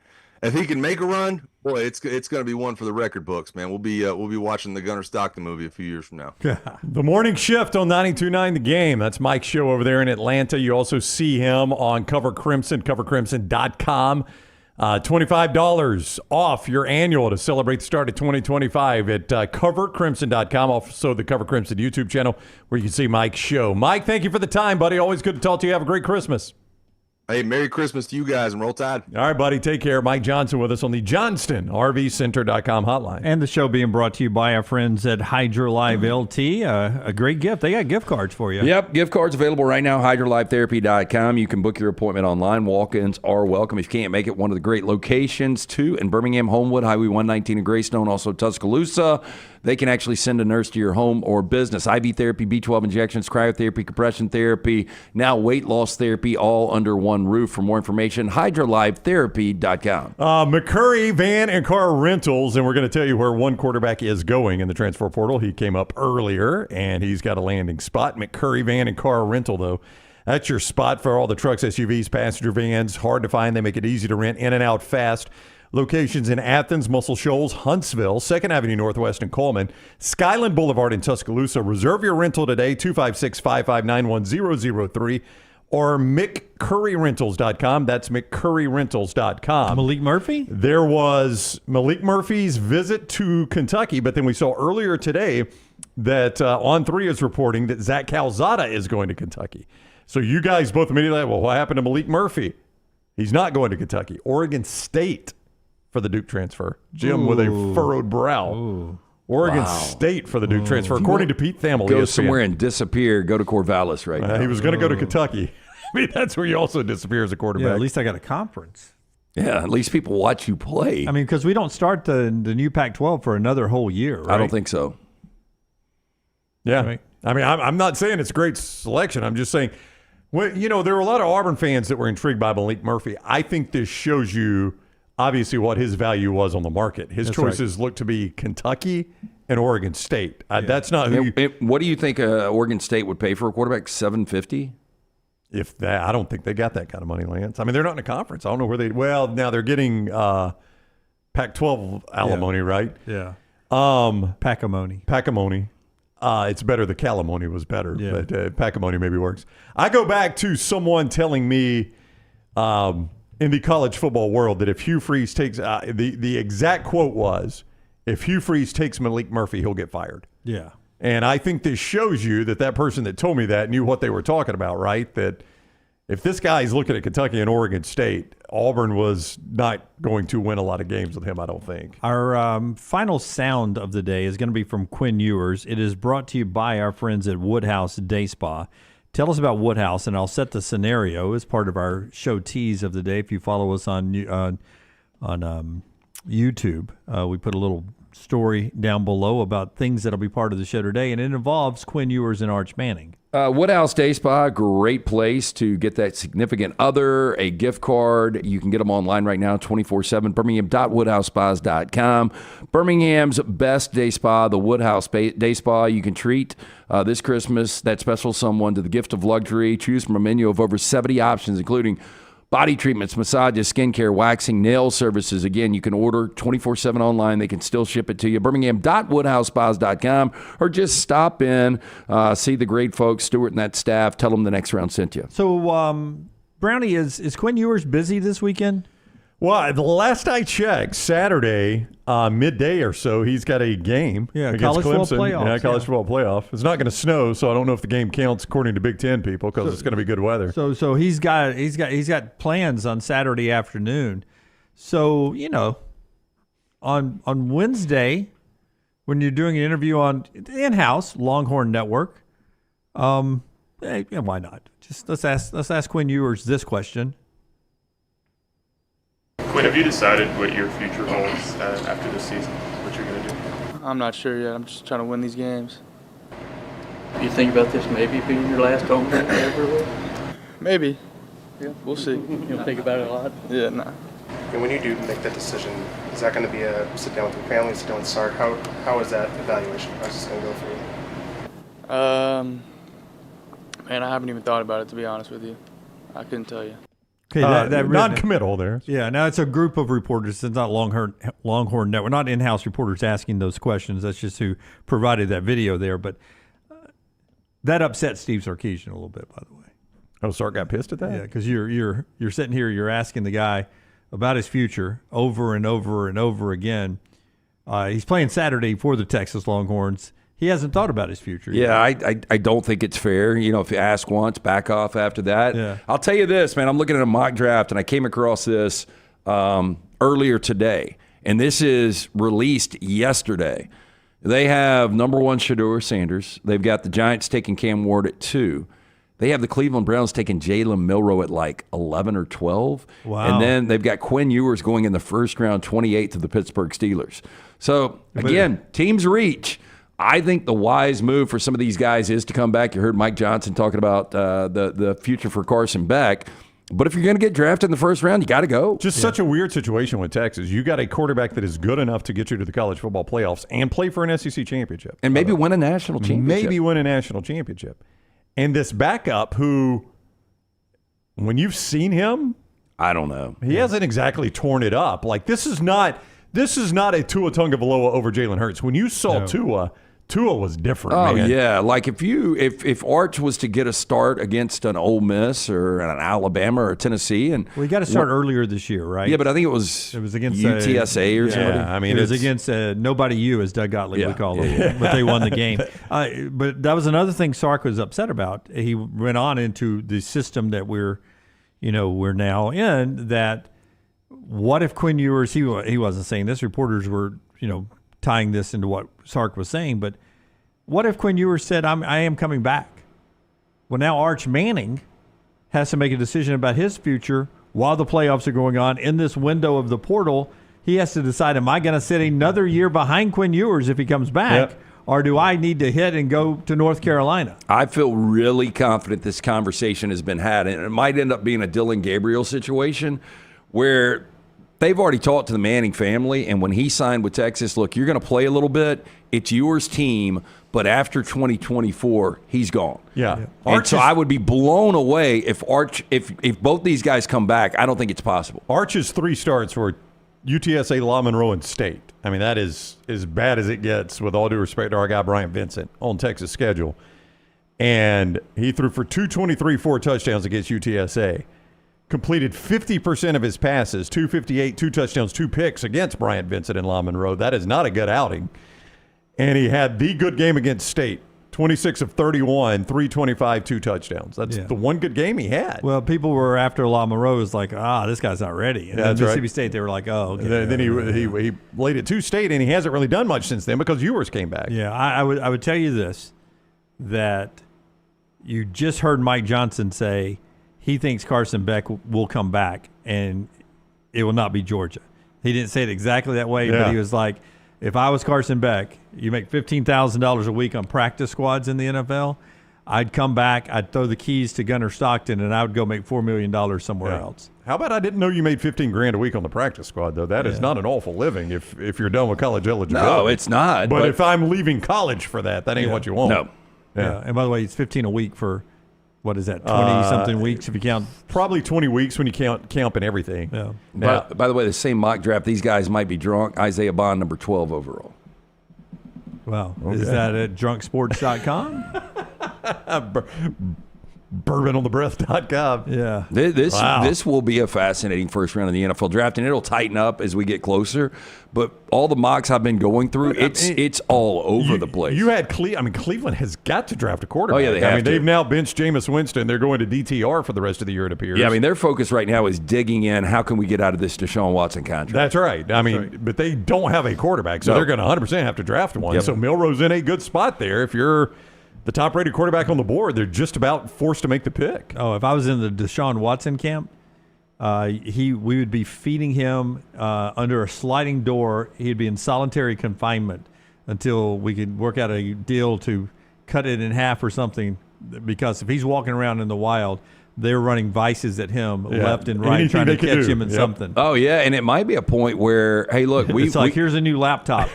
if he can make a run, boy, it's going to be one for the record books, man. We'll be watching the Gunnar Stockton movie a few years from now. The morning shift on 92.9 The Game. That's Mike's show over there in Atlanta. You also see him on Cover Crimson, covercrimson.com. $25 off your annual to celebrate the start of 2025 at covercrimson.com. Also the Cover Crimson YouTube channel where you can see Mike's show. Mike, thank you for the time, buddy. Always good to talk to you. Have a great Christmas. Hey, Merry Christmas to you guys and roll tide. All right, buddy. Take care. Mike Johnson with us on the JohnstonRVCenter.com hotline. And the show being brought to you by our friends at Hydra Live LT. A great gift. They got gift cards for you. Yep, gift cards available right now, HydraLiveTherapy.com. You can book your appointment online. Walk-ins are welcome. If you can't make it, one of the great locations, too, in Birmingham, Homewood, Highway 119 in Greystone, also Tuscaloosa. They can actually send a nurse to your home or business. IV therapy, B12 injections, cryotherapy, compression therapy, now weight loss therapy, all under one roof. For more information, HydraLiveTherapy.com. McCurry Van and Car Rentals, and we're going to tell you where one quarterback is going in the transfer portal. He came up earlier, and he's got a landing spot. McCurry Van and Car Rental, though. That's your spot for all the trucks, SUVs, passenger vans. Hard to find. They make it easy to rent, in and out fast. Locations in Athens, Muscle Shoals, Huntsville, 2nd Avenue Northwest in Coleman, Skyland Boulevard in Tuscaloosa. Reserve your rental today, 256-559-1003, or McCurryRentals.com. That's McCurryRentals.com. Malik Murphy? There was Malik Murphy's visit to Kentucky, but then we saw earlier today that On3 is reporting that Zach Calzada is going to Kentucky. So you guys both immediately, well, what happened to Malik Murphy? He's not going to Kentucky. Oregon State for the Duke transfer. Jim with a furrowed brow. Ooh. Oregon State for the Duke transfer, according to Pete Thamel. Go somewhere and disappear. Go to Corvallis right now. He was going to go to Kentucky. I mean, that's where you also disappear as a quarterback. Yeah, at least I got a conference. Yeah, at least people watch you play. I mean, because we don't start the new Pac-12 for another whole year, right? I don't think so. Yeah. Right. I mean, I'm not saying it's a great selection. I'm just saying, well, you know, there were a lot of Auburn fans that were intrigued by Malik Murphy. I think this shows you, obviously, what his value was on the market. His choices look to be Kentucky and Oregon State. That's not who what do you think Oregon State would pay for a quarterback? $750? If that, I don't think they got that kind of money, Lance. I mean, they're not in a conference. I don't know where they. Well, now they're getting Pac-12 alimony, right? Yeah. Pacamony. It's better. The calimony was better, but Pacamony maybe works. I go back to someone telling me in the college football world that if Hugh Freeze takes the exact quote was, if Hugh Freeze takes Malik Murphy, he'll get fired. Yeah. And I think this shows you that person that told me that knew what they were talking about, right? That if this guy's looking at Kentucky and Oregon State, Auburn was not going to win a lot of games with him, I don't think. Our final sound of the day is going to be from Quinn Ewers. It is brought to you by our friends at Woodhouse Day Spa. Tell us about Woodhouse, and I'll set the scenario as part of our show tease of the day. If you follow us on YouTube, we put a little story down below about things that'll be part of the show today, and it involves Quinn Ewers and Arch Manning. Woodhouse Day Spa, great place to get that significant other, a gift card. You can get them online right now, 24/7, birmingham.woodhousespas.com. Birmingham's best day spa, the Woodhouse Day Spa. You can treat this Christmas that special someone to the gift of luxury. Choose from a menu of over 70 options, including body treatments, massages, skincare, waxing, nail services. Again, you can order 24/7 online. They can still ship it to you. Birmingham.woodhousespas.com, or just stop in, see the great folks, Stuart and that staff. Tell them the next round sent you. So, Brownie, is Quinn Ewers busy this weekend? Well, the last I checked, Saturday, midday or so, he's got a game against College Clemson. Football Playoff. Yeah, College Football Playoff. It's not going to snow, so I don't know if the game counts according to Big Ten people because it's going to be good weather. So he's got plans on Saturday afternoon. So, you know, on Wednesday, when you're doing an interview on in-house Longhorn Network, hey, why not? Just let's ask Quinn Ewers this question. Quinn, have you decided what your future holds after this season, what you're going to do? I'm not sure yet. I'm just trying to win these games. You think about this maybe being your last home game ever? Maybe. Yeah, we'll see. You don't think about it a lot? Yeah, nah. And when you do make that decision, is that going to be a sit down with your family, sit down with Sark? How is that evaluation process going to go for you? Man, I haven't even thought about it, to be honest with you. I couldn't tell you. Okay, non-committal there. Yeah, now it's a group of reporters. It's not Longhorn Network. Not in-house reporters asking those questions. That's just who provided that video there. But that upset Steve Sarkisian a little bit, by the way. Oh, Sark got pissed at that? Yeah, because you're sitting here, you're asking the guy about his future over and over and over again. He's playing Saturday for the Texas Longhorns. He hasn't thought about his future yet. Yeah, I don't think it's fair. You know, if you ask once, back off after that. Yeah. I'll tell you this, man. I'm looking at a mock draft, and I came across this earlier today, and this is released yesterday. They have number 1 Shedeur Sanders. They've got the Giants taking Cam Ward at 2. They have the Cleveland Browns taking Jalen Milroe at like 11 or 12. Wow. And then they've got Quinn Ewers going in the first round, 28 to the Pittsburgh Steelers. So, again, teams reach. I think the wise move for some of these guys is to come back. You heard Mike Johnson talking about the future for Carson Beck. But if you're going to get drafted in the first round, you got to go. Just such a weird situation with Texas. You got a quarterback that is good enough to get you to the college football playoffs and play for an SEC championship. And maybe win a national championship. Maybe win a national championship. And this backup who, when you've seen him, I don't know. He hasn't exactly torn it up. Like, this is not a Tua Tagovailoa over Jalen Hurts. When you saw Tua was different, man. man. Yeah. Like if Arch was to get a start against an Ole Miss or an Alabama or Tennessee, and we got to start earlier this year, right? Yeah, but I think it was against UTSA or somebody. I mean, it was against nobody you, as Doug Gottlieb would call them, but they won the game. But that was another thing Sark was upset about. He went on into the system that we're now in. That what if Quinn Ewers? He wasn't saying this. Reporters were tying this into what Sark was saying, but what if Quinn Ewers said, I am coming back? Well, now Arch Manning has to make a decision about his future while the playoffs are going on. In this window of the portal, he has to decide, am I going to sit another year behind Quinn Ewers if he comes back, or do I need to hit and go to North Carolina? I feel really confident this conversation has been had, and it might end up being a Dylan Gabriel situation where they've already talked to the Manning family, and when he signed with Texas, look, you're going to play a little bit. It's Ewers' team, but after 2024, he's gone. Yeah. And so I would be blown away if both these guys come back. I don't think it's possible. Arch's 3 starts were UTSA, La Monroe, and State. I mean, that is as bad as it gets, with all due respect to our guy Bryant Vincent on Texas' schedule. And he threw for 223, 4 touchdowns against UTSA. Completed 50% of his passes, 258, 2 touchdowns, 2 picks against Bryant Vincent and La Monroe. That is not a good outing. And he had the good game against State, 26 of 31, 325, 2 touchdowns. That's the one good game he had. Well, people were after La Monroe was like, this guy's not ready. And then Mississippi State, they were like, oh, okay. Then he laid it to State, and he hasn't really done much since then because Ewers came back. Yeah, I would tell you this, that you just heard Mike Johnson say he thinks Carson Beck will come back, and it will not be Georgia. He didn't say it exactly that way, but he was like, if I was Carson Beck, you make $15,000 a week on practice squads in the NFL, I'd come back, I'd throw the keys to Gunnar Stockton, and I would go make $4 million somewhere else. How about I didn't know you made $15,000 a week on the practice squad, though? That is not an awful living if you're done with college eligibility. No, it's not. But if I'm leaving college for that ain't what you want. No. Yeah. And by the way, it's $15 a week for, what is that, 20-something weeks if you count? Probably 20 weeks when you count camp and everything. Yeah. By the way, the same mock draft, these guys might be drunk. Isaiah Bond, number 12 overall. Wow. Okay. Is that at drunksports.com? Bourbononthebreath.com. Yeah. This will be a fascinating first round of the NFL draft, and it'll tighten up as we get closer. But all the mocks I've been going through, it's all over the place. You had Cleveland has got to draft a quarterback. Oh, yeah, they have to. They've now benched Jameis Winston. They're going to DTR for the rest of the year, it appears. Yeah, I mean, their focus right now is digging in, how can we get out of this Deshaun Watson contract? That's right. I mean, but they don't have a quarterback, so they're going to 100% have to draft one. Yep. So Milroe's in a good spot there. If you're the top-rated quarterback on the board, they're just about forced to make the pick. Oh, if I was in the Deshaun Watson camp, we would be feeding him under a sliding door. He'd be in solitary confinement until we could work out a deal to cut it in half or something. Because if he's walking around in the wild, they're running vices at him left and right, trying to catch him in something. Oh, yeah, and it might be a point where, hey, look, it's like, here's a new laptop.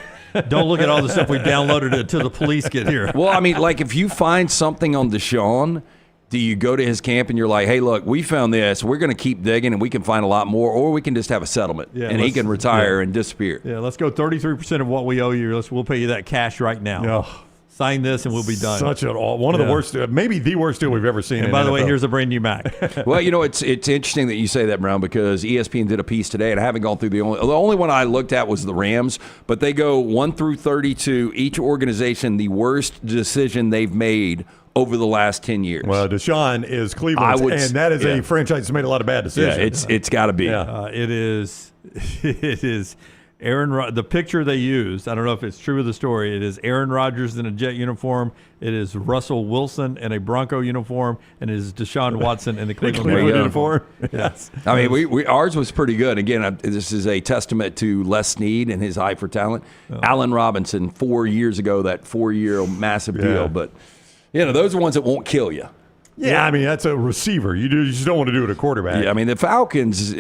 Don't look at all the stuff we downloaded until the police get here. Well, I mean, like if you find something on Deshaun Do you go to his camp and you're like, hey, look, we found this. We're going to keep digging and we can find a lot more, or we can just have a settlement and he can retire and disappear. Yeah, let's go 33% of what we owe you. We'll pay you that cash right now. Sign this and we'll be done. One of the worst, maybe the worst deal we've ever seen. And by the way, here's a brand new Mac. Well, you know, it's interesting that you say that, Brown, because ESPN did a piece today, and I haven't gone through the only one I looked at was the Rams, but they go 1 through 32, each organization, the worst decision they've made over the last 10 years. Well, Deshaun is Cleveland, and that is a franchise that's made a lot of bad decisions. Yeah, it's got to be. It is Aaron. The picture they used, I don't know if it's true of the story, it is Aaron Rodgers in a Jet uniform, it is Russell Wilson in a Bronco uniform, and it is Deshaun Watson in the Cleveland uniform. Yes. I mean, ours was pretty good. Again, this is a testament to Les Snead and his eye for talent. Allen Robinson 4 years ago, that 4-year massive deal, but you know, those are ones that won't kill you. Yeah, I mean, that's a receiver. You just don't want to do it a quarterback. Yeah, I mean, the Falcons,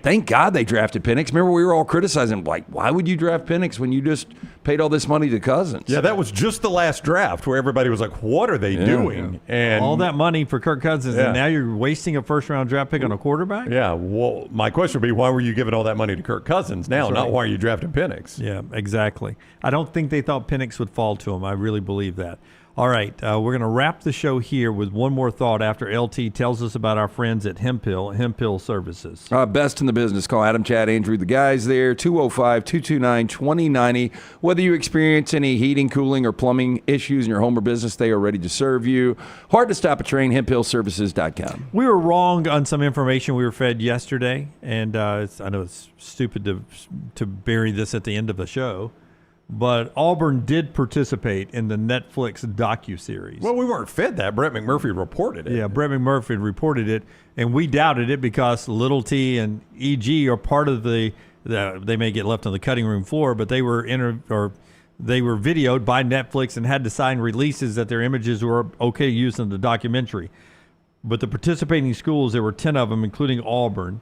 thank God they drafted Penix. Remember, we were all criticizing, like, why would you draft Penix when you just paid all this money to Cousins? Yeah, that was just the last draft where everybody was like, what are they doing? And all that money for Kirk Cousins, and now you're wasting a first-round draft pick on a quarterback? Yeah, well, my question would be, why were you giving all that money to Kirk Cousins now, not why are you drafting Penix? Yeah, exactly. I don't think they thought Penix would fall to him. I really believe that. All right, we're going to wrap the show here with one more thought after LT tells us about our friends at Hemp Hill Services. Best in the business. Call Adam, Chad, Andrew, the guys there, 205-229-2090. Whether you experience any heating, cooling, or plumbing issues in your home or business, they are ready to serve you. Hard to stop a train, hemphillservices.com. We were wrong on some information we were fed yesterday, and I know it's stupid to bury this at the end of the show, but Auburn did participate in the Netflix docuseries. Well, we weren't fed that. Brett McMurphy reported it. Yeah, Brett McMurphy reported it, and we doubted it because Little T and EG are part of they may get left on the cutting room floor, but they were videoed by Netflix and had to sign releases that their images were okay to use in the documentary. But the participating schools, there were 10 of them, including Auburn.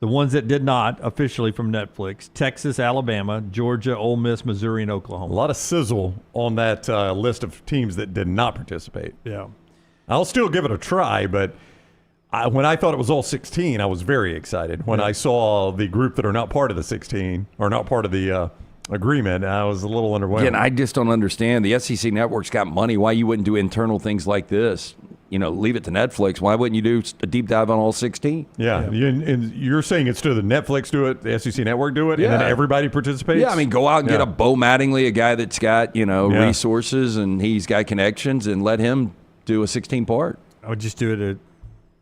The ones that did not officially from Netflix: Texas, Alabama, Georgia, Ole Miss, Missouri, and Oklahoma. A lot of sizzle on that list of teams that did not participate. Yeah. I'll still give it a try, but when I thought it was all 16, I was very excited. When I saw the group that are not part of the 16 or not part of the agreement, I was a little underwhelmed. Again, I just don't understand. The SEC Network's got money. Why you wouldn't do internal things like this? You know, leave it to Netflix. Why wouldn't you do a deep dive on all 16? Yeah. And you're saying it's to the Netflix do it, the SEC Network do it, and then everybody participates? Yeah, I mean, go out and get a Bo Mattingly, a guy that's got, resources and he's got connections, and let him do a 16-part. I would just do it at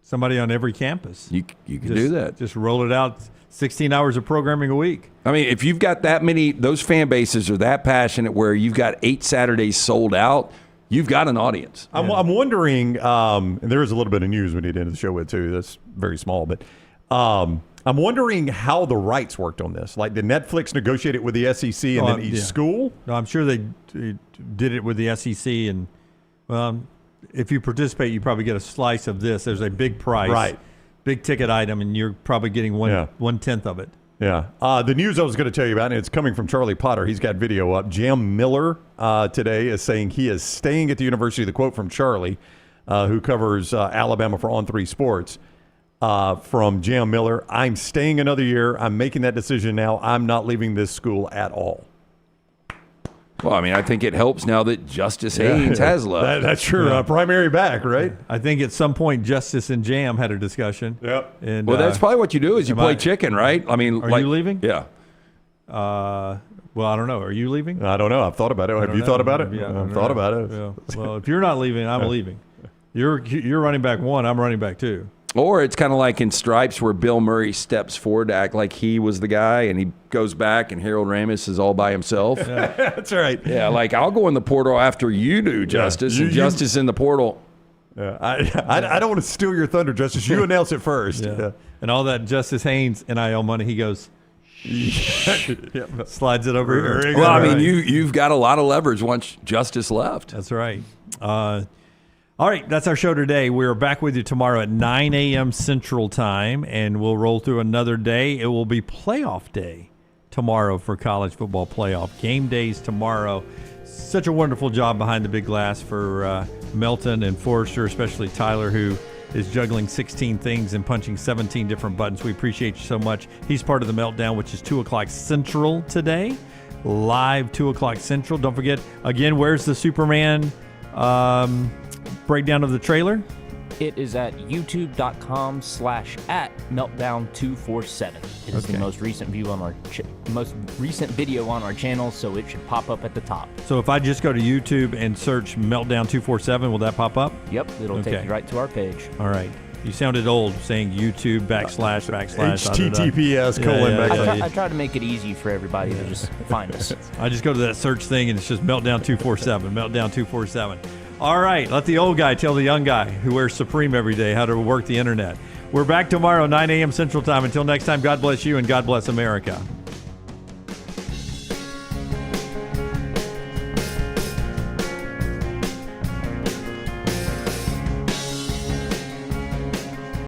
somebody on every campus. You can do that. Just roll it out, 16 hours of programming a week. I mean, if you've got that many, those fan bases are that passionate where you've got 8 Saturdays sold out, you've got an audience. I'm wondering, and there is a little bit of news we need to end the show with, too. That's very small. But I'm wondering how the rights worked on this. Like, did Netflix negotiate it with the SEC and then each school? No, I'm sure they did it with the SEC. And, if you participate, you probably get a slice of this. There's a big price. Right. Big ticket item, and you're probably getting 1/10 of it. Yeah. The news I was going to tell you about, and it's coming from Charlie Potter. He's got video up. Jam Miller today is saying he is staying at the university. The quote from Charlie, who covers Alabama for On3 Sports, from Jam Miller: "I'm staying another year. I'm making that decision now. I'm not leaving this school at all." Well, I mean, I think it helps now that Justice Haynes has left. That's true. Primary back, right? I think at some point Justice and Jam had a discussion. Yep. And, well, that's probably what you do is you play chicken, right? I mean, are you leaving? Yeah. Well, I don't know. Are you leaving? I don't know. I've thought about it. Have you thought about it? Yeah, I've thought about it. Yeah. Well, if you're not leaving, I'm leaving. You're running back 1. I'm running back 2. Or it's kind of like in Stripes where Bill Murray steps forward to act like he was the guy, and he goes back, and Harold Ramis is all by himself. Yeah. That's right. Yeah, like I'll go in the portal after you do, Justice, and Justice in the portal. Yeah. I don't want to steal your thunder, Justice. You announce it first. Yeah. And all that Justice Haynes NIL money, he goes, slides it over here. Well, I mean, you've got a lot of leverage once Justice left. That's right. All right, that's our show today. We're back with you tomorrow at 9 a.m. Central Time, and we'll roll through another day. It will be playoff day tomorrow for College Football Playoff. Game days tomorrow. Such a wonderful job behind the big glass for Melton and Forrester, especially Tyler, who is juggling 16 things and punching 17 different buttons. We appreciate you so much. He's part of the Meltdown, which is 2 o'clock Central today. Live 2 o'clock Central. Don't forget, again, where's the Superman breakdown of the trailer? It is at youtube.com/@meltdown247. It is the most recent video on our channel, so it should pop up at the top. So if I just go to YouTube and search Meltdown 247, will that pop up? Yep, it'll take you right to our page. All right. You sounded old saying YouTube / HTTPS : I try to make it easy for everybody to just find us. I just go to that search thing and it's just Meltdown 247, Meltdown 247. All right, let the old guy tell the young guy who wears Supreme every day how to work the internet. We're back tomorrow, 9 a.m. Central Time. Until next time, God bless you and God bless America.